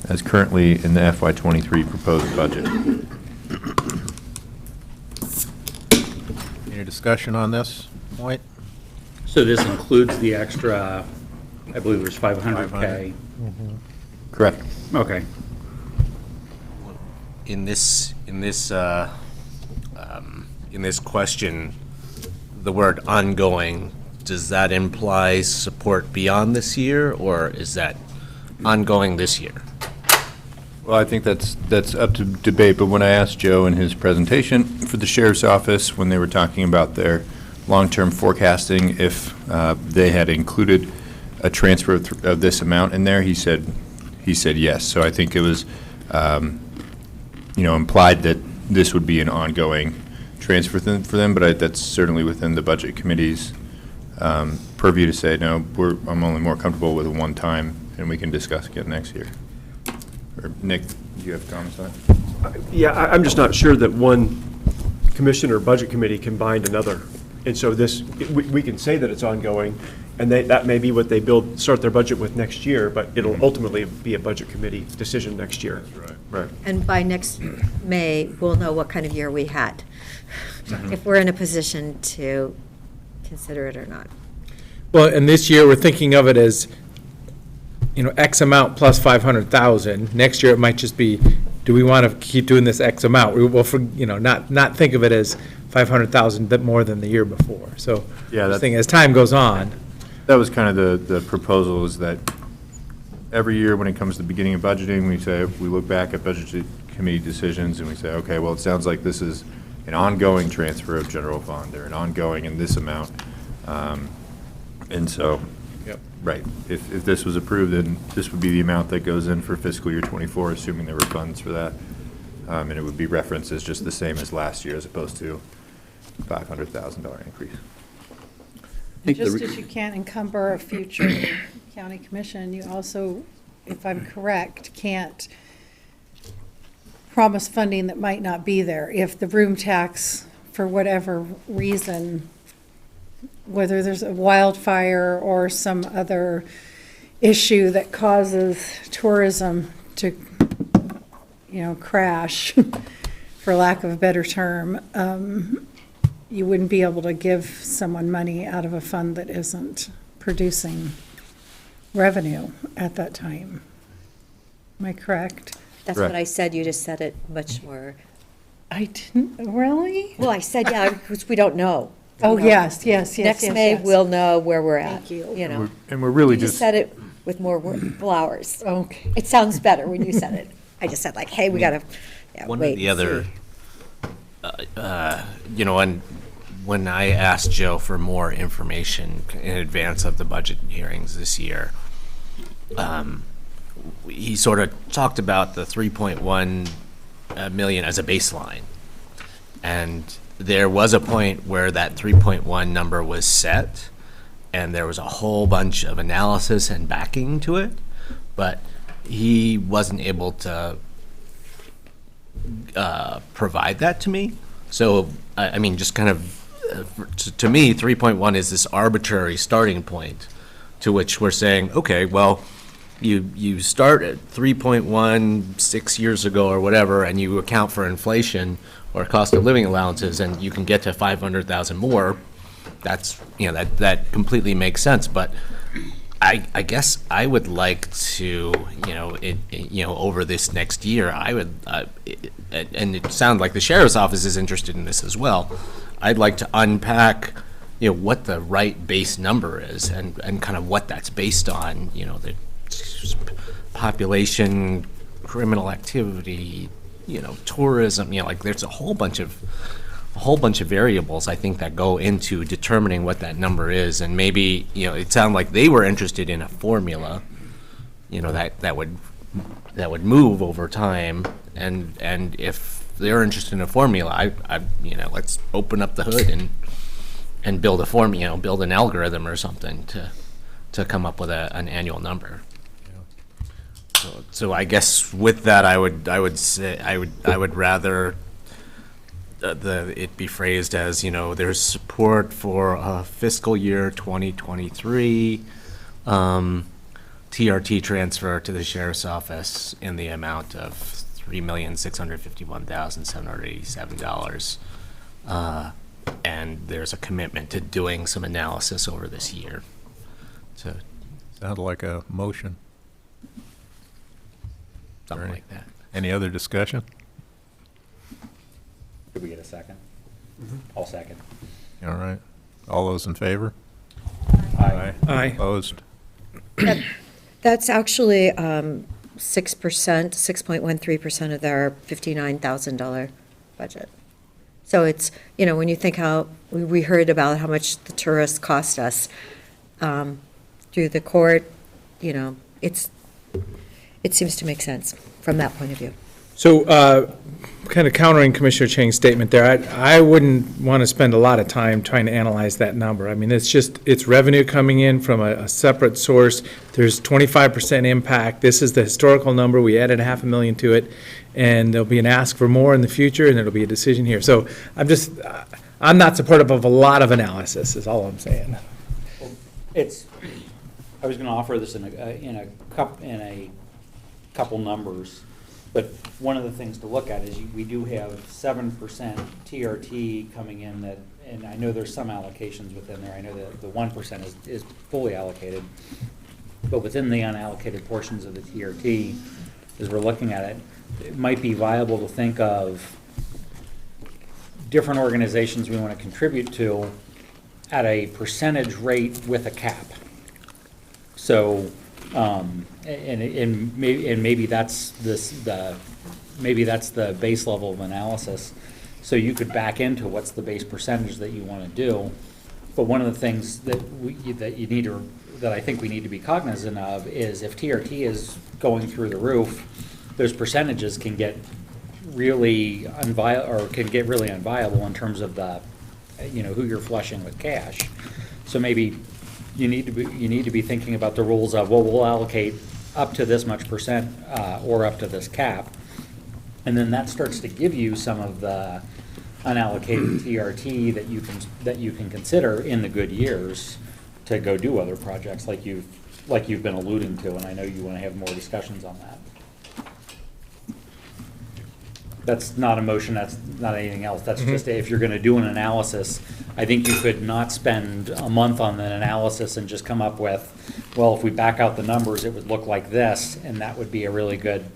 as currently in the FY23 proposed budget. Any discussion on this point? So this includes the extra, I believe it was 500K? Correct. Okay. In this question, the word ongoing, does that imply support beyond this year, or is that ongoing this year? Well, I think that's up to debate, but when I asked Joe in his presentation for the sheriff's office, when they were talking about their long-term forecasting, if they had included a transfer of this amount in there, he said yes. So I think it was, implied that this would be an ongoing transfer for them, but that's certainly within the budget committee's purview to say, no, I'm only more comfortable with a one-time, and we can discuss again next year. Or Nick, do you have comments on it? Yeah, I'm just not sure that one commission or budget committee can bind another. And so we can say that it's ongoing, and that may be what they start their budget with next year, but it'll ultimately be a budget committee decision next year. That's right. Right. And by next May, we'll know what kind of year we had, if we're in a position to consider it or not. Well, and this year, we're thinking of it as, X amount plus 500,000. Next year, it might just be, do we want to keep doing this X amount? We will, not think of it as 500,000 bit more than the year before. So, Yeah, I think as time goes on. That was kind of the proposal, is that every year when it comes to the beginning of budgeting, we look back at budget committee decisions and we say, okay, well, it sounds like this is an ongoing transfer of general fund, or an ongoing in this amount. And so, right, if this was approved, then this would be the amount that goes in for fiscal year '24, assuming there were funds for that. And it would be referenced as just the same as last year, as opposed to $500,000 increase. Just as you can't encumber a future county commission, you also, if I'm correct, can't promise funding that might not be there. If the room tax, for whatever reason, whether there's a wildfire or some other issue that causes tourism to, crash, for lack of a better term, you wouldn't be able to give someone money out of a fund that isn't producing revenue at that time. Am I correct? That's what I said, you just said it much more. I didn't, really? Well, I said, yeah, because we don't know. Oh, yes. Next May, we'll know where we're at. Thank you. And we're really You just said it with more flowers. Okay. It sounds better when you said it. I just said like, hey, we gotta, One wait of the and other, see. when I asked Joe for more information in advance of the budget hearings this year, he sort of talked about the 3.1 million as a baseline. And there was a point where that 3.1 number was set, and there was a whole bunch of analysis and backing to it, but he wasn't able to provide that to me. So, I mean, just kind of, to me, 3.1 is this arbitrary starting point to which we're saying, okay, well, you start at 3.1 6 years ago or whatever, and you account for inflation or cost of living allowances, and you can get to 500,000 more. That's, that completely makes sense. But I guess I would like to, over this next year, I would, and it sounds like the sheriff's office is interested in this as well. I'd like to unpack, what the right base number is, and kind of what that's based on, the population, criminal activity, tourism, there's a whole bunch of variables, I think, that go into determining what that number is. And maybe, it sounded like they were interested in a formula, that would move over time. And if they're interested in a formula, let's open up the hood and build a build an algorithm or something to come up with an annual number. So I guess with that, I would say, I would rather it be phrased as, there's support for fiscal year 2023 TRT transfer to the sheriff's office in the amount of $3,651,787. And there's a commitment to doing some analysis over this year. So, Sounds like a motion. something like that. Any other discussion? Could we get a second? I'll second. All right. All those in favor? Aye. Aye. Opposed? That's actually 6%, 6.13% of their $59,000 budget. So it's, when you think how, we heard about how much the tourists cost us through the court, it seems to make sense from that point of view. So, kind of countering Commissioner Chang's statement there, I wouldn't want to spend a lot of time trying to analyze that number. I mean, it's revenue coming in from a separate source. There's 25% impact. This is the historical number. We added $500,000 to it, and there'll be an ask for more in the future, and there'll be a decision here. So I'm not supportive of a lot of analysis, is all I'm saying. I was gonna offer this in a couple numbers. But one of the things to look at is we do have 7% TRT coming in that, and I know there's some allocations within there. I know that the 1% is fully allocated. But within the unallocated portions of the TRT, as we're looking at it, it might be viable to think of different organizations we want to contribute to at a percentage rate with a cap. So, and maybe that's maybe that's the base level of analysis. So you could back into what's the base percentage that you want to do. But one of the things that that I think we need to be cognizant of is if TRT is going through the roof, those percentages can get really unviable in terms of the, who you're flushing with cash. So maybe you need to be thinking about the rules of, well, we'll allocate up to this much percent or up to this cap. And then that starts to give you some of the unallocated TRT that you can consider in the good years to go do other projects like you've been alluding to, and I know you want to have more discussions on that. That's not a motion, that's not anything else. That's just if you're going to do an analysis, I think you could not spend a month on an analysis and just come up with, well, if we back out the numbers, it would look like this, and that would be a really good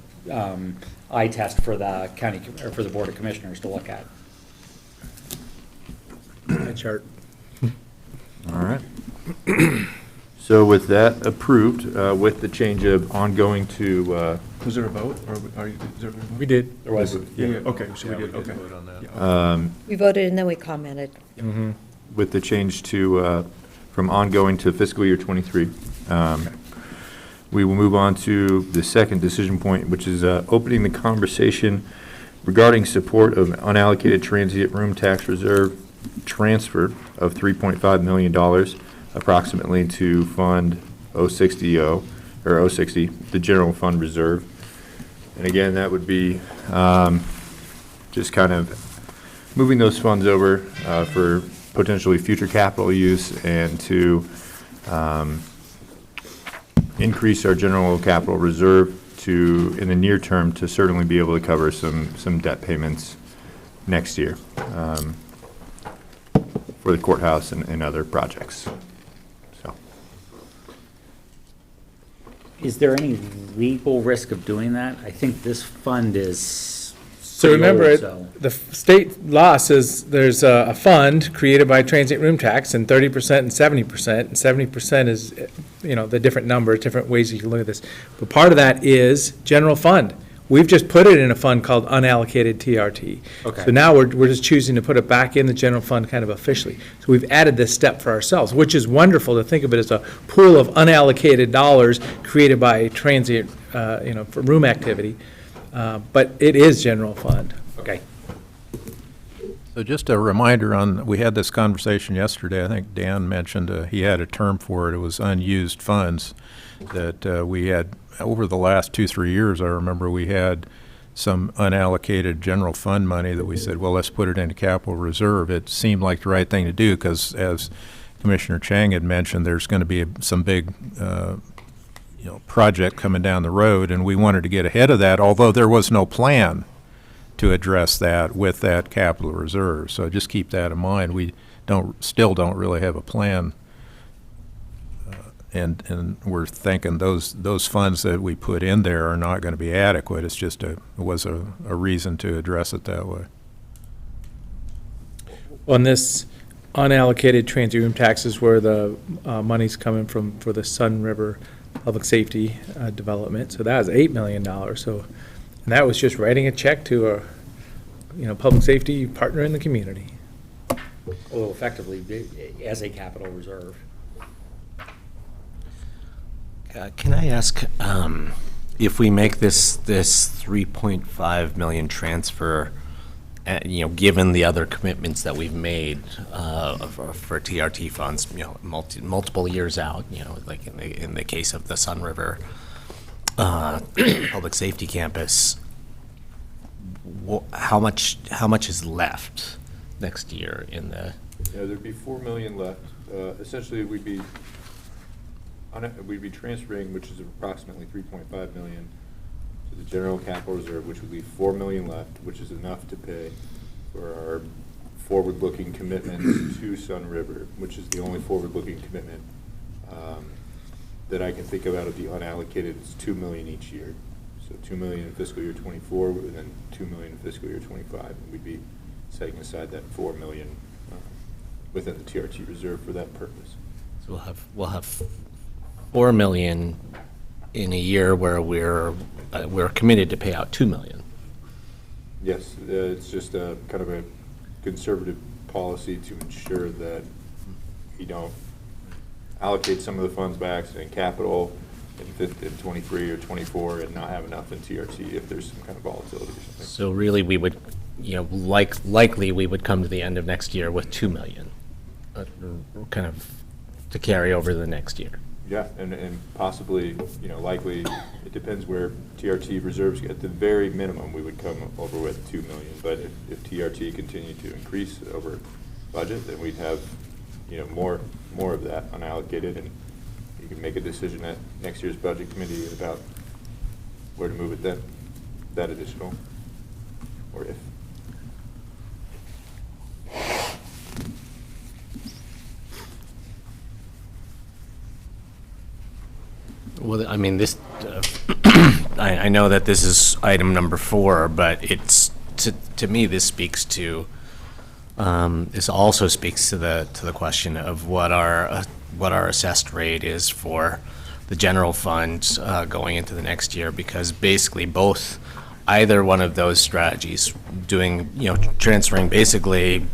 eye test for the county, or for the Board of Commissioners to look at. That chart. All right. So with that approved, with the change of ongoing to, Was there a vote, or are you? Is there a vote? We did. There was. Yeah, okay, so we Yeah, did, okay. vote on that. Yeah. We voted and then we commented. with the change to, from ongoing to fiscal year '23. We will move on to the second decision point, which is opening the conversation regarding support of unallocated transient room tax reserve transfer of $3.5 million approximately to Fund 060, the general fund reserve. And again, that would be just kind of moving those funds over for potentially future capital use and to increase our general capital reserve to, in the near term, to certainly be able to cover some debt payments next year for the courthouse and other projects. So, Is there any legal risk of doing that? I think this fund is So pretty remember, old, so. the state law says there's a fund created by transient room tax, and 30% and 70%. And 70% is, the different numbers, different ways you can look at this. But part of that is general fund. We've just put it in a fund called unallocated TRT. Okay. So now we're just choosing to put it back in the general fund kind of officially. So we've added this step for ourselves, which is wonderful to think of it as a pool of unallocated dollars created by transient, for room activity. But it is general fund. Okay. So just a reminder we had this conversation yesterday. I think Dan mentioned he had a term for it. It was unused funds that we had over the last 2-3 years. I remember we had some unallocated general fund money that we said, well, let's put it into capital reserve. It seemed like the right thing to do because, as Commissioner Chang had mentioned, there's going to be some big project coming down the road, and we wanted to get ahead of that, although there was no plan to address that with that capital reserve. So just keep that in mind. We still don't really have a plan, and we're thinking those funds that we put in there are not going to be adequate. It's just it was a reason to address it that way. On this unallocated transient room taxes where the money's coming from for the Sun River Public Safety Development. So that was $8 million. So, and that was just writing a check to a public safety partner in the community. Well, effectively, as a capital reserve. Can I ask if we make this 3.5 million transfer, given the other commitments that we've made for TRT funds, multiple years out, like in the case of the Sun River Public Safety Campus, how much is left next year in the? Yeah, there'd be $4 million left. Essentially, we'd be transferring, which is approximately 3.5 million, to the general capital reserve, which would leave $4 million left, which is enough to pay for our forward-looking commitment to Sun River, which is the only forward-looking commitment that I can think of out of the unallocated. It's $2 million each year. So $2 million in fiscal year 24, and then $2 million in fiscal year 25. And we'd be setting aside that $4 million within the TRT reserve for that purpose. So we'll have $4 million in a year where we're committed to pay out $2 million. Yes, it's just a kind of a conservative policy to ensure that you don't allocate some of the funds back in capital in 23 or 24 and not have enough in TRT if there's some kind of volatility or something. So really, we would, likely we would come to the end of next year with $2 million, kind of to carry over the next year. Yeah, and possibly, likely, it depends where TRT reserves, at the very minimum, we would come over with $2 million. But if TRT continued to increase over budget, then we'd have, more of that unallocated, and you can make a decision at next year's budget committee about where to move it then, that additional, or if. Well, I mean, this, I know that this is item number 4, but it's, to me, this speaks to, this also speaks to the question of what our assessed rate is for the general fund going into the next year, because basically either one of those strategies, doing, transferring basically,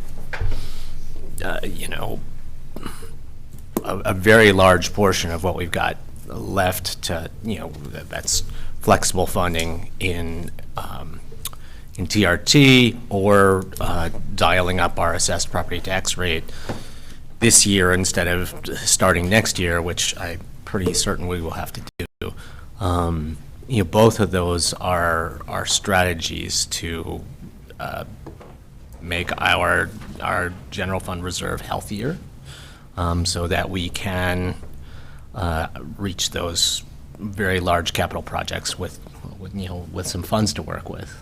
a very large portion of what we've got left to, that's flexible funding in TRT, or dialing up our assessed property tax rate this year instead of starting next year, which I'm pretty certain we will have to do. Both of those are strategies to make our general fund reserve healthier, so that we can reach those very large capital projects with some funds to work with.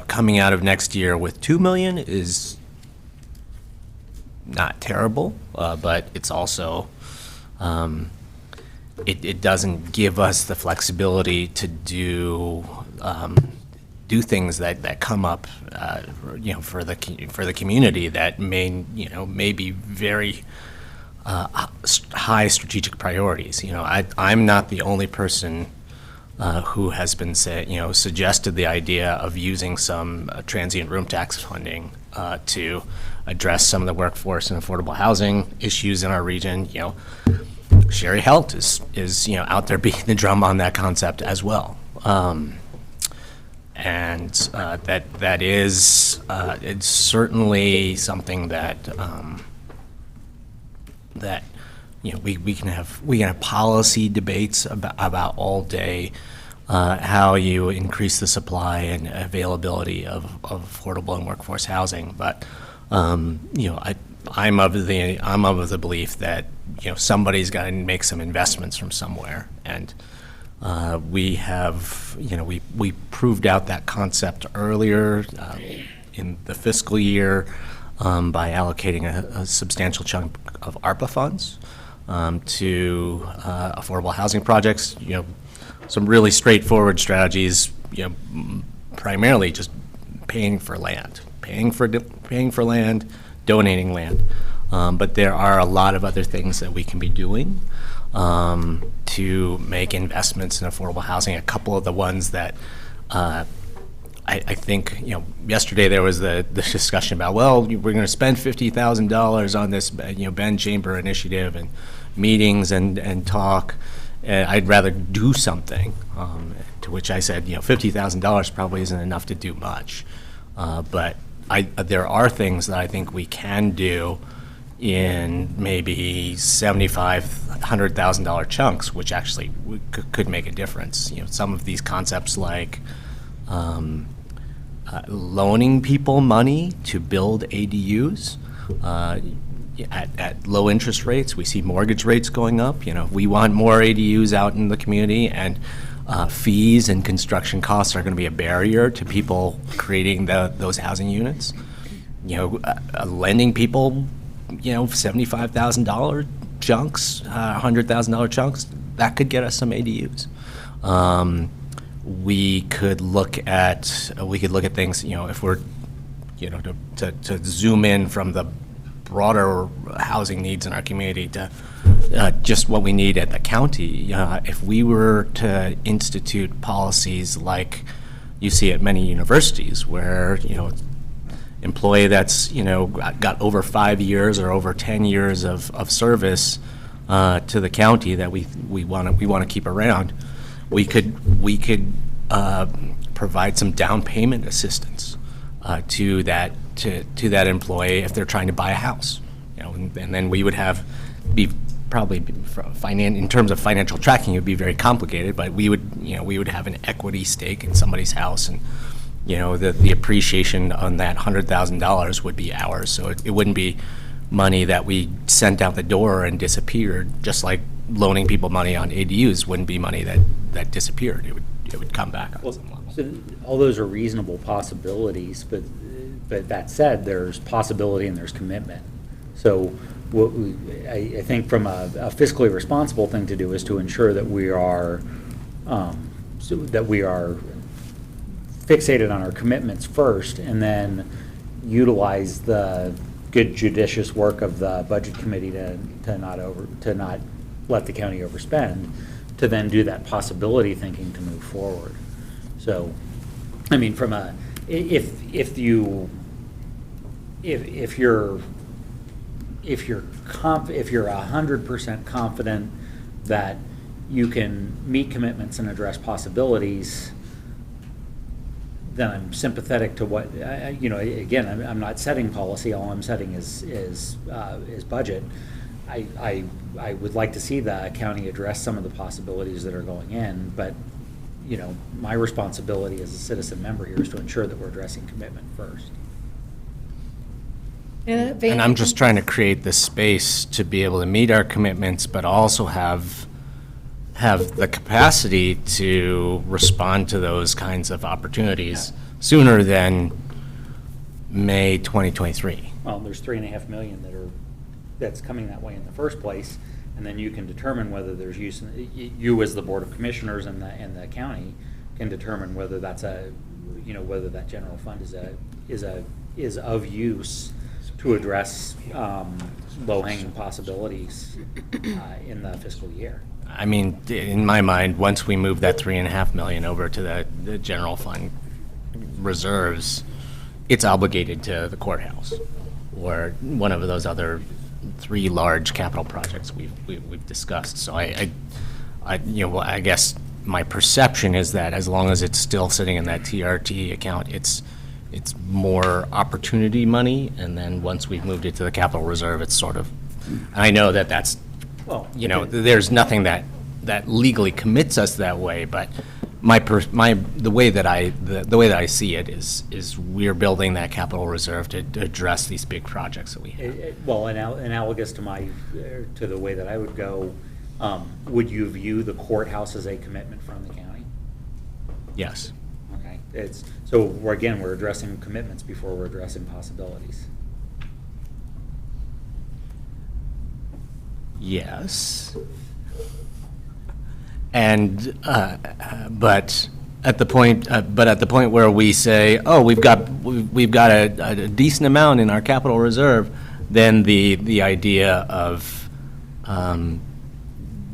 Coming out of next year with $2 million is not terrible, but it's also it doesn't give us the flexibility to do things that come up, for the community that may be very high strategic priorities. I'm not the only person who has been suggested the idea of using some transient room tax funding to address some of the workforce and affordable housing issues in our region. Sherry Helt is out there beating the drum on that concept as well. And that is it's certainly something that that we can have policy debates about all day, how you increase the supply and availability of affordable and workforce housing. But I'm of the belief that somebody's got to make some investments from somewhere, and we have we proved out that concept earlier in the fiscal year by allocating a substantial chunk of ARPA funds to affordable housing projects. Some really straightforward strategies. Primarily just paying for land, donating land. But there are a lot of other things that we can be doing to make investments in affordable housing. A couple of the ones that I think, yesterday there was the discussion about, well, we're going to spend $50,000 on this, Ben Chamber initiative and meetings and talk. I'd rather do something. To which I said, $50,000 probably isn't enough to do much. But there are things that I think we can do in maybe $75,000, $100,000 chunks, which actually could make a difference. Some of these concepts like loaning people money to build ADUs at low interest rates. We see mortgage rates going up. We want more ADUs out in the community, and fees and construction costs are going to be a barrier to people creating those housing units. Lending people, $75,000 chunks, $100,000 chunks, that could get us some ADUs. We could look at things, if we're, to zoom in from the broader housing needs in our community to just what we need at the county. If we were to institute policies like you see at many universities, where employee that's got over 5 years or over 10 years of service to the county that we want to keep around, we could provide some down payment assistance to that employee if they're trying to buy a house, and then we would in terms of financial tracking, it would be very complicated, but we would have an equity stake in somebody's house, and the appreciation on that $100,000 would be ours. So it wouldn't be money that we sent out the door and disappeared, just like loaning people money on ADUs wouldn't be money that disappeared. It would come back on some level. So all those are reasonable possibilities, but that said, there's possibility and there's commitment. So I think from a fiscally responsible thing to do is to ensure that we are fixated on our commitments first, and then utilize the good judicious work of the budget committee to not let the county overspend, to then do that possibility thinking to move forward. So, I mean, from a if you're 100% confident that you can meet commitments and address possibilities, then I'm sympathetic to what, again, I'm not setting policy, all I'm setting is budget. I would like to see the county address some of the possibilities that are going in, but, my responsibility as a citizen member here is to ensure that we're addressing commitment first. And I'm just trying to create the space to be able to meet our commitments, but also have the capacity to respond to those kinds of opportunities sooner than May 2023. Well, there's $3.5 million that's coming that way in the first place, and then you can determine whether there's use. You as the Board of Commissioners and the county can determine whether that's whether that general fund is of use to address low-hanging possibilities in the fiscal year. I mean, in my mind, once we move that $3.5 million over to the general fund reserves, it's obligated to the courthouse or one of those other three large capital projects we've discussed. So I guess my perception is that as long as it's still sitting in that TRT account, it's more opportunity money, and then once we've moved it to the capital reserve, it's sort of, I know that that's, Well, there's nothing that legally commits us that way, but the way that I see it is we're building that capital reserve to address these big projects that we have. Well, analogous to the way that I would go, would you view the courthouse as a commitment from the county? Yes. Okay, we're addressing commitments before we're addressing possibilities. Yes. And, but at the point where we say, oh, we've got a decent amount in our capital reserve, then the idea of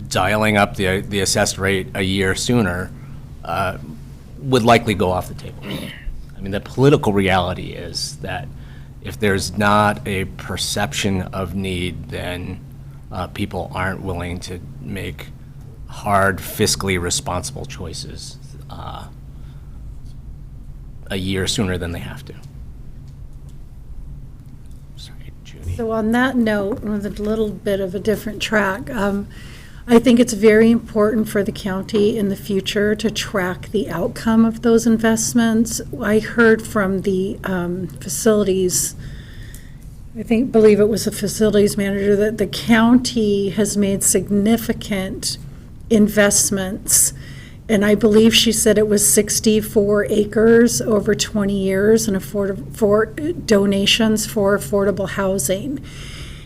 dialing up the assessed rate a year sooner would likely go off the table. I mean, the political reality is that if there's not a perception of need, then people aren't willing to make hard, fiscally responsible choices a year sooner than they have to. Sorry, Judy. So on that note, with a little bit of a different track, I think it's very important for the county in the future to track the outcome of those investments. I heard from the facilities, believe it was the facilities manager, that the county has made significant investments, and I believe she said it was 64 acres over 20 years and for donations for affordable housing.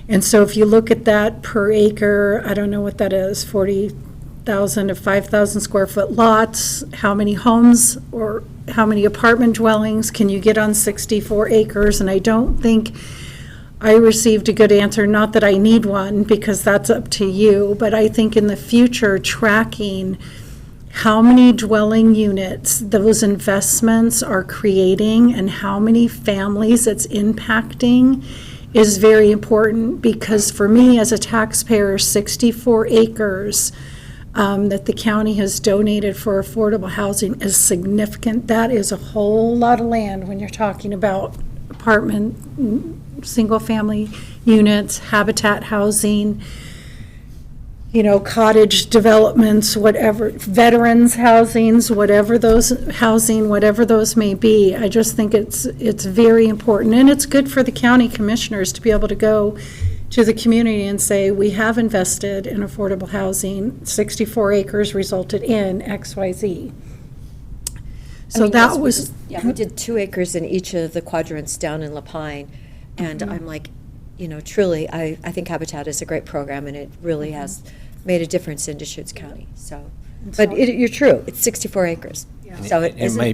And so if you look at that per acre, I don't know what that is, 40,000 to 5,000 square foot lots, how many homes or how many apartment dwellings can you get on 64 acres? And I don't think I received a good answer, not that I need one, because that's up to you, but I think in the future, tracking how many dwelling units those investments are creating and how many families it's impacting is very important, because for me as a taxpayer, 64 acres that the county has donated for affordable housing is significant. That is a whole lot of land when you're talking about apartment, single-family units, habitat housing, cottage developments, whatever, veterans housings, whatever those may be. I just think it's very important, and it's good for the county commissioners to be able to go to the community and say, we have invested in affordable housing, 64 acres resulted in XYZ. So that was. Yeah, we did 2 acres in each of the quadrants down in Lapine, and I'm like, truly, I think Habitat is a great program, and it really has made a difference in Deschutes County, so. But you're true, it's 64 acres. Yeah. So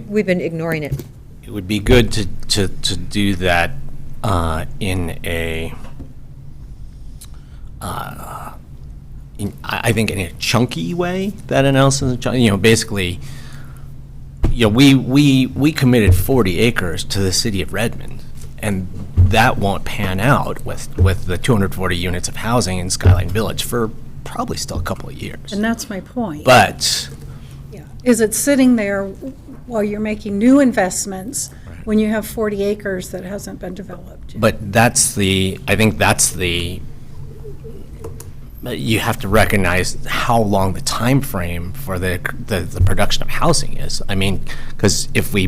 we've been ignoring it. It would be good to do that in a, I think in a chunky way, that analysis, basically, we committed 40 acres to the city of Redmond, and that won't pan out with the 240 units of housing in Skyline Village for probably still a couple of years. And that's my point. But yeah, is it sitting there while you're making new investments when you have 40 acres that hasn't been developed? But I think that's the, you have to recognize how long the time frame for the production of housing is. I mean, because if we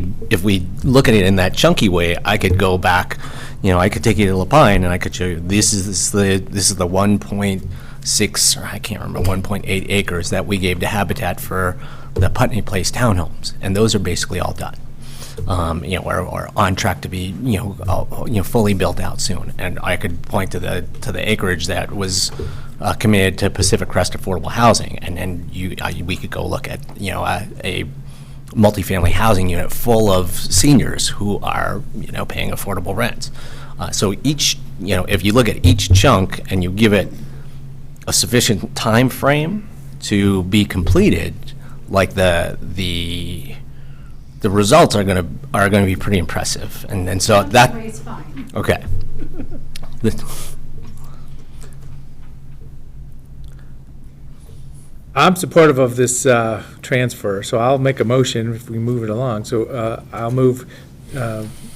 look at it in that chunky way, I could go back, I could take you to Lapine and I could show you this is the 1.6, or I can't remember, 1.8 acres that we gave to Habitat for the Putney Place townhomes, and those are basically all done. Or on track to be, fully built out soon. And I could point to the acreage that was committed to Pacific Crest affordable housing, and then we could go look at, a multifamily housing unit full of seniors who are, paying affordable rents. So each, if you look at each chunk and you give it a sufficient time frame to be completed, like the results are going to be pretty impressive, and so that. Fine. Okay. I'm supportive of this transfer, so I'll make a motion if we move it along. So I'll move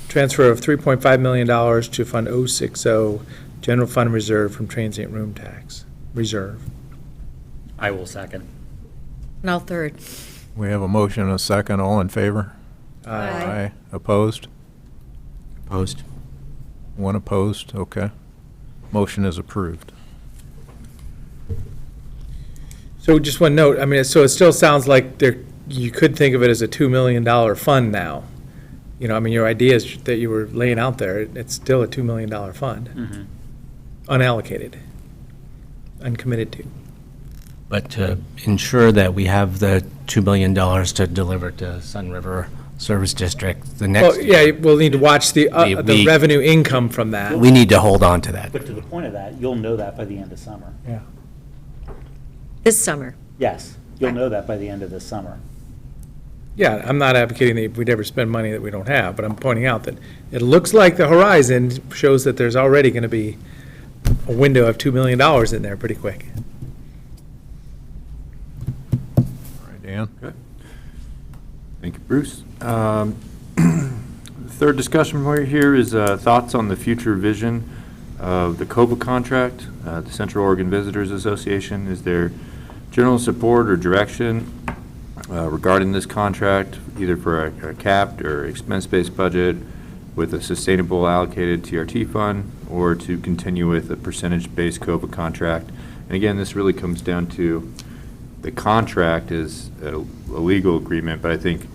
transfer of $3.5 million to Fund 060, General Fund Reserve from Transient Room Tax Reserve. I will second. And I'll third. We have a motion and a second. All in favor? Aye. Opposed? Opposed? One opposed, okay. Motion is approved. So just one note, I mean, so it still sounds like you could think of it as a $2 million fund now. You know, I mean, your ideas that you were laying out there, it's still a $2 million fund. Unallocated, uncommitted to. But to ensure that we have the $2 million to deliver to Sun River Service District, the next. Well, yeah, we'll need to watch the we- revenue income from that. We need to hold on to that. But to the point of that, you'll know that by the end of summer. Yeah. This summer. Yes, you'll know that by the end of this summer. Yeah, I'm not advocating that we'd ever spend money that we don't have, but I'm pointing out that it looks like the horizon shows that there's already going to be a window of $2 million in there pretty quick. All right, Dan? Thank you, Bruce. Third discussion point here is thoughts on the future vision of the COVA contract, the Central Oregon Visitors Association. Is there general support or direction regarding this contract, either for a capped or expense-based budget with a sustainable allocated TRT fund, or to continue with a percentage-based COVA contract? And again, this really comes down to the contract is a legal agreement, but I think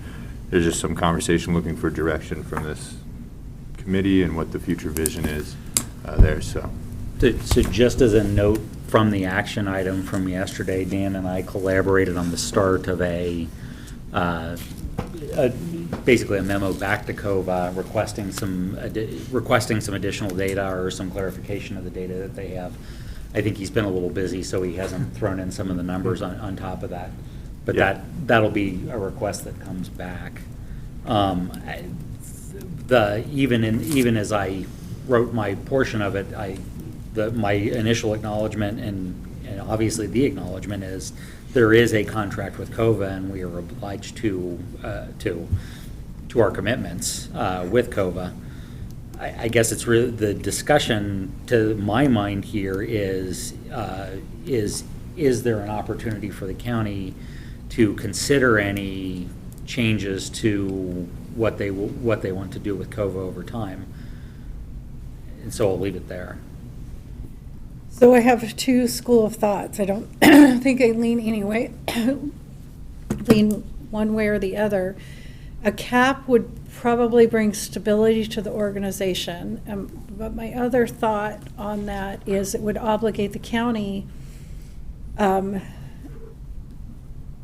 there's just some conversation looking for direction from this committee and what the future vision is there, so. So just as a note from the action item from yesterday, Dan and I collaborated on the start of basically a memo back to COVA requesting some additional data or some clarification of the data that they have. I think he's been a little busy, so he hasn't thrown in some of the numbers on top of that. But Yeah. that'll be a request that comes back. Even as I wrote my portion of it, my initial acknowledgement and obviously the acknowledgement is there is a contract with COVA and we are obliged to our commitments with COVA. I guess it's really the discussion to my mind here is there an opportunity for the county to consider any changes to what they want to do with COVA over time? And so I'll leave it there. So I have two school of thoughts. I don't think I lean lean one way or the other. A cap would probably bring stability to the organization. But my other thought on that is it would obligate the county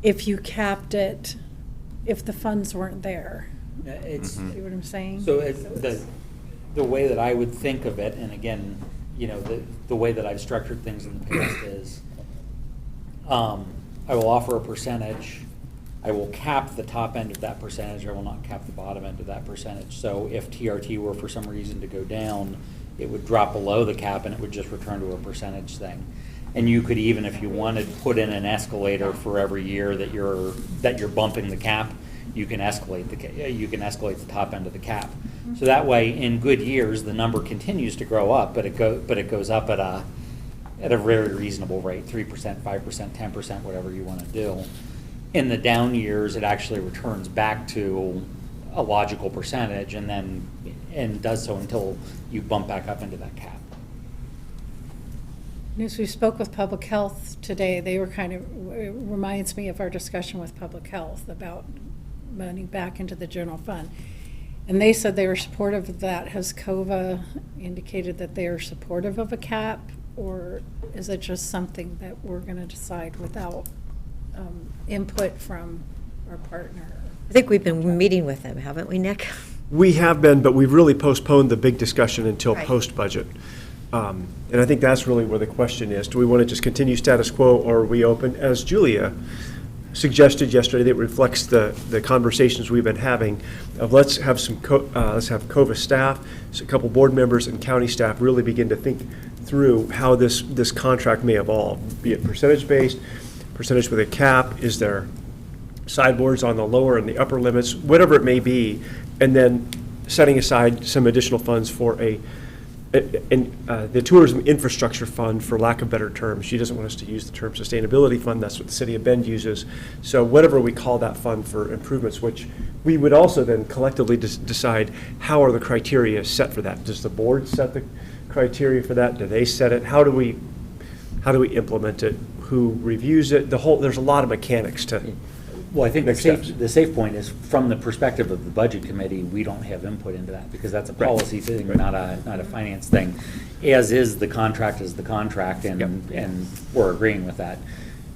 if you capped it, if the funds weren't there. It's, See what I'm saying? So the way that I would think of it, and again, you know, the way that I've structured things in the past is, I will offer a percentage, I will cap the top end of that percentage, I will not cap the bottom end of that percentage. So if TRT were for some reason to go down, it would drop below the cap and it would just return to a percentage thing. And you could even, if you wanted, put in an escalator for every year that you're bumping the cap. You can escalate the top end of the cap. So that way, in good years, the number continues to grow up, but it goes up at a very reasonable rate, 3%, 5%, 10%, whatever you want to do. In the down years, it actually returns back to a logical percentage, and does so until you bump back up into that cap. As we spoke with Public Health today, they were it reminds me of our discussion with Public Health about money back into the general fund. And they said they were supportive of that. Has COVA indicated that they are supportive of a cap, or is it just something that we're going to decide without input from our partner? I think we've been meeting with them, haven't we, Nick? We have been, but we've really postponed the big discussion until Right. post-budget. And I think that's really where the question is. Do we want to just continue status quo, or are we open? As Julia suggested yesterday, that reflects the conversations we've been having of let's have COVA staff, so a couple board members and county staff really begin to think through how this contract may evolve, be it percentage-based, percentage with a cap? Is there sideboards on the lower and the upper limits, whatever it may be, and then setting aside some additional funds for the tourism infrastructure fund, for lack of better terms. She doesn't want us to use the term sustainability fund. That's what the city of Bend uses. So whatever we call that fund for improvements, which we would also then collectively decide how are the criteria set for that. Does the board set the criteria for that? Do they set it? How do we implement it? Who reviews it? There's a lot of mechanics to. Well, I think Next steps. the safe point is, from the perspective of the budget committee, we don't have input into that, because that's a policy thing, not a finance thing. As is the contract, and we're agreeing with that.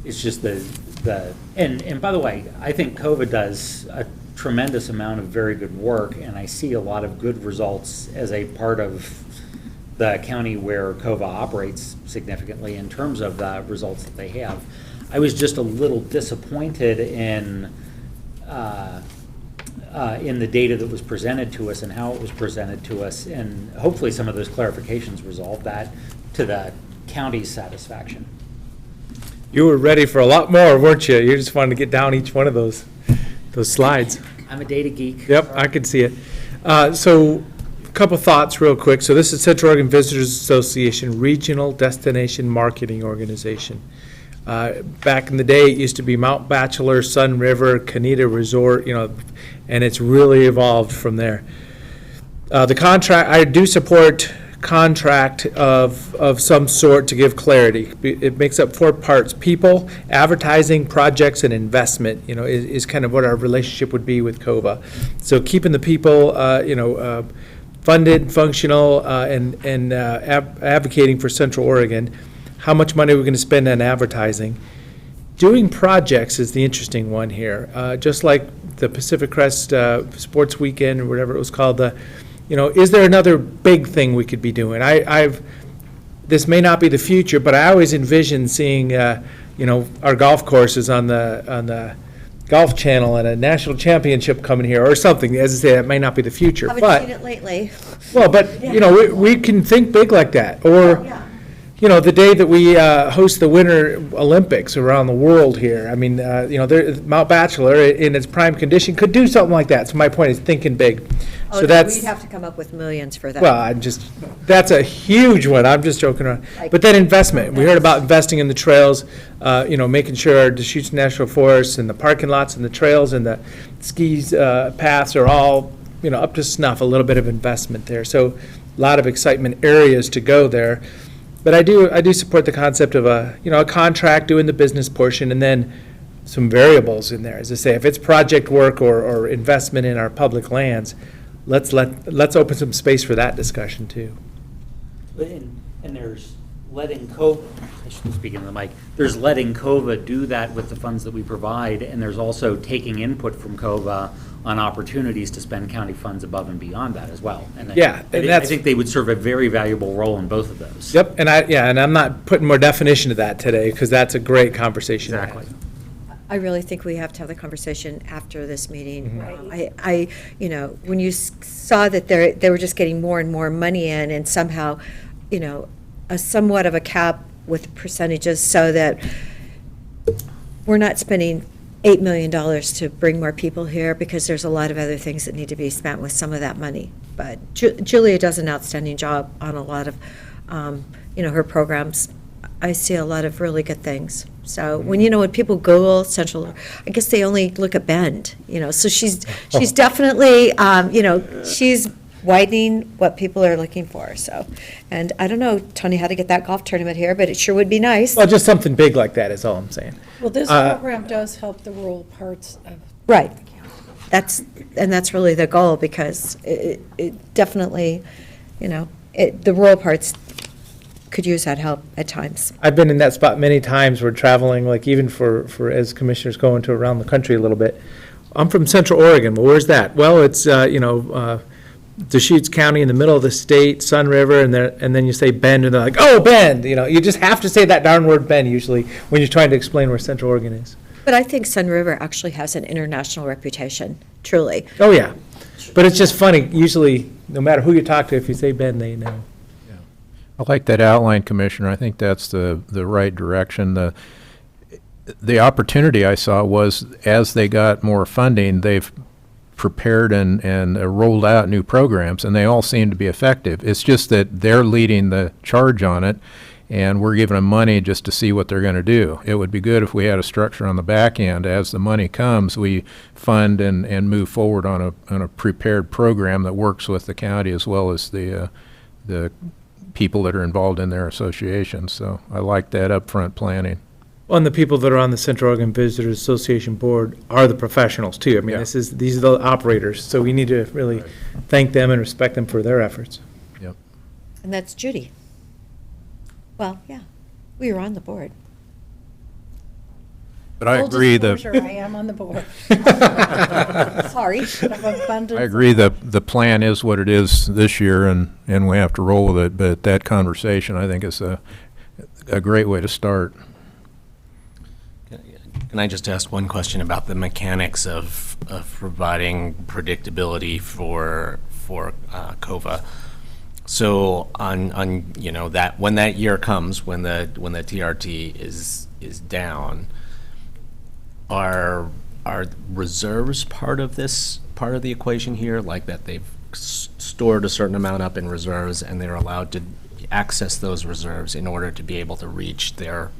It's just and by the way, I think COVA does a tremendous amount of very good work, and I see a lot of good results as a part of the county where COVA operates significantly in terms of the results that they have. I was just a little disappointed in the data that was presented to us and how it was presented to us, and hopefully some of those clarifications resolve that to the county's satisfaction. You were ready for a lot more, weren't you? You just wanted to get down each one of those slides. I'm a data geek. Yep, I could see it. So, a couple thoughts real quick. So this is Central Oregon Visitors Association, Regional Destination Marketing Organization. Back in the day, it used to be Mount Bachelor, Sun River, Canita Resort, and it's really evolved from there. The contract, I do support contract of some sort to give clarity. It makes up 4 parts: people, advertising, projects, and investment, is kind of what our relationship would be with COVA. So keeping the people, funded, functional, and advocating for Central Oregon. How much money are we going to spend on advertising? Doing projects is the interesting one here. Just like the Pacific Crest Sports Weekend, or whatever it was called, is there another big thing we could be doing? This may not be the future, but I always envision seeing, our golf courses on the Golf Channel and a national championship coming here or something. As I say, that may not be the future. Haven't seen it lately. Well, but, we can think big like that. Or, the day that we host the Winter Olympics around the world here, I mean, Mount Bachelor in its prime condition could do something like that. So my point is thinking big. Oh, So no, that's, we'd have to come up with millions for that. well, that's a huge one. I'm just joking around. But then investment. We heard about investing in the trails, making sure our Deschutes National Forest and the parking lots and the trails and the skis paths are all, up to snuff, a little bit of investment there. So a lot of excitement areas to go there. But I do support the concept of a contract doing the business portion, and then some variables in there. As I say, if it's project work or investment in our public lands, let's open some space for that discussion too. And there's letting COVA, I should be speaking to the mic, there's letting COVA do that with the funds that we provide, and there's also taking input from COVA on opportunities to spend county funds above and beyond that as well. And I think they would serve a very valuable role in both of those. Yep, and I'm not putting more definition to that today, because that's a great conversation. Exactly. I really think we have to have the conversation after this meeting. Mm-hmm. When you saw that they were just getting more and more money in, and somehow, a somewhat of a cap with percentages, so that we're not spending $8 million to bring more people here, because there's a lot of other things that need to be spent with some of that money. But Julia does an outstanding job on a lot of, her programs. I see a lot of really good things. So when people Google Central, I guess they only look at Bend, so she's definitely, she's widening what people are looking for, so. And I don't know, Tony, how to get that golf tournament here, but it sure would be nice. Well, just something big like that is all I'm saying. Well, this program does help the rural parts of. Right. That's really the goal, because it definitely, the rural parts could use that help at times. I've been in that spot many times. We're traveling, like even for as commissioners going to around the country a little bit. I'm from Central Oregon. Well, where's that? Well, it's, Deschutes County in the middle of the state, Sun River, and then you say Bend, and they're like, oh, Bend, you just have to say that darn word Bend usually when you're trying to explain where Central Oregon is. But I think Sun River actually has an international reputation, truly. Oh, yeah. But it's just funny, usually, no matter who you talk to, if you say Bend, they know. I like that outline, Commissioner. I think that's the right direction. the opportunity I saw was, as they got more funding, they've prepared and rolled out new programs, and they all seem to be effective. It's just that they're leading the charge on it, and we're giving them money just to see what they're going to do. It would be good if we had a structure on the back end. As the money comes, we fund and move forward on a prepared program that works with the county as well as the people that are involved in their association. So I like that upfront planning. Well, and the people that are on the Central Oregon Visitors Association Board are the professionals too. I mean, Yeah. these are the operators, so we need to really thank them and respect them for their efforts. Yep. And that's Judy. Well, yeah, we were on the board. But I Full agree disclosure, I am on the board. Sorry. I agree the plan is what it is this year, and we have to roll with it, but that conversation, I think, is a great way to start. Can I just ask one question about the mechanics of providing predictability for COVA? So on you know, that when that year comes, when the TRT is down, are reserves part of the equation here, like that they've stored a certain amount up in reserves and they're allowed to access those reserves in order to be able to reach their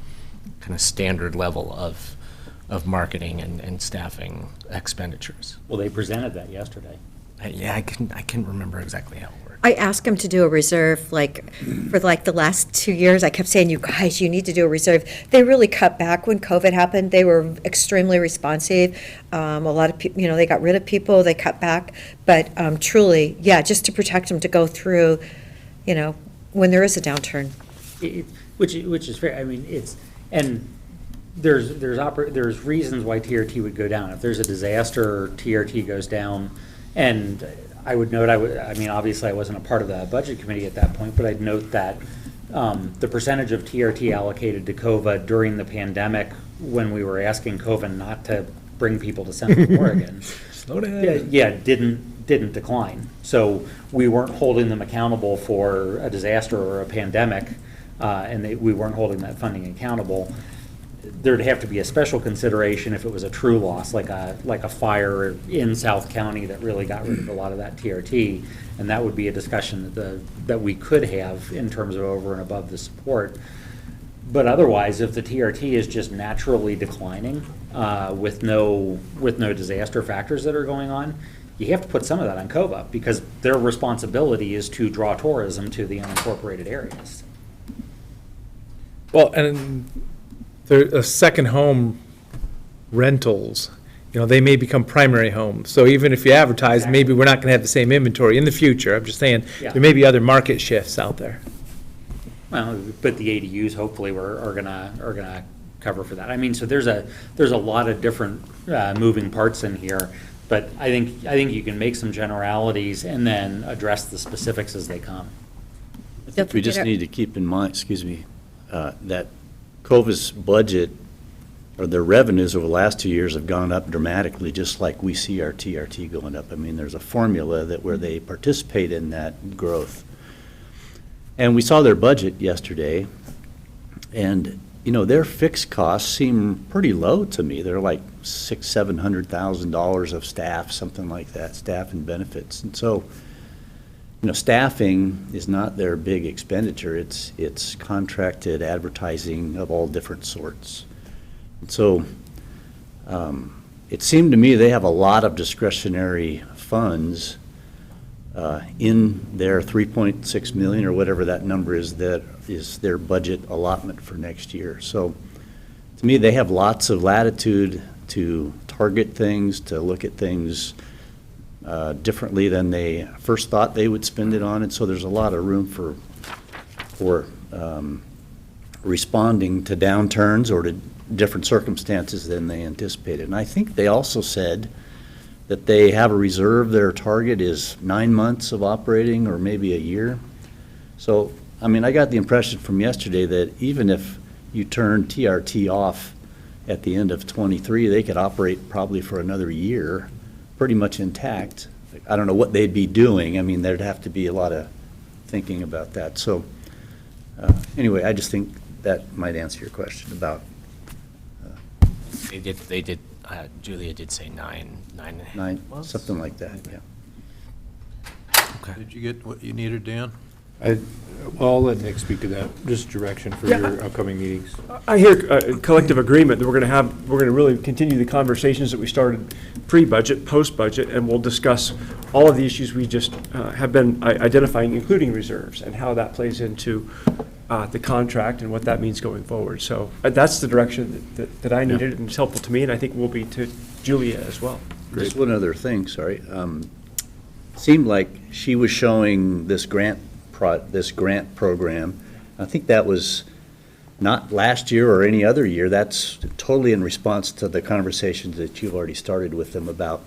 kind of standard level of marketing and staffing expenditures? Well, they presented that yesterday. Yeah, I couldn't remember exactly how it worked. I asked them to do a reserve, for the last 2 years. I kept saying, you guys, you need to do a reserve. They really cut back when COVID happened. They were extremely responsive. A lot of people, they got rid of people, they cut back. But truly, yeah, just to protect them to go through, when there is a downturn. Which is fair. I mean, and there's reasons why TRT would go down. If there's a disaster, TRT goes down. And I would note, I mean, obviously I wasn't a part of the budget committee at that point, but I'd note that the percentage of TRT allocated to COVA during the pandemic, when we were asking COVA not to bring people to Central Oregon, Slow down. yeah, didn't decline. So we weren't holding them accountable for a disaster or a pandemic, and we weren't holding that funding accountable. There'd have to be a special consideration if it was a true loss, like a fire in South County that really got rid of a lot of that TRT, and that would be a discussion that we could have in terms of over and above the support. But otherwise, if the TRT is just naturally declining with no disaster factors that are going on, you have to put some of that on COVA, because their responsibility is to draw tourism to the unincorporated areas. Well, and second home rentals, they may become primary homes. So even if you advertise, maybe we're not going to have the same inventory in the future. I'm just saying, Yeah. there may be other market shifts out there. Well, but the ADUs hopefully are gonna cover for that. I mean, so there's a lot of different moving parts in here, but I think you can make some generalities and then address the specifics as they come. I think we just need to keep in mind, that COVA's budget, or their revenues over the last 2 years have gone up dramatically, just like we see our TRT going up. I mean, there's a formula where they participate in that growth. And we saw their budget yesterday, and, their fixed costs seem pretty low to me. They're like $600,000-$700,000 of staff, something like that, staff and benefits. And so, staffing is not their big expenditure. It's contracted advertising of all different sorts. And so it seemed to me they have a lot of discretionary funds in their 3.6 million or whatever that number is, that is their budget allotment for next year. So to me, they have lots of latitude to target things, to look at things differently than they first thought they would spend it on, and so there's a lot of room for responding to downturns or to different circumstances than they anticipated. And I think they also said that they have a reserve. Their target is 9 months of operating, or maybe a year. So, I mean, I got the impression from yesterday that even if you turn TRT off at the end of '23, they could operate probably for another year, pretty much intact. I don't know what they'd be doing. I mean, there'd have to be a lot of thinking about that. So anyway, I just think that might answer your question about They did, Julia did say nine. Something like that, yeah. Did you get what you needed, Dan? Well, I'll let Nick speak to that, just direction for Yeah. your upcoming meetings. I hear collective agreement that we're going to really continue the conversations that we started pre-budget, post-budget, and we'll discuss all of the issues we just have been identifying, including reserves, and how that plays into the contract and what that means going forward. So that's the direction that I needed, and it's helpful to me, and I think will be to Julia as well. Just one other thing, sorry. Seemed like she was showing this grant program. I think that was not last year or any other year. That's totally in response to the conversations that you've already started with them about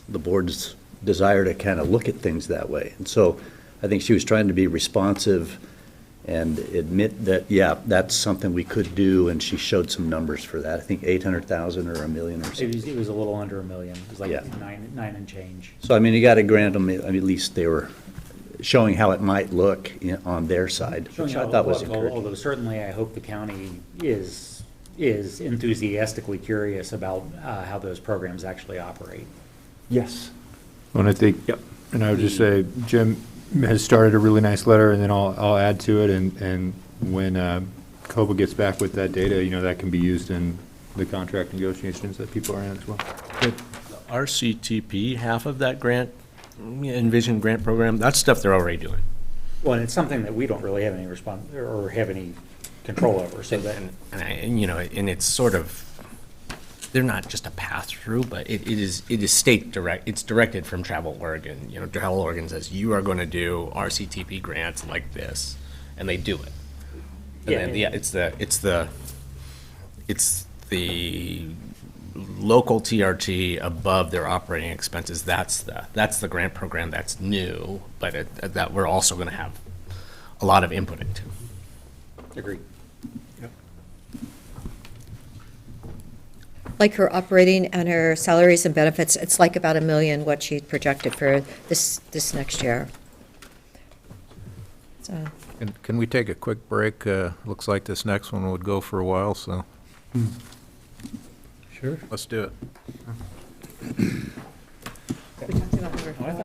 the board's desire to kind of look at things that way. And so I think she was trying to be responsive and admit that, yeah, that's something we could do, and she showed some numbers for that. I think 800,000 or $1 million or something. It was a little under $1 million. It was like Yeah. nine and change. So, I mean, you got to grant them, I mean, at least they were showing how it might look on their side, Showing which I how thought was it looked, encouraging. Although certainly I hope the county is enthusiastically curious about how those programs actually operate. Yes. And I think, and I would just say, Jim has started a really nice letter, and then I'll add to it, and when COBA gets back with that data, that can be used in the contract negotiations that people are in as well. The RCTP, half of that grant, Envision grant program, that's stuff they're already doing. Well, and it's something that we don't really have any or have any control over, so that. And it's sort of, they're not just a pass-through, but it is it's directed from Travel Oregon. Travel Oregon says, you are going to do RCTP grants like this, and they do it. And Yeah. then, it's the local TRT above their operating expenses. That's the grant program that's new, but that we're also going to have a lot of input into. Agreed. Like her operating and her salaries and benefits, it's like about $1 million what she projected for this next year. So, Can we take a quick break? Looks like this next one would go for a while, so. Sure. Let's do it. we talked about number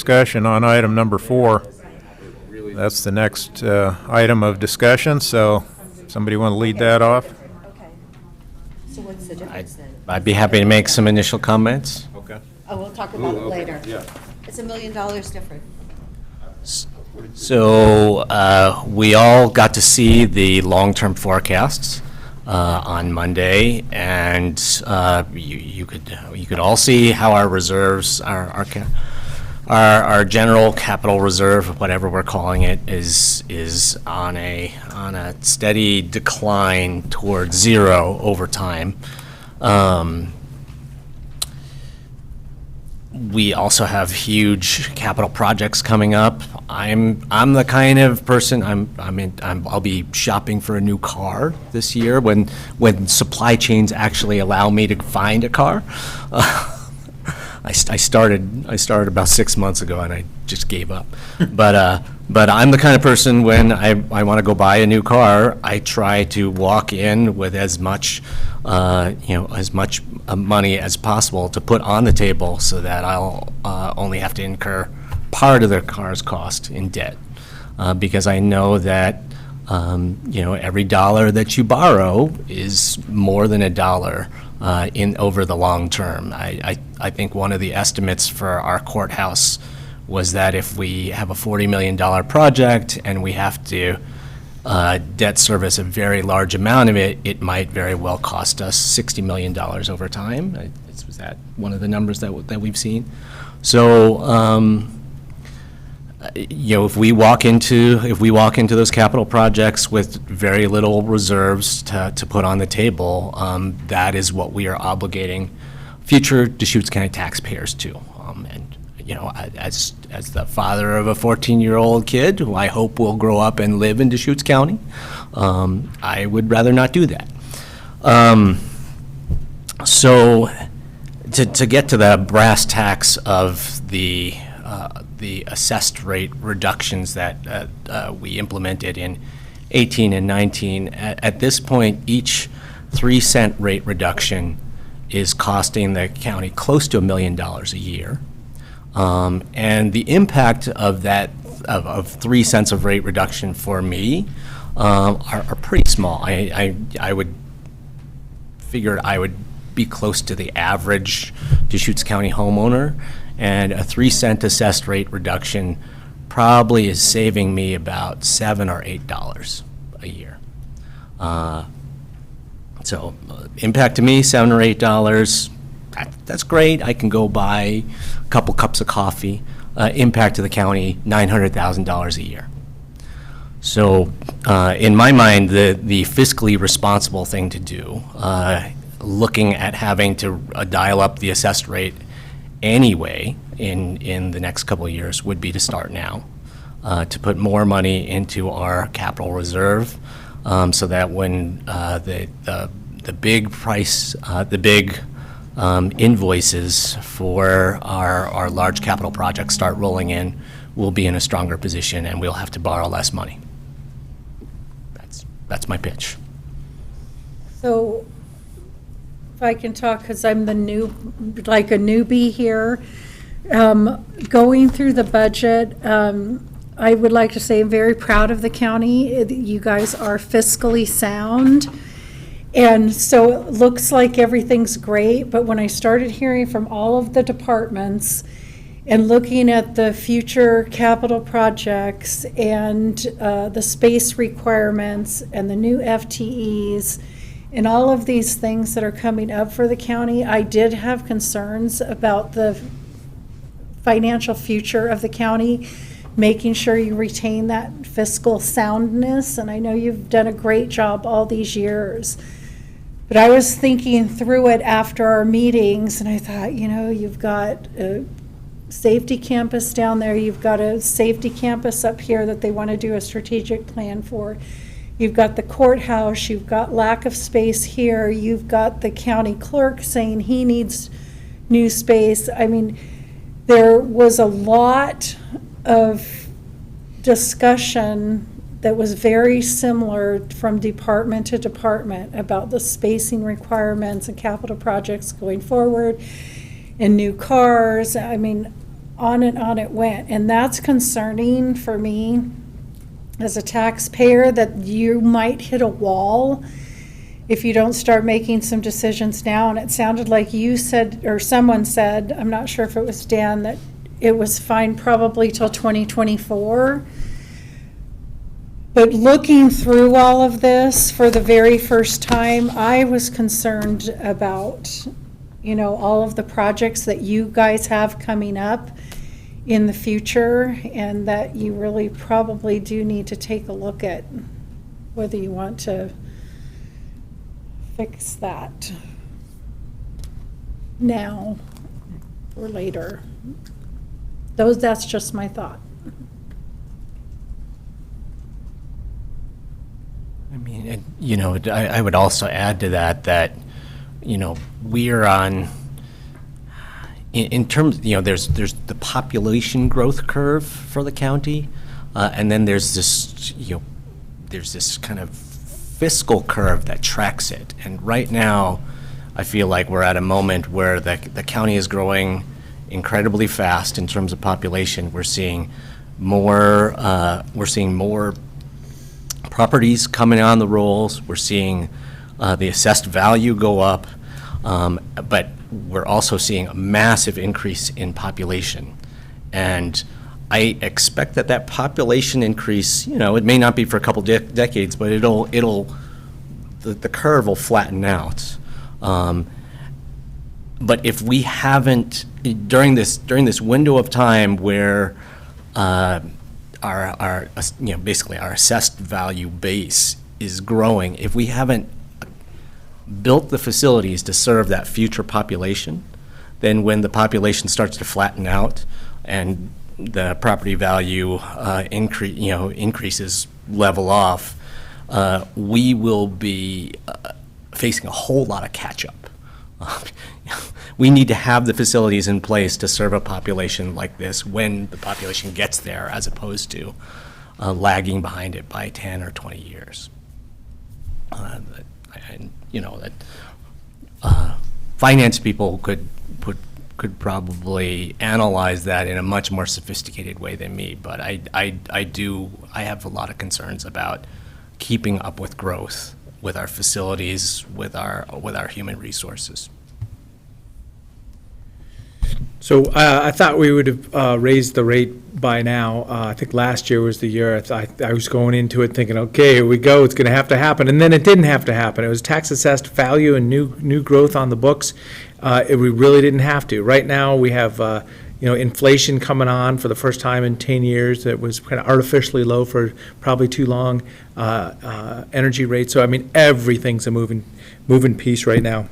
discussion on item number 4. That's the next item of discussion, so somebody want to lead that off? So what's the difference then? I'd be happy to make some initial comments. Okay. Oh, we'll talk about it later. It's $1 million different. So we all got to see the long-term forecasts on Monday, and you could all see how our reserves, our general capital reserve, whatever we're calling it, is on a steady decline towards zero over time. We also have huge capital projects coming up. I'm the kind of person, I'll be shopping for a new car this year when supply chains actually allow me to find a car. I started about 6 months ago and I just gave up. But I'm the kind of person, when I want to go buy a new car, I try to walk in with as much money as possible to put on the table, so that I'll only have to incur part of the car's cost in debt, because I know that every dollar that you borrow is more than $1 in over the long term. I think one of the estimates for our courthouse was that if we have a $40 million project and we have to debt service a very large amount of it, it might very well cost us $60 million over time. Was that one of the numbers that we've seen? So, if we walk into those capital projects with very little reserves to put on the table, that is what we are obligating future Deschutes County taxpayers to. As the father of a 14-year-old kid who I hope will grow up and live in Deschutes County, I would rather not do that. So to get to the brass tacks of the assessed rate reductions that we implemented in 18 and 19, at this point, each 3-cent rate reduction is costing the county close to $1 million a year. And the impact of that, of 3 cents of rate reduction for me, are pretty small. I would figure I would be close to the average Deschutes County homeowner, and a 3-cent assessed rate reduction probably is saving me about $7 or $8 a year. So impact to me, $7 or $8. That's great. I can go buy a couple cups of coffee. Impact to the county, $900,000 a year. So in my mind, the fiscally responsible thing to do, looking at having to dial up the assessed rate anyway in the next couple of years, would be to start now, to put more money into our capital reserve, so that when the big price, invoices for our large capital projects start rolling in, we'll be in a stronger position and we'll have to borrow less money. That's my pitch. So if I can talk, because I'm a newbie here, going through the budget, I would like to say I'm very proud of the county. You guys are fiscally sound. And so it looks like everything's great, but when I started hearing from all of the departments and looking at the future capital projects and the space requirements and the new FTEs and all of these things that are coming up for the county, I did have concerns about the financial future of the county, making sure you retain that fiscal soundness. And I know you've done a great job all these years. But I was thinking through it after our meetings, and I thought, you've got a safety campus down there, you've got a safety campus up here that they want to do a strategic plan for. You've got the courthouse, you've got lack of space here, you've got the county clerk saying he needs new space. I mean, there was a lot of discussion that was very similar from department to department about the spacing requirements and capital projects going forward and new cars. I mean, on and on it went. And that's concerning for me as a taxpayer, that you might hit a wall if you don't start making some decisions now. And it sounded like you said, or someone said, I'm not sure if it was Dan, that it was fine probably till 2024. But looking through all of this for the very first time, I was concerned about, you know, all of the projects that you guys have coming up in the future, and that you really probably do need to take a look at whether you want to fix that now or later. That's just my thought. I mean, and, you know, I would also add to that, you know, we are on, in terms, you know, there's the population growth curve for the county, and then there's this, you know, there's this kind of fiscal curve that tracks it. And right now, I feel like we're at a moment where the county is growing incredibly fast in terms of population. We're seeing more properties coming on the rolls. We're seeing the assessed value go up, but we're also seeing a massive increase in population. And I expect that population increase, you know, it may not be for a couple decades, but the curve will flatten out. But if we haven't, during this window of time where our you know, basically our assessed value base is growing, if we haven't built the facilities to serve that future population, then when the population starts to flatten out and the property value increases level off, we will be facing a whole lot of catch-up. We need to have the facilities in place to serve a population like this when the population gets there, as opposed to lagging behind it by 10 or 20 years. And you know, that finance people could probably analyze that in a much more sophisticated way than me, but I have a lot of concerns about keeping up with growth, with our facilities, with our human resources. So I thought we would have raised the rate by now. I think last year was the year I was going into it thinking, okay, here we go, it's going to have to happen. And then it didn't have to happen. It was tax assessed value and new growth on the books. We really didn't have to. Right now, we have you know, inflation coming on for the first time in 10 years. That was kind of artificially low for probably too long. Energy rates. So I mean, everything's a moving piece right now.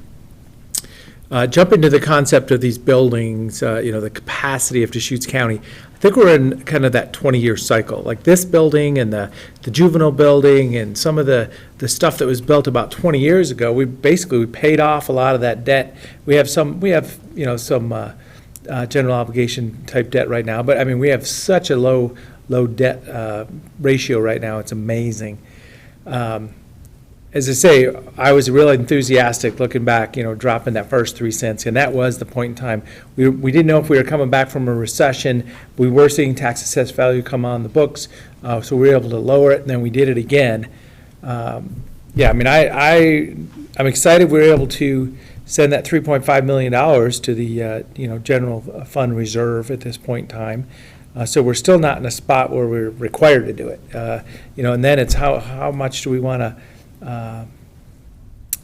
Jump into the concept of these buildings, you know, the capacity of Deschutes County. I think we're in kind of that 20-year cycle. Like this building and the juvenile building and some of the stuff that was built about 20 years ago, we paid off a lot of that debt. We have you know, some general obligation type debt right now, but I mean, we have such a low debt ratio right now. It's amazing. As I say, I was really enthusiastic looking back, you know, dropping that first 3 cents, and that was the point in time. We didn't know if we were coming back from a recession. We were seeing tax assessed value come on the books, so we were able to lower it, and then we did it again. Yeah, I mean, I'm excited we were able to send that $3.5 million to the you know, general fund reserve at this point in time. So we're still not in a spot where we're required to do it. You know, and then it's how much do we want to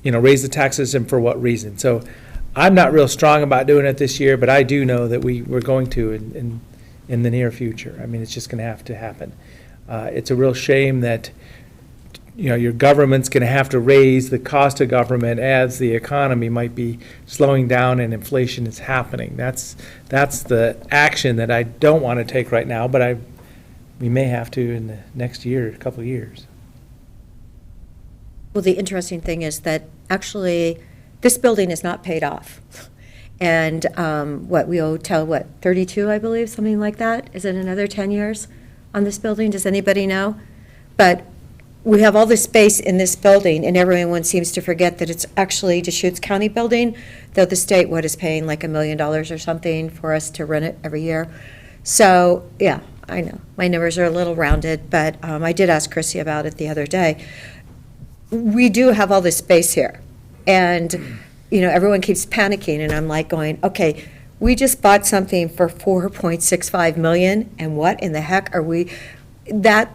you know, raise the taxes and for what reason. So I'm not real strong about doing it this year, but I do know that we're going to in the near future. I mean, it's just going to have to happen. It's a real shame that, you know, your government's going to have to raise the cost of government as the economy might be slowing down and inflation is happening. That's the action that I don't want to take right now, but we may have to in the next year, a couple of years. Well, the interesting thing is that actually this building is not paid off. And we owe till 32, I believe, something like that? Is it another 10 years on this building? Does anybody know? But we have all this space in this building, and everyone seems to forget that it's actually Deschutes County building, though the state, is paying like $1 million or something for us to rent it every year. So, yeah, I know, my numbers are a little rounded, but I did ask Chrissy about it the other day. We do have all this space here, and, everyone keeps panicking, and I'm like going, okay, we just bought something for $4.65 million, and what in the heck are we, that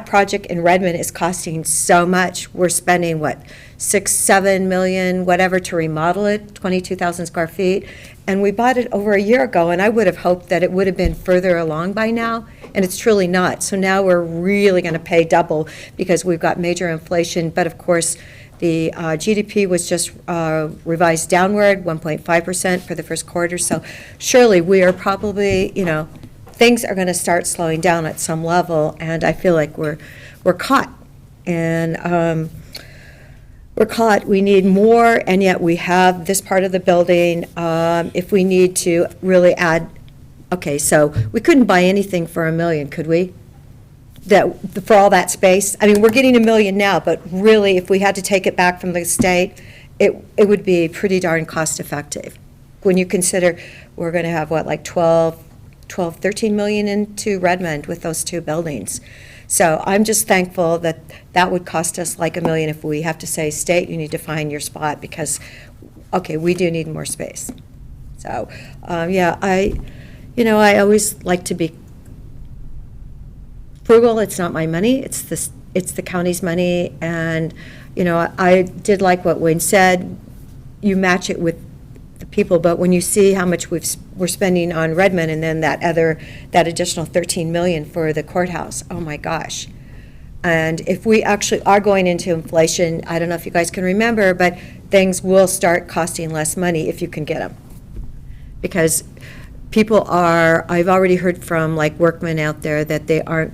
project in Redmond is costing so much. We're spending, what, 6-7 million, whatever, to remodel it, 22,000 square feet. And we bought it over a year ago, and I would have hoped that it would have been further along by now, and it's truly not. So now we're really going to pay double because we've got major inflation. But of course, the GDP was just revised downward, 1.5% for the first quarter. So surely we are probably, things are going to start slowing down at some level, and I feel like we're caught. And we're caught. We need more, and yet we have this part of the building. If we need to really add, okay, so we couldn't buy anything for $1 million, could we? For all that space? I mean, we're getting $1 million now, but really, if we had to take it back from the state, it would be pretty darn cost effective. When you consider we're going to have, what, like 13 million into Redmond with those two buildings. So I'm just thankful that that would cost us like $1 million if we have to say, state, you need to find your spot, because, okay, we do need more space. So, yeah, I always like to be frugal. It's not my money, it's the county's money, and, I did like what Wayne said. You match it with the people, but when you see how much we're spending on Redmond, and then that additional 13 million for the courthouse, oh my gosh. And if we actually are going into inflation, I don't know if you guys can remember, but things will start costing less money if you can get them. Because I've already heard from like workmen out there that they aren't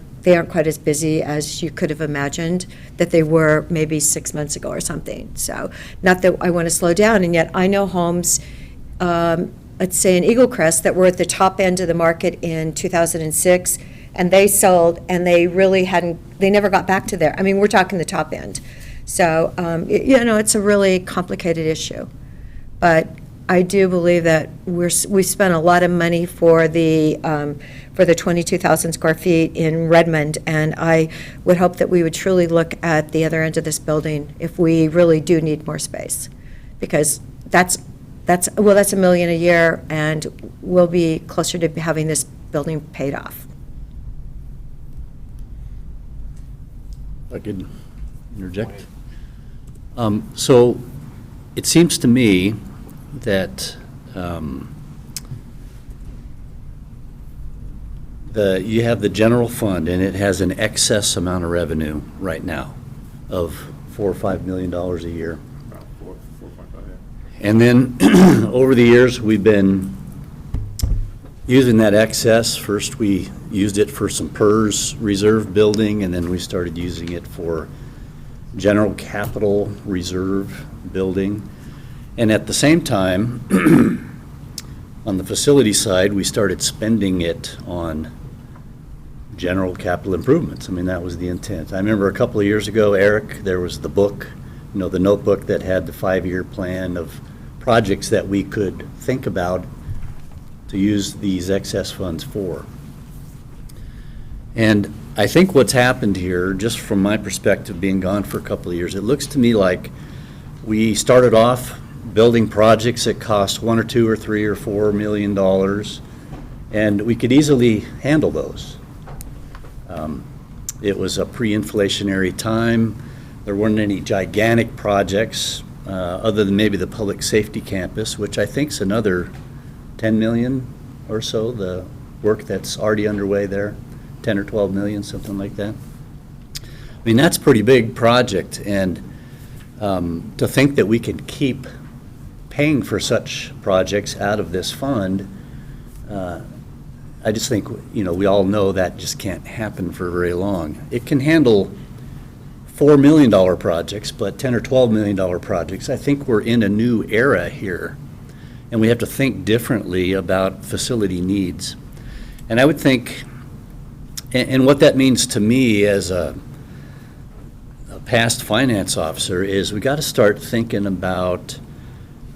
quite as busy as you could have imagined that they were maybe 6 months ago or something. So not that I want to slow down, and yet I know homes, let's say in Eagle Crest, that were at the top end of the market in 2006, and they sold, and they never got back to there. I mean, we're talking the top end. So, it's a really complicated issue. But I do believe that we spent a lot of money for the 22,000 square feet in Redmond, and I would hope that we would truly look at the other end of this building if we really do need more space, because that's $1 million a year, and we'll be closer to having this building paid off. If I could interject. So it seems to me that you have the general fund, and it has an excess amount of revenue right now of $4 or $5 million a year. And then over the years, we've been using that excess. First, we used it for some PERS reserve building, and then we started using it for general capital reserve building. And at the same time, on the facility side, we started spending it on general capital improvements. I mean, that was the intent. I remember a couple of years ago, Eric, there was the book, the notebook that had the 5-year plan of projects that we could think about to use these excess funds for. And I think what's happened here, just from my perspective, being gone for a couple of years, it looks to me like we started off building projects that cost $1 or $2 or $3 or $4 million, and we could easily handle those. It was a pre-inflationary time. There weren't any gigantic projects other than maybe the public safety campus, which I think is another 10 million or so, the work that's already underway there, 10 or 12 million, something like that. I mean, that's a pretty big project, and to think that we could keep paying for such projects out of this fund, I just think, we all know that just can't happen for very long. It can handle $4 million projects, but $10 or $12 million projects, I think we're in a new era here, and we have to think differently about facility needs. And I would think, and what that means to me as past finance officer, is we got to start thinking about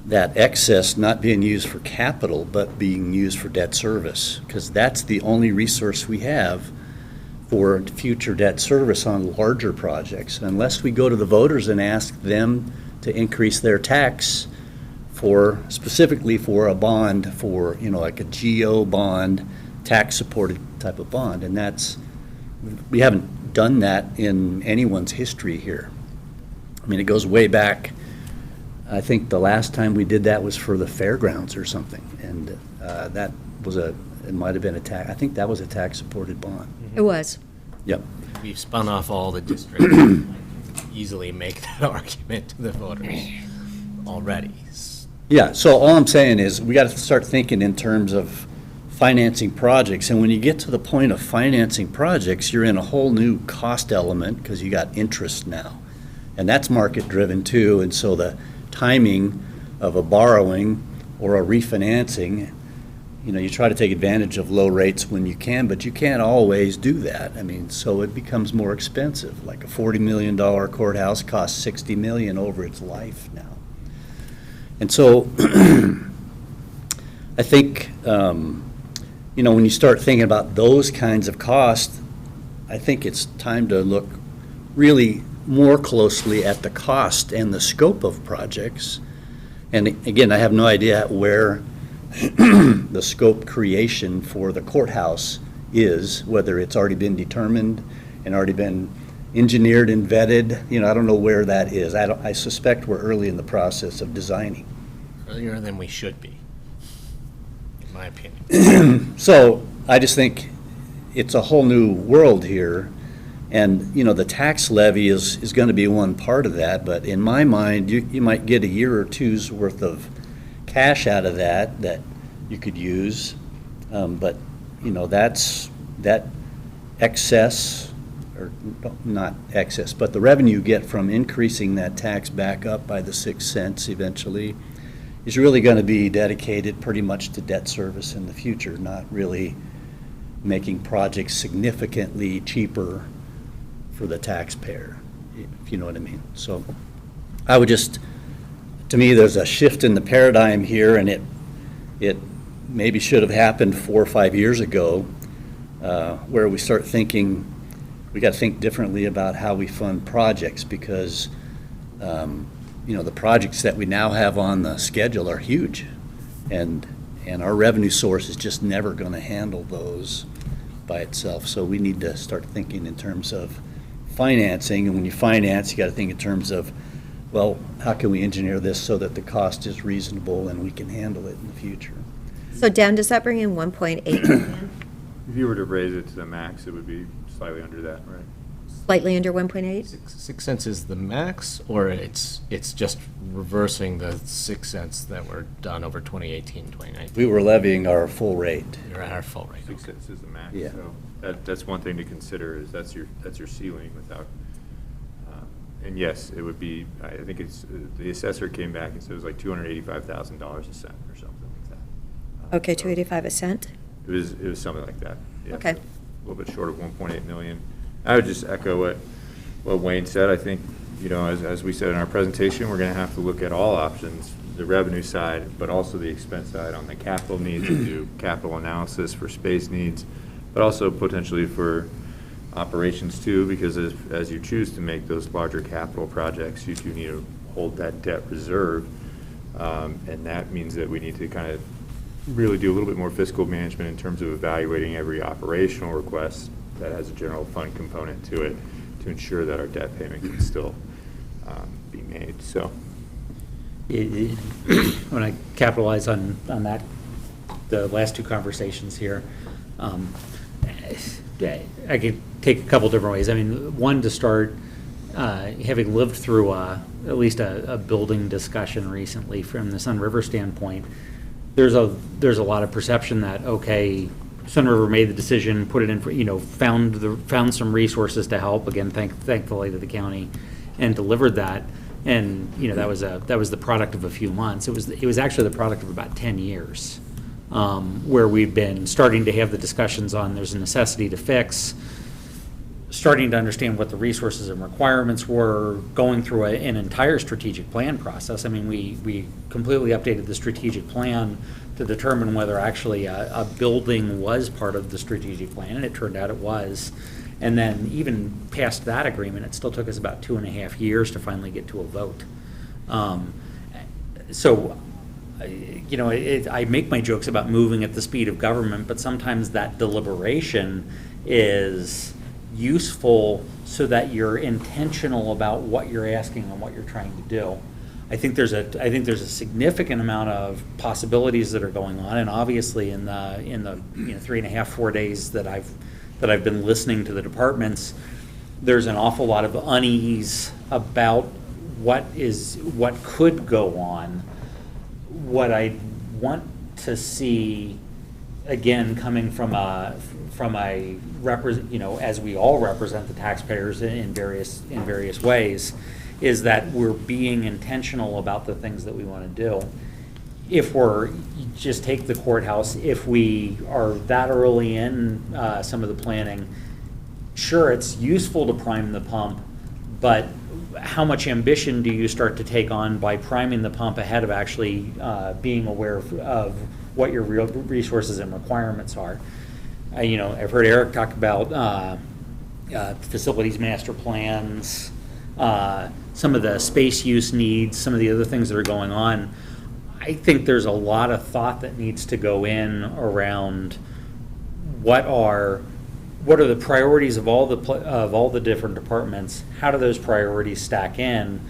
that excess not being used for capital, but being used for debt service, because that's the only resource we have for future debt service on larger projects. Unless we go to the voters and ask them to increase their tax for, specifically for a bond for, like a GO bond, tax-supported type of bond, and we haven't done that in anyone's history here. I mean, it goes way back. I think the last time we did that was for the fairgrounds or something, and that was it might have been I think that was a tax-supported bond. It was. Yep. We've spun off all the districts. Easily make that argument to the voters already. Yeah, so all I'm saying is, we got to start thinking in terms of financing projects, and when you get to the point of financing projects, you're in a whole new cost element, because you got interest now, and that's market-driven too, and so the timing of a borrowing or a refinancing, you try to take advantage of low rates when you can, but you can't always do that. I mean, so it becomes more expensive. Like a $40 million courthouse costs $60 million over its life now. And so I think, when you start thinking about those kinds of costs, I think it's time to look really more closely at the cost and the scope of projects. And again, I have no idea where the scope creation for the courthouse is, whether it's already been determined and already been engineered and vetted. I don't know where that is. I suspect we're early in the process of designing. Earlier than we should be, in my opinion. So I just think it's a whole new world here. And, the tax levy is going to be one part of that. But in my mind, you might get a year or two's worth of cash out of that you could use. But, that excess, or not excess, but the revenue you get from increasing that tax back up by the 6 cents eventually is really going to be dedicated pretty much to debt service in the future, not really making projects significantly cheaper for the taxpayer, if you know what I mean. So I would to me, there's a shift in the paradigm here, and it maybe should have happened 4 or 5 years ago, where we start thinking, we got to think differently about how we fund projects, because the projects that we now have on the schedule are huge, and our revenue source is just never going to handle those by itself. So we need to start thinking in terms of financing, and when you finance, you got to think in terms of, well, how can we engineer this so that the cost is reasonable and we can handle it in the future? So Dan, does that bring in 1.8 million? If you were to raise it to the max, it would be slightly under that, right? Slightly under 1.8? 6 cents is the max, or it's just reversing the 6 cents that were done over 2018, 2019? We were levying our full rate. You're at our full rate. 6 cents is the max. Yeah. So that's one thing to consider, is that's your ceiling without, and yes, it would be, I think the assessor came back and said it was like $285,000 a cent or something like that. Okay, 285 a cent? It was something like that. Yeah, Okay. so a little bit short of 1.8 million. I would just echo what Wayne said. I think, as we said in our presentation, we're going to have to look at all options, the revenue side, but also the expense side on the capital needs, to do capital analysis for space needs, but also potentially for operations too, because as you choose to make those larger capital projects, you do need to hold that debt reserve. And that means that we need to kind of really do a little bit more fiscal management in terms of evaluating every operational request that has a general fund component to it, to ensure that our debt payment can still be made. So when I capitalize on that, the last two conversations here, I could take a couple different ways. I mean, one, to start, having lived through at least a building discussion recently from the Sun River standpoint, there's a lot of perception that, okay, Sun River made the decision, put it in for, found some resources to help, again, thankfully to the county, and delivered that. And, that was the product of a few months. It was actually the product of about 10 years, where we've been starting to have the discussions on there's a necessity to fix starting to understand what the resources and requirements were, going through an entire strategic plan process. I mean, we completely updated the strategic plan to determine whether actually a building was part of the strategic plan, and it turned out it was. And then even past that agreement, it still took us about 2.5 years to finally get to a vote. So, you know, I make my jokes about moving at the speed of government, but sometimes that deliberation is useful so that you're intentional about what you're asking and what you're trying to do. I think there's a significant amount of possibilities that are going on, and obviously in the 3.5, 4 days that I've been listening to the departments, there's an awful lot of unease about what could go on. What I want to see, again, coming from a as we all represent the taxpayers in various ways, is that we're being intentional about the things that we want to do. If we're, just take the courthouse, if we are that early in some of the planning, sure, it's useful to prime the pump, but how much ambition do you start to take on by priming the pump ahead of actually being aware of what your real resources and requirements are? I've heard Eric talk about facilities master plans, some of the space use needs, some of the other things that are going on. I think there's a lot of thought that needs to go in around what are the priorities of all the different departments. How do those priorities stack in?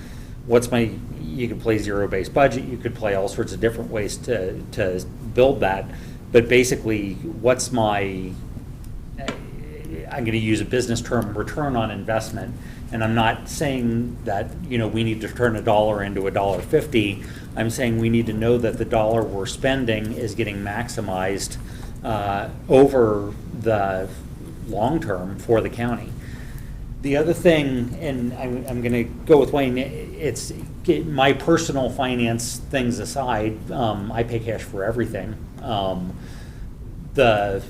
You could play zero-based budget, you could play all sorts of different ways to build that, but basically I'm going to use a business term, return on investment. And I'm not saying that, we need to turn $1 into $1.50. I'm saying we need to know that the dollar we're spending is getting maximized over the long term for the county. The other thing, and I'm going to go with Wayne, it's my personal finance things aside, I pay cash for everything. The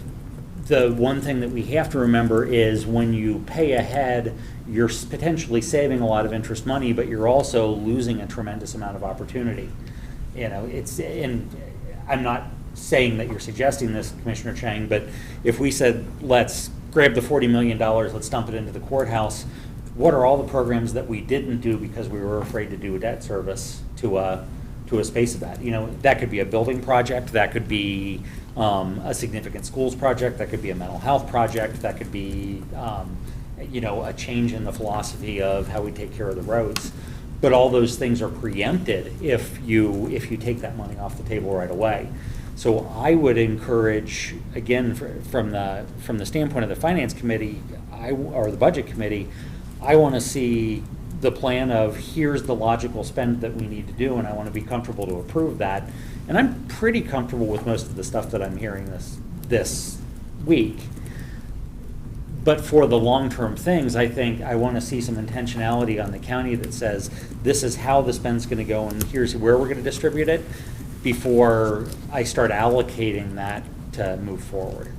one thing that we have to remember is when you pay ahead, you're potentially saving a lot of interest money, but you're also losing a tremendous amount of opportunity. And I'm not saying that you're suggesting this, Commissioner Chang, but if we said, let's grab the $40 million, let's dump it into the courthouse, what are all the programs that we didn't do because we were afraid to do a debt service to a space of that? That could be a building project, that could be a significant schools project, that could be a mental health project, that could be a change in the philosophy of how we take care of the roads. But all those things are preempted if you take that money off the table right away. So I would encourage, again, from the standpoint of the Finance Committee or the Budget Committee, I want to see the plan of here's the logical spend that we need to do, and I want to be comfortable to approve that. And I'm pretty comfortable with most of the stuff that I'm hearing this week. But for the long-term things, I think I want to see some intentionality on the county that says, this is how the spend's going to go, and here's where we're going to distribute it, before I start allocating that to move forward.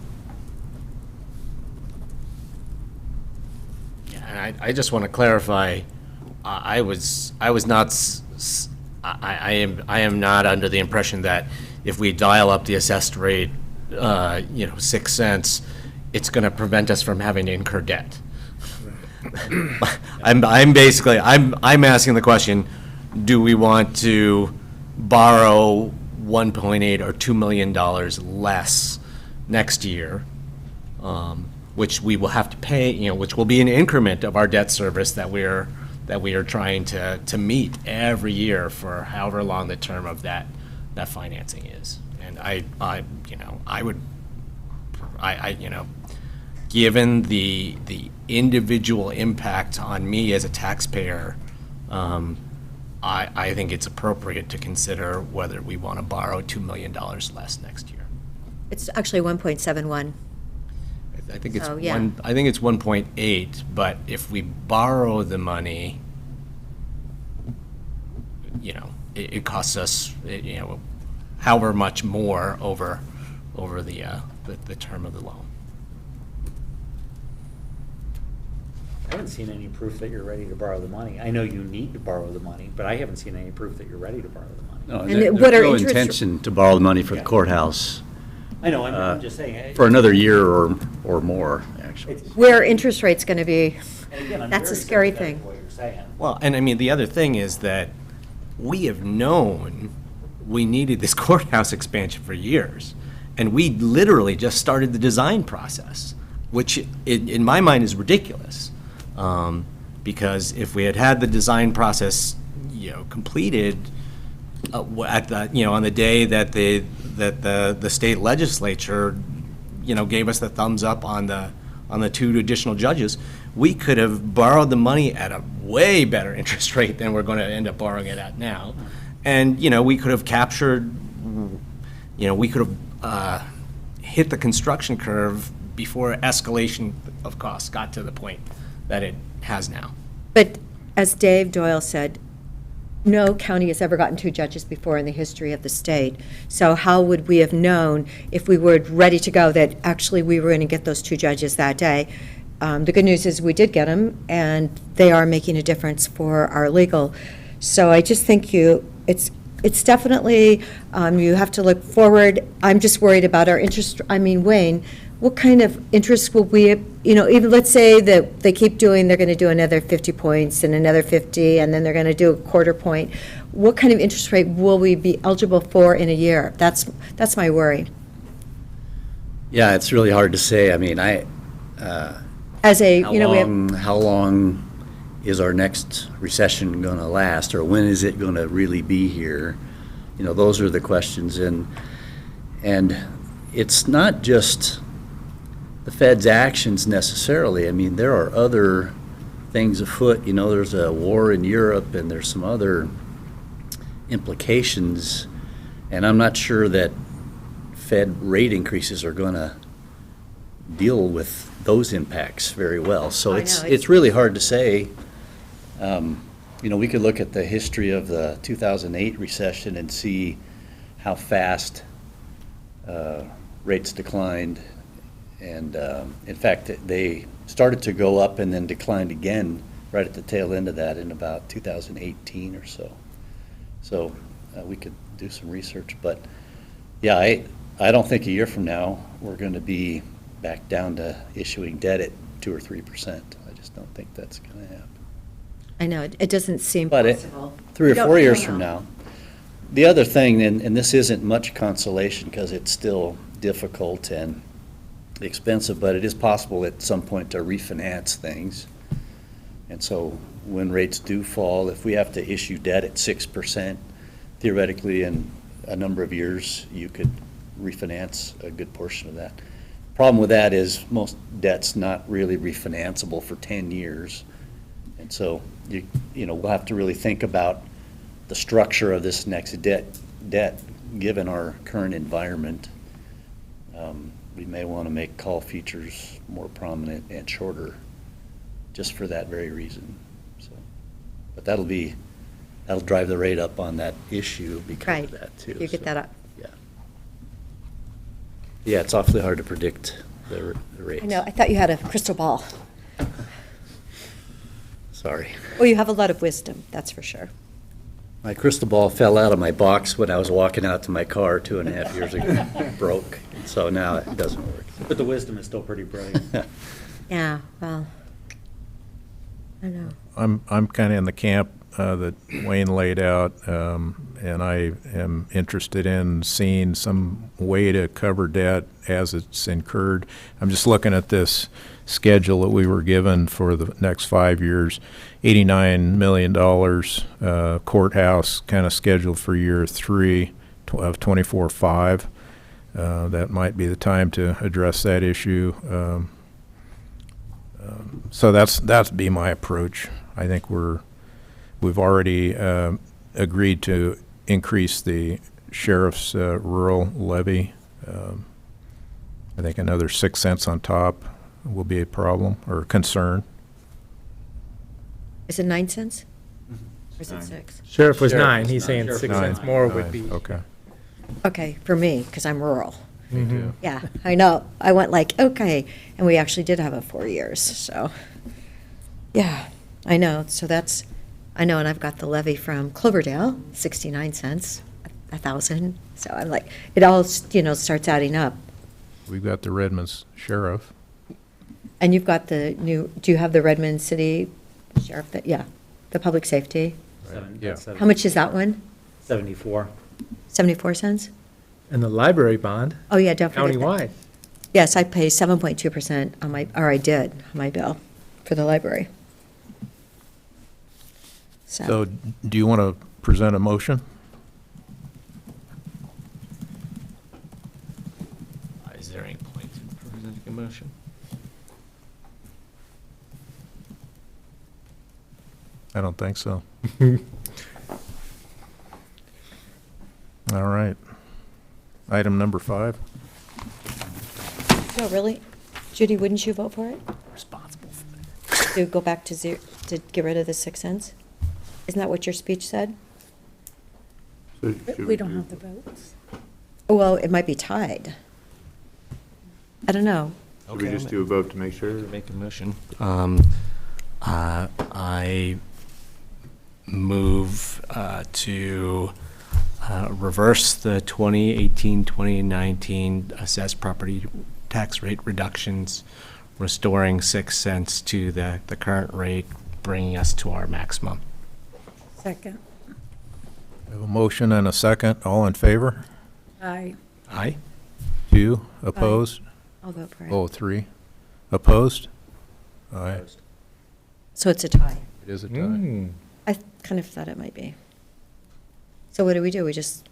Yeah, and I just want to clarify, I am not under the impression that if we dial up the assessed rate, 6 cents, it's going to prevent us from having to incur debt. I'm asking the question, do we want to borrow $1.8 or $2 million less next year, which we will have to pay, which will be an increment of our debt service that we are trying to meet every year for however long the term of that financing is. And given the individual impact on me as a taxpayer, I think it's appropriate to consider whether we want to borrow $2 million less next year. It's actually 1.71. I think it's So, yeah. I think it's 1.8, but if we borrow the money, it costs us, however much more over the term of the loan. I haven't seen any proof that you're ready to borrow the money. I know you need to borrow the money, but I haven't seen any proof that you're ready to borrow the money. No, And there's what are no interest- intention to borrow the money for the courthouse. I know, I'm just saying. For another year or more, actually. Where are interest rates going to be? And again, I'm That's a very scary sympathetic thing. to what you're saying. Well, and I mean, the other thing is that we have known we needed this courthouse expansion for years. And we literally just started the design process, which in my mind is ridiculous. Because if we had had the design process, completed at the, on the day that the state legislature, gave us the thumbs up on the 2 additional judges, we could have borrowed the money at a way better interest rate than we're going to end up borrowing it at now. And, we could have captured, we could have hit the construction curve before escalation of costs got to the point that it has now. But as Dave Doyle said, no county has ever gotten 2 judges before in the history of the state. So how would we have known if we were ready to go that actually we were going to get those 2 judges that day? The good news is we did get them, and they are making a difference for our legal. So I just think it's definitely, you have to look forward. I'm just worried about our interest. I mean, Wayne, what kind of interest will we, even let's say that they keep doing, they're going to do another 50 points and another 50, and then they're going to do a quarter point. What kind of interest rate will we be eligible for in a year? That's my worry. Yeah, it's really hard to say. I mean, As a, we have. how long is our next recession going to last, or when is it going to really be here? Those are the questions, and it's not just the Fed's actions necessarily. I mean, there are other things afoot. There's a war in Europe, and there's some other implications, and I'm not sure that Fed rate increases are going to deal with those impacts very well. So it's really hard to say. We could look at the history of the 2008 recession and see how fast rates declined. And in fact, they started to go up and then declined again right at the tail end of that in about 2018 or so. So we could do some research. But yeah, I don't think a year from now we're going to be back down to issuing debt at 2 or 3%. I just don't think that's going to happen. I know, it doesn't seem But possible. 3 or We don't 4 years know. from now. The other thing, and this isn't much consolation because it's still difficult and expensive, but it is possible at some point to refinance things. And so when rates do fall, if we have to issue debt at 6%, theoretically in a number of years, you could refinance a good portion of that. Problem with that is most debt's not really refinanceable for 10 years. And so we'll have to really think about the structure of this next debt given our current environment. We may want to make call features more prominent and shorter just for that very reason. So, but that'll drive the rate up on that issue because of that too. You get that up. Yeah, it's awfully hard to predict the rates. I know, I thought you had a crystal ball. Sorry. Well, you have a lot of wisdom, that's for sure. My crystal ball fell out of my box when I was walking out to my car 2.5 years ago. Broke, and so now it doesn't work. But the wisdom is still pretty brilliant. Yeah, well, I know. I'm kind of in the camp that Wayne laid out, and I am interested in seeing some way to cover debt as it's incurred. I'm just looking at this schedule that we were given for the next 5 years, $89 million courthouse kind of scheduled for year 3 of 24-5. That might be the time to address that issue. So that'd be my approach. I think we've already agreed to increase the sheriff's rural levy. I think another 6 cents on top will be a problem or a concern. Is it 9 cents? Or is it 6? Sheriff was 9, he's saying 6 cents more would be. Okay. Okay, for me, because I'm rural. Mhm. Yeah, I know. I went like, okay, and we actually did have it 4 years, so. Yeah, I know, so that's, I know, and I've got the levy from Cloverdale, 69 cents, 1,000, so I'm like, it all, starts adding up. We've got the Redmond Sheriff. And you've got the new, do you have the Redmond City Sheriff, yeah, the public safety? Yeah. How much is that one? 74. 74 cents? And the library bond, Oh, yeah, don't forget that. countywide. Yes, I pay 7.2% on my, or I did, on my bill for the library. So do you want to present a motion? Is there any point in presenting a motion? I don't think so. All right. Item number 5. No, really? Judy, wouldn't you vote for it? Responsible for To go back to zero, to get rid of the 6 cents? Isn't that what your speech said? We don't have the votes. Well, it might be tied. I don't know. Should we just do a vote to make sure? Make a motion. I move to reverse the 2018-2019 assessed property tax rate reductions, restoring 6 cents to the current rate, bringing us to our maximum. Second. We have a motion and a second. All in favor? Aye. Aye? 2 opposed? I'll vote for it. Oh, 3 opposed? Aye. So it's a tie. It is a tie. Mm. I kind of thought it might be. So what do? We just,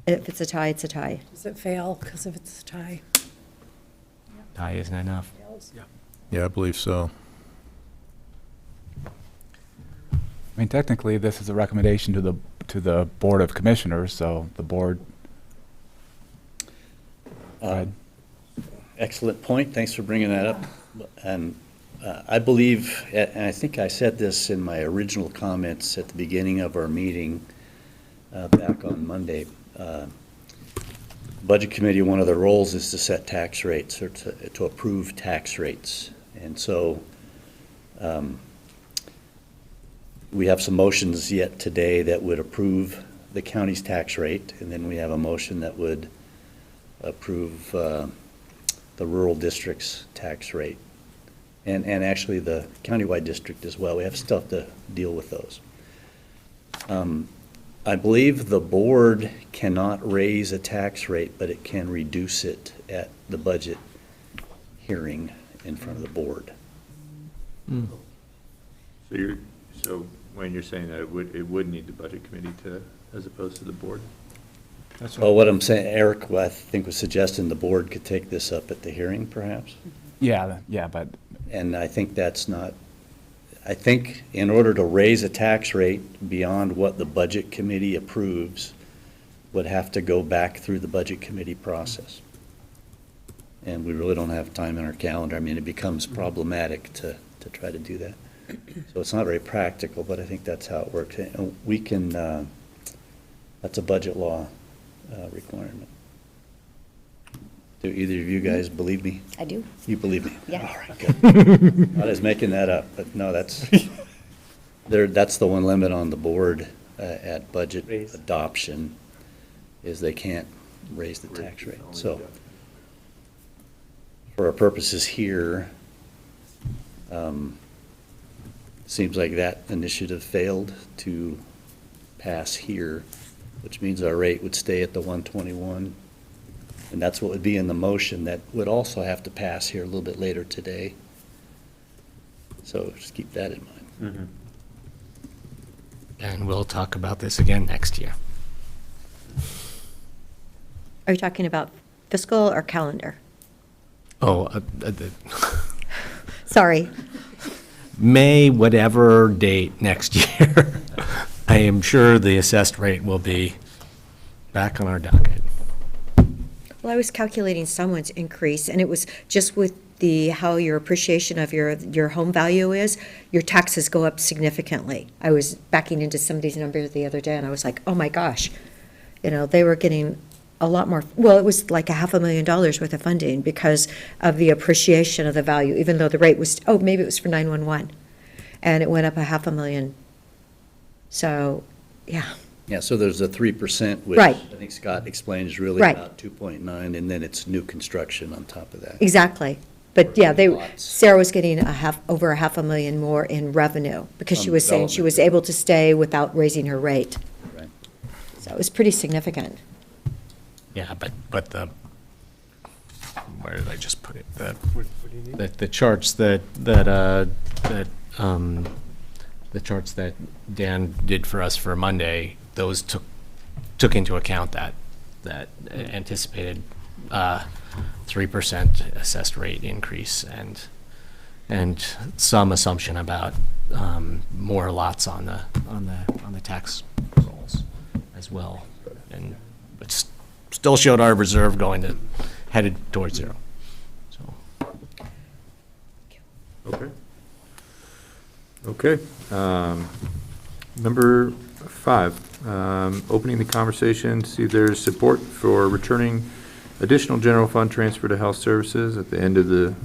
if it's a tie, it's a tie. Does it fail because if it's a tie? Tie isn't enough. Yeah, I believe so. I mean, technically, this is a recommendation to the Board of Commissioners, so the board. Excellent point. Thanks for bringing that up. And I believe, and I think I said this in my original comments at the beginning of our meeting back on Monday. Budget Committee, one of their roles is to set tax rates or to approve tax rates. And so we have some motions yet today that would approve the county's tax rate, and then we have a motion that would approve the rural district's tax rate, and actually the countywide district as well. We have stuff to deal with those. I believe the board cannot raise a tax rate, but it can reduce it at the budget hearing in front of the board. So when you're saying that it would need the budget committee to, as opposed to the board? Well, what I'm saying, Eric, I think was suggesting the board could take this up at the hearing, perhaps? Yeah, but. And I think that's not, I think in order to raise a tax rate beyond what the budget committee approves, would have to go back through the budget committee process. And we really don't have time in our calendar. I mean, it becomes problematic to try to do that. So it's not very practical, but I think that's how it works. And we can, that's a budget law requirement. Do either of you guys believe me? I do. You believe me? Yeah. All right, good. I was making that up, but no, that's the one limit on the board at budget adoption, is they can't raise the tax rate. So for our purposes here, seems like that initiative failed to pass here, which means our rate would stay at the 121. And that's what would be in the motion that would also have to pass here a little bit later today. So just keep that in mind. And we'll talk about this again next year. Are you talking about fiscal or calendar? Oh, Sorry. May, whatever date next year, I am sure the assessed rate will be back on our docket. Well, I was calculating someone's increase, and it was just with how your appreciation of your home value is, your taxes go up significantly. I was backing into somebody's numbers the other day, and I was like, oh my gosh, they were getting a lot more. Well, it was like $500,000 worth of funding because of the appreciation of the value, even though the rate was, maybe it was for 911. and it went up $500,000. So, yeah. Yeah, so there's a 3%, which Right. I think Scott explained is really Right. about 2.9, and then it's new construction on top of that. Exactly. But yeah, Lots. Sarah was getting over $500,000 more in revenue because she From was saying she was development. able to stay without raising her rate. Right. So it was pretty significant. Yeah, but where did I just put it? The charts that the charts that Dan did for us for Monday, those took into account that anticipated 3% assessed rate increase and some assumption about more lots on the tax rolls as well, and it's still showed our reserve headed towards zero. So. Okay. Okay. Number 5, opening the conversation to see if there's support for returning additional general fund transfer to health services at the end of the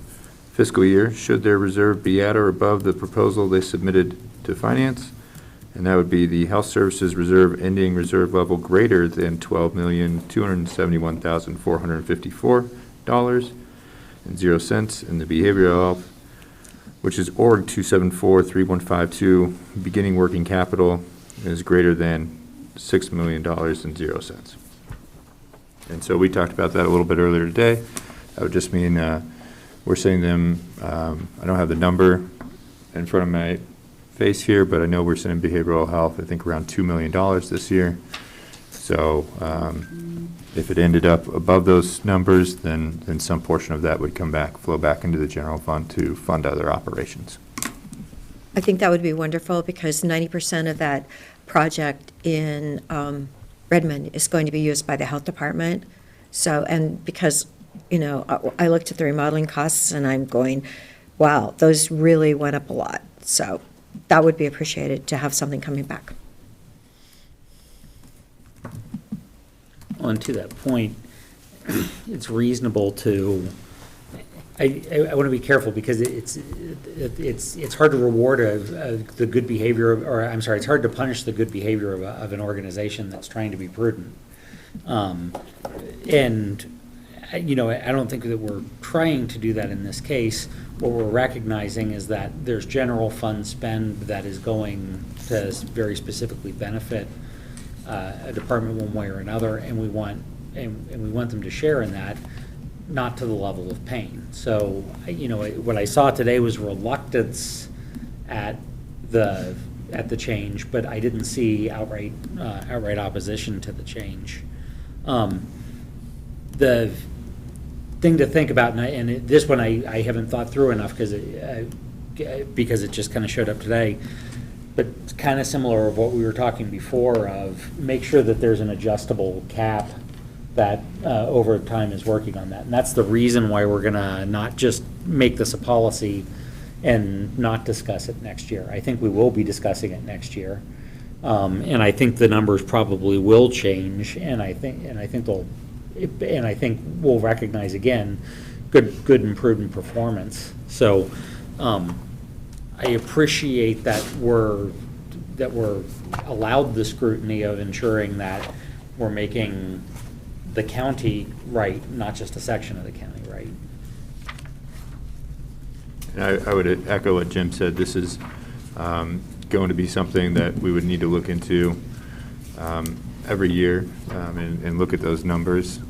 fiscal year, should their reserve be at or above the proposal they submitted to finance. And that would be the health services reserve ending reserve level greater than $12,271,454.00, and the behavioral health, which is org 2743152, beginning working capital is greater than $6,000,000.00. And so we talked about that a little bit earlier today. That would just mean we're sending them, I don't have the number in front of my face here, but I know we're sending behavioral health, I think, around $2 million this year. So if it ended up above those numbers, then some portion of that would flow back into the general fund to fund other operations. I think that would be wonderful because 90% of that project in Redmond is going to be used by the health department. So, and because, I looked at the remodeling costs and I'm going, wow, those really went up a lot. So that would be appreciated to have something coming back. Well, and to that point, it's reasonable to, I want to be careful because it's hard to reward the good behavior, or I'm sorry, it's hard to punish the good behavior of an organization that's trying to be prudent. And, I don't think that we're trying to do that in this case. What we're recognizing is that there's general fund spend that is going to very specifically benefit a department one way or another, and we want them to share in that, not to the level of pain. So, what I saw today was reluctance at the change, but I didn't see outright opposition to the change. The thing to think about, and this one I haven't thought through enough because it just kind of showed up today, but it's kind of similar of what we were talking before of make sure that there's an adjustable cap that over time is working on that. And that's the reason why we're going to not just make this a policy and not discuss it next year. I think we will be discussing it next year. And I think the numbers probably will change, and I think we'll recognize again good and prudent performance. So I appreciate that we're allowed the scrutiny of ensuring that we're making the county right, not just a section of the county right. And I would echo what Jim said. This is going to be something that we would need to look into every year and look at those numbers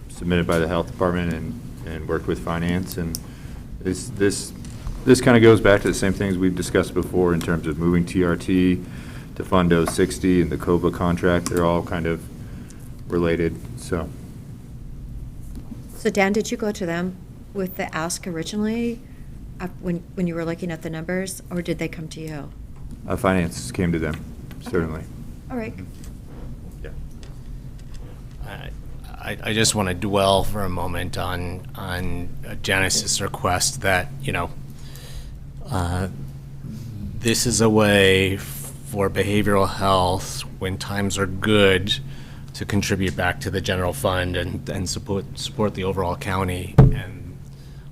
submitted by the health department and work with finance. And this kind of goes back to the same things we've discussed before in terms of moving TRT to Fund 060 and the COBA contract. They're all kind of related. So Dan, did you go to them with the ask originally when you were looking at the numbers, or did they come to you? finance came to them, certainly. All right. Yeah. I just want to dwell for a moment on Janice's request that, this is a way for behavioral health when times are good to contribute back to the general fund and support the overall county. And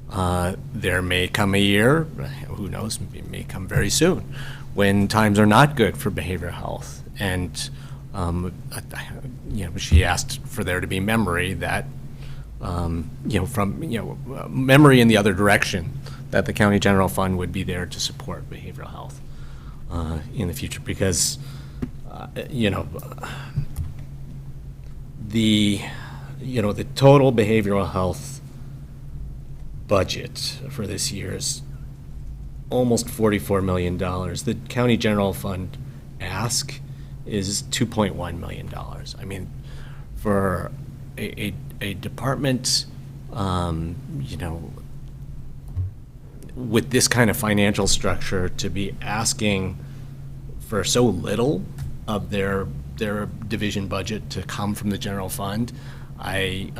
There may come a year, who knows, it may come very soon, when times are not good for behavioral health. And, she asked for there to be memory that, memory in the other direction, that the county general fund would be there to support behavioral health in the future, because, the total behavioral health budget for this year is almost $44 million. The county general fund ask is $2.1 million. I mean, for a department, with this kind of financial structure, to be asking for so little of their division budget to come from the general fund, I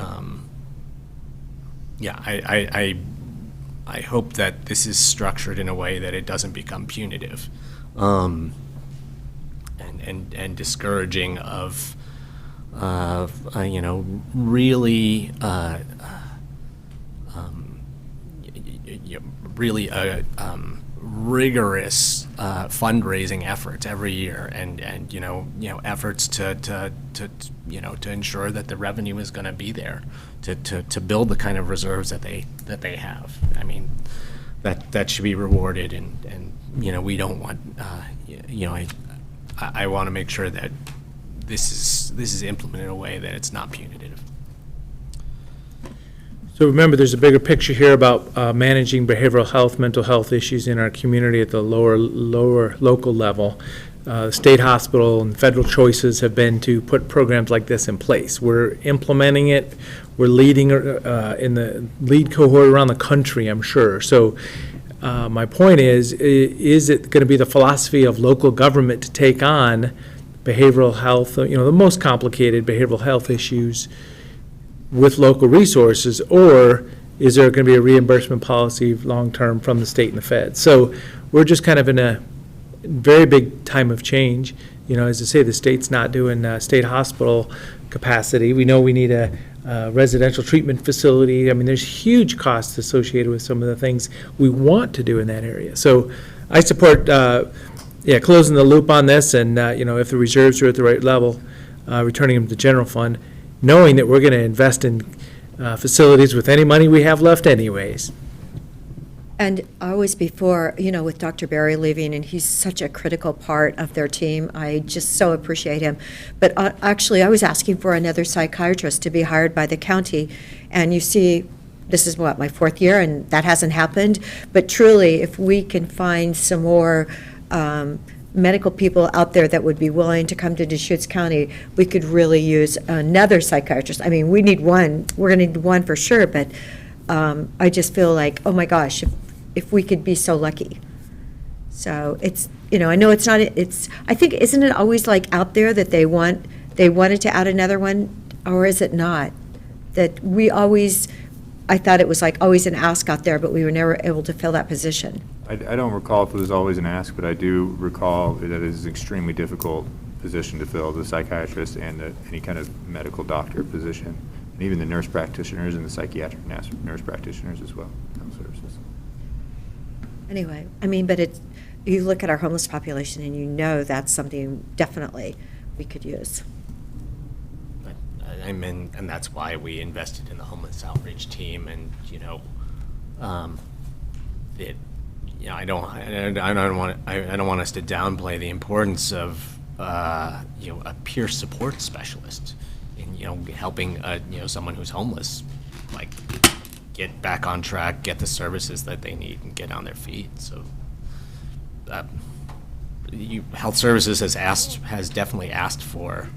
hope that this is structured in a way that it doesn't become punitive and discouraging of really rigorous fundraising efforts every year, and efforts to ensure that the revenue is going to be there to build the kind of reserves that they have. I mean, that should be rewarded, and we don't want I want to make sure that this is implemented in a way that it's not punitive. So remember, there's a bigger picture here about managing behavioral health, mental health issues in our community at the lower local level. State hospital and federal choices have been to put programs like this in place. We're implementing it. We're leading in the lead cohort around the country, I'm sure. So my point is it going to be the philosophy of local government to take on behavioral health, the most complicated behavioral health issues with local resources, or is there going to be a reimbursement policy long-term from the state and the Fed? So we're just kind of in a very big time of change. As I say, the state's not doing state hospital capacity. We know we need a residential treatment facility. I mean, there's huge costs associated with some of the things we want to do in that area. So I support, closing the loop on this, and, if the reserves are at the right level, returning them to the general fund, knowing that we're going to invest in facilities with any money we have left anyways. And always before, with Dr. Barry leaving, and he's such a critical part of their team, I just so appreciate him. But actually, I was asking for another psychiatrist to be hired by the county, and you see, this is my 4th year, and that hasn't happened. But truly, if we can find some more medical people out there that would be willing to come to Deschutes County, we could really use another psychiatrist. I mean, we need one. We're going to need one for sure, but I just feel like, oh my gosh, if we could be so lucky. So it's, I know it's not, I think, isn't it always like out there that they wanted to add another one, or is it not? That I thought it was like always an ask out there, but we were never able to fill that position. I don't recall if it was always an ask, but I do recall that it is an extremely difficult position to fill, the psychiatrist and any kind of medical doctor position, and even the nurse practitioners and the psychiatric nurse practitioners as well, health services. Anyway, but you look at our homeless population and that's something definitely we could use. And that's why we invested in the homeless outreach team, and I don't want us to downplay the importance of a peer support specialist in helping someone who's homeless get back on track, get the services that they need, and get on their feet. So health services has definitely asked for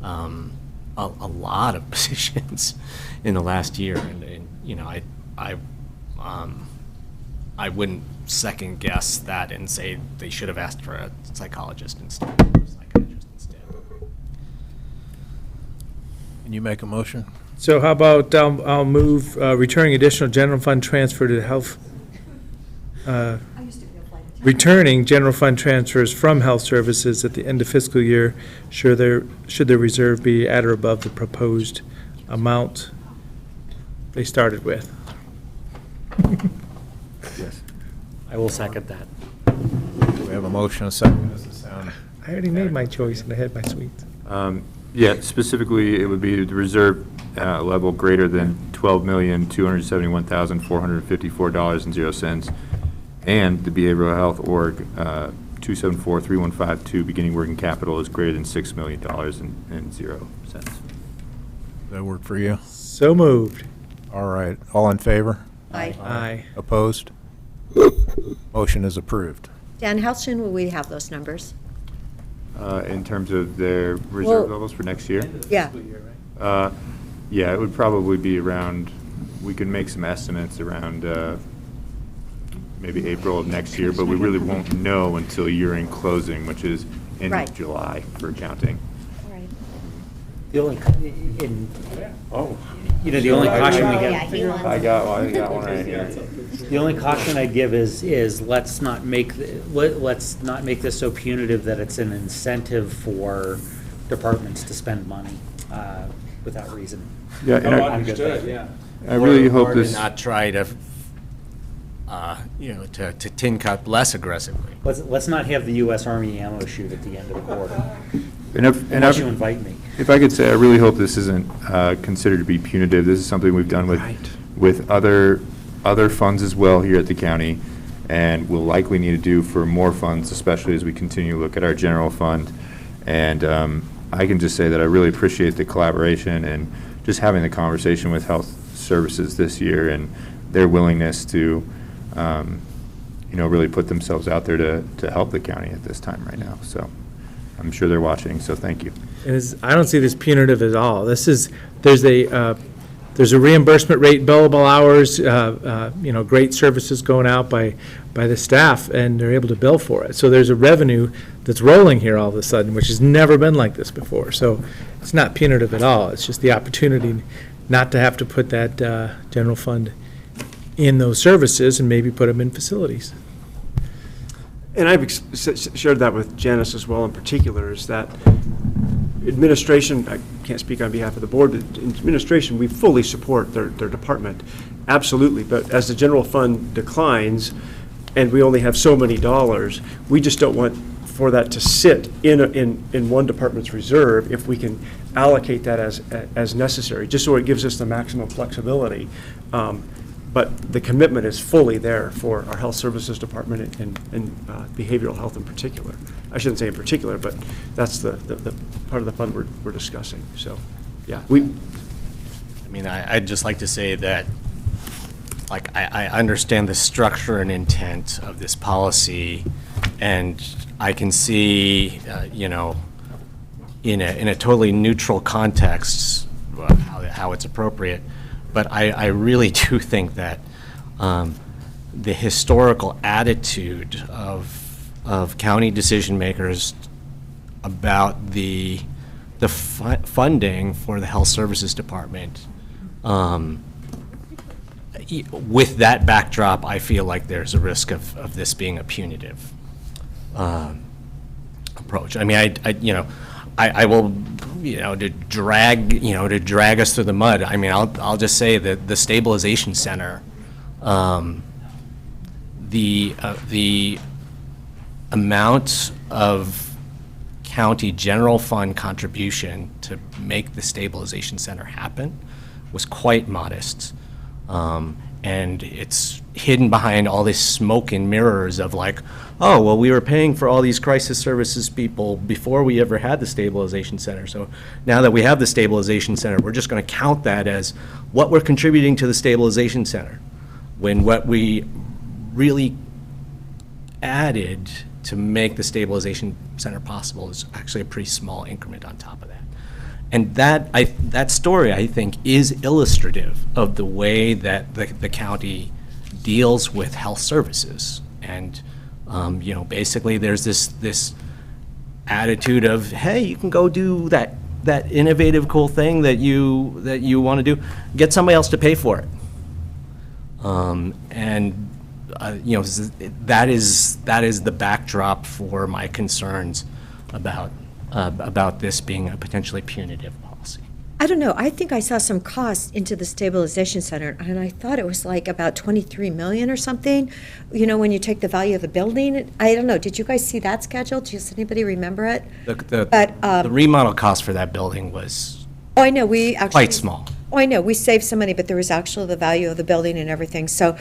a lot of positions in the last year, and I wouldn't second guess that and say they should have asked for a psychologist instead, or a psychiatrist instead. Can you make a motion? So how about I'll move returning additional general fund transfer to the health, returning general fund transfers from health services at the end of fiscal year, should their reserve be at or above the proposed amount they started with. Yes. I will second that. We have a motion, a second. Does it sound? I already made my choice and I had my sweets. Yeah, specifically, it would be the reserve level greater than $12,271,454.00, and the behavioral health org 274-3152 beginning working capital is greater than $6 million and 0 cents. Does that work for you? So moved. All right, all in favor? Aye. Aye. Opposed? Motion is approved. Dan, how soon will we have those numbers? In terms of their Well- reserve levels for next year? Yeah. Yeah, it would probably be around, we could make some estimates around maybe April of next year, but we really won't know until year-end closing, which is end Right. of July for accounting. The only, the only caution we I got one right here. The only caution I'd give is let's not make this so punitive that it's an incentive for departments to spend money without reason. Yeah, and I really hope Or this. to not try to, to tin cup less aggressively. Let's not have the U.S. Army ammo shoot at the end of the quarter. Unless you invite me. If I could say, I really hope this isn't considered to be punitive. This is something we've done with other funds as well here at the county, and we'll likely need to do for more funds, especially as we continue to look at our general fund. And I can just say that I really appreciate the collaboration and just having the conversation with Health Services this year and their willingness to, really put themselves out there to help the county at this time right now. So I'm sure they're watching, so thank you. I don't see this punitive at all. There's a reimbursement rate, billable hours, great services going out by the staff, and they're able to bill for it. So there's a revenue that's rolling here all of a sudden, which has never been like this before. So it's not punitive at all. It's just the opportunity not to have to put that general fund in those services and maybe put them in facilities. And I've shared that with Janice as well in particular, is that administration, I can't speak on behalf of the board, but administration, we fully support their department, absolutely. But as the general fund declines and we only have so many dollars, we just don't want for that to sit in one department's reserve if we can allocate that as necessary, just so it gives us the maximum flexibility. But the commitment is fully there for our health services department and behavioral health in particular. I shouldn't say in particular, but that's the part of the fund we're discussing. So, yeah, I'd just like to say that, I understand the structure and intent of this policy, and I can see, in a totally neutral context, how it's appropriate. But I really do think that the historical attitude of county decision makers about the funding for the health services department, with that backdrop, I feel like there's a risk of this being a punitive approach. I will, to drag us through the mud. I'll just say that the stabilization center, the amount of county general fund contribution to make the stabilization center happen was quite modest. And it's hidden behind all this smoke and mirrors of oh, well, we were paying for all these crisis services people before we ever had the stabilization center. So now that we have the stabilization center, we're just going to count that as what we're contributing to the stabilization center, when what we really added to make the stabilization center possible is actually a pretty small increment on top of that. And that story, I think, is illustrative of the way that the county deals with health services. And basically there's this attitude of, hey, you can go do that innovative, cool thing that you want to do, get somebody else to pay for it. That is the backdrop for my concerns about this being a potentially punitive policy. I don't know, I think I saw some costs into the stabilization center, and I thought it was like about 23 million or something, you know, when you take the value of the building. I don't know, did you guys see that schedule? Does anybody remember it? The remodel cost for that building was Oh, I know, we actually. quite small. Oh, I know, we saved some money, but there was actually the value of the building and everything. So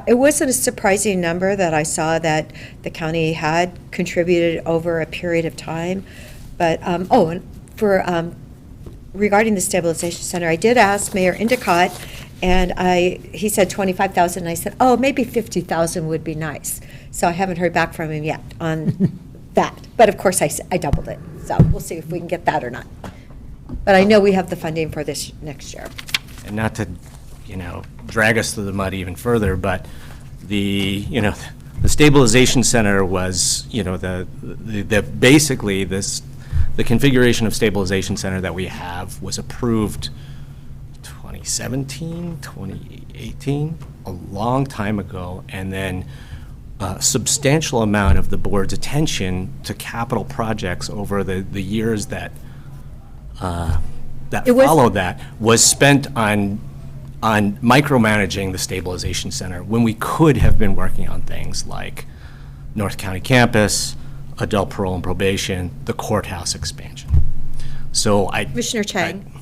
it wasn't a surprising number that I saw that the county had contributed over a period of time. But, and for, regarding the stabilization center, I did ask Mayor Endicott, and he said 25,000, and I said, oh, maybe 50,000 would be nice. So I haven't heard back from him yet on that. But of course, I doubled it, so we'll see if we can get that or not. But I know we have the funding for this next year. And not to, drag us through the mud even further, but the stabilization center was, basically the configuration of stabilization center that we have was approved 2017, 2018, a long time ago, and then a substantial amount of the board's attention to capital projects over the years that followed that was spent on micromanaging the stabilization center when we could have been working on things like North County campus, adult parole and probation, the courthouse expansion. So Commissioner Chang,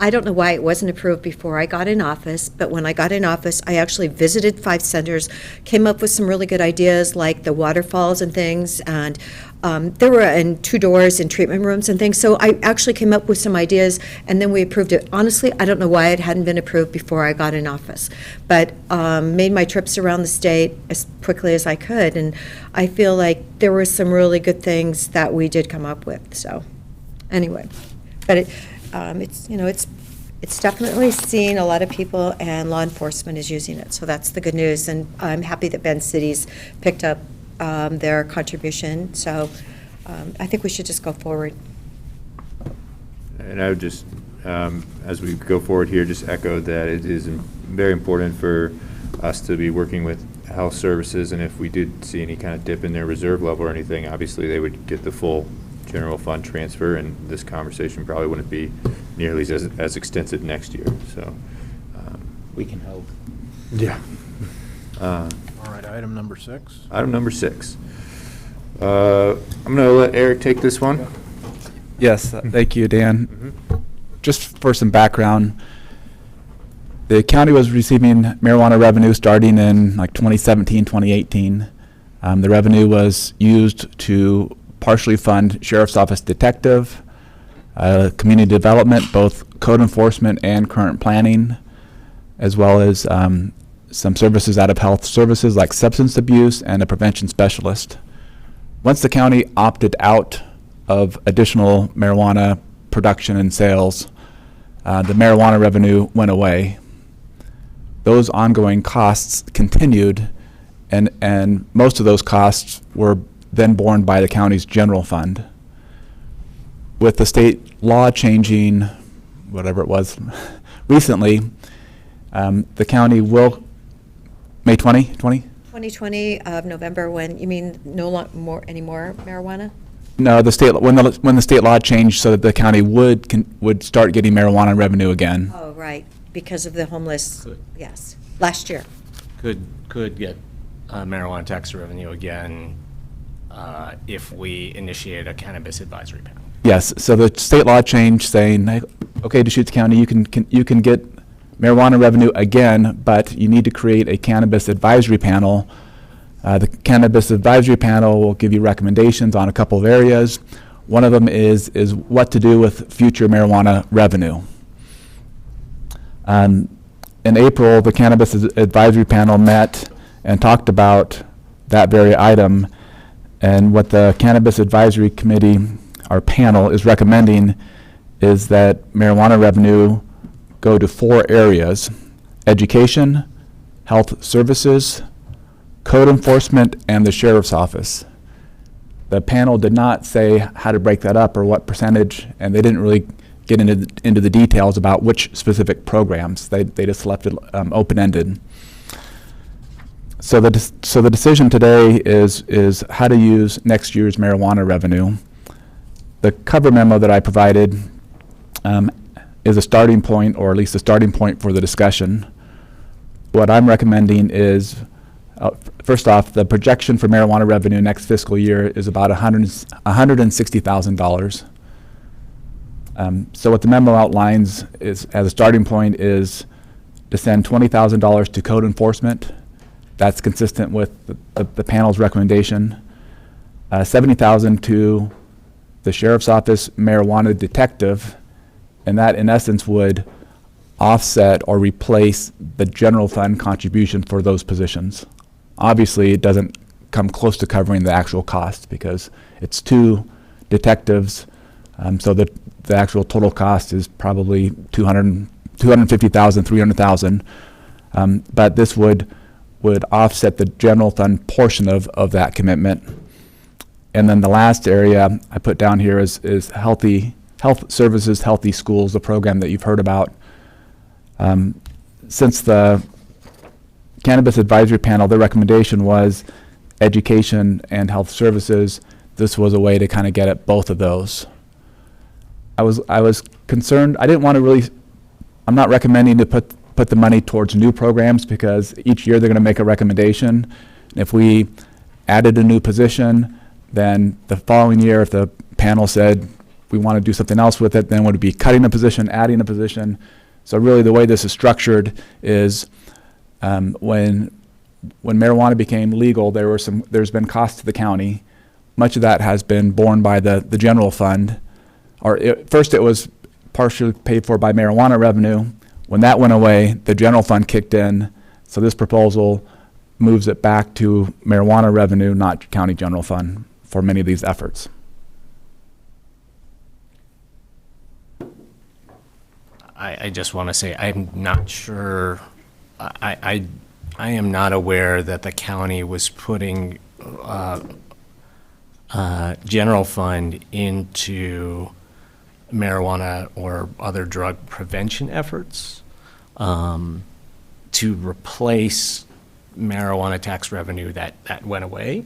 I don't know why it wasn't approved before I got in office, but when I got in office, I actually visited 5 centers, came up with some really good ideas like the waterfalls and things, and there were 2 doors and treatment rooms and things. So I actually came up with some ideas, and then we approved it. Honestly, I don't know why it hadn't been approved before I got in office, but made my trips around the state as quickly as I could, and I feel like there were some really good things that we did come up with. So anyway, but it's definitely seen a lot of people, and law enforcement is using it, so that's the good news. And I'm happy that Bend City's picked up their contribution, so I think we should just go forward. And I would just, as we go forward here, just echo that it is very important for us to be working with health services, and if we did see any kind of dip in their reserve level or anything, obviously they would get the full general fund transfer, and this conversation probably wouldn't be nearly as extensive next year, so. We can hope. Yeah. All right, item number 6. Item number 6. I'm going to let Eric take this one. Yes, thank you, Dan. Just for some background, the county was receiving marijuana revenue starting in like 2017, 2018. The revenue was used to partially fund Sheriff's Office detective, community development, both code enforcement and current planning, as well as some services out of health services like substance abuse and a prevention specialist. Once the county opted out of additional marijuana production and sales, the marijuana revenue went away. Those ongoing costs continued, and most of those costs were then borne by the county's general fund. With the state law changing, whatever it was, recently, the county will, May 2020 of November, when, you mean any more marijuana? No, when the state law changed so that the county would start getting marijuana revenue again. Oh, right, because of the homeless, yes, last year. Could get marijuana tax revenue again if we initiate a cannabis advisory panel. Yes, so the state law changed saying, hey, okay, Deschutes County, you can get marijuana revenue again, but you need to create a cannabis advisory panel. The cannabis advisory panel will give you recommendations on a couple of areas. One of them is what to do with future marijuana revenue. In April, the cannabis advisory panel met and talked about that very item, and what the cannabis advisory committee, our panel, is recommending is that marijuana revenue go to 4 areas: education, health services, code enforcement, and the sheriff's office. The panel did not say how to break that up or what percentage, and they didn't really get into the details about which specific programs. They just left it open-ended. So the decision today is how to use next year's marijuana revenue. The cover memo that I provided is a starting point, or at least a starting point for the discussion. What I'm recommending is, first off, the projection for marijuana revenue next fiscal year is about $160,000. So what the memo outlines is, as a starting point, is to send $20,000 to code enforcement. That's consistent with the panel's recommendation. $70,000 to the sheriff's office marijuana detective, and that in essence would offset or replace the general fund contribution for those positions. Obviously, it doesn't come close to covering the actual cost because it's 2 detectives, so the actual total cost is probably $250,000, $300,000. But this would offset the general fund portion of that commitment. And then the last area I put down here is health services, healthy schools, the program that you've heard about. Since the Cannabis Advisory Panel, their recommendation was education and health services. This was a way to kind of get at both of those. I was concerned. I didn't want to really. I'm not recommending to put the money towards new programs because each year they're going to make a recommendation. And if we added a new position, then the following year, if the panel said we want to do something else with it, then it would be cutting a position, adding a position. So really the way this is structured is when marijuana became legal, there's been cost to the county. Much of that has been borne by the general fund. First it was partially paid for by marijuana revenue. When that went away, the general fund kicked in. So this proposal moves it back to marijuana revenue, not county general fund, for many of these efforts. I just want to say, I'm not sure, I am not aware that the county was putting general fund into marijuana or other drug prevention efforts to replace marijuana tax revenue that went away.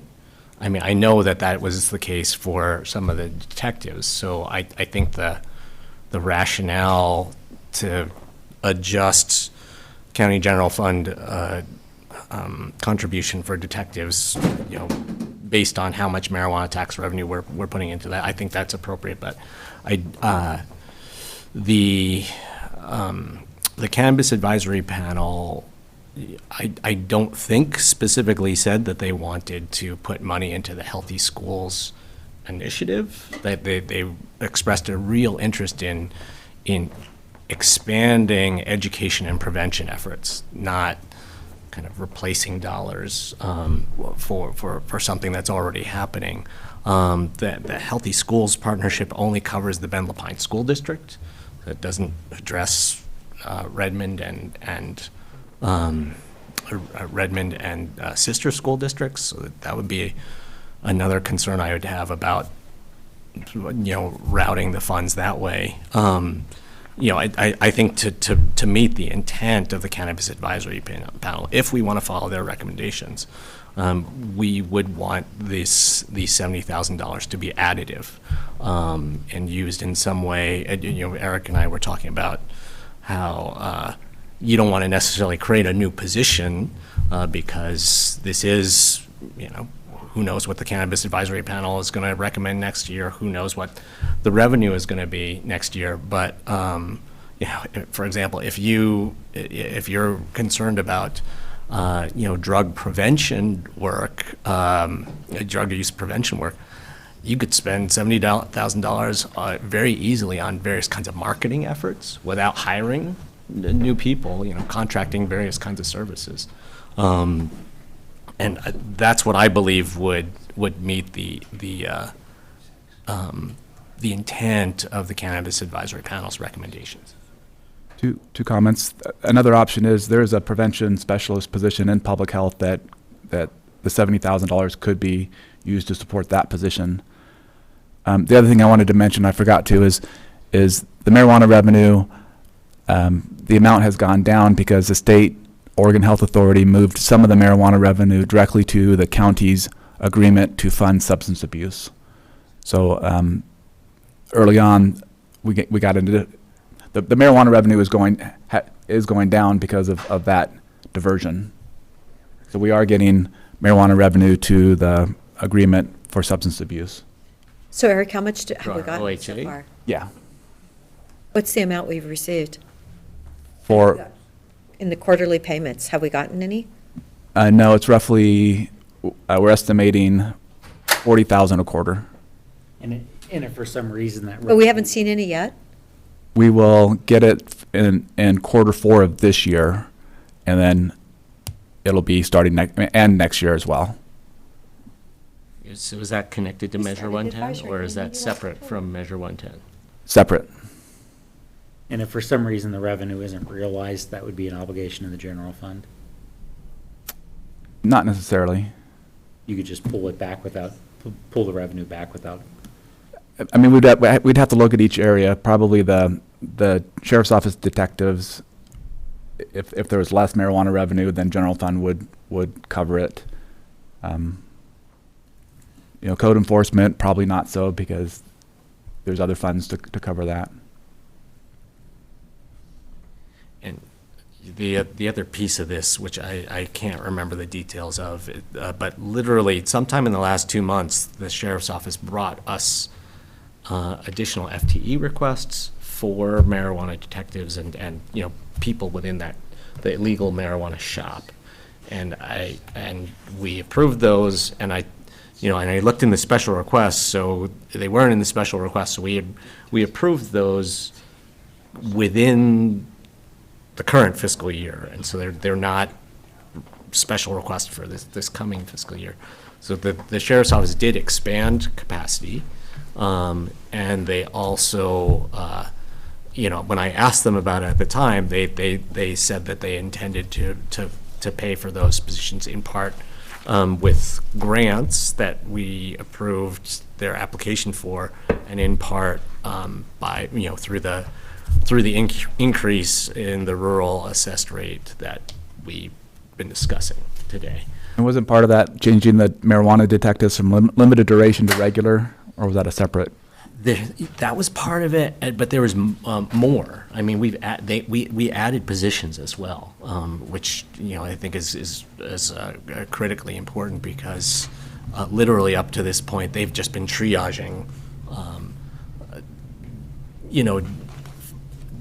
I mean, I know that was the case for some of the detectives, so I think the rationale to adjust county general fund contribution for detectives, based on how much marijuana tax revenue we're putting into that, I think that's appropriate. But the Cannabis Advisory Panel, I don't think specifically said that they wanted to put money into the Healthy Schools initiative. They expressed a real interest in expanding education and prevention efforts, not kind of replacing dollars for something that's already happening. The Healthy Schools Partnership only covers the Ben Lapine School District. It doesn't address Redmond and sister school districts. So that would be another concern I would have about routing the funds that way. I think to meet the intent of the Cannabis Advisory Panel, if we want to follow their recommendations, we would want these $70,000 to be additive and used in some way. Eric and I were talking about how you don't want to necessarily create a new position because this is, who knows what the Cannabis Advisory Panel is going to recommend next year, who knows what the revenue is going to be next year. But, for example, if you're concerned about, drug prevention work, drug use prevention work, you could spend $70,000 very easily on various kinds of marketing efforts without hiring new people, contracting various kinds of services. And that's what I believe would meet the intent of the Cannabis Advisory Panel's recommendations. Two comments. Another option is there is a prevention specialist position in public health that the $70,000 could be used to support that position. The other thing I wanted to mention, I forgot to, is the marijuana revenue. The amount has gone down because the state Oregon Health Authority moved some of the marijuana revenue directly to the county's agreement to fund substance abuse. So early on, we got into the marijuana revenue is going down because of that diversion. So we are getting marijuana revenue to the agreement for substance abuse. So Eric, how much have we For gotten so OHA? far? Yeah. What's the amount we've received For, in the quarterly payments? Have we gotten any? no, it's roughly, we're estimating 40,000 a quarter. And if for some reason that. But we haven't seen any yet? We will get it in quarter 4 of this year, and then it'll be starting next year as well. So is that connected to We Measure started 110, advisory or is committee that last separate quarter. from Measure 110? Separate. And if for some reason the revenue isn't realized, that would be an obligation of the general fund? Not necessarily. You could just pull it back without, pull the revenue back without. I mean, we'd have to look at each area. Probably the sheriff's office detectives, if there was less marijuana revenue, then general fund would cover it. You know, code enforcement, probably not so, because there's other funds to cover that. And the other piece of this, which I can't remember the details of, but literally sometime in the last 2 months, the sheriff's office brought us additional FTE requests for marijuana detectives and you know, people within that, the illegal marijuana shop. And we approved those, and I looked in the special requests, so they weren't in the special requests, so we approved those within the current fiscal year, and so they're not special requests for this coming fiscal year. So the sheriff's office did expand capacity, and they also, when I asked them about it at the time, they said that they intended to pay for those positions in part with grants that we approved their application for, and in part by through the increase in the rural assessed rate that we've been discussing today. And wasn't part of that changing the marijuana detectives from limited duration to regular, or was that a separate? That was part of it, but there was more. I mean, we added positions as well, which I think is critically important, because literally up to this point they've just been triaging,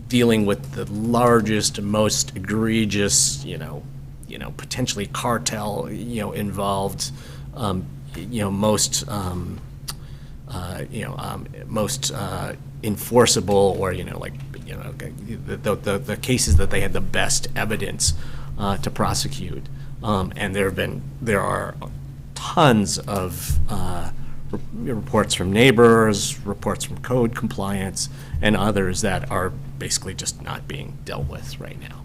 dealing with the largest, most egregious, potentially cartel, involved, most most enforceable, or the cases that they had the best evidence to prosecute, and there are tons of reports from neighbors, reports from code compliance, and others that are basically just not being dealt with right now.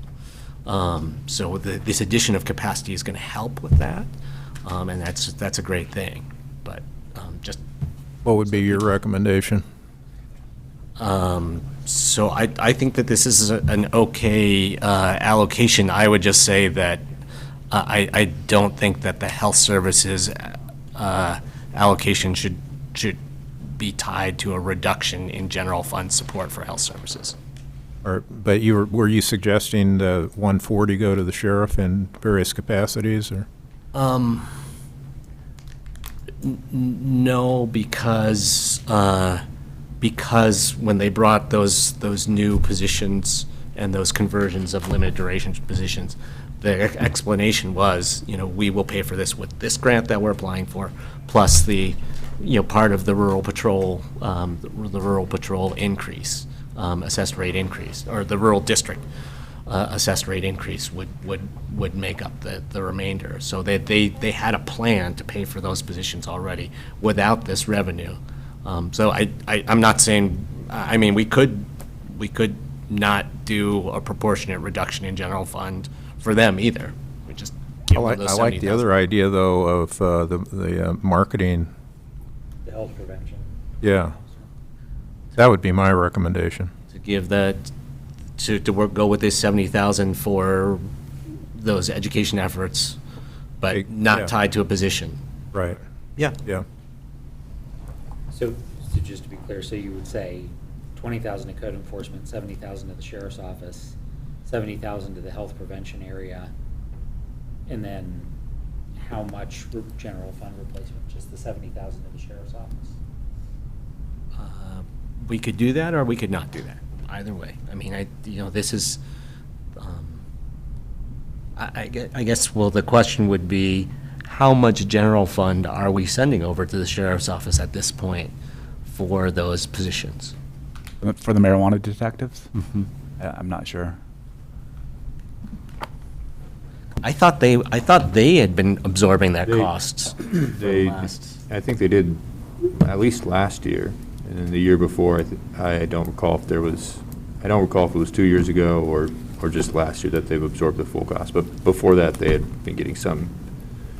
So this addition of capacity is going to help with that, and that's a great thing. But just What would be your recommendation? so I think that this is an okay allocation. I would just say that I don't think that the health services allocation should be tied to a reduction in general fund support for health services. But were you suggesting the 140 go to the sheriff in various capacities, or? No, because when they brought those new positions and those conversions of limited duration positions, the explanation was, we will pay for this with this grant that we're applying for, plus the, part of the rural patrol, increase, assessed rate increase, or the rural district assessed rate increase would make up the remainder. So they had a plan to pay for those positions already without this revenue. So I'm not saying, I mean, we could not do a proportionate reduction in general fund for them either. We just give them those I like the 70,000. other idea, though, of the marketing. The health prevention. Yeah. That would be my recommendation. To give that, to go with this 70,000 for those education efforts, but not yeah. tied to a position. Right. Yeah. Yeah. So just to be clear, so you would say 20,000 to code enforcement, 70,000 to the sheriff's office, 70,000 to the health prevention area, and then how much general fund replacement? Just the 70,000 to the sheriff's office? We could do that, or we could not do that. Either way. I mean, this is, I guess, well, the question would be, how much general fund are we sending over to the sheriff's office at this point for those positions? For the marijuana detectives? Mhm. I'm not sure. I thought they had been absorbing that costs. I think they did at least last year, and then the year before, I don't recall if it was 2 years ago or just last year that they've absorbed the full cost. But before that, they had been getting some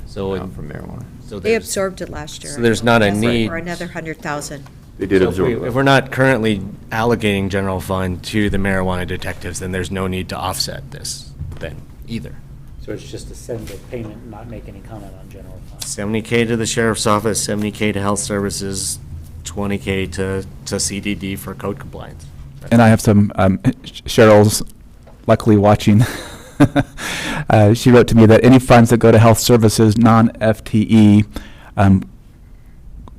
from marijuana. They absorbed it last year. So there's not a Yes, need. For another 100,000. They did So absorb if we're not currently allocating general fund to the marijuana detectives, then there's no need to offset this then either. So it's just to send the payment and not make any comment on general fund? 70K to the sheriff's office, 70K to health services, 20K to CDD for code compliance. And I have some, Cheryl's luckily watching. She wrote to me that any funds that go to health services, non-FTE,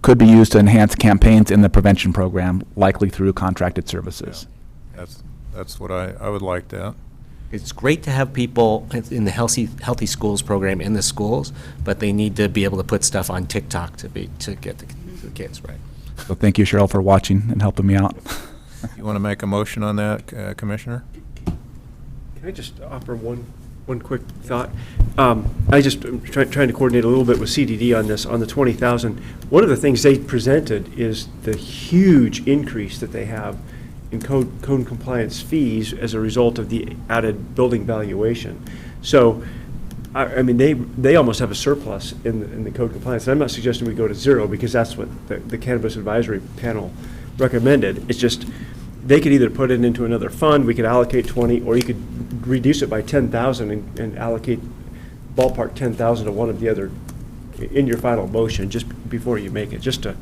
could be used to enhance campaigns in the prevention program, likely through contracted services. That's what I would like that. It's great to have people in the Healthy Schools program in the schools, but they need to be able to put stuff on TikTok to get the kids right. So thank you, Cheryl, for watching and helping me out. You want to make a motion on that, Commissioner? Can I just offer one quick thought? I just am trying to coordinate a little bit with CDD on this, on the 20,000. One of the things they presented is the huge increase that they have in code and compliance fees as a result of the added building valuation. So, I mean, they almost have a surplus in the code compliance. And I'm not suggesting we go to zero, because that's what the Cannabis Advisory Panel recommended. It's just, they could either put it into another fund, we could allocate 20, or you could reduce it by 10,000 and allocate ballpark 10,000 to one of the other in your final motion, just before you make it. Just a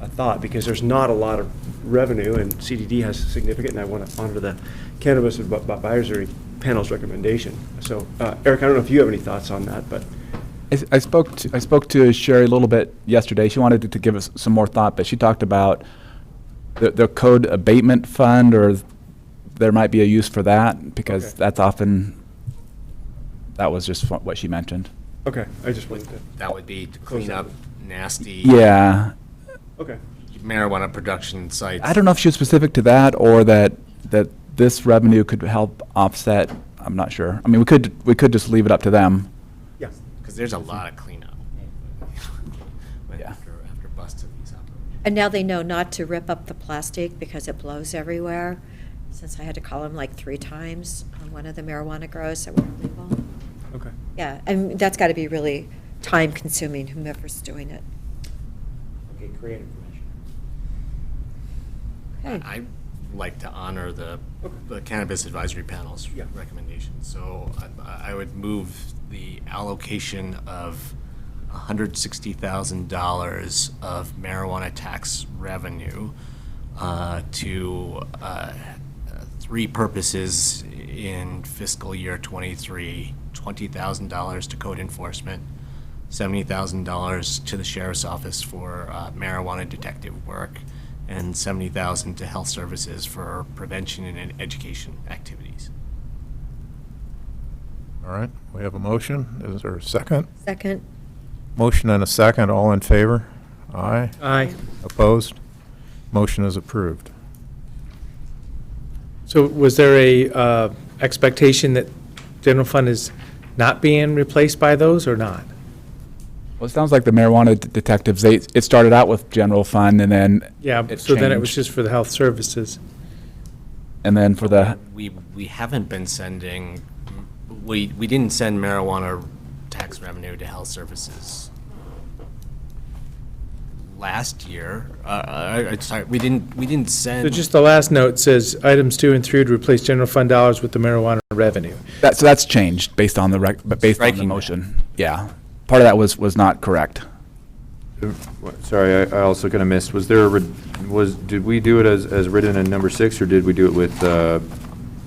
thought, because there's not a lot of revenue, and CDD has significant, and I want to honor the Cannabis Advisory Panel's recommendation. So, Eric, I don't know if you have any thoughts on that, but. I spoke to Sherry a little bit yesterday. She wanted to give us some more thought, but she talked about the code abatement fund, or there might be a use for that, because that's often, that was just what she mentioned. Okay, I just wanted to. That would be to clean up nasty. Yeah. Okay. Marijuana production sites. I don't know if she was specific to that, or that this revenue could help offset. I'm not sure. I mean, we could just leave it up to them. Yeah. Because there's a lot of cleanup. Yeah. After busting these operations. And now they know not to rip up the plastic because it blows everywhere, since I had to call them like 3 times on one of the marijuana grows that were illegal. Okay. Yeah, and that's got to be really time-consuming, whomever's doing it. Okay, creative commission. Okay. I'd like to honor the Cannabis Advisory Panel's recommendation. So I would move the allocation of $160,000 of marijuana tax revenue to 3 purposes in fiscal year '23, $20,000 to code enforcement, $70,000 to the sheriff's office for marijuana detective work, and $70,000 to health services for prevention and education activities. All right, we have a motion. Is there a second? Second. Motion and a second. All in favor? Aye. Aye. Opposed? Motion is approved. So was there a expectation that general fund is not being replaced by those, or not? Well, it sounds like the marijuana detectives, it started out with general fund, and then Yeah, it so then it was changed. just for the health services. And then for the, We haven't been sending, we didn't send marijuana tax revenue to health services last year. Sorry, we didn't send. So just the last note says, items 2 and 3 to replace general fund dollars with the marijuana revenue. so that's changed based on the based on the Striking that. motion. Yeah. Part of that was not correct. Sorry, I also kind of missed, was there did we do it as written in number 6, or did we do it with,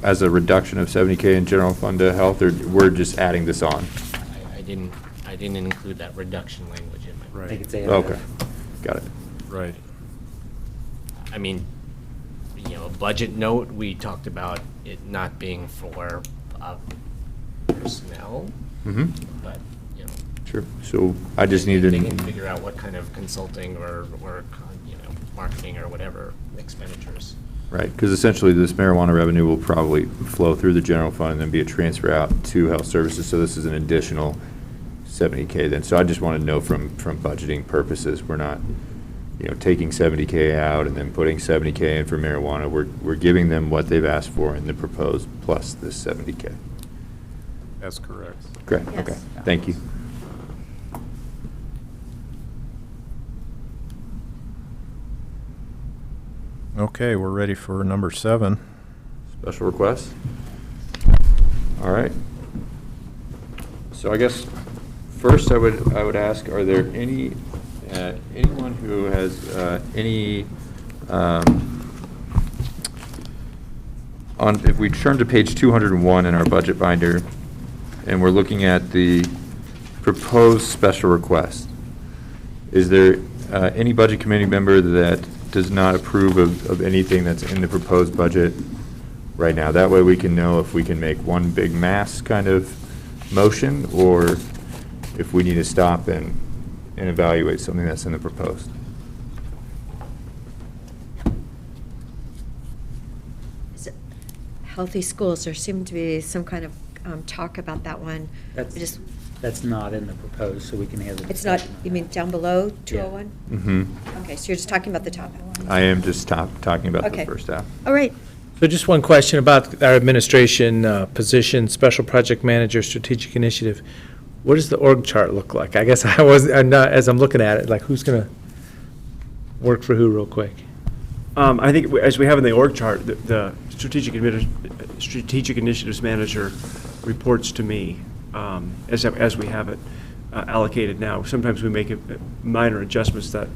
as a reduction of 70K in general fund to health, or we're just adding this on? I didn't include that reduction language in my. I think it's A. Okay, got it. Right. I mean, a budget note, we talked about it not being for personnel, Mm-hmm. but, Sure, so I just needed. they can figure out what kind of consulting or marketing or whatever expenditures. Right, because essentially this marijuana revenue will probably flow through the general fund and then be a transfer out to health services, so this is an additional 70K then. So I just want to know from budgeting purposes, we're not, taking 70K out and then putting 70K in for marijuana. We're giving them what they've asked for in the proposed plus this 70K. That's correct. Great, Yes. okay, thank you. Okay, we're ready for number 7. Special requests? All right. So I guess first I would ask, are there anyone who has if we turn to page 201 in our budget binder, and we're looking at the proposed special request, is there any budget committee member that does not approve of anything that's in the proposed budget right now? That way we can know if we can make one big mass kind of motion, or if we need to stop and evaluate something that's in the proposed. Healthy schools, there seemed to be some kind of talk about that one. That's not in the proposed, so we can have the It's not, discussion on you that. mean down below 201? Mm-hmm. Okay, so you're just talking about the top. I am just talking about the Okay. first half. All right. So just one question about our administration position, Special Project Manager, Strategic Initiative. What does the org chart look like? I guess I'm not, as I'm looking at it, like who's going to work for who real quick? I think as we have in the org chart, the Strategic Initiatives Manager reports to me, as we have it allocated now. Sometimes we make minor adjustments that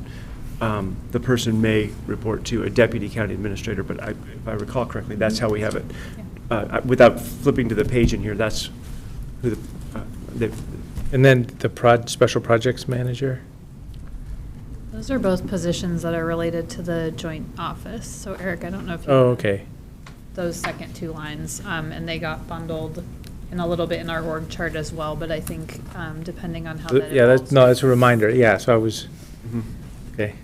the person may report to a deputy county administrator, but if I recall correctly, that's how we have it. Without flipping to the page in here, that's who the And then the Special Projects Manager? Those are both positions that are related to the joint office. So Eric, I don't know if you. Oh, okay. Those second 2 lines, and they got bundled in a little bit in our org chart as well, but I think depending on how that Yeah, evolves. that's a reminder, yeah, so I was, okay.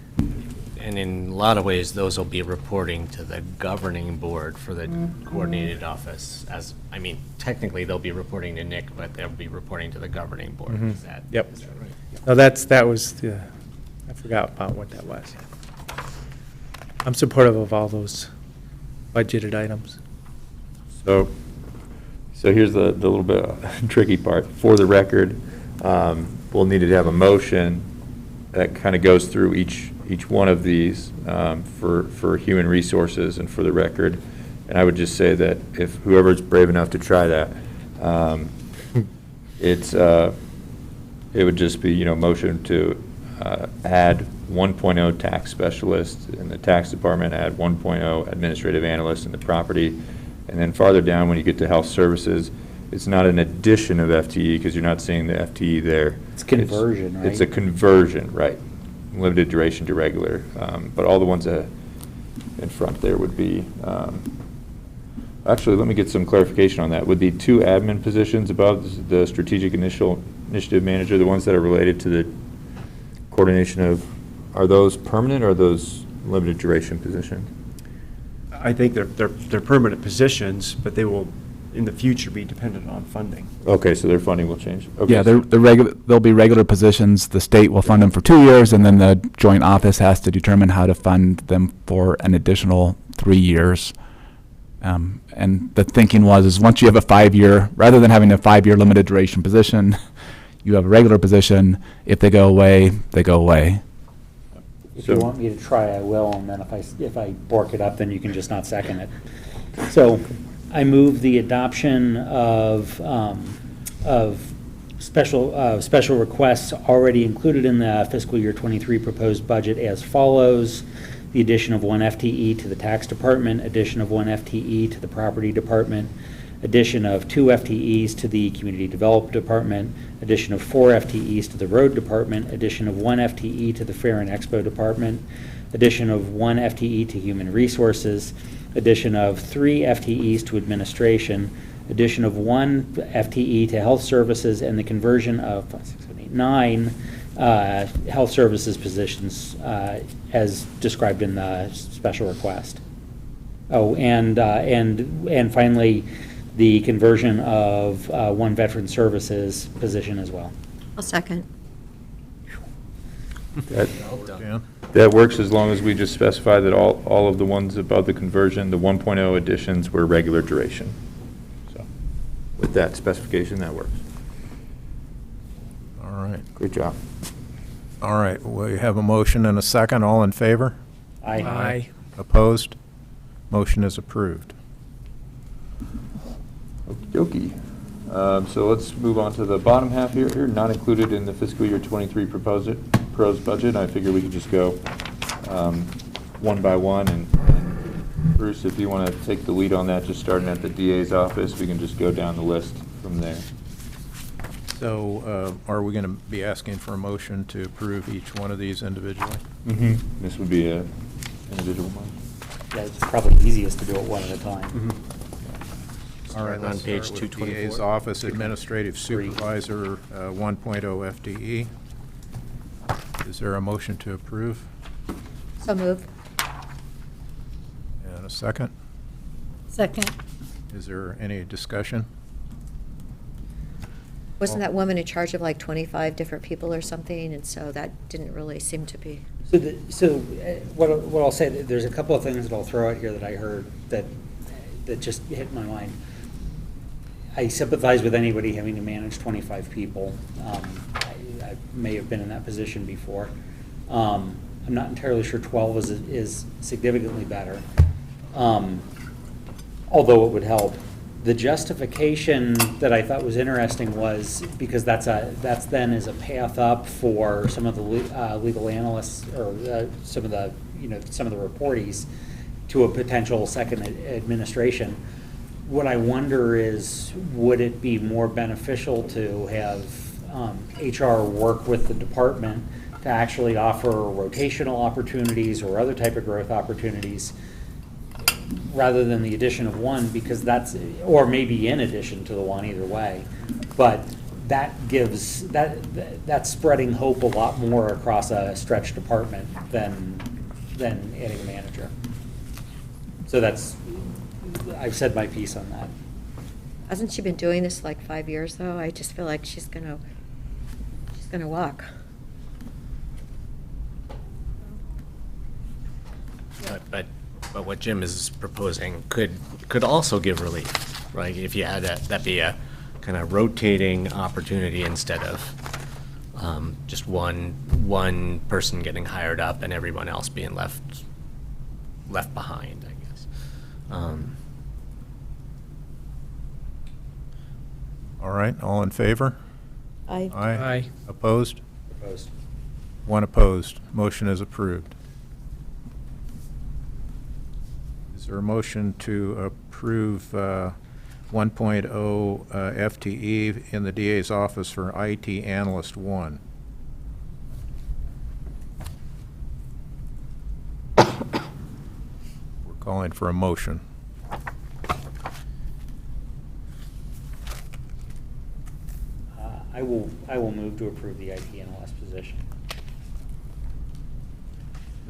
And in a lot of ways, those will be reporting to the governing board for the coordinated office technically they'll be reporting to Nick, but they'll be reporting to the governing board. Mhm. Is that? Yep. is that right? No, that was, I forgot about what that was. I'm supportive of all those budgeted items. So here's the little bit tricky part. For the record, we'll need to have a motion that kind of goes through each one of these for human resources and for the record. And I would just say that if whoever's brave enough to try that, it would just be, motion to add 1.0 tax specialist in the tax department, add 1.0 administrative analyst in the property. And then farther down, when you get to health services, it's not an addition of FTE because you're not seeing the FTE there. It's conversion, right? It's a conversion, right. Limited duration to regular. But all the ones that in front there would be, actually, let me get some clarification on that. Would the 2 admin positions above the strategic initiative manager, the ones that are related to the coordination of, are those permanent or are those limited duration positions? I think they're permanent positions, but they will, in the future, be dependent on funding. Okay, so their funding will change. Okay. Yeah, they'll be regular positions. The state will fund them for 2 years, and then the joint office has to determine how to fund them for an additional 3 years. And the thinking is once you have a 5-year, rather than having a 5-year limited duration position, you have a regular position. If they go away, they go away. If you want me to try, I will, and then if I bork it up, then you can just not second it. So I move the adoption of special requests already included in the fiscal year '23 proposed budget as follows: the addition of 1 FTE to the tax department, addition of 1 FTE to the property department, addition of 2 FTEs to the community development department, addition of 4 FTEs to the road department, addition of 1 FTE to the fair and expo department, addition of 1 FTE to human resources, addition of 3 FTEs to administration, addition of 1 FTE to health services, and the conversion of 9 health services positions as described in the special request. Oh, and finally, the conversion of 1 veteran services position as well. I'll second. That works as long as we just specify that all of the ones above the conversion, the 1.0 additions, were regular duration. So with that specification, that works. All right. Great job. All right, we have a motion and a second. All in favor? Aye. Aye. Opposed? Motion is approved. Okey-dokey. So let's move on to the bottom half here, not included in the fiscal year '23 proposed budget. I figure we could just go one by one, and Bruce, if you want to take the lead on that, just starting at the DA's office, we can just go down the list from there. So are we going to be asking for a motion to approve each one of these individually? Mm-hmm. This would be a individual one. Yeah, it's probably easiest to do it one at a time. All right, On let's page start with 224. DA's Office Administrative Supervisor, 1.0 FTE. Is there a motion to approve? So moved. And a second? Second. Is there any discussion? Wasn't that woman in charge of like 25 different people or something, and so that didn't really seem to be. So what I'll say, there's a couple of things that I'll throw out here that I heard that just hit my mind. I sympathize with anybody having to manage 25 people. I may have been in that position before. I'm not entirely sure 12 is significantly better, although it would help. The justification that I thought was interesting was because that's then is a path up for some of the legal analysts or some of the reportees to a potential second administration. What I wonder is, would it be more beneficial to have HR work with the department to actually offer rotational opportunities or other type of growth opportunities rather than the addition of 1, because that's, or maybe in addition to the 1, either way. But that gives, that's spreading hope a lot more across a stretched department than adding a manager. So I've said my piece on that. Hasn't she been doing this like 5 years, though? I just feel like she's gonna walk. But what Jim is proposing could also give relief, right? If you had that be a kind of rotating opportunity instead of just one person getting hired up and everyone else being left behind, I guess. All right, all in favor? Aye. Aye. Opposed? Opposed. 1 opposed. Motion is approved. Is there a motion to approve 1.0 FTE in the DA's office for IT Analyst 1? We're calling for a motion. I will move to approve the IT analyst position.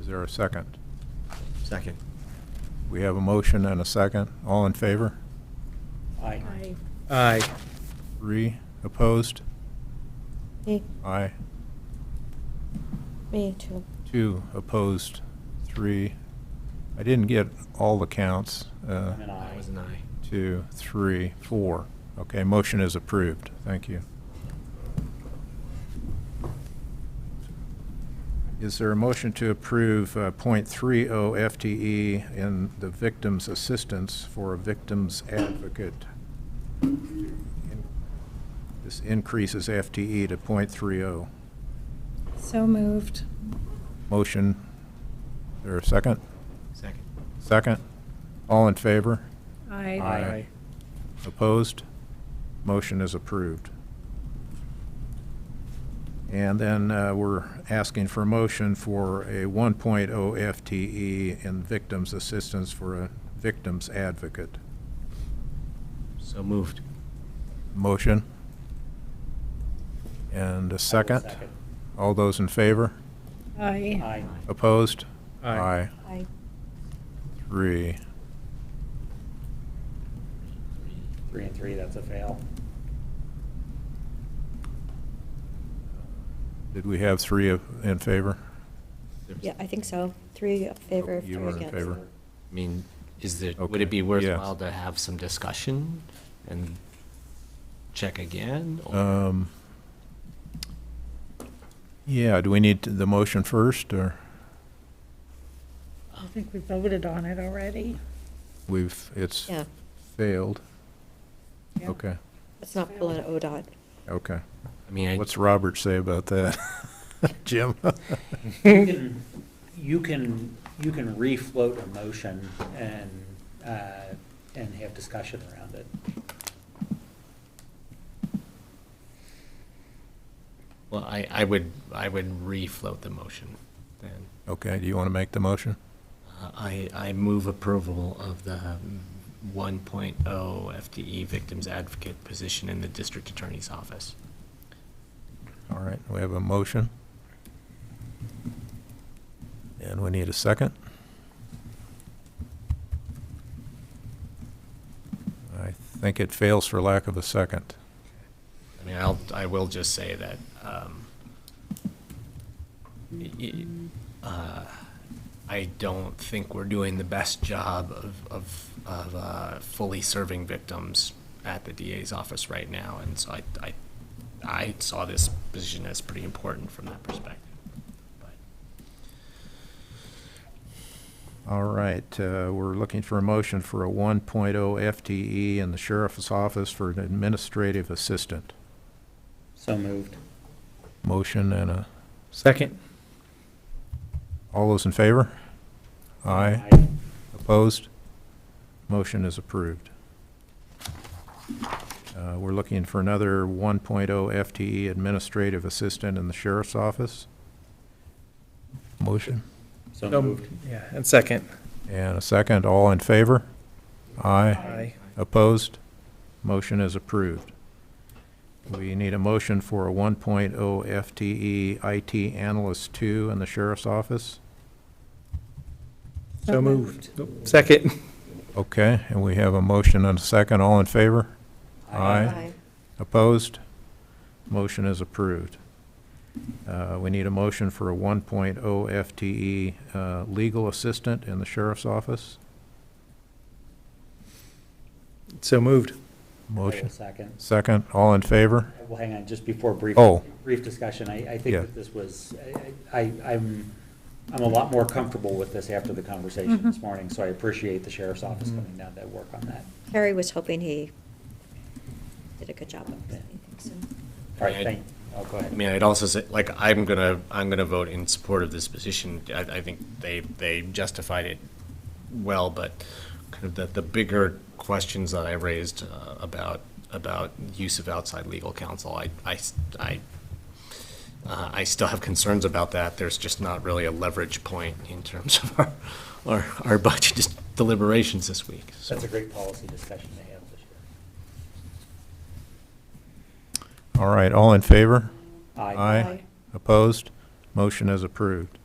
Is there a second? Second. We have a motion and a second. All in favor? Aye. Aye. 3 opposed? Me. Aye. Me too. 2 opposed, 3. I didn't get all the counts. I'm an aye. That was an aye. 2, 3, 4. Okay, motion is approved. Thank you. Is there a motion to approve .30 FTE in the victim's assistance for a victim's advocate? This increases FTE to .30. So moved. Motion, is there a second? Second. Second. All in favor? Aye. Opposed? Motion is approved. And then we're asking for a motion for a 1.0 FTE in victims assistance for a victims advocate. So moved. Motion? And a second? Second. All those in favor? Aye. Aye. Opposed? Aye. Aye. 3. 3 and 3, that's a fail. Did we have 3 in favor? Yeah, I think so. 3 in favor, You 3 were in against. favor? I mean, would Okay, it be yes. worthwhile to have some discussion and check again? or- Yeah, do we need the motion first, or I think we voted on it already. it's Yeah. failed? Yeah. Okay, Let's not pull an ODOT. okay. I mean, What's Robert say about that? Jim? You can refloat a motion and have discussion around it. well, I would refloat the motion then. Okay, do you want to make the motion? I move approval of the 1.0 FTE victims advocate position in the district attorney's office. All right, we have a motion. And we need a second. I think it fails for lack of a second. I mean, I will just say that, I don't think we're doing the best job of fully serving victims at the DA's office right now, and so I saw this position as pretty important from that perspective. All right, we're looking for a motion for a 1.0 FTE in the sheriff's office for an administrative assistant. So moved. Motion and a, Second. all those in favor? Aye. Aye. Opposed? Motion is approved. We're looking for another 1.0 FTE administrative assistant in the sheriff's office. Motion So So- moved. Yeah, and second. and a second. All in favor? Aye. Aye. Opposed? Motion is approved. We need a motion for a 1.0 FTE IT analyst 2 in the sheriff's office. So moved. Second. Okay, and we have a motion and a second. All in favor? Aye. Opposed? Motion is approved. We need a motion for a 1.0 FTE legal assistant in the sheriff's office. So moved. I will Motion. second. Second, all in favor? Well, hang on, just before brief discussion, I think Yeah. that this was, I'm a lot more comfortable with this after the conversation this morning, so I appreciate the sheriff's office coming down to work on that. Harry was hoping he did a good job of it. So. All right, oh, go I ahead. mean, I'd also say, like, I'm gonna vote in support of this position. I think they justified it well, but kind of the bigger questions that I raised about use of outside legal counsel, I still have concerns about that. There's just not really a leverage point in terms of our budget deliberations this week. So. That's a great policy discussion to have this year. All right, all in favor? Aye. Aye. Opposed? Motion is approved.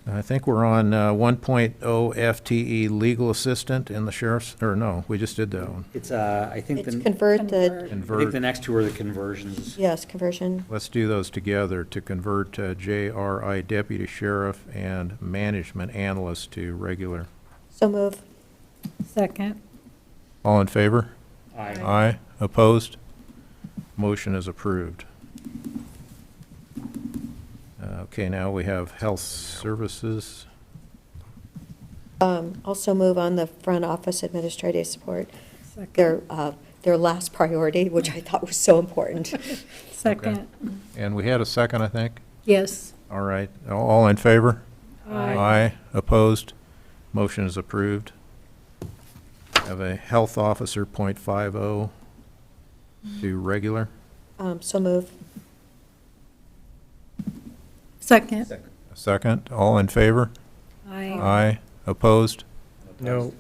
I think we're on 1.0 FTE legal assistant in the sheriff's, or no, we just did that one. It's, I think It's the, convert the, I think Convert, the next two are the conversions. yes, conversion. let's do those together to convert JRI deputy sheriff and management analyst to regular. So move. Second. All in favor? Aye. Aye. Opposed? Motion is approved. Okay, now we have health services. Also move on the front office administrative support. They're their last priority, which I thought was so important. Second. And we had a second, I think? Yes. All right. All in favor? Aye. Aye. Opposed? Motion is approved. Have a health officer, .50, to regular. So move. Second. A second. All in favor? Aye. Aye. Opposed? No.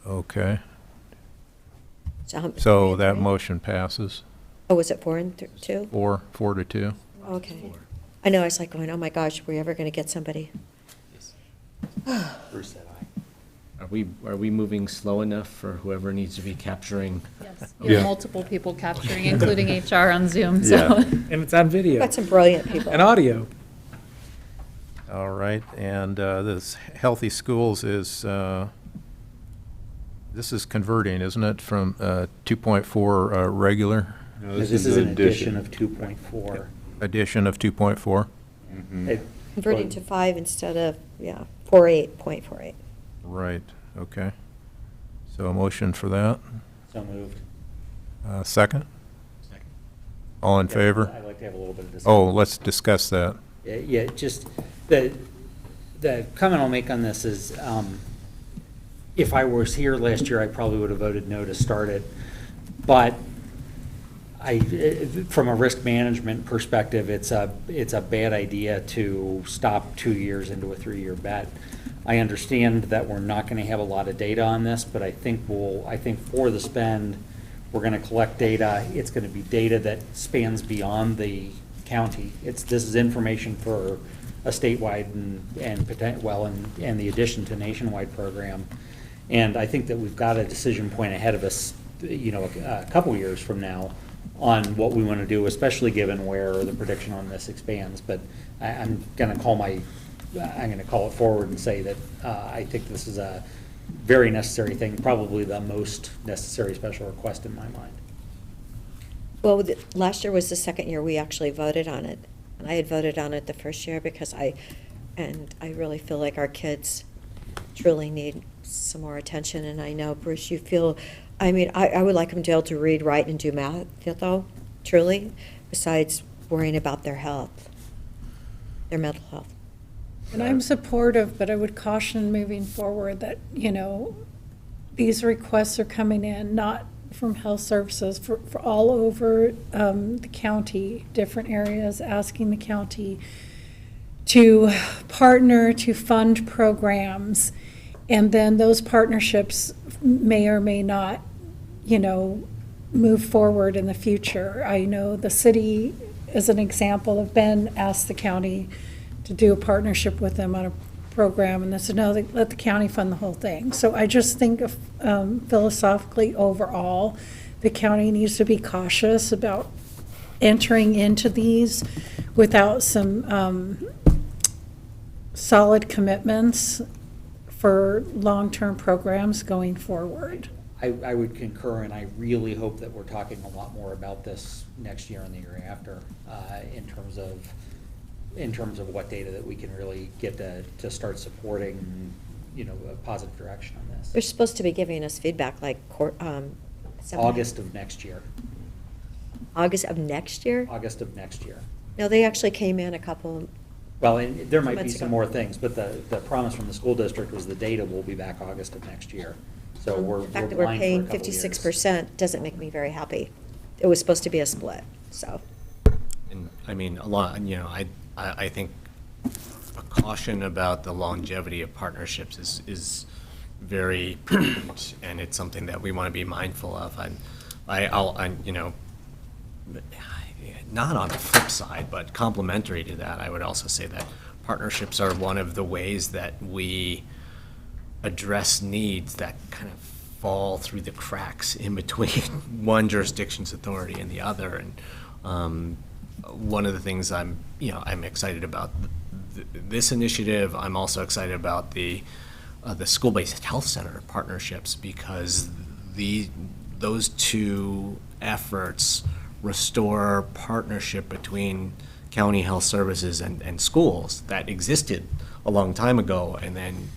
Okay. So So that motion passes. Oh, was it 4 and 2? 4 to 2. Okay. I know, I was like going, oh my gosh, are we ever going to get somebody? Bruce said aye. Are we moving slow enough for whoever needs to be capturing? Yes, we have multiple people capturing, including HR on Zoom, so. Yeah. And it's on video. Got some brilliant people. And audio. All right, and this Healthy Schools is, this is converting, isn't it, from 2.4 regular? This is an addition of 2.4. Addition of 2.4? Converting to 5 instead of, 48.48. Right, okay. So a motion for that. So moved. Second? Second. All in favor? I'd like to have a little bit of discussion. Oh, let's discuss that. Yeah, just, the comment I'll make on this is, if I was here last year, I probably would have voted no to start it. But from a risk management perspective, it's a bad idea to stop 2 years into a 3-year bet. I understand that we're not going to have a lot of data on this, but I think for the spend, we're going to collect data. It's going to be data that spans beyond the county. This is information for a statewide and the addition to nationwide program. And I think that we've got a decision point ahead of us, a couple years from now on what we want to do, especially given where the prediction on this expands. But I'm going to call it forward and say that I think this is a very necessary thing, probably the most necessary special request in my mind. Well, last year was the second year we actually voted on it. And I had voted on it the first year because I really feel like our kids truly need some more attention. And I know, Bruce, you feel, I would like them to be able to read, write, and do math, though, truly, besides worrying about their health, their mental health. And I'm supportive, but I would caution moving forward that, these requests are coming in, not from health services, for all over the county, different areas, asking the county to partner, to fund programs, and then those partnerships may or may not, move forward in the future. I know the city, as an example, of Ben asked the county to do a partnership with them on a program, and they said, no, let the county fund the whole thing. So I just think of, philosophically, overall, the county needs to be cautious about entering into these without some solid commitments for long-term programs going forward. I would concur, and I really hope that we're talking a lot more about this next year and the year after, in terms of what data that we can really get to start supporting, a positive direction on this. They're supposed to be giving us feedback like August of next year. August of next year? August of next year. No, they actually came in a couple. Well, and there might be months some ago. more things, but the promise from the school district was the data will be back August of next year. So we're The fact that we're blind for a paying couple years. 56% doesn't make me very happy. It was supposed to be a split, so. And a lot, I think a caution about the longevity of partnerships is very prudent, and it's something that we want to be mindful of. Not on the flip side, but complementary to that, I would also say that partnerships are one of the ways that we address needs that kind of fall through the cracks in between one jurisdiction's authority and the other. And one of the things I'm excited about this initiative. I'm also excited about the school-based health center partnerships, because those two efforts restore partnership between county health services and schools that existed a long time ago and then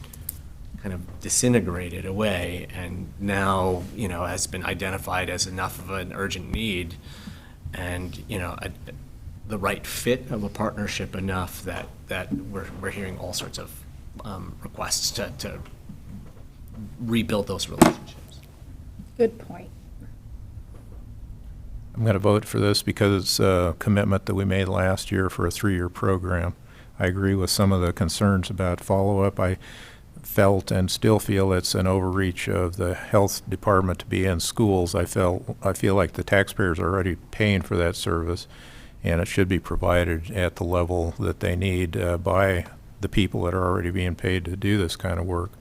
kind of disintegrated away, and now, has been identified as enough of an urgent need, and, the right fit of a partnership enough that we're hearing all sorts of requests to rebuild those relationships. Good point. I'm going to vote for this because it's a commitment that we made last year for a 3-year program. I agree with some of the concerns about follow-up. I felt and still feel it's an overreach of the health department to be in schools. I feel like the taxpayers are already paying for that service, and it should be provided at the level that they need by the people that are already being paid to do this kind of work.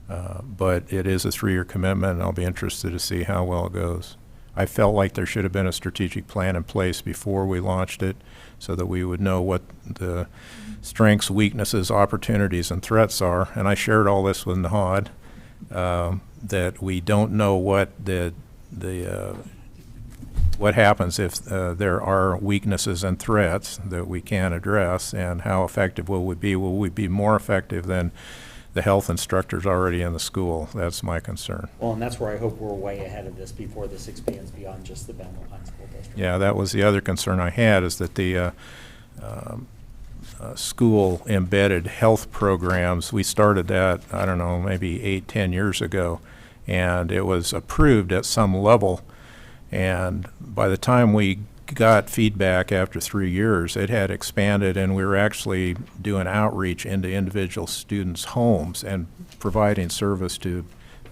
But it is a 3-year commitment, and I'll be interested to see how well it goes. I felt like there should have been a strategic plan in place before we launched it so that we would know what the strengths, weaknesses, opportunities, and threats are. And I shared all this with Nahad, that we don't know what what happens if there are weaknesses and threats that we can address, and how effective will we be? Will we be more effective than the health instructors already in the school? That's my concern. Well, and that's where I hope we're way ahead of this before this expands beyond just the Benville High School District. Yeah, that was the other concern I had, is that the school embedded health programs, we started that, I don't know, maybe 8-10 years ago, and it was approved at some level, and by the time we got feedback after 3 years, it had expanded, and we were actually doing outreach into individual students' homes and providing service to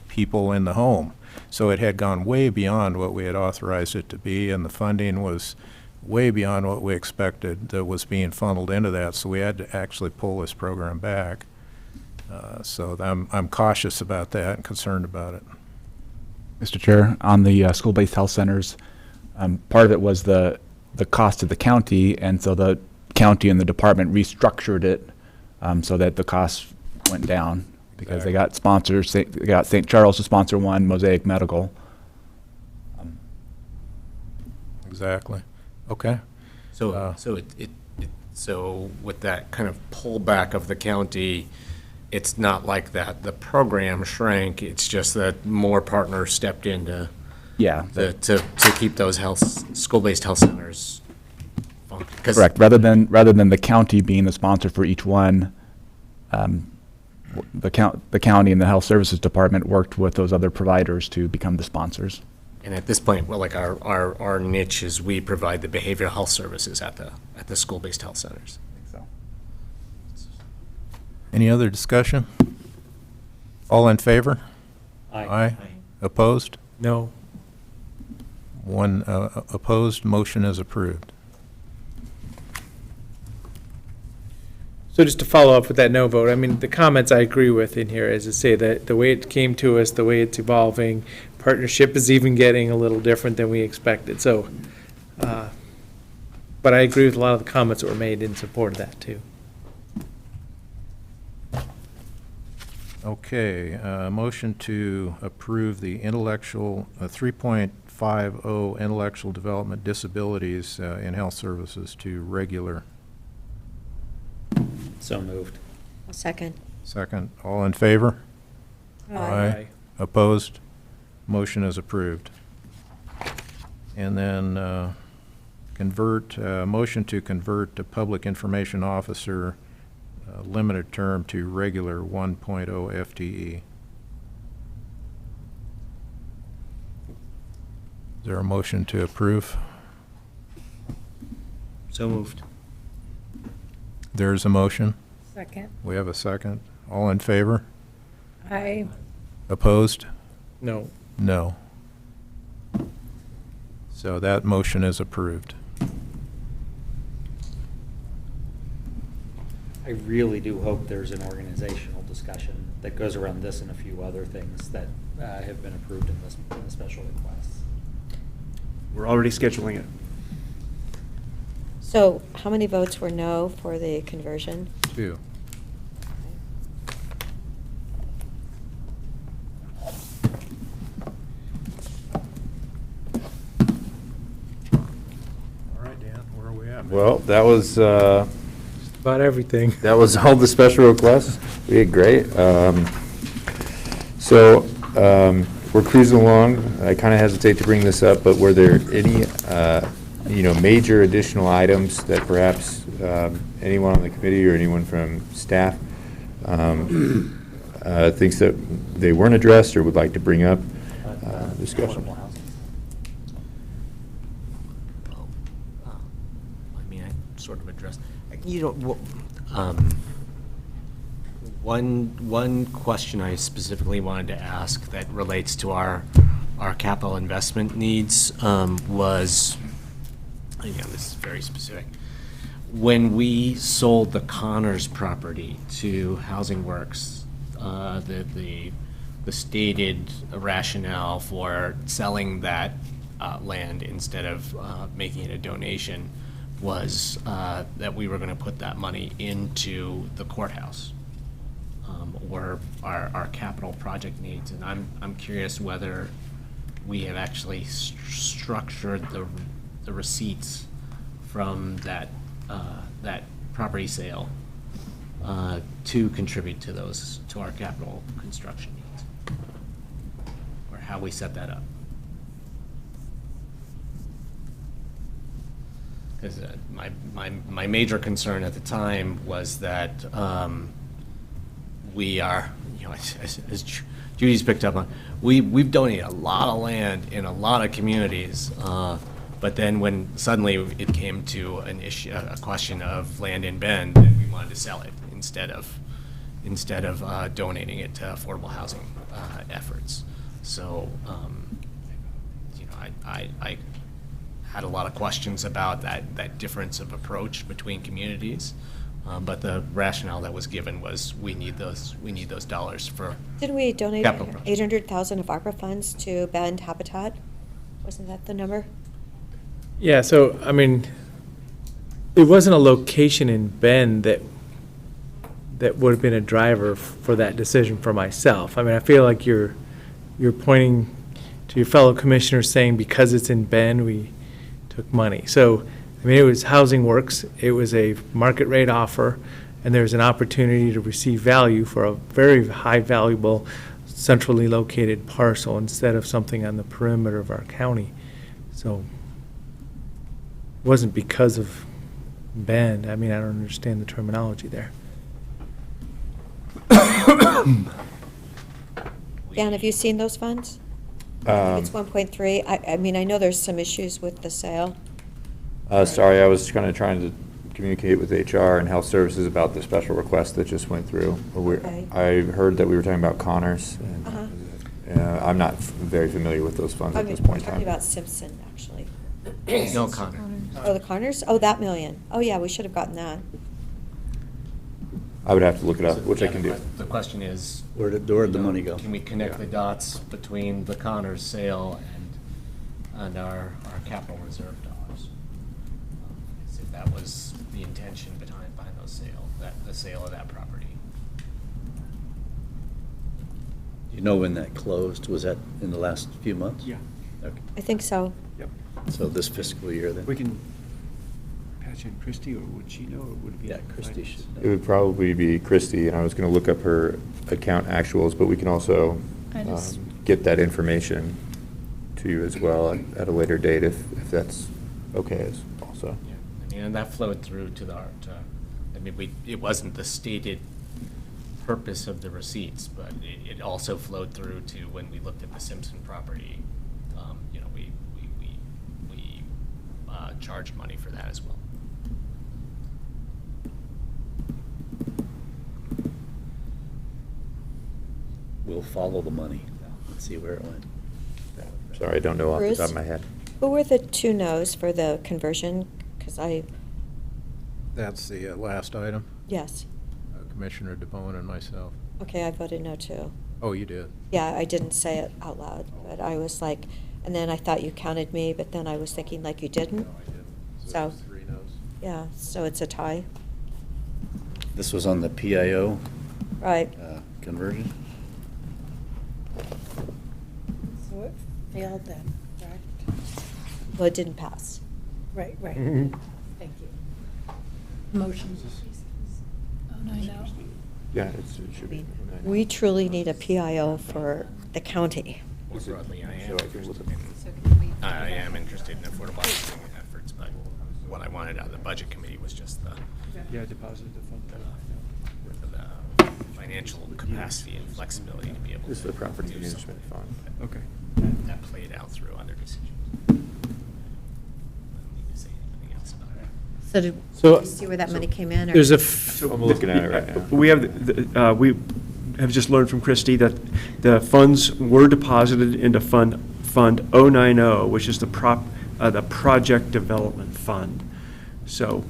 people in the home. So it had gone way beyond what we had authorized it to be, and the funding was way beyond what we expected that was being funneled into that. So we had to actually pull this program back. So I'm cautious about that and concerned about it. Mr. Chair, on the school-based health centers, part of it was the cost to the county, and so the county and the department restructured it so that the costs went down, because they got sponsors. They got St. Charles to sponsor one, Mosaic Medical. Exactly. Okay. So with that kind of pullback of the county, it's not like that the program shrank. It's just that more partners stepped in to keep those school-based health centers functioning. Correct. Rather than the county being the sponsor for each one, the county and the health services department worked with those other providers to become the sponsors. And at this point, well, like our niche is we provide the behavioral health services at the school-based health centers. Any other discussion? All in favor? Aye. Opposed? No. One opposed. Motion is approved. So just to follow up with that no vote, I mean, the comments I agree with in here is to say that the way it came to us, the way it's evolving, partnership is even getting a little different than we expected. So, but I agree with a lot of the comments that were made in support of that too. Okay, motion to approve the 3.50 intellectual development disabilities in health services to regular. So moved. A second. Second. All in favor? Aye. Opposed? Motion is approved. And then motion to convert to public information officer, limited term to regular 1.0 FTE. Is there a motion to approve? So moved. There's a motion. Second. We have a second. All in favor? Aye. Opposed? No. No. So that motion is approved. I really do hope there's an organizational discussion that goes around this and a few other things that have been approved in the special requests. We're already scheduling it. So how many votes were no for the conversion? 2. All right, Dan, where are we at? Well, that was, About everything. that was all the special requests. We did great. So, we're cruising along. I kind of hesitate to bring this up, but were there any, major additional items that perhaps anyone on the committee or anyone from staff thinks that they weren't addressed or would like to bring up? Discussion. I mean, I sort of addressed, one question I specifically wanted to ask that relates to our capital investment needs was, again, this is very specific. When we sold the Connors property to Housing Works, the stated rationale for selling that land instead of making it a donation was that we were going to put that money into the courthouse or our capital project needs. And I'm curious whether we have actually structured the receipts from that property sale to contribute to our capital construction needs, or how we set that up. Because my major concern at the time was that we are, as Judy's picked up on, we've donated a lot of land in a lot of communities, but then when suddenly it came to a question of land in Bend, we wanted to sell it instead of donating it to affordable housing efforts. So, I had a lot of questions about that difference of approach between communities. But the rationale that was given was we need those dollars for Didn't we donate capital projects. 800,000 of ARPA funds to Bend Habitat? Wasn't that the number? Yeah, so, I mean, it wasn't a location in Bend that would have been a driver for that decision for myself. I mean, I feel like you're pointing to your fellow commissioners saying because it's in Bend, we took money. So, I mean, it was Housing Works, it was a market rate offer, and there's an opportunity to receive value for a very high valuable, centrally located parcel instead of something on the perimeter of our county. So, it wasn't because of Bend. I mean, I don't understand the terminology there. Dan, have you seen those funds? It's 1.3. I mean, I know there's some issues with the sale. Sorry, I was kind of trying to communicate with HR and Health Services about the special request that just went through. Okay. I heard that we were talking about Connors, and I'm not very familiar with those funds at this point in I'm time. talking about Simpson, actually. No, Connor. Oh, the Connors? Oh, that million. Oh, yeah, we should have gotten that. I would have to look it up, which I can do. The question is, Where'd the money go? can we connect the dots between the Connors sale and our capital reserve dollars? As if that was the intention behind the sale of that property. Do you know when that closed? Was that in the last few months? Yeah. Okay. I think so. Yep. So this fiscal year then? We can patch in Christie, or would she know, or would it be? Yeah, Christie should It would probably be Christie, and I was going to look up her account actuals, but we can also I just- get that information to you as well at a later date if that's okay as also. Yeah, I mean, and that flowed through to it wasn't the stated purpose of the receipts, but it also flowed through to when we looked at the Simpson property, we charged money for that as well. We'll follow the money. Let's see where it went. Sorry, I don't know off the Bruce? top of my head. Who were the two no's for the conversion? Because That's the last item, yes. Commissioner DeBonne and myself. Okay, I voted no, too. Oh, you did? Yeah, I didn't say it out loud, but I was like, and then I thought you counted me, but then I was thinking like you didn't. No, I didn't. So, it's 3 noes. yeah, so it's a tie. This was on the PIO Right. conversion? So it failed then, correct? Well, it didn't pass. Right, right. Mhm. Thank you. Motion. Oh, no, I know. Yeah, it should be. We truly need a PIO for the county. More broadly, I am So I can interested look in, I am interested in affordable housing efforts, but what I wanted out of the budget committee was just the Deposit the fund. the financial capacity and flexibility to be able to. This is the property do management something fund. Okay. That played out through other decisions. I don't need to say anything else about it. So did So- you see where that money came in? or- There's a, I'm looking at it right now. We have, we have just learned from Christie that the funds were deposited into Fund 090, which is the Project Development Fund. So,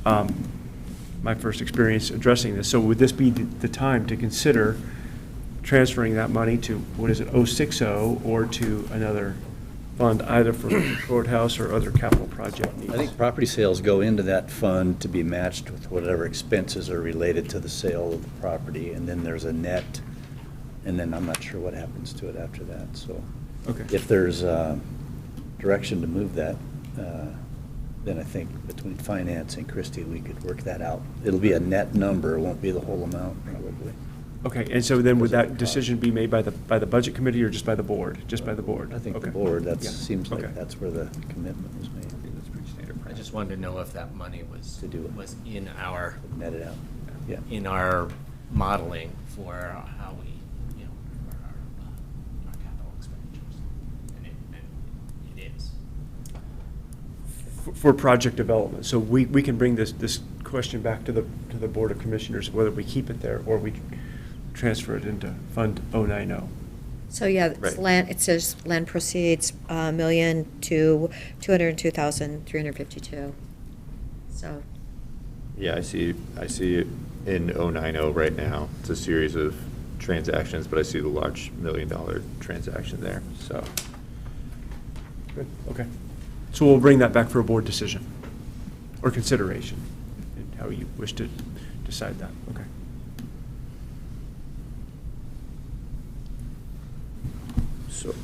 my first experience addressing this. So would this be the time to consider transferring that money to, what is it, 060, or to another fund, either for the courthouse or other capital project needs? I think property sales go into that fund to be matched with whatever expenses are related to the sale of the property, and then there's a net, and then I'm not sure what happens to it after that, so. Okay. If there's direction to move that, then I think between finance and Christie, we could work that out. It'll be a net number, it won't be the whole amount, probably. Okay, and so then would that decision be made by the budget committee or just by the board? Just by the board? I think the Okay. board, that Yeah. seems Okay. like that's where the commitment was made. That's pretty standard I just wanted to know if that money was, To do it. was in our, Net it out, yeah. in our modeling for how we, you know, our capital expenditures. And it is. For project development. So we can bring this question back to the Board of Commissioners, whether we keep it there or we transfer it into Fund 090. So, yeah, it's Right. land, it says land proceeds, million to 202,352. So, Yeah, I see it in 090 right now. It's a series of transactions, but I see the large $1 million transaction there, so. Good, okay. So we'll bring that back for a board decision or consideration, and how you wish to decide that, okay. So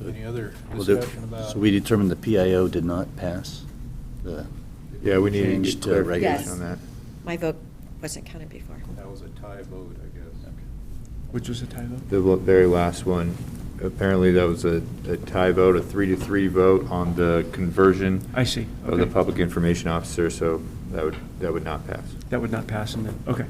Any other Well, discussion about? So we determined the PIO did not pass? The Yeah, we need to change get to clarification Yes. on that. my vote wasn't counted before. That was a tie vote, I guess. Which was the tie vote? The very last one, apparently that was a tie vote, a 3-3 vote on the conversion I see, of the okay. public information officer, so that would not pass. That would not pass, and then, okay.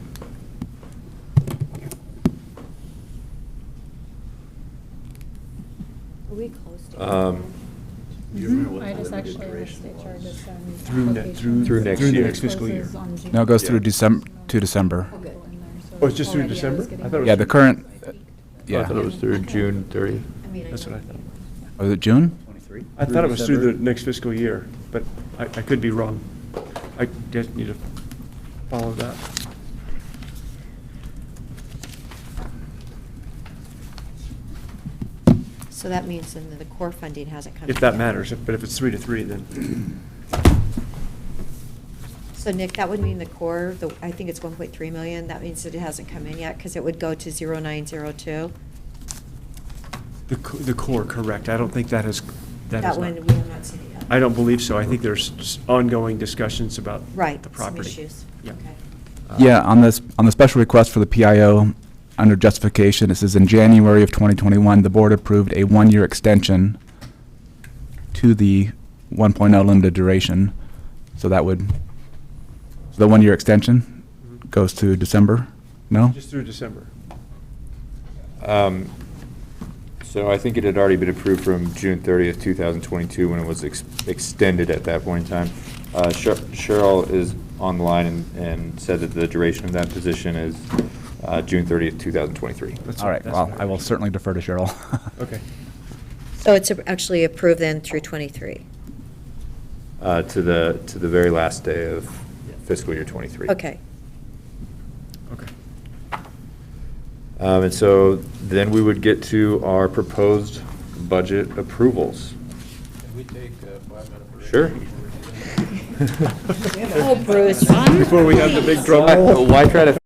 Are we close to? I just actually have state charges Through next fiscal year. No, it goes through Yeah. December, to December. Oh, it's just through December? I thought it was Yeah, the through- current, I yeah. thought it was through June 30. That's what I thought. Was it June? 23? I thought it was through the next fiscal year, but I could be wrong. I just need to follow that. So that means then the core funding hasn't come in If that yet. matters, but if it's 3-3, then, So Nick, that would mean the core, I think it's 1.3 million, that means that it hasn't come in yet, because it would go to 0902. the core, correct. I don't think that has, that That has one, not. we have not seen it yet. I don't believe so. I think there's just ongoing discussions about Right, the some property. issues. Yeah. Okay. Yeah, on the special request for the PIO, under justification, it says in January of 2021, the board approved a one-year extension to the 1.0 limited duration. So that would, the one-year extension goes to December? No? Just through December. So I think it had already been approved from June 30th, 2022, when it was extended at that point in time. Cheryl is on the line and said that the duration of that position is June 30th, 2023. All right, well, I will certainly defer to Cheryl. Okay. So it's actually approved then through 23? To the very last day of fiscal year 23. Okay. Okay. And so then we would get to our proposed budget approvals. Can we take a 5-minute break? Sure. Oh, Bruce. Before we have the big drum roll. Why try to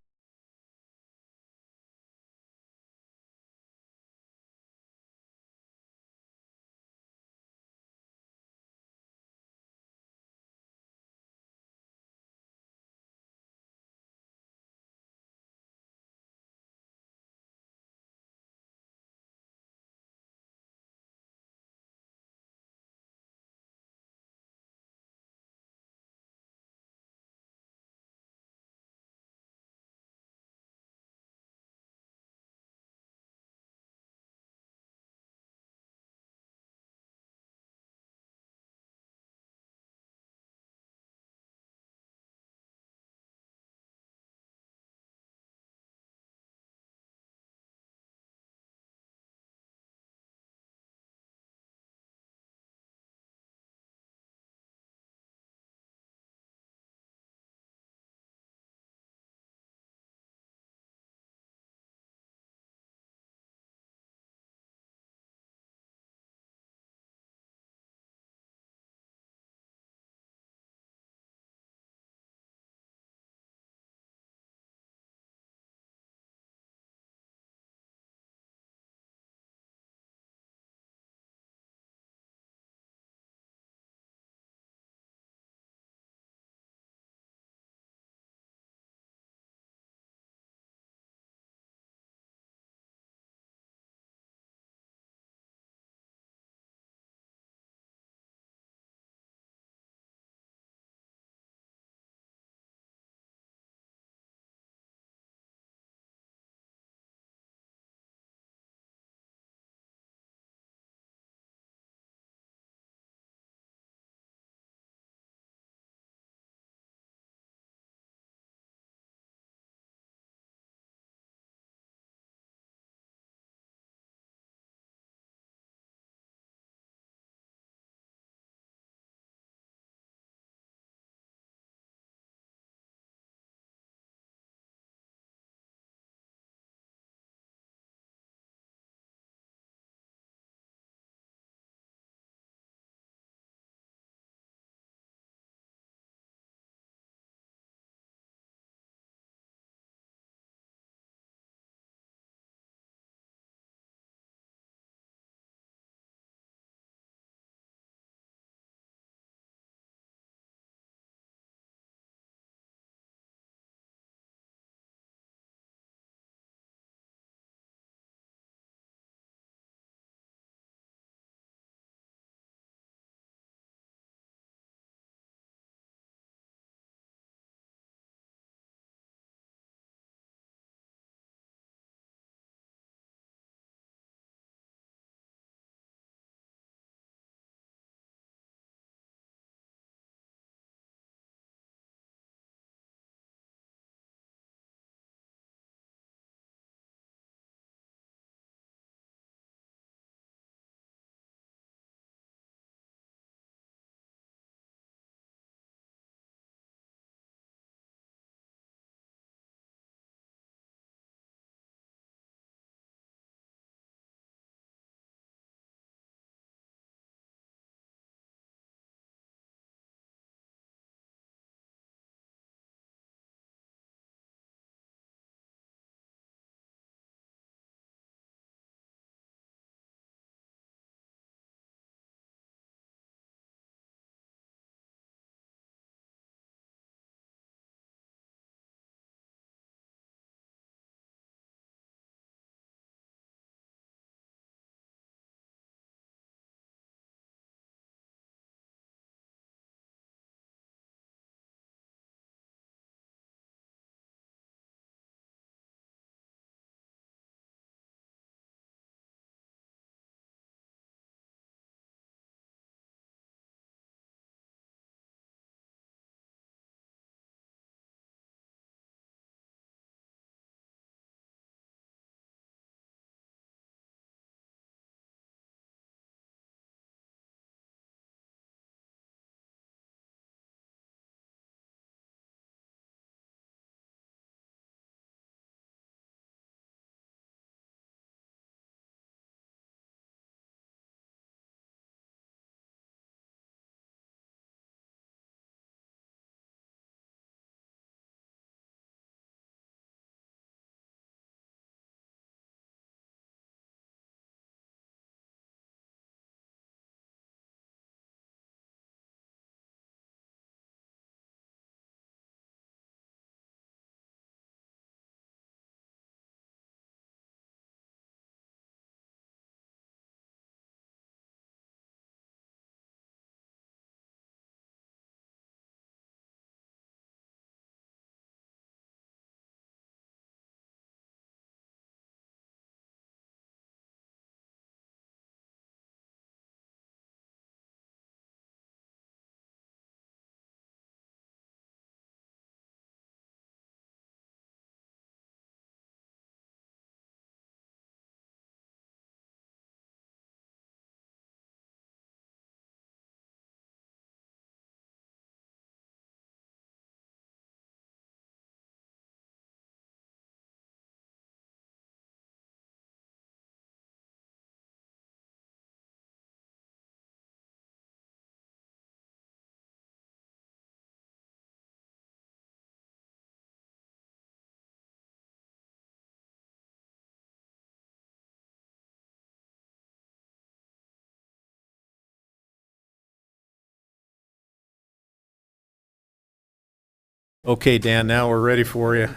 Okay, Dan, now we're ready for you.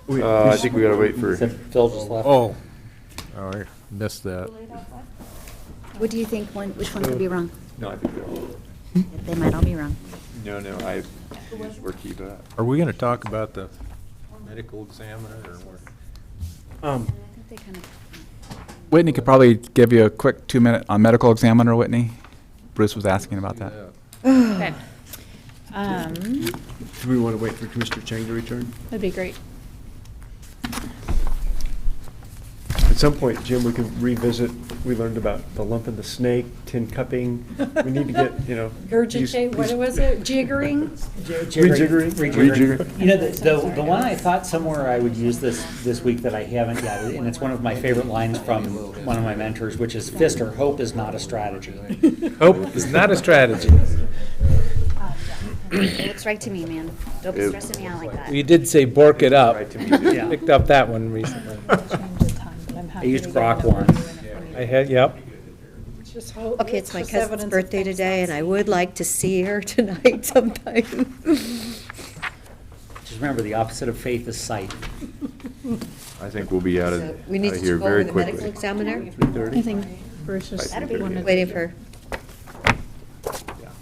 I think we gotta wait for. Phil just left. Oh, I missed that. What do you think, which one could be wrong? No, I think they're all. They might all be wrong. No, I use Workiva. Are we going to talk about the medical examiner or what? I think they kind of. Whitney could probably give you a quick 2-minute on medical examiner, Whitney. Bruce was asking about that. Okay. Do we want to wait for Commissioner Chang to return? That'd be great. At some point, Jim, we can revisit, we learned about the lump in the snake, tin cupping. We need to get, Regurgitate, what was it, jiggering? Rejiggering? You know, the one I thought somewhere I would use this week that I haven't yet, and it's one of my favorite lines from one of my mentors, which is, Pfister, hope is not a strategy. Hope is not a strategy. It looks right to me, man. Don't be stressing me out like that. You did say bork it up. Yeah. Picked up that one recently. I used Brock once. I had, yep. Just hope. Okay, it's my just cousin's evidence of birthday things today, not and I seen. would like to see her tonight sometime. Just remember, the opposite of faith is sight. I think we'll be out of, So we need out of to here go very over the medical quickly. examiner? 3:30? I think Bruce just wanted. Waiting for,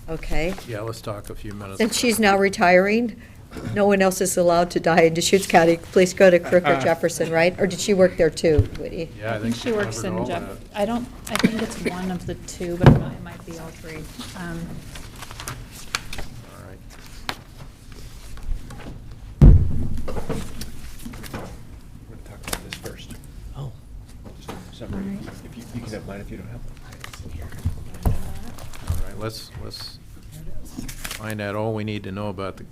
okay. Yeah, let's talk a few minutes. Since she's now retiring, no one else is allowed to die in Deschutes County. Please go to Crook or Jefferson, right? Or did she work there too, Whitney? Yeah, I think she works covered in all Jeff, that. I think it's one of the two, but it might be all three. All right. We're going to talk about this first. Oh. Summary. If you can have mine if you don't have one. All right, let's find out all we need to know about the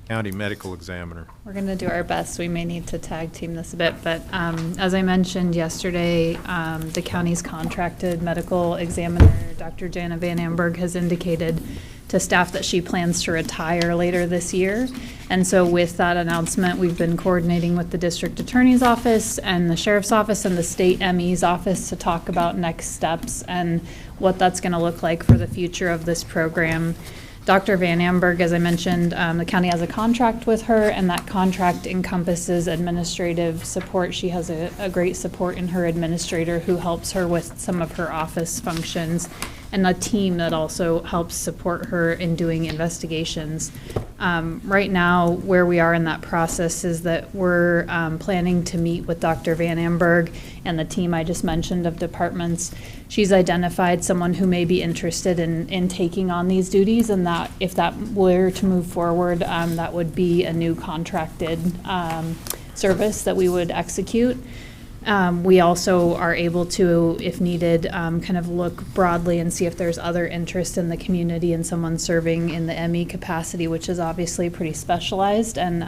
county medical examiner. We're going to do our best. We may need to tag team this a bit, but as I mentioned yesterday, the county's contracted medical examiner, Dr. Jana Van Amberg, has indicated to staff that she plans to retire later this year. And so with that announcement, we've been coordinating with the district attorney's office and the sheriff's office and the state ME's office to talk about next steps and what that's going to look like for the future of this program. Dr. Van Amberg, as I mentioned, the county has a contract with her, and that contract encompasses administrative support. She has a great support in her administrator who helps her with some of her office functions, and a team that also helps support her in doing investigations. Right now, where we are in that process is that we're planning to meet with Dr. Van Amberg and the team I just mentioned of departments. She's identified someone who may be interested in taking on these duties, and that if that were to move forward, that would be a new contracted service that we would execute. We also are able to, if needed, kind of look broadly and see if there's other interest in the community in someone serving in the ME capacity, which is obviously pretty specialized. And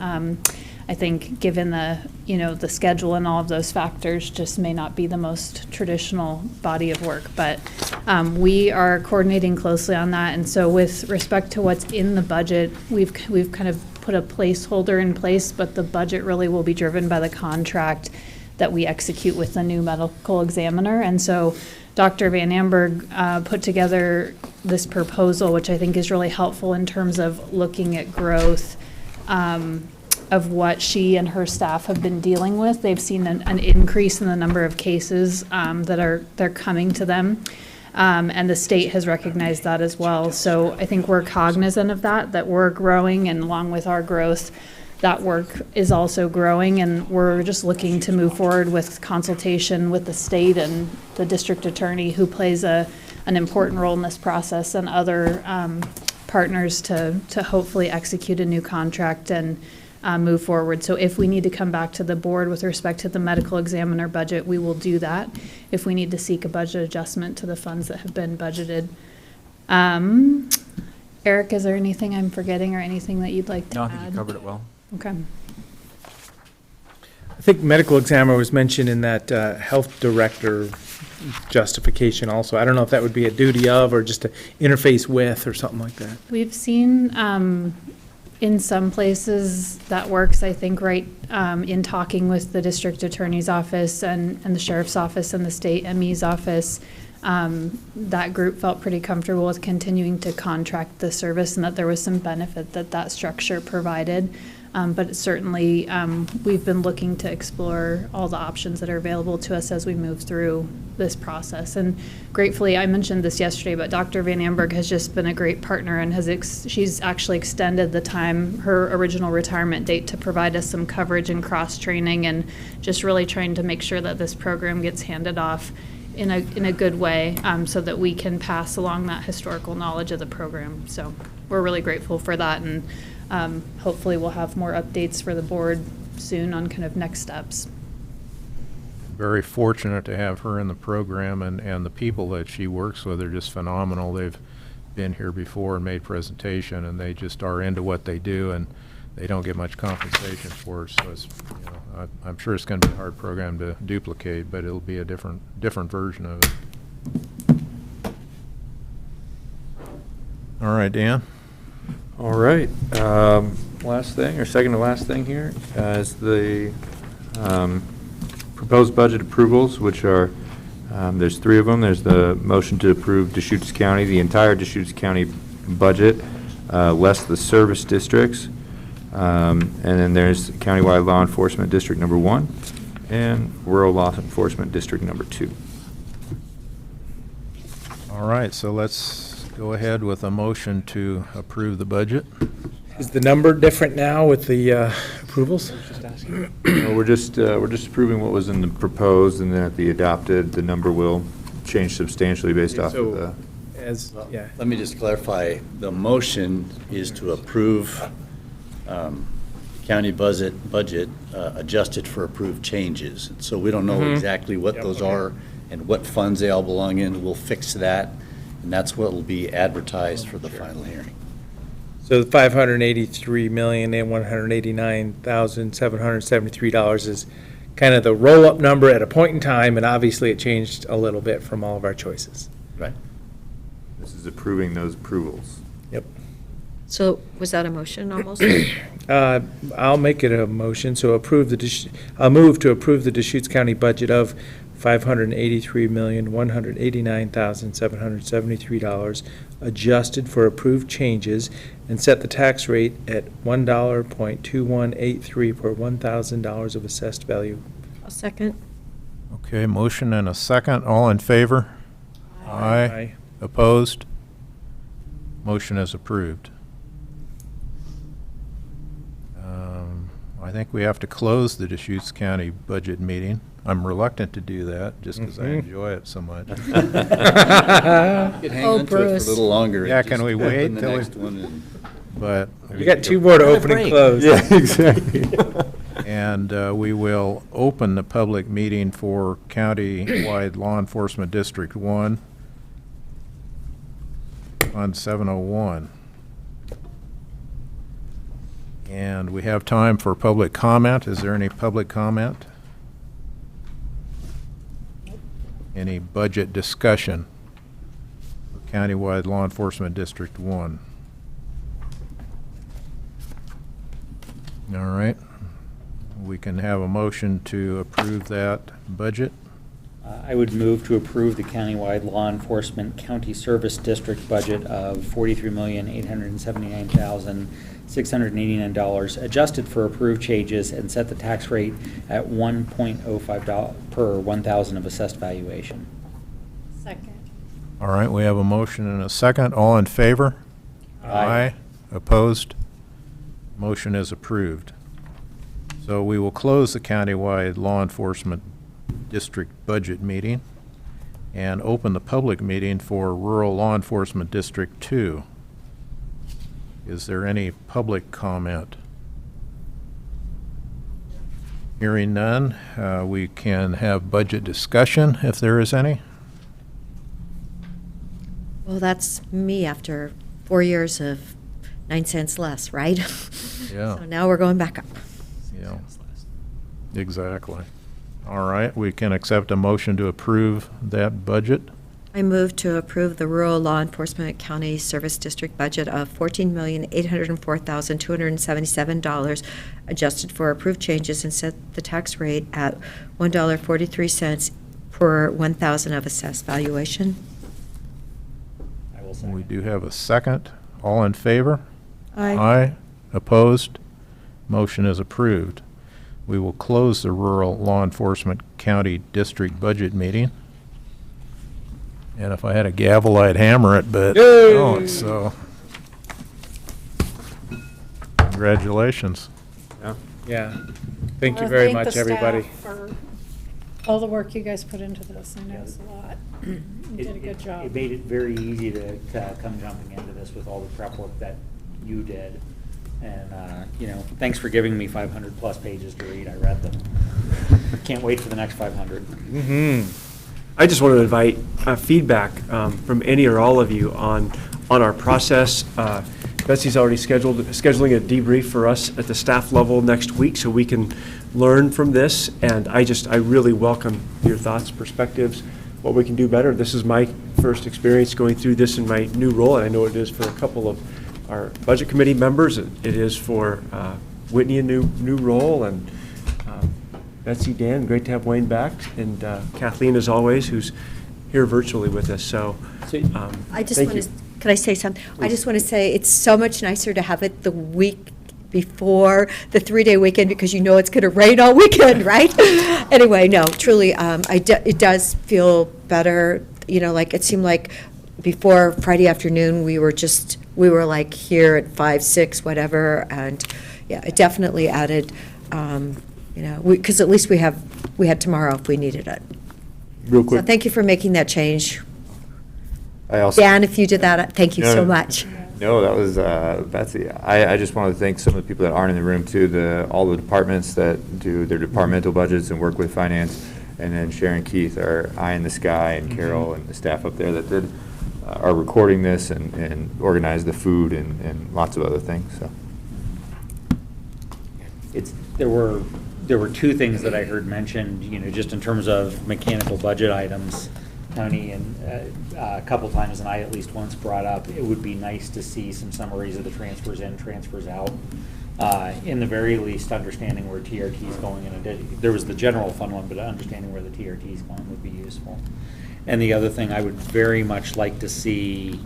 I think given the schedule and all of those factors, just may not be the most traditional body of work. But we are coordinating closely on that. And so with respect to what's in the budget, we've kind of put a placeholder in place, but the budget really will be driven by the contract that we execute with the new medical examiner. And so Dr. Van Amberg put together this proposal, which I think is really helpful in terms of looking at growth of what she and her staff have been dealing with. They've seen an increase in the number of cases they're coming to them. And the state has recognized that as well. So I think we're cognizant of that we're growing, and along with our growth, that work is also growing, and we're just looking to move forward with consultation with the state and the district attorney, who plays an important role in this process, and other partners to hopefully execute a new contract and move forward. So if we need to come back to the board with respect to the medical examiner budget, we will do that. If we need to seek a budget adjustment to the funds that have been budgeted. Eric, is there anything I'm forgetting or anything that you'd like to No, add? I think you covered it well. Okay. I think medical examiner was mentioned in that health director justification also. I don't know if that would be a duty of or just to interface with or something like that. We've seen in some places that works, I think, right, in talking with the district attorney's office and the sheriff's office and the state ME's office. That group felt pretty comfortable with continuing to contract the service and that there was some benefit that that structure provided. But certainly, we've been looking to explore all the options that are available to us as we move through this process. And gratefully, I mentioned this yesterday, but Dr. Van Amberg has just been a great partner and she's actually extended the time, her original retirement date, to provide us some coverage and cross-training, and just really trying to make sure that this program gets handed off in a good way, so that we can pass along that historical knowledge of the program. So we're really grateful for that, and hopefully we'll have more updates for the board soon on kind of next steps. Very fortunate to have her in the program, and the people that she works with are just phenomenal. They've been here before and made presentation, and they just are into what they do, and they don't get much compensation for it. So it's, I'm sure it's going to be a hard program to duplicate, but it'll be a different version of it. All right, Dan. All right. Last thing, or second to last thing here, is the proposed budget approvals, which are, there's 3 of them. There's the motion to approve Deschutes County, the entire Deschutes County budget, less the service districts. And then there's Countywide Law Enforcement District Number 1 and Rural Law Enforcement District Number 2. All right, so let's go ahead with a motion to approve the budget. Is the number different now with the approvals? No, we're just approving what was in the proposed, and then at the adopted, the number will change substantially based off of the. Yeah. Let me just clarify. The motion is to approve county budget adjusted for approved changes. So we don't know exactly what those are and what funds they all belong in. We'll fix that, and that's what will be advertised for the final hearing. So the $583,189,773 is kind of the roll-up number at a point in time, and obviously it changed a little bit from all of our choices. Right. This is approving those approvals. Yep. So was that a motion almost? I'll make it a motion, so I'll move to approve the Deschutes County budget of $583,189,773, adjusted for approved changes, and set the tax rate at $1.2183 per $1,000 of assessed value. A second. Okay, motion and a second. All in favor? Aye. Opposed? Motion is approved. I think we have to close the Deschutes County budget meeting. I'm reluctant to do that, just because I enjoy it so much. You could hang on to it for a little longer. Yeah, and can just we open wait the till next one and- But. You got 2 more to open and close. Yeah, exactly. And we will open the public meeting for Countywide Law Enforcement District 1 on 701. And we have time for public comment. Is there any public comment? Any budget discussion for Countywide Law Enforcement District 1? All right. We can have a motion to approve that budget. I would move to approve the countywide law enforcement county service district budget of $43,879,689, adjusted for approved changes, and set the tax rate at $1.05 per 1,000 of assessed valuation. Second. All right, we have a motion and a second. All in favor? Aye. Opposed? Motion is approved. So we will close the countywide law enforcement district budget meeting and open the public meeting for rural law enforcement district 2. Is there any public comment? Hearing none, we can have budget discussion if there is any. Well, that's me after 4 years of 9 cents less, right? Yeah. So now we're going back up. Yeah. Exactly. All right, we can accept a motion to approve that budget. I move to approve the Rural Law Enforcement County Service District budget of $14,804,277, adjusted for approved changes, and set the tax rate at $1.43 per 1,000 of assessed valuation. I will say. We do have a second. All in favor? Aye. Aye. Opposed? Motion is approved. We will close the Rural Law Enforcement County District Budget Meeting. And if I had a gavel, I'd hammer it, but I don't, so. Congratulations. Yeah. Thank you Well, very thank much, the everybody. staff for all the work you guys put into this. I know it's a lot. You did a good job. It made it very easy to come jumping into this with all the prep work that you did. And, you know, thanks for giving me 500-plus pages to read. I read them. Can't wait for the next 500. I just want to invite feedback from any or all of you on our process. Betsy's already scheduling a debrief for us at the staff level next week so we can learn from this. And I really welcome your thoughts, perspectives, what we can do better. This is my first experience going through this in my new role, and I know it is for a couple of our budget committee members. It is for Whitney, a new role, and Betsy, Dan, great to have Wayne back, and Kathleen, as always, who's here virtually with us. So, I just thank want you. to, can I say something? I just want to say it's so much nicer to have it the week before the 3-day weekend because you know it's going to rain all weekend, right? Anyway, no, truly, it does feel better. You know, like it seemed like before Friday afternoon, we were like here at 5, 6, whatever, and yeah, it definitely added, you know, because at least we had tomorrow if we needed it. Real So quick, thank you for making that change. I also. Dan, if you did that, thank you so No, much. No, that was Betsy. I just wanted to thank some of the people that aren't in the room too, all the departments that do their departmental budgets and work with finance, and then Sharon Keith, our eye in the sky, and Carol and the staff up there that did are recording this and organized the food and lots of other things, so. There were two things that I heard mentioned, you know, just in terms of mechanical budget items, Tony, and a couple times, and I at least once brought up, it would be nice to see some summaries of the transfers in, transfers out. In the very least, understanding where TRT is going, and there was the general fund one, but understanding where the TRT is going would be useful. And the other thing I would very much like to see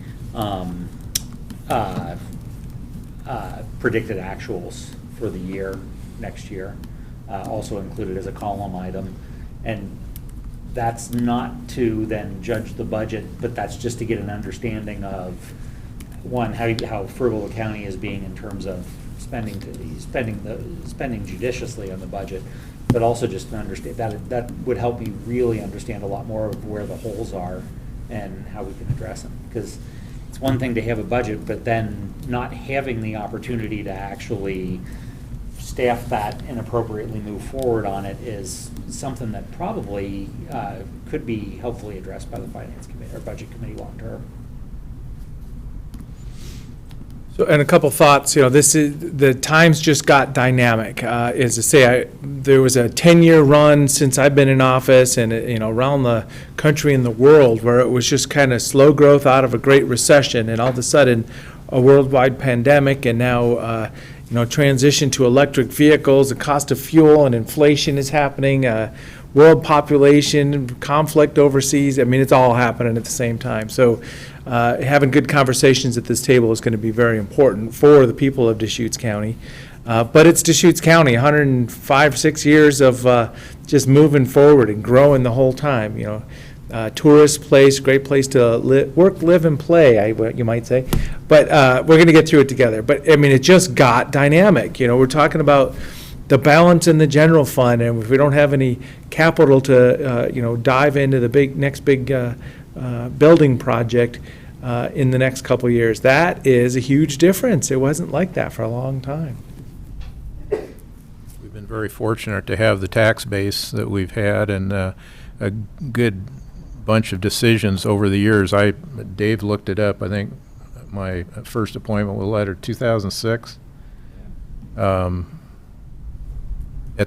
predicted actuals for the year, next year, also included as a column item. And that's not to then judge the budget, but that's just to get an understanding of, one, how frugal the county is being in terms of spending judiciously on the budget, but also just to understand that would help me really understand a lot more of where the holes are and how we can address them. Because it's one thing to have a budget, but then not having the opportunity to actually staff that and appropriately move forward on it is something that probably could be helpfully addressed by the finance committee or budget committee long term. So, and a couple thoughts, you know, the times just got dynamic. As to say, there was a 10-year run since I've been in office and, you know, around the country and the world where it was just kind of slow growth out of a great recession, and all of a sudden a worldwide pandemic, and now, you know, transition to electric vehicles, the cost of fuel and inflation is happening, world population, conflict overseas. I mean, it's all happening at the same time. So having good conversations at this table is going to be very important for the people of Deschutes County. But it's Deschutes County, 105, 6 years of just moving forward and growing the whole time, you know. Tourist place, great place to work, live, and play, you might say. But we're going to get through it together. But, I mean, it just got dynamic. You know, we're talking about the balance in the general fund, and if we don't have any capital to, you know, dive into the next big building project in the next couple of years, that is a huge difference. It wasn't like that for a long time. We've been very fortunate to have the tax base that we've had and a good bunch of decisions over the years. Dave looked it up. I think my first appointment was letter 2006. At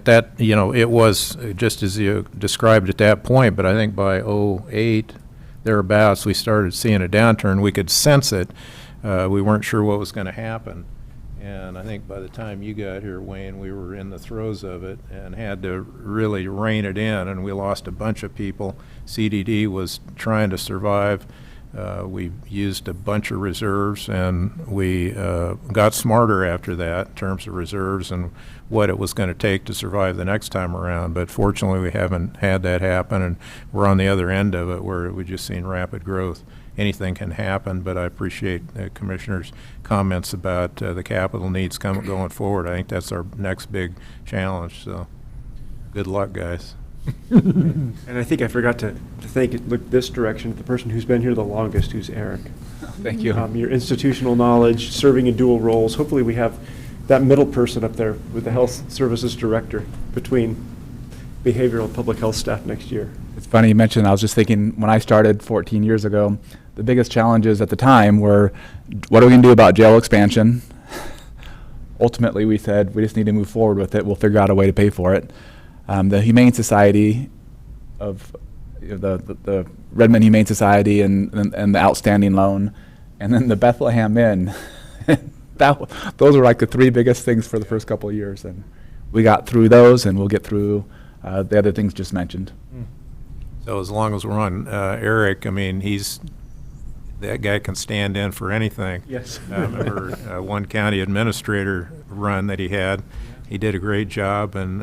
that, you know, it was just as you described at that point, but I think by 2008, thereabouts, we started seeing a downturn. We could sense it. We weren't sure what was going to happen. And I think by the time you got here, Wayne, we were in the throes of it and had to really rein it in, and we lost a bunch of people. CDD was trying to survive. We used a bunch of reserves, and we got smarter after that in terms of reserves and what it was going to take to survive the next time around. But fortunately, we haven't had that happen, and we're on the other end of it where we've just seen rapid growth. Anything can happen, but I appreciate the Commissioner's comments about the capital needs going forward. I think that's our next big challenge, so good luck, guys. And I think I forgot to look this direction, the person who's been here the longest, who's Eric. Thank you. Your institutional knowledge, serving in dual roles. Hopefully we have that middle person up there with the Health Services Director between behavioral and public health staff next year. It's funny you mentioned, I was just thinking, when I started 14 years ago, the biggest challenges at the time were, what are we going to do about jail expansion? Ultimately, we said, we just need to move forward with it. We'll figure out a way to pay for it. The Humane Society of the Redmond Humane Society and the outstanding loan, and then the Bethlehem Inn. Those were like the three biggest things for the first couple of years, and we got through those, and we'll get through the other things just mentioned. So as long as we're on Eric, I mean, that guy can stand in for anything. Yes. I remember one county administrator run that he had. He did a great job, and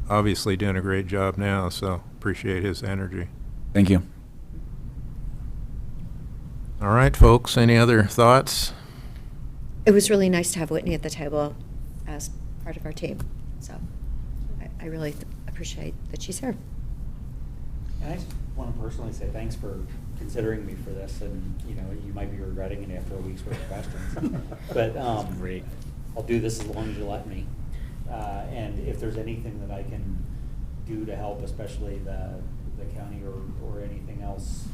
obviously doing a great job now, so appreciate his energy. Thank you. All right, folks, any other thoughts? It was really nice to have Whitney at the table as part of our team, so I really appreciate that she's here. And I just want to personally say thanks for considering me for this, and, you know, you might be regretting it after a week's worth of questions. But Great. I'll do this as long as you let me. And if there's anything that I can do to help, especially the county or anything else,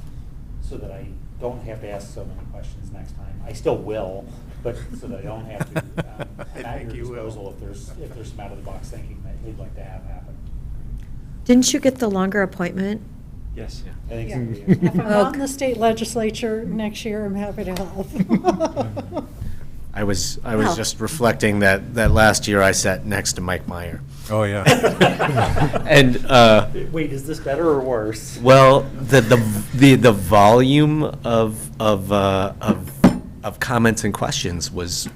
so that I don't have to ask so many questions next time. I still will, but so that I don't have to. I'm at your disposal if there's some out of the box thinking that you'd like to have happen. Didn't you get the longer appointment? Yes. I think so. If I'm not in the state legislature next year, I'm happy to help. I was Well- just reflecting that last year I sat next to Mike Meyer. Oh, yeah. And Wait, is this better or worse? well, the volume of comments and questions was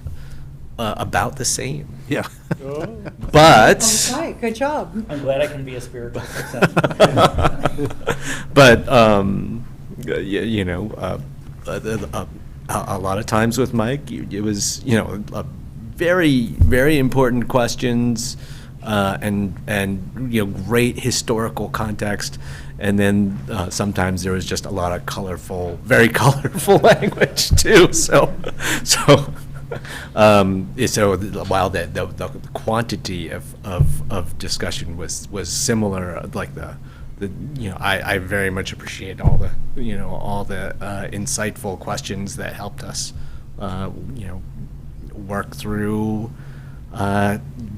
about the same. Yeah. But Okay, good job. I'm glad I can be a spiritual successor. but you know, a lot of times with Mike, it was, you know, very, very important questions, and you know, great historical context, and then sometimes there was just a lot of colorful, very colorful language too. So while the quantity of discussion was similar, like the you know, I very much appreciate all the insightful questions that helped us you know, work through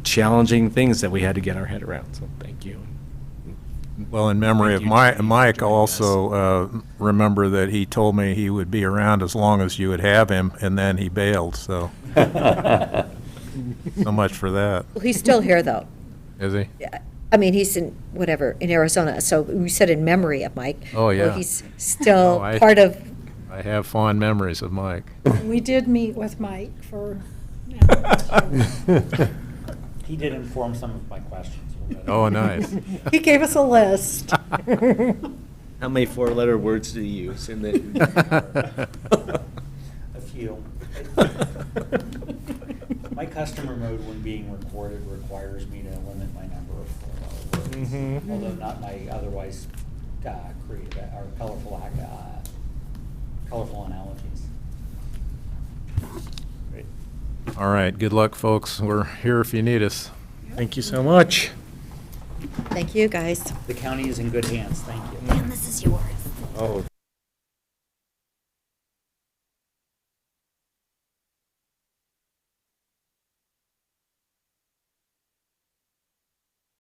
challenging things that we had to get our head around. So thank you. Well, in memory of Mike, also remember that he told me he would be around as long as you would have him, and then he bailed, so. So much for that. Well, he's still here, though. Is he? I mean, he's in Arizona, so we said in memory of Mike. Oh, yeah. Well, he's still Oh, part of, I have fond memories of Mike. We did meet with Mike for. He did inform some of my questions. Oh, nice. He gave us a list. How many four-letter words do you use in the? A few. My customer mode when being recorded requires me to limit my number of four-letter words, although not my otherwise creative or colorful analogies. Great. All right, good luck, folks. We're here if you need us. Thank you so much. thank you, guys. The county is in good hands, thank you. And this is yours. Oh,